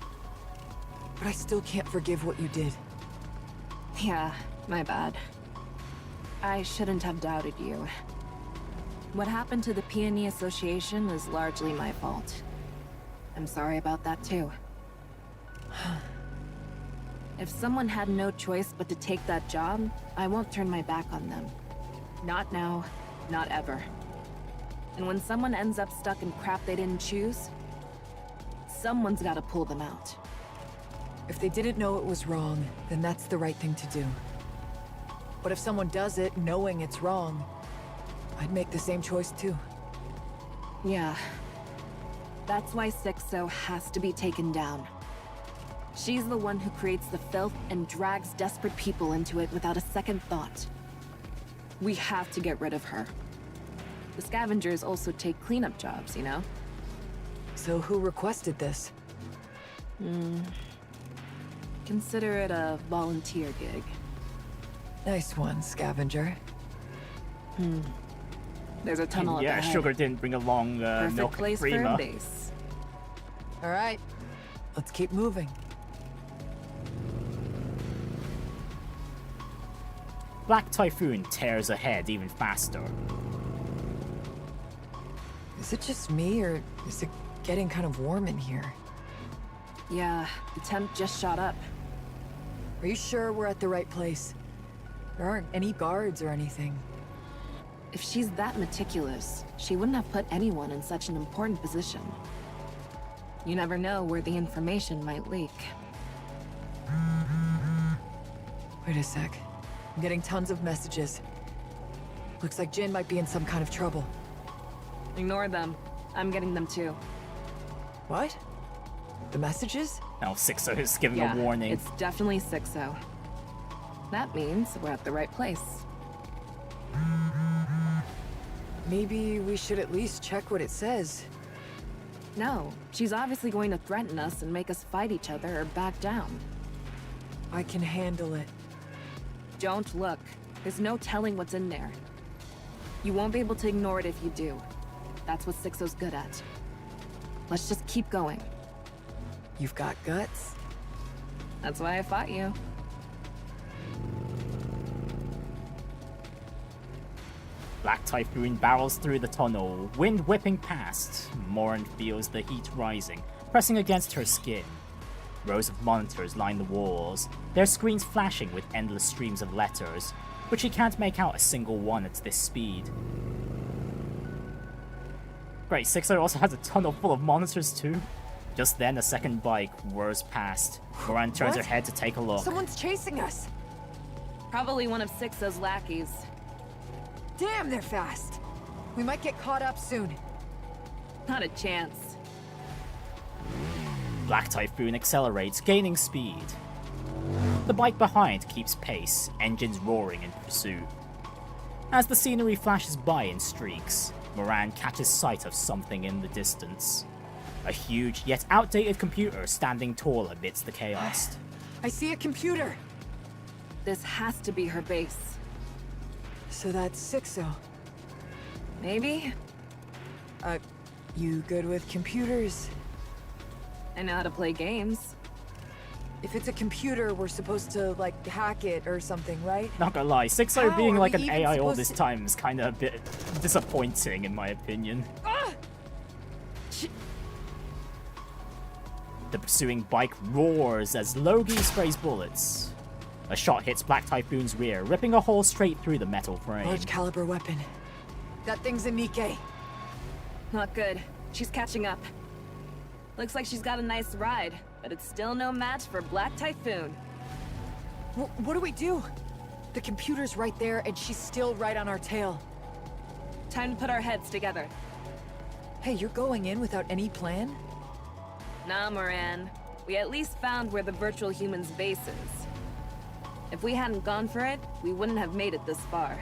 But I still can't forgive what you did. Yeah, my bad. I shouldn't have doubted you. What happened to the Peony Association is largely my fault. I'm sorry about that too. If someone had no choice but to take that job, I won't turn my back on them. Not now, not ever. And when someone ends up stuck in crap they didn't choose, someone's gotta pull them out. If they didn't know it was wrong, then that's the right thing to do. But if someone does it knowing it's wrong, I'd make the same choice too. Yeah. That's why Sixo has to be taken down. She's the one who creates the filth and drags desperate people into it without a second thought. We have to get rid of her. The scavengers also take cleanup jobs, you know? So who requested this? Consider it a volunteer gig. Nice one, scavenger. There's a tunnel up yeah, ahead. Sugar didn't bring along Perfect milk place for creamer. a base. All right, let's keep moving. Black Typhoon tears ahead even faster. Is it just me, or is it getting kind of warm in here? Yeah, the temp just shot up. Are you sure we're at the right place? There aren't any guards or anything. If she's that meticulous, she wouldn't have put anyone in such an important position. You never know where the information might leak. Wait a sec. I'm getting tons of messages. Looks like Jin might be in some kind of trouble. Ignore them. I'm getting them too. What? The messages? Now Sixo is giving Yeah, a warning. it's definitely Sixo. That means we're at the right place. Maybe we should at least check what it says. No, she's obviously going to threaten us and make us fight each other or back down. I can handle it. Don't look. There's no telling what's in there. You won't be able to ignore it if you do. That's what Sixo's good at. Let's just keep going. You've got guts. That's why I fought you. Black Typhoon barrels through the tunnel, wind whipping past. Morin feels the heat rising, pressing against her skin. Rows of monitors line the walls, their screens flashing with endless streams of letters, but she can't make out a single one at this speed. Great, Sixo also has a tunnel full of monitors too. Just then, a second bike whirs past. Morin turns her head to take a look. Someone's chasing us! Probably one of Sixo's lackeys. Damn, they're fast! We might get caught up soon. Not a chance. Black Typhoon accelerates, gaining speed. The bike behind keeps pace, engines roaring in pursuit. As the scenery flashes by in streaks, Moran catches sight of something in the distance. A huge, yet outdated computer standing tall amidst the chaos. I see a computer! This has to be her base. So that's Sixo. Maybe? You good with computers? I know how to play games. If it's a computer, we're supposed to, like, hack it or something, right? Not gonna lie, Sixo How being are like we an even AI all supposed this to- time is kind of a bit disappointing in my opinion. The pursuing bike roars as Logi sprays bullets. A shot hits Black Typhoon's rear, ripping a hole straight through the metal frame. Large caliber weapon. That thing's a Nikke. Not good. She's catching up. Looks like she's got a nice ride, but it's still no match for Black Typhoon. What do we do? The computer's right there, and she's still right on our tail. Time to put our heads together. Hey, you're going in without any plan? Nah, Moran. We at least found where the virtual human's base is. If we hadn't gone for it, we wouldn't have made it this far.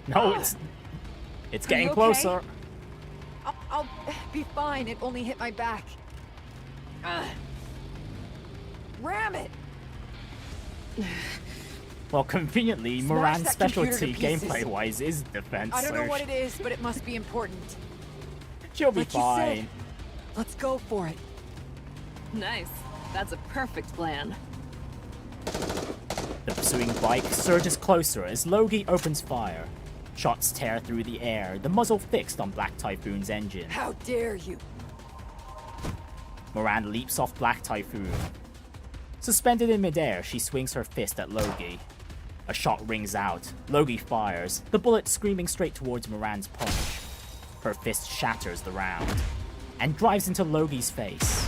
No, it's getting okay? closer. I'll be fine. It only hit my back. Ram it! Well, conveniently, Smash Moran's that computer to specialty pieces. gameplay-wise is defense. I don't know so what it is, but it must be important. She'll be Like you said, fine. let's go for it. Nice. That's a perfect plan. The pursuing bike surges closer as Logi opens fire. Shots tear through the air, the muzzle fixed on Black Typhoon's engine. How dare you? Moran leaps off Black Typhoon. Suspended in midair, she swings her fist at Logi. A shot rings out. Logi fires, the bullet screaming straight towards Moran's punch. Her fist shatters the round and drives into Logi's face.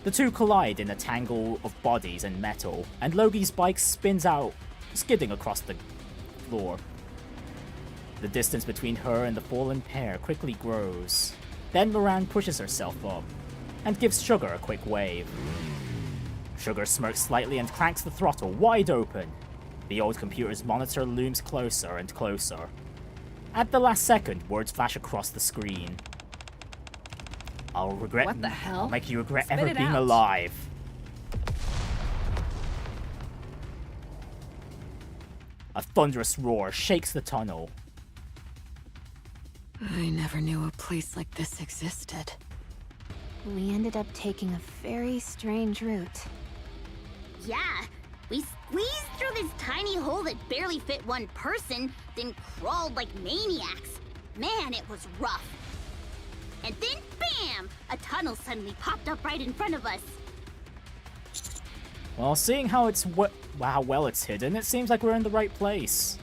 The two collide in a tangle of bodies and metal, and Logi's bike spins out, skidding across the floor. The distance between her and the fallen pair quickly grows. Then Moran pushes herself up, and gives Sugar a quick wave. Sugar smirks slightly and cranks the throttle wide open. The old computer's monitor looms closer and closer. At the last second, words flash across the screen. I'll regret. What the hell? I'll make you regret Spit ever it being out. alive. A thunderous roar shakes the tunnel. I never knew a place like this existed. We ended up taking a very strange route. Yeah, we squeezed through this tiny hole that barely fit one person, then crawled like maniacs. Man, it was rough. And then, bam! A tunnel suddenly popped up right in front of us. Well, seeing how how well it's hidden, it seems like we're in the right place.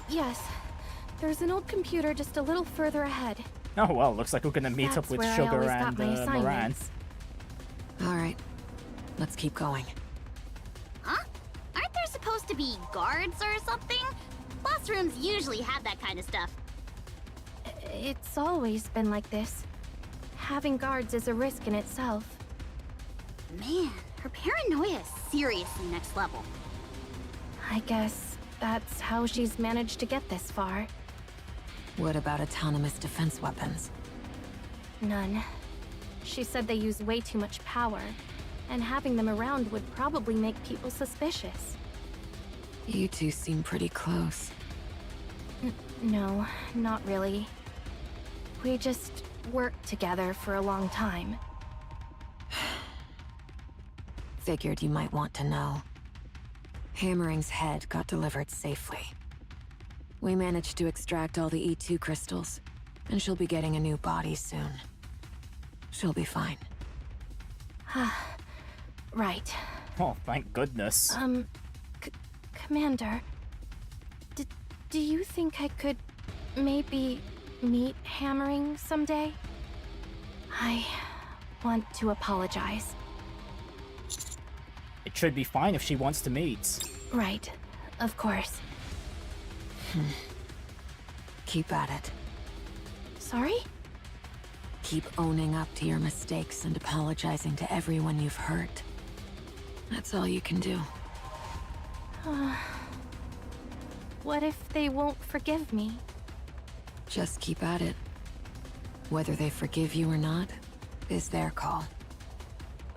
Yes. There's an old computer just a little further ahead. Oh well, looks like we're gonna meet That's up with where I Sugar always got and my Moran. assignments. All right, let's keep going. Huh? Aren't there supposed to be guards or something? Boss rooms usually have that kind of stuff. It's always been like this. Having guards is a risk in itself. Man, her paranoia is seriously next level. I guess that's how she's managed to get this far. What about autonomous defense weapons? None. She said they use way too much power, and having them around would probably make people suspicious. You two seem pretty close. No, not really. We just worked together for a long time. Figured you might want to know. Hammering's head got delivered safely. We managed to extract all the E2 crystals, and she'll be getting a new body soon. She'll be fine. Right. Oh, thank goodness. Commander, do you think I could maybe meet Hammering someday? I want to apologize. It should be fine if she wants to meet. Right, of course. Keep at it. Sorry? Keep owning up to your mistakes and apologizing to everyone you've hurt. That's all you can do. what if they won't forgive me? Just keep at it. Whether they forgive you or not is their call.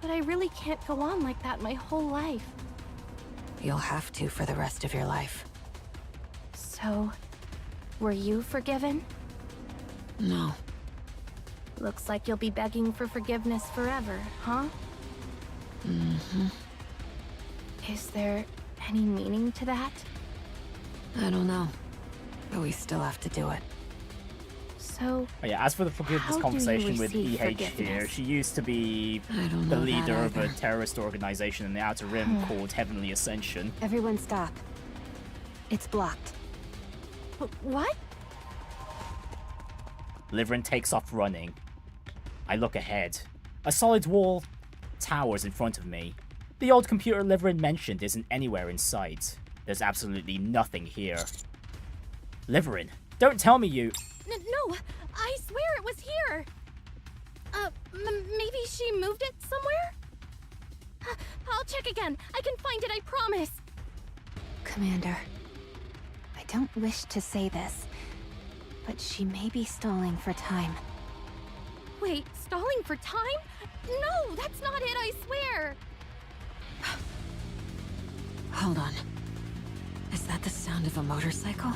But I really can't go on like that my whole life. You'll have to for the rest of your life. So, were you forgiven? No. Looks like you'll be begging for forgiveness forever, huh? Mm-hmm. Is there any meaning to that? I don't know. But we still have to do it. So, oh, yeah, as for the forgiveness how do you conversation with receive EH here, forgiveness? she used to be I don't the know leader that of a either. terrorist organization in the Outer Rim called Heavenly Ascension. Everyone stop. It's blocked. What? Liverin takes off running. I look ahead. A solid wall towers in front of me. The old computer Liverin mentioned isn't anywhere in sight. There's absolutely nothing here. Liverin, don't tell me you... No, I swear it was here. Maybe she moved it somewhere? I'll check again. I can find it, I promise. Commander, I don't wish to say this, but she may be stalling for time. Wait, stalling for time? No, that's not it, I swear. Hold on. Is that the sound of a motorcycle?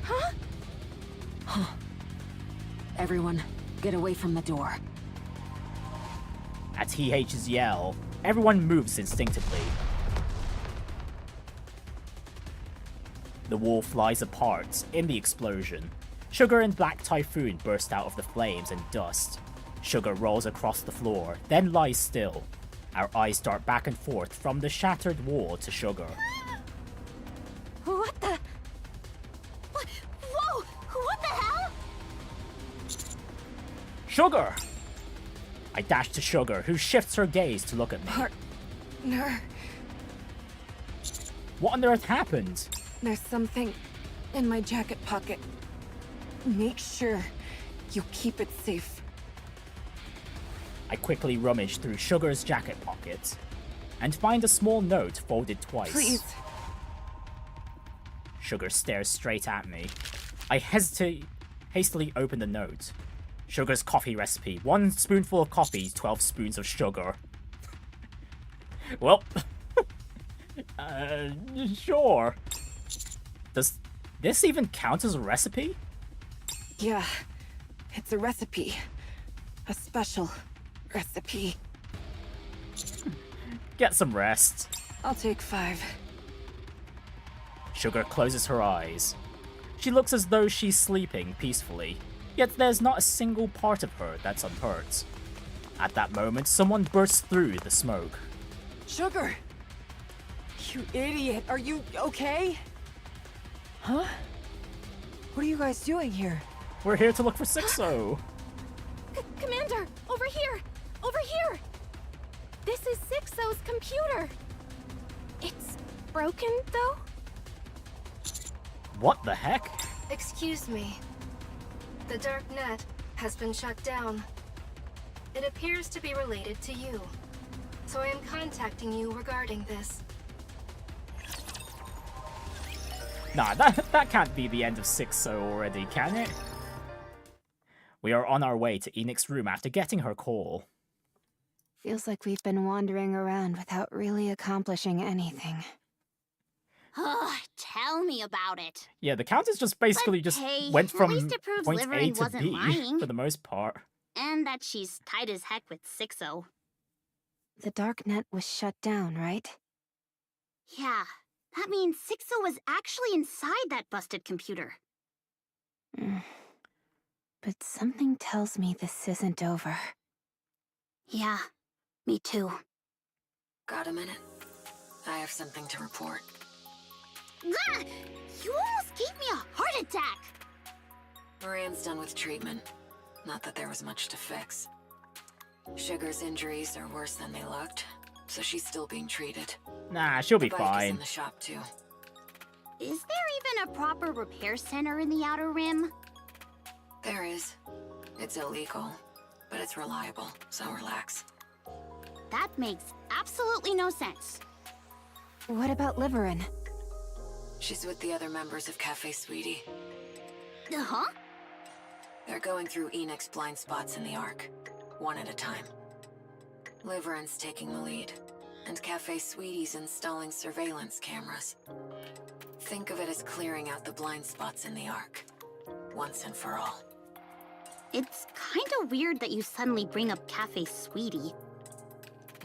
Huh? Huh. Everyone, get away from the door. At TH's yell, everyone moves instinctively. The wall flies apart in the explosion. Sugar and Black Typhoon burst out of the flames and dust. Sugar rolls across the floor, then lies still. Our eyes dart back and forth from the shattered wall to Sugar. What the? Whoa! What the hell? Sugar! I dash to Sugar, who shifts her gaze to look at me. Partner. What on earth happened? There's something in my jacket pocket. Make sure you keep it safe. I quickly rummage through Sugar's jacket pocket and find a small note folded twice. Please. Sugar stares straight at me. I hastily open the note. Sugar's coffee recipe. 1 spoonful of coffee, 12 spoons of sugar. Well, sure. Does this even count as a recipe? Yeah, it's a recipe. A special recipe. Get some rest. I'll take 5. Sugar closes her eyes. She looks as though she's sleeping peacefully, yet there's not a single part of her that's unhurt. At that moment, someone bursts through the smoke. Sugar! You idiot! Are you okay? Huh? What are you guys doing here? We're here to look for Sixo. Commander, over here! Over here! This is Sixo's computer. It's broken, though? What the heck? Excuse me. The dark net has been shut down. It appears to be related to you. So I am contacting you regarding this. Nah, that can't be the end of Sixo already, can it? We are on our way to Enix's room after getting her call. Feels like we've been wandering around without really accomplishing anything. Tell me about it. Yeah, the Countess just basically But just hey, went at from least it proves point A Liverin to wasn't B lying. for the most part. And that she's tight as heck with Sixo. The dark net was shut down, right? Yeah, that means Sixo was actually inside that busted computer. But something tells me this isn't over. Yeah, me too. Got a minute? I have something to report. Ah! You almost gave me a heart attack! Moran's done with treatment. Not that there was much to fix. Sugar's injuries are worse than they looked, so she's still being treated. Nah, she'll be The bike is fine. in the shop too. Is there even a proper repair center in the Outer Rim? There is. It's illegal, but it's reliable, so relax. That makes absolutely no sense. What about Liverin? She's with the other members of Cafe Sweetie. Huh? They're going through Enoch's blind spots in the Ark, one at a time. Liverant's taking the lead, and Cafe Sweetie's installing surveillance cameras. Think of it as clearing out the blind spots in the Ark, once and for all. It's kinda weird that you suddenly bring up Cafe Sweetie.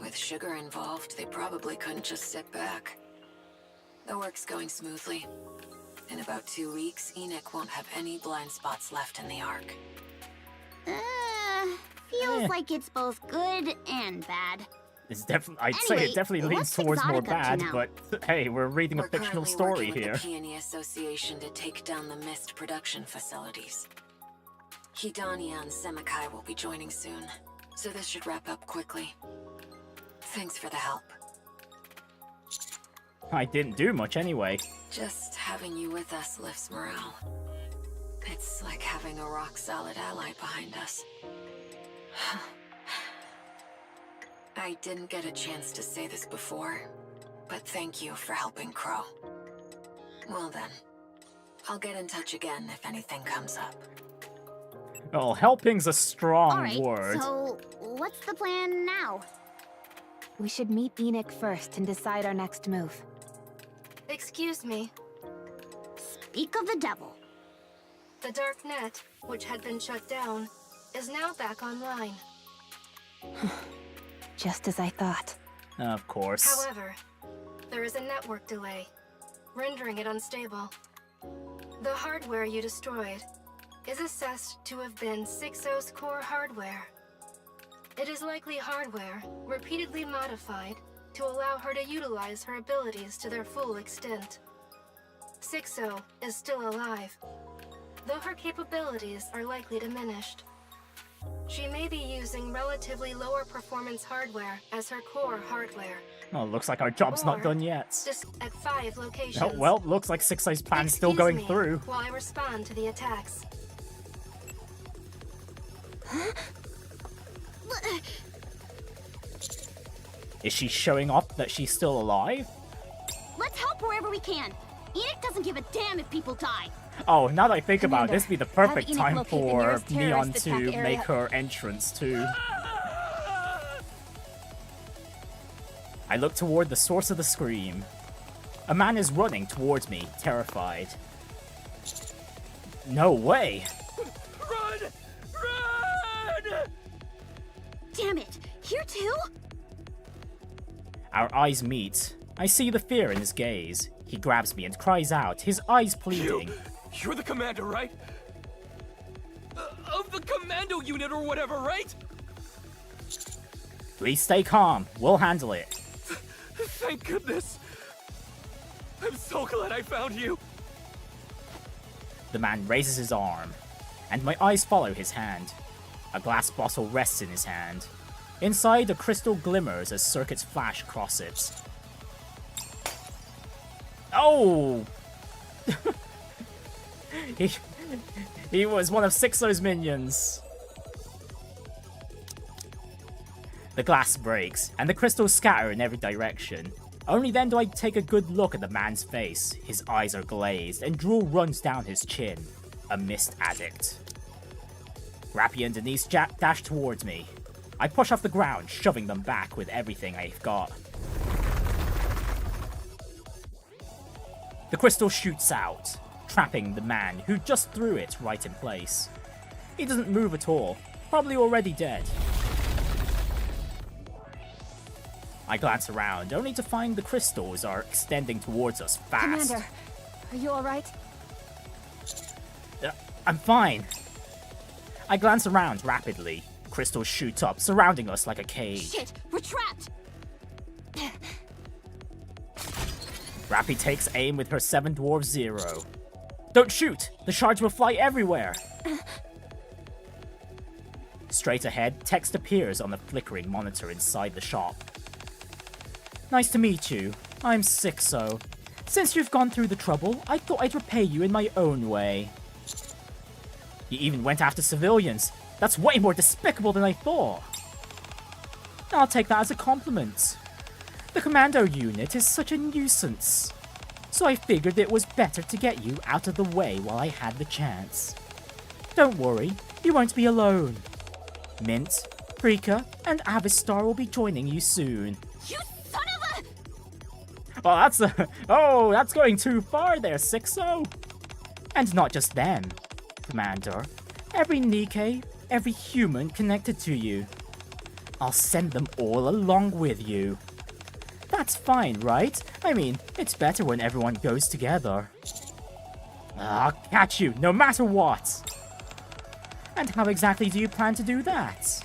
With sugar involved, they probably couldn't just sit back. The work's going smoothly. In about 2 weeks, Enoch won't have any blind spots left in the Ark. Feels like it's both good and bad. It's definitely, I'd say it definitely leans towards more bad, but hey, we're reading a fictional story here. We're currently working with the Peony Association to take down the mist production facilities. Hidania and Semakai will be joining soon, so this should wrap up quickly. Thanks for the help. I didn't do much anyway. Just having you with us lifts morale. It's like having a rock-solid ally behind us. I didn't get a chance to say this before, but thank you for helping Crow. Well then, I'll get in touch again if anything comes up. Oh, helping's a strong Alright, word. so what's the plan now? We should meet Enoch first and decide our next move. Excuse me. Speak of the devil. The dark net, which had been shut down, is now back online. Just as I thought. Of course. However, there is a network delay, rendering it unstable. The hardware you destroyed is assessed to have been Sixo's core hardware. It is likely hardware repeatedly modified to allow her to utilize her abilities to their full extent. Sixo is still alive, though her capabilities are likely diminished. She may be using relatively lower performance hardware as her core hardware. Oh, looks like our job's not done yet. Just at 5 locations. Oh, well, looks like Sixo's plan's still going through. While I respond to the attacks. Is she showing off that she's still alive? Let's help wherever we can. Enoch doesn't give a damn if people die. Oh, now that I think about it, this would be the perfect Enoch time locate the for nearest Neon terrorist to attack area. make her entrance too. I look toward the source of the scream. A man is running towards me, terrified. No way! Run! Run! Damn it! Here too? Our eyes meet. I see the fear in his gaze. He grabs me and cries out, his eyes pleading. You're the commander, right? Of the commando unit or whatever, right? Please stay calm. We'll handle it. Thank goodness. I'm so glad I found you. The man raises his arm, and my eyes follow his hand. A glass bottle rests in his hand. Inside, a crystal glimmers as circuits flash across it. Oh! he was one of Sixo's minions. The glass breaks, and the crystals scatter in every direction. Only then do I take a good look at the man's face. His eyes are glazed, and drool runs down his chin. A mist addict. Rappy and Denise dash towards me. I push off the ground, shoving them back with everything I've got. The crystal shoots out, trapping the man who just threw it right in place. He doesn't move at all, probably already dead. I glance around, only to find the crystals are extending towards us fast. Commander, are you alright? I'm fine. I glance around rapidly. Crystals shoot up, surrounding us like a cage. Shit, we're trapped! Rappy takes aim with her 7 Dwarf 0. Don't shoot! The shards will fly everywhere! Straight ahead, text appears on the flickering monitor inside the shop. Nice to meet you. I'm Sixo. Since you've gone through the trouble, I thought I'd repay you in my own way. You even went after civilians. That's way more despicable than I thought. I'll take that as a compliment. The commando unit is such a nuisance. so I figured it was better to get you out of the way while I had the chance. Don't worry, you won't be alone. Mint, Rika, and Avistar will be joining you soon. You son of a... Oh, that's going too far there, Sixo. And not just them, Commander. Every Nikke, every human connected to you. I'll send them all along with you. That's fine, right? I mean, it's better when everyone goes together. I'll catch you, no matter what! And how exactly do you plan to do that?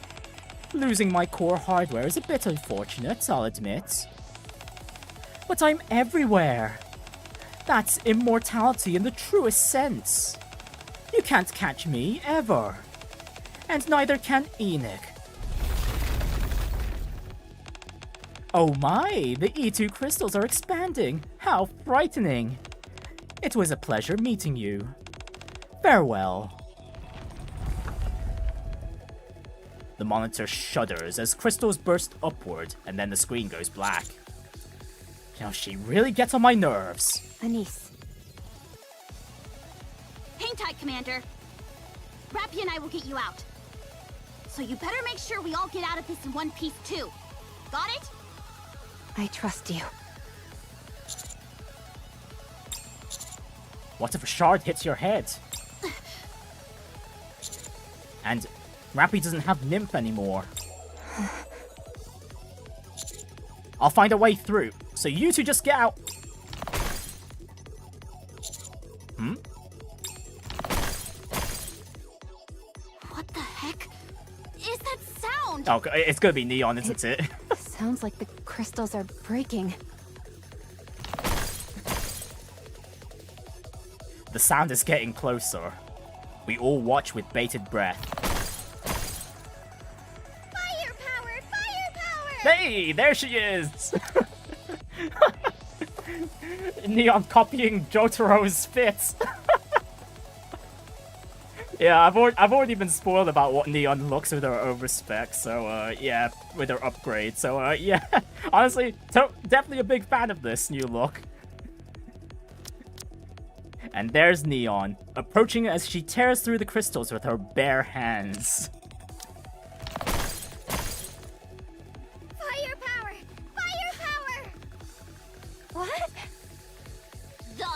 Losing my core hardware is a bit unfortunate, I'll admit. But I'm everywhere. That's immortality in the truest sense. You can't catch me, ever. And neither can Enoch. Oh my, the E2 crystals are expanding. How frightening. It was a pleasure meeting you. Farewell. The monitor shudders as crystals burst upward, and then the screen goes black. You know, she really gets on my nerves. Anise. Hang tight, Commander. Rappy and I will get you out. So you better make sure we all get out of this in one piece, too. Got it? I trust you. What if a shard hits your head? And Rappy doesn't have Nymph anymore. I'll find a way through, so you two just get out. Hmm? What the heck is that sound? Oh, it's gonna be Neon, isn't it? Sounds like the crystals are breaking. The sound is getting closer. We all watch with bated breath. Firepower! Firepower! Hey, there she is! Neon copying Jotaro's spits. Yeah, I've already been spoiled about what Neon looks with her overspec, so yeah, with her upgrade. So yeah, honestly, definitely a big fan of this new look. And there's Neon, approaching as she tears through the crystals with her bare hands. Firepower! Firepower! What? The?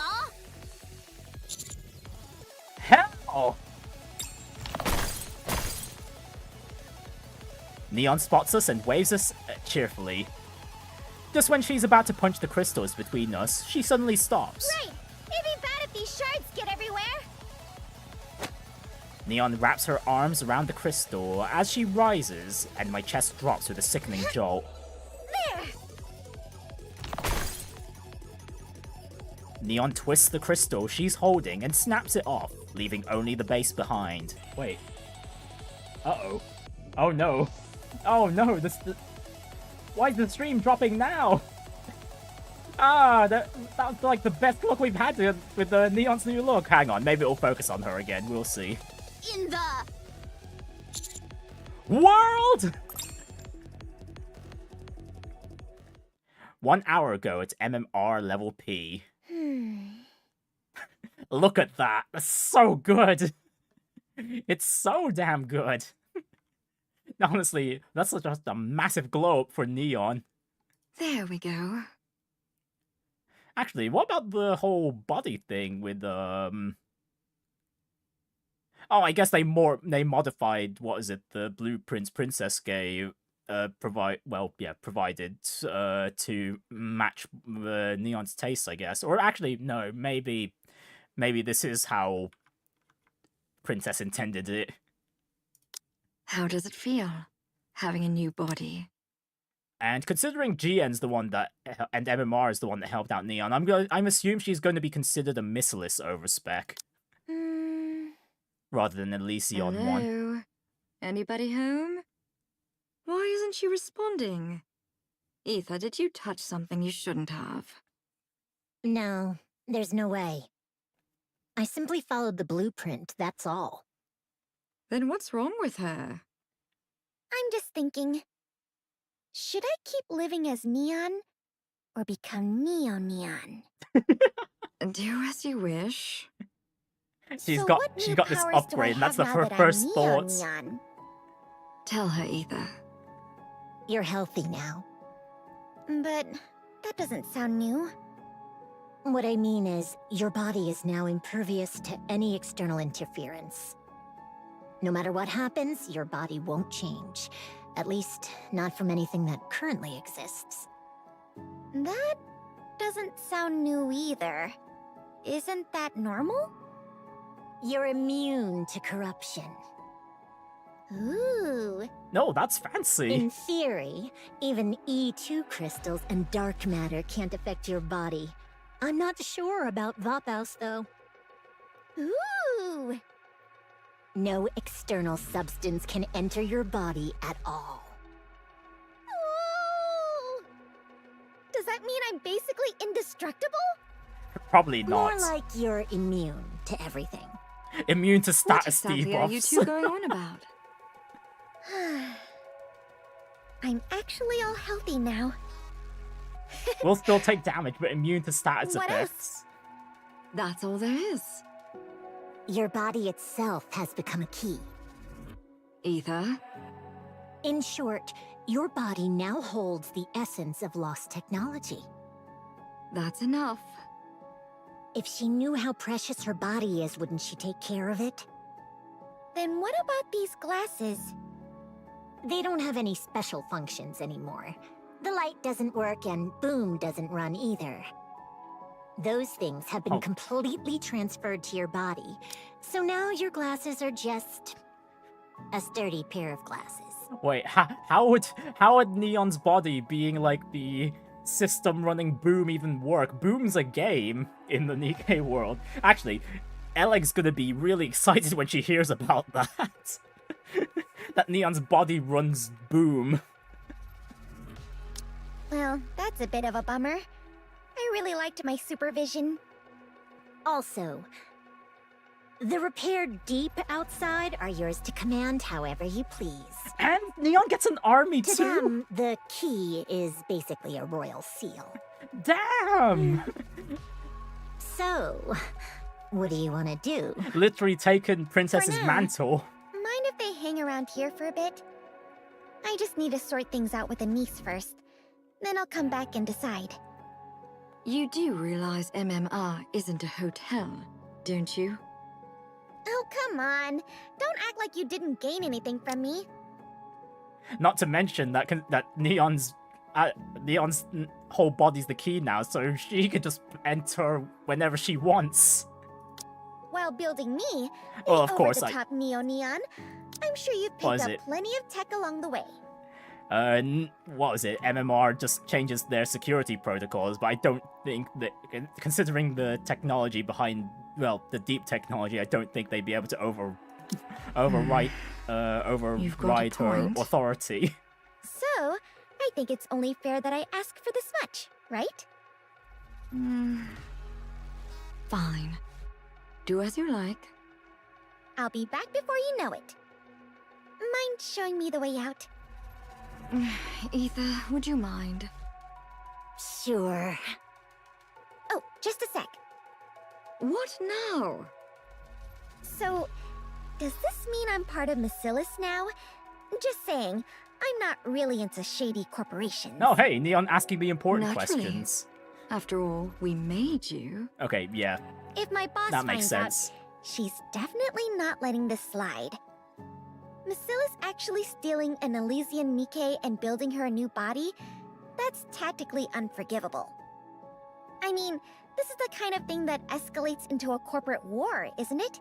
Hell! Neon spots us and waves us cheerfully. Just when she's about to punch the crystals between us, she suddenly stops. Right! It'd be bad if these shards get everywhere! Neon wraps her arms around the crystal as she rises, and my chest drops with a sickening jolt. There! Neon twists the crystal she's holding and snaps it off, leaving only the base behind. Wait. Uh-oh. Oh no. Oh no, why is the stream dropping now? Ah, that was like the best look we've had with the Neon's new look. Hang on, maybe it'll focus on her again, we'll see. In the... World! 1 hour ago at MMR level P. Look at that, that's so good. It's so damn good. Honestly, that's just a massive glow up for Neon. There we go. Actually, what about the whole body thing with Oh, I guess they modified, what is it, the blueprints Princess gave provided to match Neon's taste, I guess. Or actually, no, maybe this is how Princess intended it. How does it feel, having a new body? And considering GN's the one that, and MMR is the one that helped out Neon, I'm assuming she's going to be considered a missiless overspec. Rather than an Elysion one. Hello? Anybody home? Why isn't she responding? Ether, did you touch something you shouldn't have? No, there's no way. I simply followed the blueprint, that's all. Then what's wrong with her? I'm just thinking, should I keep living as Neon or become Neon? Do as you wish. She's So got what she's new got this powers do I upgrade, and that's the have now that I'm first Neon thought. Neon? Tell her, Ether. You're healthy now. But that doesn't sound new. What I mean is, your body is now impervious to any external interference. No matter what happens, your body won't change. At least, not from anything that currently exists. That doesn't sound new either. Isn't that normal? You're immune to corruption. Ooh. No, that's fancy. In theory, even E2 crystals and dark matter can't affect your body. I'm not sure about Vapaus, though. Ooh! No external substance can enter your body at all. Ooh! Does that mean I'm basically indestructible? Probably not. More like you're immune to everything. Immune to What status exactly debuffs. are you two going on about? I'm actually all healthy now. We'll still take damage, but immune to status What effects. That's all there is. Your body itself has become a key. Ether? In short, your body now holds the essence of lost technology. That's enough. If she knew how precious her body is, wouldn't she take care of it? Then what about these glasses? They don't have any special functions anymore. The light doesn't work and Boom doesn't run either. Those things have been completely transferred to your body, so now your glasses are just a sturdy pair of glasses. Wait, how would Neon's body being like the system running Boom even work? Boom's a game in the Nikke world. Actually, Eleg's gonna be really excited when she hears about that. That Neon's body runs Boom. Well, that's a bit of a bummer. I really liked my supervision. Also, the repaired deep outside are yours to command however you please. And Neon gets an army To too? them, the key is basically a royal seal. Damn! So, what do you want to do? Literally taken Princess's For now. mantle. Mind if they hang around here for a bit? I just need to sort things out with a niece first. Then I'll come back and decide. You do realize MMR isn't a hotel, don't you? Oh, come on. Don't act like you didn't gain anything from me. Not to mention that that Neon's whole body's the key now, so she could just enter whenever she wants. While building me, Well, of course, over-the-top Neon, I'm sure you've What picked is up it? plenty of tech along the way. What was it? MMR just changes their security protocols, but I don't think that, considering the technology behind, well, the deep technology, I don't think they'd be able to override her point. authority. So, I think it's only fair that I ask for this much, right? Fine. Do as you like. I'll be back before you know it. Mind showing me the way out? Ether, would you mind? Sure. Oh, just a sec. What now? So, does this mean I'm part of Bacillus now? Just saying, I'm not really into shady corporations. Oh, hey, Neon asking the important Naturally. questions. After all, we made you. Okay, yeah. If my boss That makes finds sense. out, she's definitely not letting this slide. Bacillus actually stealing an Elysian Nikke and building her a new body? That's tactically unforgivable. I mean, this is the kind of thing that escalates into a corporate war, isn't it?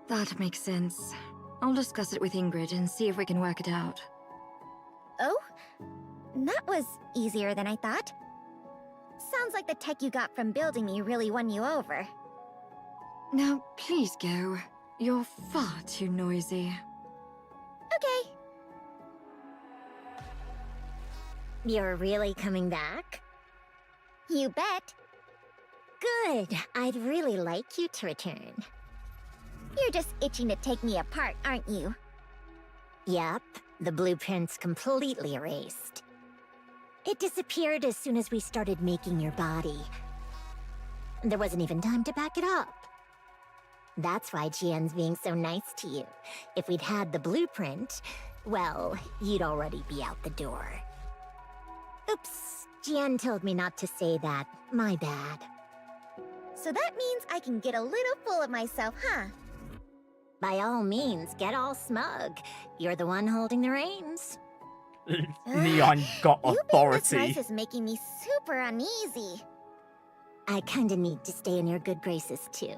That makes sense. I'll discuss it with Ingrid and see if we can work it out. Oh? That was easier than I thought. Sounds like the tech you got from building me really won you over. Now, please go. You're far too noisy. Okay. You're really coming back? You bet. Good. I'd really like you to return. You're just itching to take me apart, aren't you? Yep. The blueprint's completely erased. It disappeared as soon as we started making your body. There wasn't even time to back it up. That's why Jian's being so nice to you. If we'd had the blueprint, well, you'd already be out the door. Oops, Jian told me not to say that. My bad. So that means I can get a little full of myself, huh? By all means, get all smug. You're the one holding the reins. Neon got You being authority. this nice is making me super uneasy. I kinda need to stay in your good graces, too.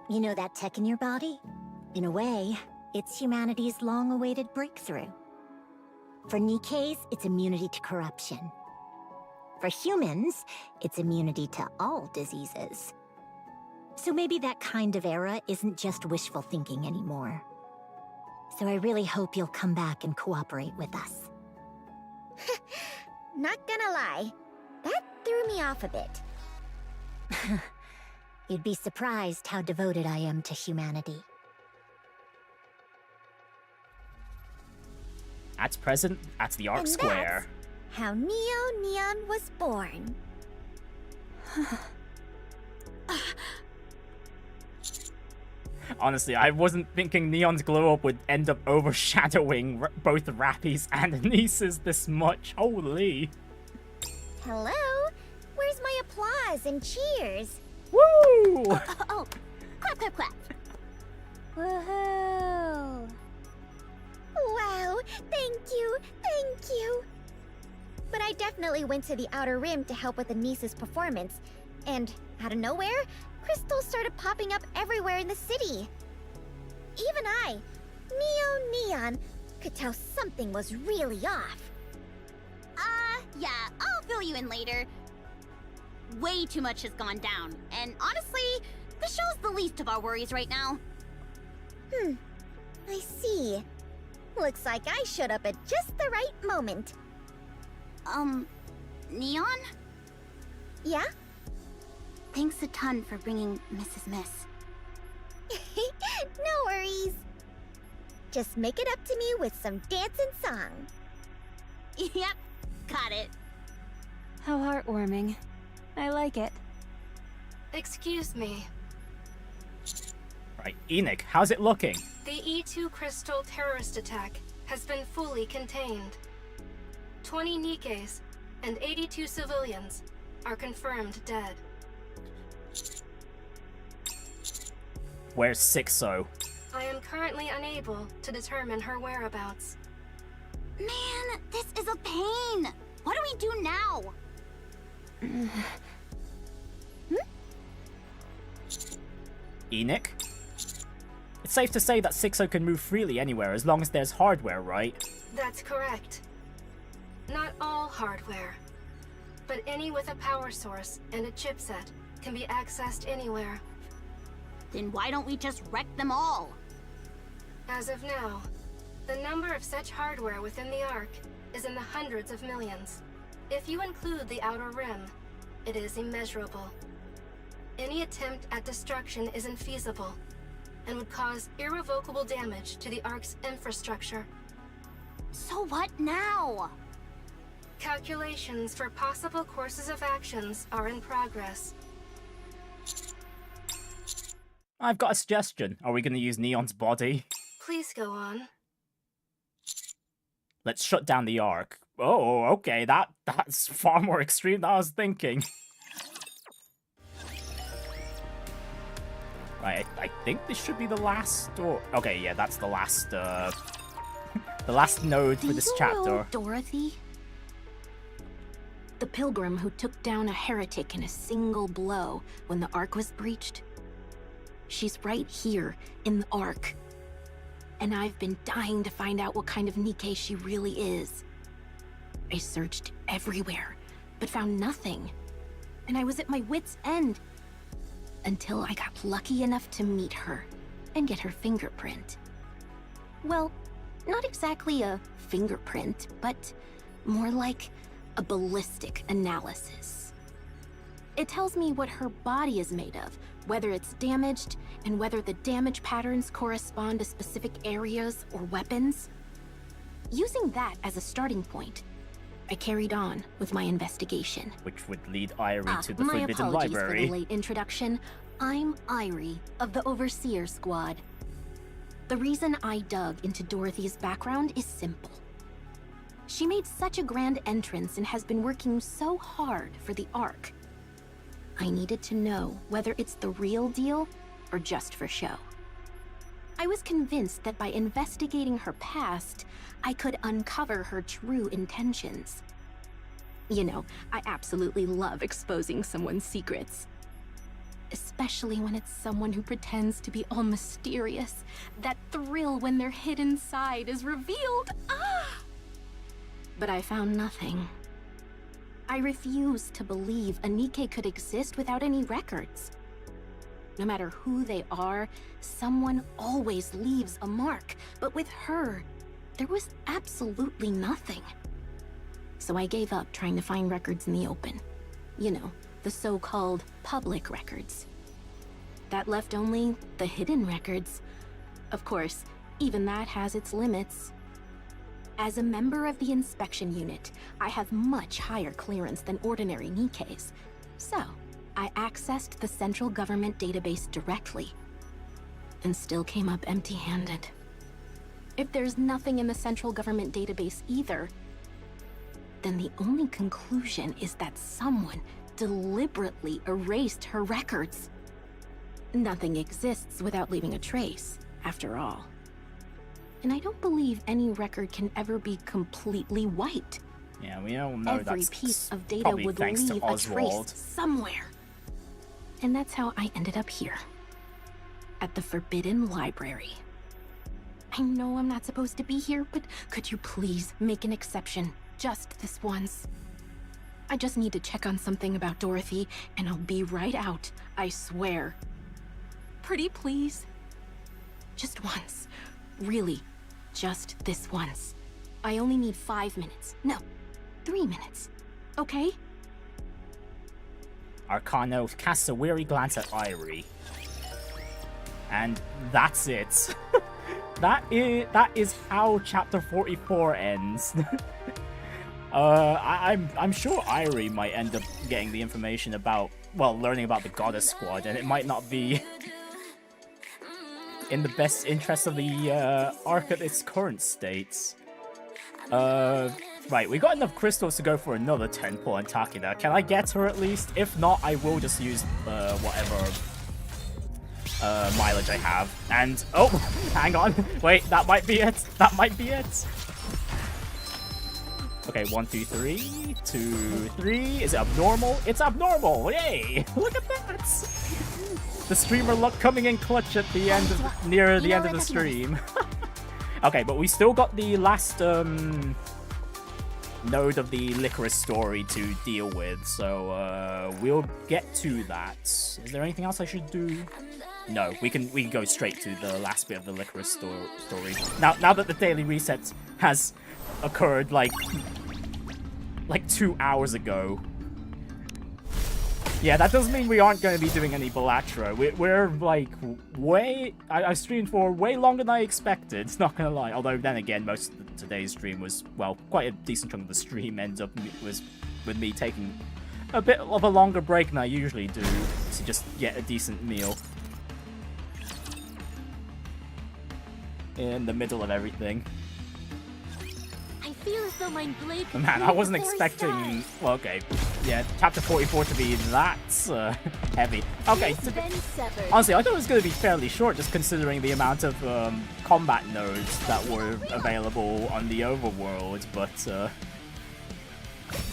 You know that tech in your body? In a way, it's humanity's long-awaited breakthrough. For Nikke's, it's immunity to corruption. For humans, it's immunity to all diseases. So maybe that kind of era isn't just wishful thinking anymore. So I really hope you'll come back and cooperate with us. Not gonna lie, that threw me off a bit. You'd be surprised how devoted I am to humanity. At present, at the Arc And Square. that's how Neo Neon was born. Honestly, I wasn't thinking Neon's glow up would end up overshadowing both Rappy's and Anissa's this much. Holy. Hello? Where's my applause and cheers? Woo! Oh, clap, clap, clap. Woohoo! Wow, thank you. But I definitely went to the Outer Rim to help with Anissa's performance, and out of nowhere, crystals started popping up everywhere in the city. Even I, Neo Neon, could tell something was really off. Yeah, I'll fill you in later. Way too much has gone down, and honestly, the show's the least of our worries right now. I see. Looks like I showed up at just the right moment. Neon? Yeah? Thanks a ton for bringing Mrs. Miss. No worries. Just make it up to me with some dance and song. Yep, got it. How heartwarming. I like it. Excuse me. Right, Enoch, how's it looking? The E2 crystal terrorist attack has been fully contained. 20 Nikkes and 82 civilians are confirmed dead. Where's Sixo? I am currently unable to determine her whereabouts. Man, this is a pain. What do we do now? Enoch? It's safe to say that Sixo can move freely anywhere as long as there's hardware, right? That's correct. Not all hardware, but any with a power source and a chipset can be accessed anywhere. Then why don't we just wreck them all? As of now, the number of such hardware within the Ark is in the hundreds of millions. If you include the Outer Rim, it is immeasurable. Any attempt at destruction is infeasible and would cause irrevocable damage to the Ark's infrastructure. So what now? Calculations for possible courses of actions are in progress. I've got a suggestion. Are we going to use Neon's body? Please go on. Let's shut down the Ark. Oh, okay, that's far more extreme than I was thinking. Right, I think this should be the last, or... Okay, yeah, that's the last, the last node for this chapter. Dorothy? The pilgrim who took down a heretic in a single blow when the Ark was breached? She's right here, in the Ark. And I've been dying to find out what kind of Nikke she really is. I searched everywhere, but found nothing. And I was at my wit's end. Until I got lucky enough to meet her and get her fingerprint. Well, not exactly a fingerprint, but more like a ballistic analysis. It tells me what her body is made of, whether it's damaged, and whether the damage patterns correspond to specific areas or weapons. Using that as a starting point, I carried on with my investigation. Which would lead Irie to the My Forbidden apologies Library. for the late introduction. I'm Irie of the Overseer Squad. The reason I dug into Dorothy's background is simple. She made such a grand entrance and has been working so hard for the Ark. I needed to know whether it's the real deal or just for show. I was convinced that by investigating her past, I could uncover her true intentions. You know, I absolutely love exposing someone's secrets. Especially when it's someone who pretends to be all mysterious. That thrill when their hidden side is revealed. Ah! But I found nothing. I refuse to believe a Nikke could exist without any records. No matter who they are, someone always leaves a mark. But with her, there was absolutely nothing. So I gave up trying to find records in the open. You know, the so-called public records. That left only the hidden records. Of course, even that has its limits. As a member of the inspection unit, I have much higher clearance than ordinary Nikkes. So, I accessed the central government database directly, and still came up empty-handed. If there's nothing in the central government database either, then the only conclusion is that someone deliberately erased her records. Nothing exists without leaving a trace, after all. And I don't believe any record can ever be completely wiped. Yeah, we don't know. Every That's piece of data probably would thanks to leave a Oswald. trace somewhere. And that's how I ended up here. At the Forbidden Library. I know I'm not supposed to be here, but could you please make an exception? Just this once. I just need to check on something about Dorothy, and I'll be right out, I swear. Pretty please. Just once. Really, just this once. I only need 5 minutes. No, 3 minutes. Okay? Arcano casts a weary glance at Irie. And that's it. that is how chapter 44 ends. I'm sure Irie might end up getting the information about, well, learning about the Goddess Squad, and it might not be in the best interest of the Ark at its current state. Right, we got enough crystals to go for another 10 pull on Takina. Can I get her at least? If not, I will just use whatever mileage I have. And, oh, hang on. Wait, that might be it. That might be it. Okay, 1, 2, 3. 2, 3. Is it abnormal? It's abnormal. Yay! Look at that. The streamer luck coming in clutch at the end of near the end of the stream. Okay, but we still got the last node of the Lycoris story to deal with, so we'll get to that. Is there anything else I should do? No, we can go straight to the last bit of the Lycoris story. Now that the daily reset has occurred like 2 hours ago. Yeah, that does mean we aren't going to be doing any Balatro. We're like way... I streamed for way longer than I expected, not going to lie. Although then again, most of today's stream was, well, quite a decent chunk of the stream ends up was with me taking a bit of a longer break than I usually do to just get a decent meal in the middle of everything. I feel as though my blade could Man, I wasn't expecting... Well, okay. Yeah, chapter 44 to be that heavy. Okay, honestly, I thought it was going to be fairly short, just considering the amount of combat nodes that were available on the overworld, but...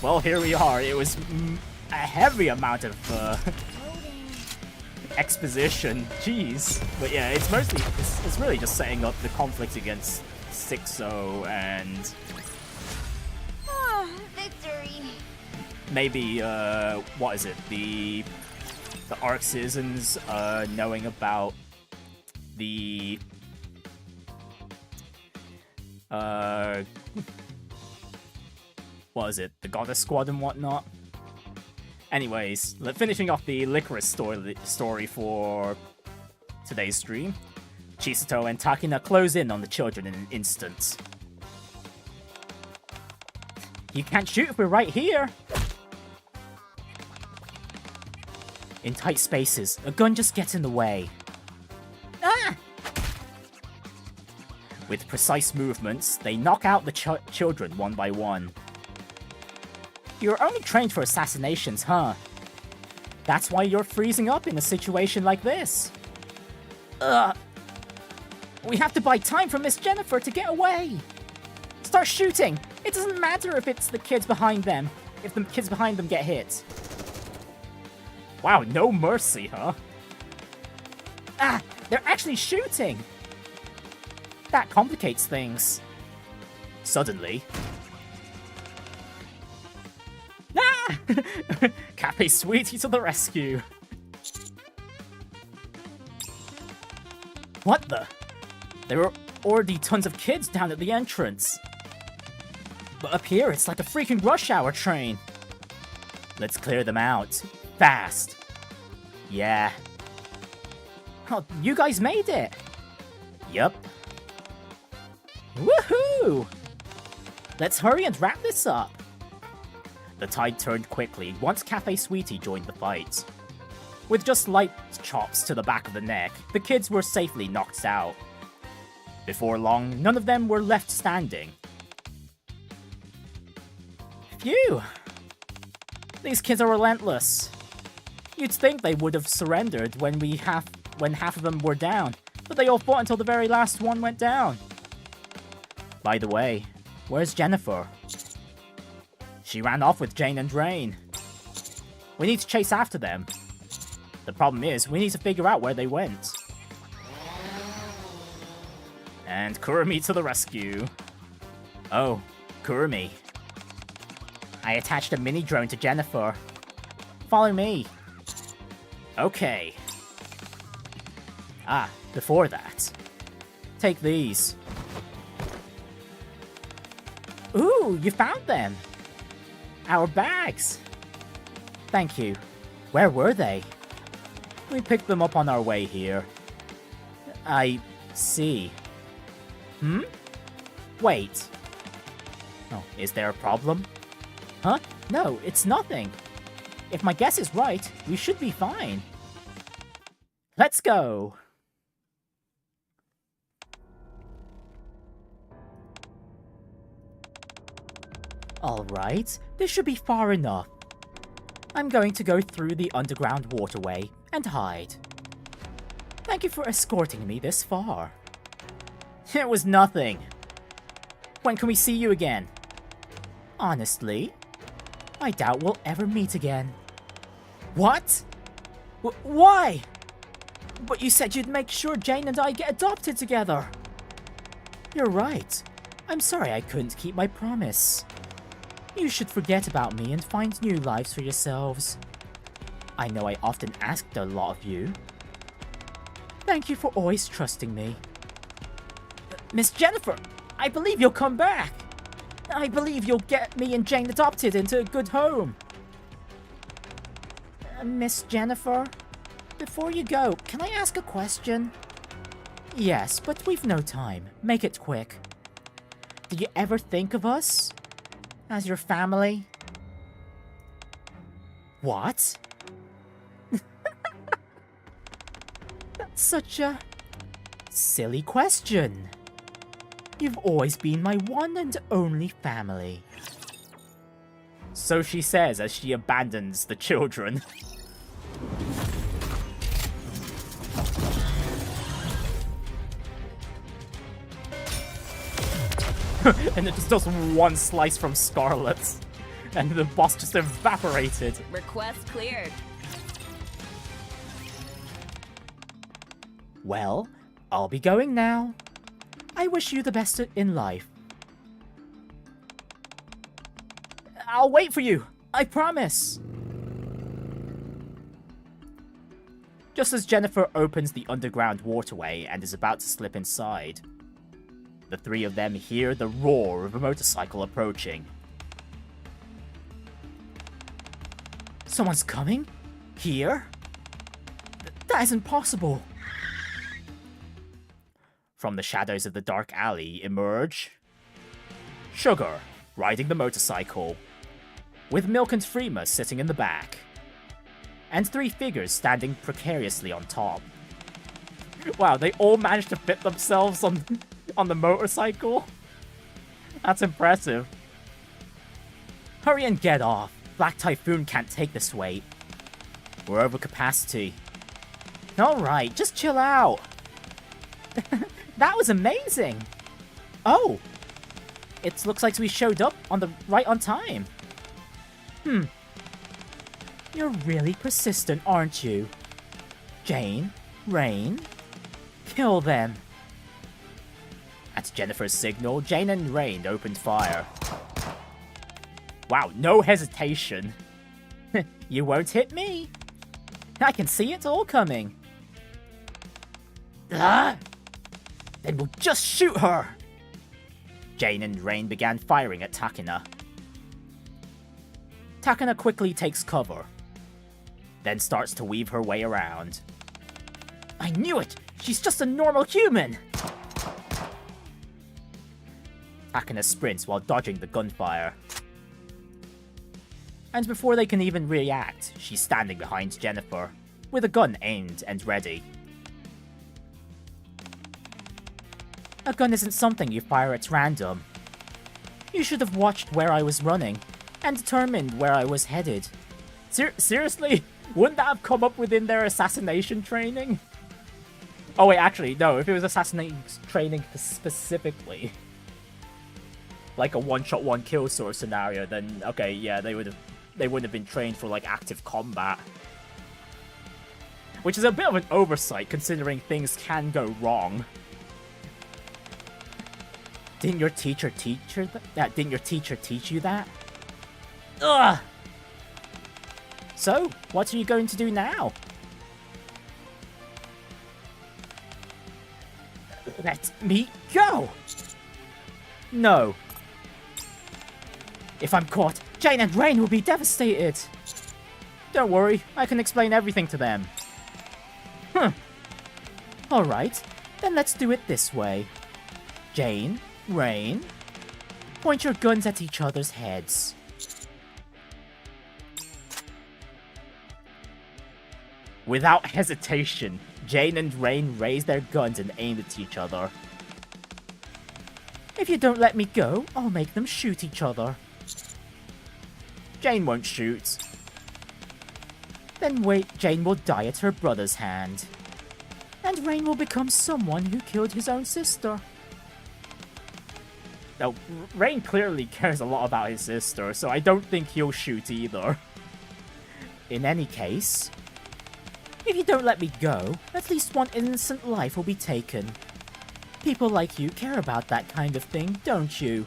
well, here we are. It was a heavy amount of exposition. Jeez. But yeah, it's mostly... It's really just setting up the conflict against Sixo and... Victory. Maybe, what is it? The Ark citizens, knowing about the, what is it? The Goddess Squad and whatnot. Anyways, finishing off the Lycoris story for today's stream. Chisato and Takina close in on the children in an instant. You can't shoot if we're right here. In tight spaces, a gun just gets in the way. Ah! With precise movements, they knock out the children one by one. You're only trained for assassinations, huh? That's why you're freezing up in a situation like this. We have to buy time for Miss Jennifer to get away. Start shooting. It doesn't matter if it's the kids behind them, if the kids behind them get hit. Wow, no mercy, huh? Ah, they're actually shooting. That complicates things. Suddenly. Ah! Cafe Sweetie to the rescue. What the? There were already tons of kids down at the entrance. But up here, it's like a freaking rush hour train. Let's clear them out. Fast. Yeah. Oh, you guys made it. Yup. Woohoo! Let's hurry and wrap this up. The tide turned quickly once Cafe Sweetie joined the fight. With just light chops to the back of the neck, the kids were safely knocked out. Before long, none of them were left standing. Phew! These kids are relentless. You'd think they would have surrendered when half of them were down, but they all fought until the very last one went down. By the way, where's Jennifer? She ran off with Jane and Rain. We need to chase after them. The problem is, we need to figure out where they went. And Kurumi to the rescue. Oh, Kurumi. I attached a mini drone to Jennifer. Follow me. Okay. Ah, before that. Take these. Ooh, you found them! Our bags! Thank you. Where were they? We picked them up on our way here. I see. Wait. Oh, is there a problem? Huh? No, it's nothing. If my guess is right, we should be fine. Let's go! Alright, this should be far enough. I'm going to go through the underground waterway and hide. Thank you for escorting me this far. It was nothing. When can we see you again? Honestly, I doubt we'll ever meet again. What? Why? But you said you'd make sure Jane and I get adopted together. You're right. I'm sorry I couldn't keep my promise. You should forget about me and find new lives for yourselves. I know I often asked a lot of you. Thank you for always trusting me. Miss Jennifer, I believe you'll come back. I believe you'll get me and Jane adopted into a good home. Miss Jennifer, before you go, can I ask a question? Yes, but we've no time. Make it quick. Did you ever think of us as your family? What? That's such a silly question. You've always been my one and only family. So she says as she abandons the children. And it just does one slice from Scarlet. And the boss just evaporated. Request cleared. Well, I'll be going now. I wish you the best in life. I'll wait for you. I promise. Just as Jennifer opens the underground waterway and is about to slip inside, the three of them hear the roar of a motorcycle approaching. Someone's coming? Here? That isn't possible. From the shadows of the dark alley emerge Sugar, riding the motorcycle, with Milk and Freema sitting in the back, and 3 figures standing precariously on top. Wow, they all managed to fit themselves on the motorcycle? That's impressive. Hurry and get off. Black Typhoon can't take this weight. We're over capacity. Alright, just chill out. That was amazing. Oh. It looks like we showed up right on time. You're really persistent, aren't you? Jane, Rain, kill them. At Jennifer's signal, Jane and Rain opened fire. Wow, no hesitation. You won't hit me. I can see it all coming. Then we'll just shoot her. Jane and Rain began firing at Takina. Takina quickly takes cover, then starts to weave her way around. I knew it! She's just a normal human! Takina sprints while dodging the gunfire. And before they can even react, she's standing behind Jennifer, with a gun aimed and ready. A gun isn't something you fire at random. You should have watched where I was running, and determined where I was headed. Seriously? Wouldn't that have come up within their assassination training? Oh wait, actually, no, if it was assassination training specifically, like a one-shot, one-kill sort of scenario, then okay, yeah, they wouldn't have been trained for like active combat. Which is a bit of an oversight, considering things can go wrong. Didn't your teacher teach you that? Didn't your teacher teach you that? Ugh! So, what are you going to do now? Let me go! No. If I'm caught, Jane and Rain will be devastated. Don't worry, I can explain everything to them. Alright, then let's do it this way. Jane, Rain, point your guns at each other's heads. Without hesitation, Jane and Rain raise their guns and aim at each other. If you don't let me go, I'll make them shoot each other. Jane won't shoot. Then wait, Jane will die at her brother's hand. And Rain will become someone who killed his own sister. Now, Rain clearly cares a lot about his sister, so I don't think he'll shoot either. In any case, if you don't let me go, at least one innocent life will be taken. People like you care about that kind of thing, don't you?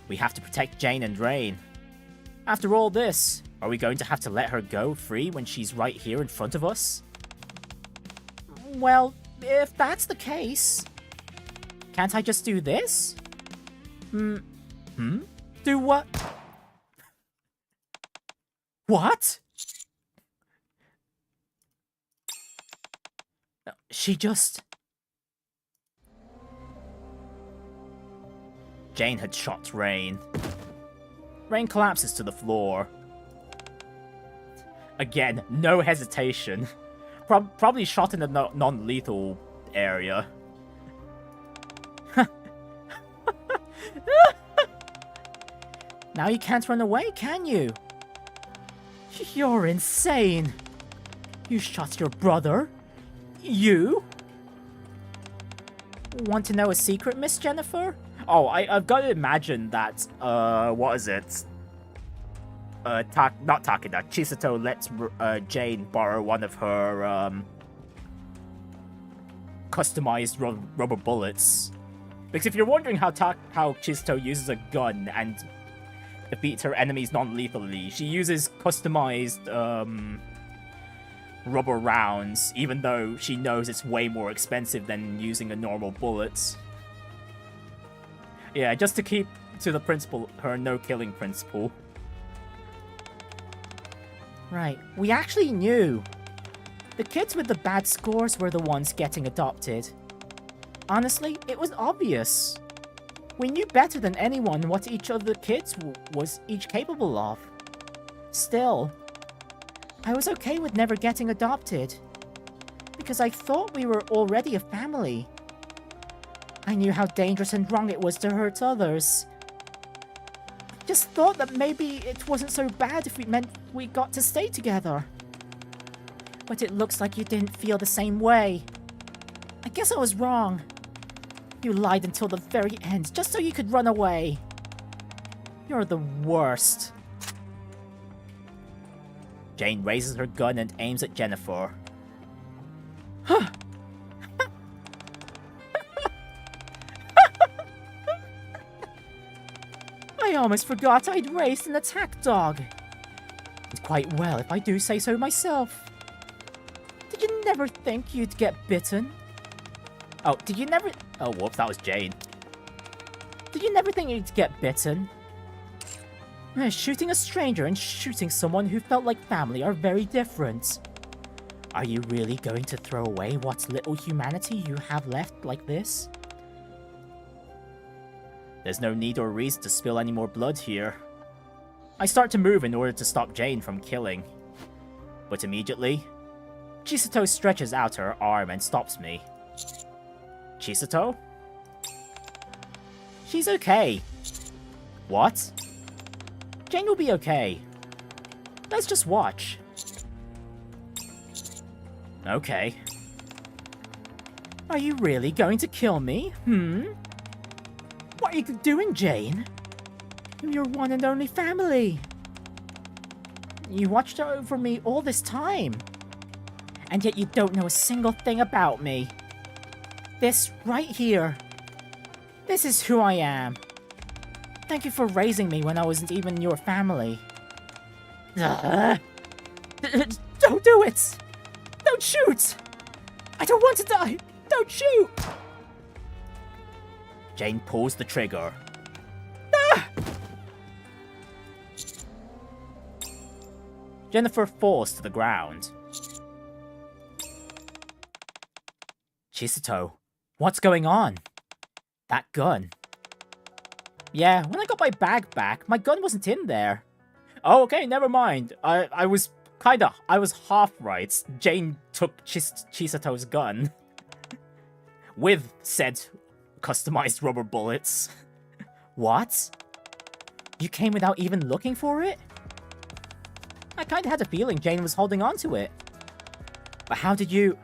We have to protect Jane and Rain. After all this, are we going to have to let her go free when she's right here in front of us? Well, if that's the case, can't I just do this? Do what? What? She just... Jane had shot Rain. Rain collapses to the floor. Again, no hesitation. Probably shot in a non-lethal area. Now you can't run away, can you? You're insane. You shot your brother? You? Want to know a secret, Miss Jennifer? Oh, I've got to imagine that, what is it? Not Takina, Chisato lets Jane borrow one of her, customized rubber bullets. Because if you're wondering how Chisato uses a gun and defeats her enemies non-lethally, she uses customized, rubber rounds, even though she knows it's way more expensive than using a normal bullet. Yeah, just to keep to the principle, her no-killing principle. Right, we actually knew. The kids with the bad scores were the ones getting adopted. Honestly, it was obvious. We knew better than anyone what each of the kids was each capable of. Still, I was okay with never getting adopted, because I thought we were already a family. I knew how dangerous and wrong it was to hurt others. I just thought that maybe it wasn't so bad if it meant we got to stay together. But it looks like you didn't feel the same way. I guess I was wrong. You lied until the very end, just so you could run away. You're the worst. Jane raises her gun and aims at Jennifer. I almost forgot I'd raised an attack dog. And quite well, if I do say so myself. Did you never think you'd get bitten? Oh, did you never... Oh, whoops, that was Jane. Did you never think you'd get bitten? Shooting a stranger and shooting someone who felt like family are very different. Are you really going to throw away what little humanity you have left like this? There's no need or reason to spill any more blood here. I start to move in order to stop Jane from killing. But immediately, Chisato stretches out her arm and stops me. Chisato? She's okay. What? Jane will be okay. Let's just watch. Okay. Are you really going to kill me? What are you doing, Jane? I'm your one and only family. You watched over me all this time. And yet you don't know a single thing about me. This right here. This is who I am. Thank you for raising me when I wasn't even in your family. Don't do it! Don't shoot! I don't want to die! Don't shoot! Jane pulls the trigger. Ah! Jennifer falls to the ground. Chisato, what's going on? That gun. Yeah, when I got my bag back, my gun wasn't in there. Oh, okay, never mind. I was half right. Jane took Chisato's gun. With said customized rubber bullets. What? You came without even looking for it? I kinda had a feeling Jane was holding on to it. But how did you...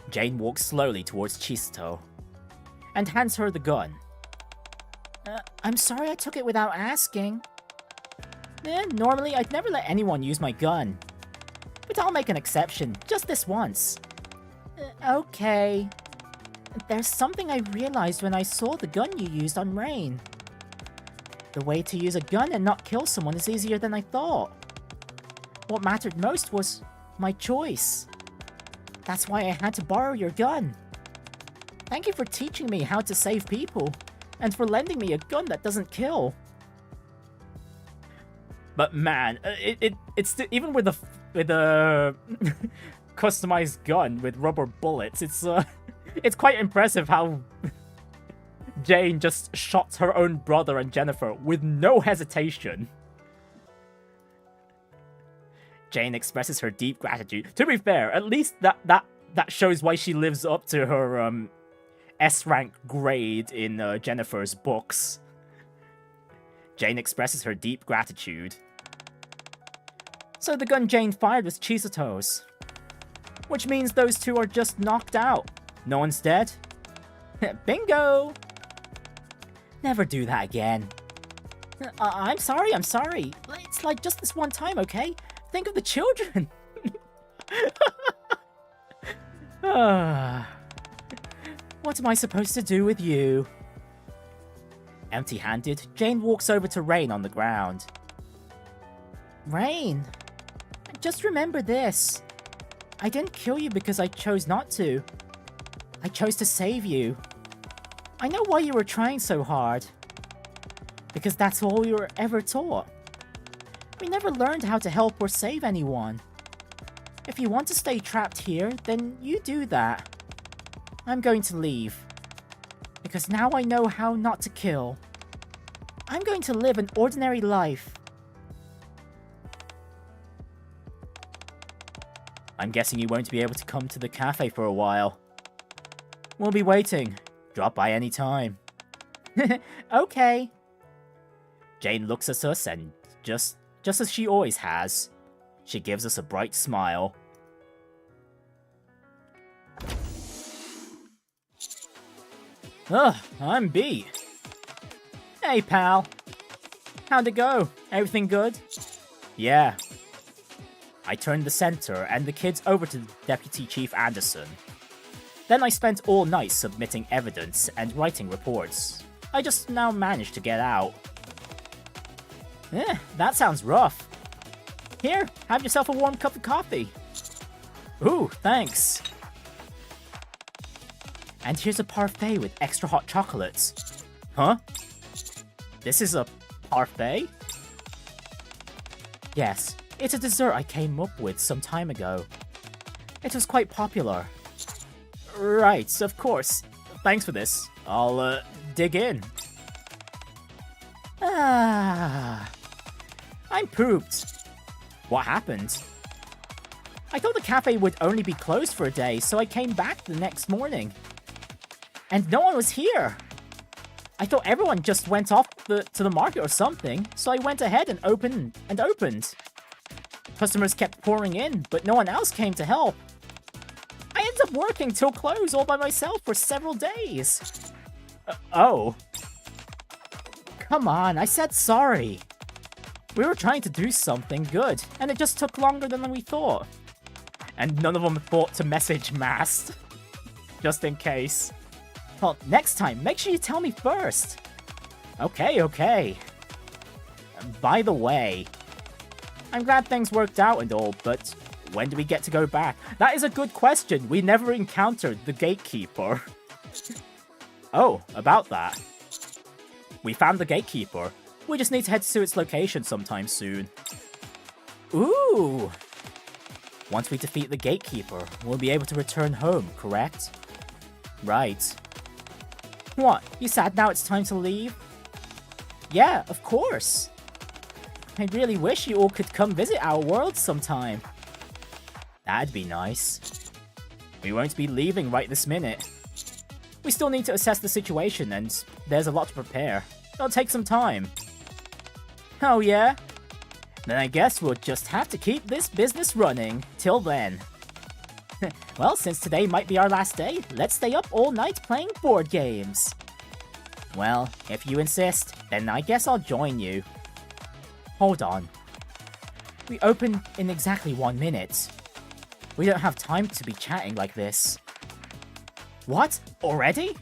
Jane walks slowly towards Chisato and hands her the gun. I'm sorry I took it without asking. Normally I'd never let anyone use my gun. But I'll make an exception, just this once. Okay. There's something I realized when I saw the gun you used on Rain. The way to use a gun and not kill someone is easier than I thought. What mattered most was my choice. That's why I had to borrow your gun. Thank you for teaching me how to save people, and for lending me a gun that doesn't kill. But man, it's even with a customized gun with rubber bullets, it's quite impressive how Jane just shot her own brother and Jennifer with no hesitation. Jane expresses her deep gratitude. To be fair, at least that shows why she lives up to her S-rank grade in Jennifer's books. Jane expresses her deep gratitude. So the gun Jane fired was Chisato's. Which means those two are just knocked out. No one's dead. Bingo! Never do that again. I'm sorry. It's like just this one time, okay? Think of the children. What am I supposed to do with you? Empty-handed, Jane walks over to Rain on the ground. Rain, just remember this. I didn't kill you because I chose not to. I chose to save you. I know why you were trying so hard. Because that's all we were ever taught. We never learned how to help or save anyone. If you want to stay trapped here, then you do that. I'm going to leave. because now I know how not to kill. I'm going to live an ordinary life. I'm guessing you won't be able to come to the cafe for a while. We'll be waiting. Drop by any time. Okay. Jane looks at us and just as she always has, she gives us a bright smile. Ugh, I'm beat. Hey, pal. How'd it go? Everything good? Yeah. I turned the center and the kids over to Deputy Chief Anderson. Then I spent all night submitting evidence and writing reports. I just now managed to get out. That sounds rough. Here, have yourself a warm cup of coffee. Ooh, thanks. And here's a parfait with extra hot chocolates. Huh? This is a parfait? Yes, it's a dessert I came up with some time ago. It was quite popular. Right, of course. Thanks for this. I'll, dig in. Ah, I'm pooped. What happened? I thought the cafe would only be closed for a day, so I came back the next morning. And no one was here. I thought everyone just went off to the market or something, so I went ahead and opened. Customers kept pouring in, but no one else came to help. I ended up working till close all by myself for several days. Oh. Come on, I said sorry. We were trying to do something good, and it just took longer than we thought. And none of them thought to message Mast. Just in case. Well, next time, make sure you tell me first. Okay. By the way, I'm glad things worked out and all, but when do we get to go back? That is a good question. We never encountered the gatekeeper. Oh, about that. We found the gatekeeper. We just need to head to its location sometime soon. Ooh! Once we defeat the gatekeeper, we'll be able to return home, correct? Right. What, you sad now it's time to leave? Yeah, of course. I really wish you all could come visit our world sometime. That'd be nice. We won't be leaving right this minute. We still need to assess the situation, and there's a lot to prepare. It'll take some time. Oh yeah? Then I guess we'll just have to keep this business running till then. Well, since today might be our last day, let's stay up all night playing board games. Well, if you insist, then I guess I'll join you. Hold on. We open in exactly 1 minute. We don't have time to be chatting like this. What? Already?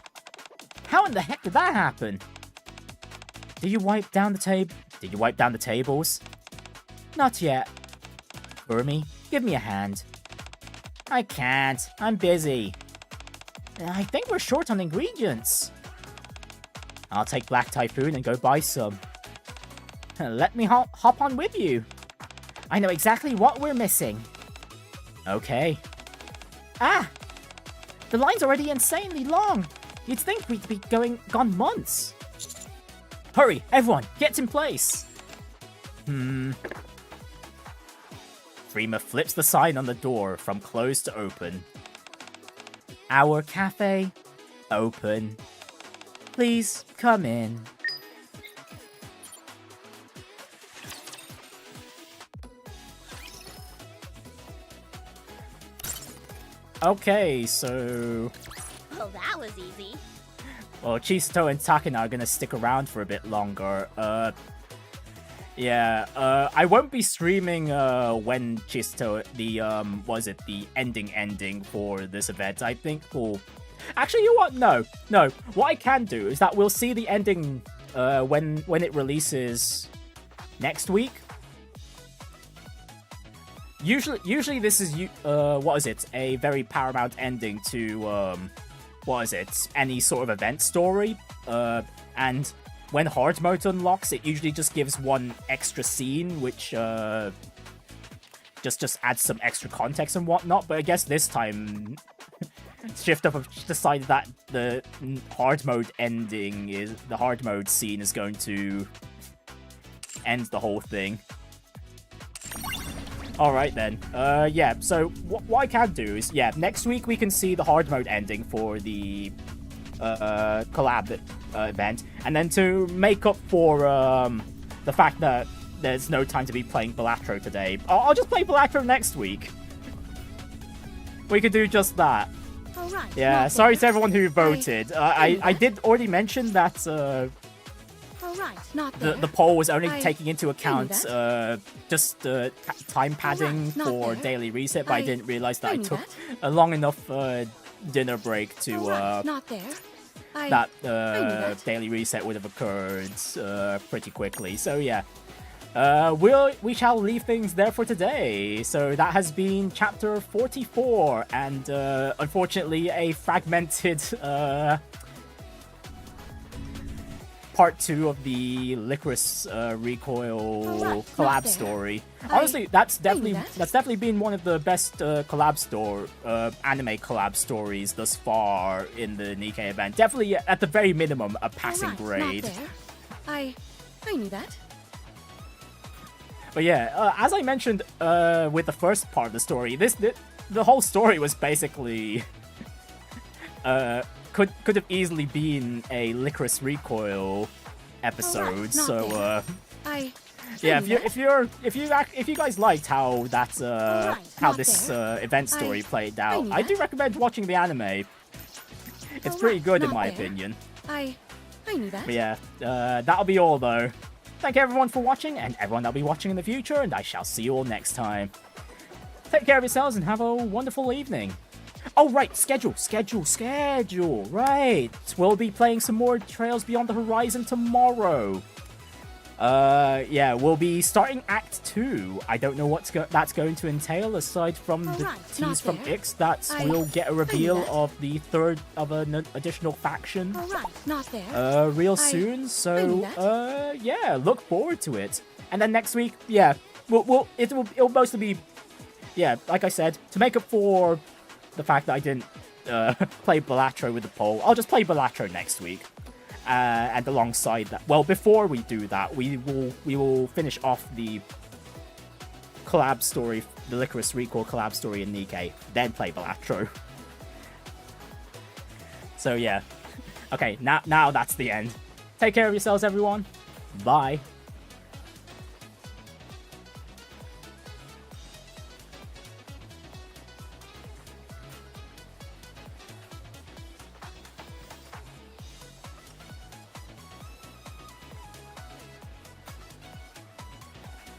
How in the heck did that happen? Did you wipe down the tables? Not yet. Burmy, give me a hand. I can't. I'm busy. I think we're short on ingredients. I'll take Black Typhoon and go buy some. Let me hop on with you. I know exactly what we're missing. Okay. Ah! The line's already insanely long. You'd think we'd be gone months. Hurry, everyone, get in place. Freema flips the sign on the door from closed to open. Our cafe, open. Please come in. Okay, so... Well, that was easy. Well, Chisto and Takina are gonna stick around for a bit longer. I won't be streaming when Chisto, the ending for this event. I think we'll... Actually, you know what? No. What I can do is that we'll see the ending when it releases next week. Usually this is a very paramount ending to any sort of event story. And when hard mode unlocks, it usually just gives one extra scene, which just adds some extra context and whatnot. But I guess this time Shift Up have decided that the hard mode the hard mode scene is going to end the whole thing. Alright then, yeah, so what I can do is, yeah, next week we can see the hard mode ending for the collab event, and then to make up for the fact that there's no time to be playing Balatro today, I'll just play Balatro next week. We could do just that. Alright, yeah, sorry to everyone who voted. I did already mention that the poll was only taking into account just time padding for daily reset, but I didn't realize that I took a long enough dinner break to that daily reset would have occurred pretty quickly. So yeah, we shall leave things there for today. So that has been chapter 44, and unfortunately a fragmented part 2 of the Lycoris Recoil collab story. Honestly, that's definitely been one of the best anime collab stories thus far in the Nikke event. Definitely, at the very minimum, a passing grade. I knew that. But yeah, as I mentioned with the first part of the story, the whole story was basically could have easily been a Lycoris Recoil episode. So yeah, if you guys liked how that how this event story played out, I do recommend watching the anime. It's pretty good in my opinion. I knew that. But yeah, that'll be all though. Thank everyone for watching, and everyone that'll be watching in the future, and I shall see you all next time. Take care of yourselves and have a wonderful evening. Oh, right, schedule. Right, we'll be playing some more Trails Beyond the Horizon tomorrow. Yeah, we'll be starting Act 2. I don't know what that's going to entail, aside from the tease from Ix that we'll get a reveal of the third of an additional faction real soon. So, yeah, look forward to it. And then next week, yeah, it'll mostly be, yeah, like I said, to make up for the fact that I didn't play Balatro with the poll, I'll just play Balatro next week. And alongside that, well, before we do that, we will finish off the collab story, the Lycoris Recoil collab story in Nikke, then play Balatro. So yeah, okay, now that's the end. Take care of yourselves, everyone. Bye.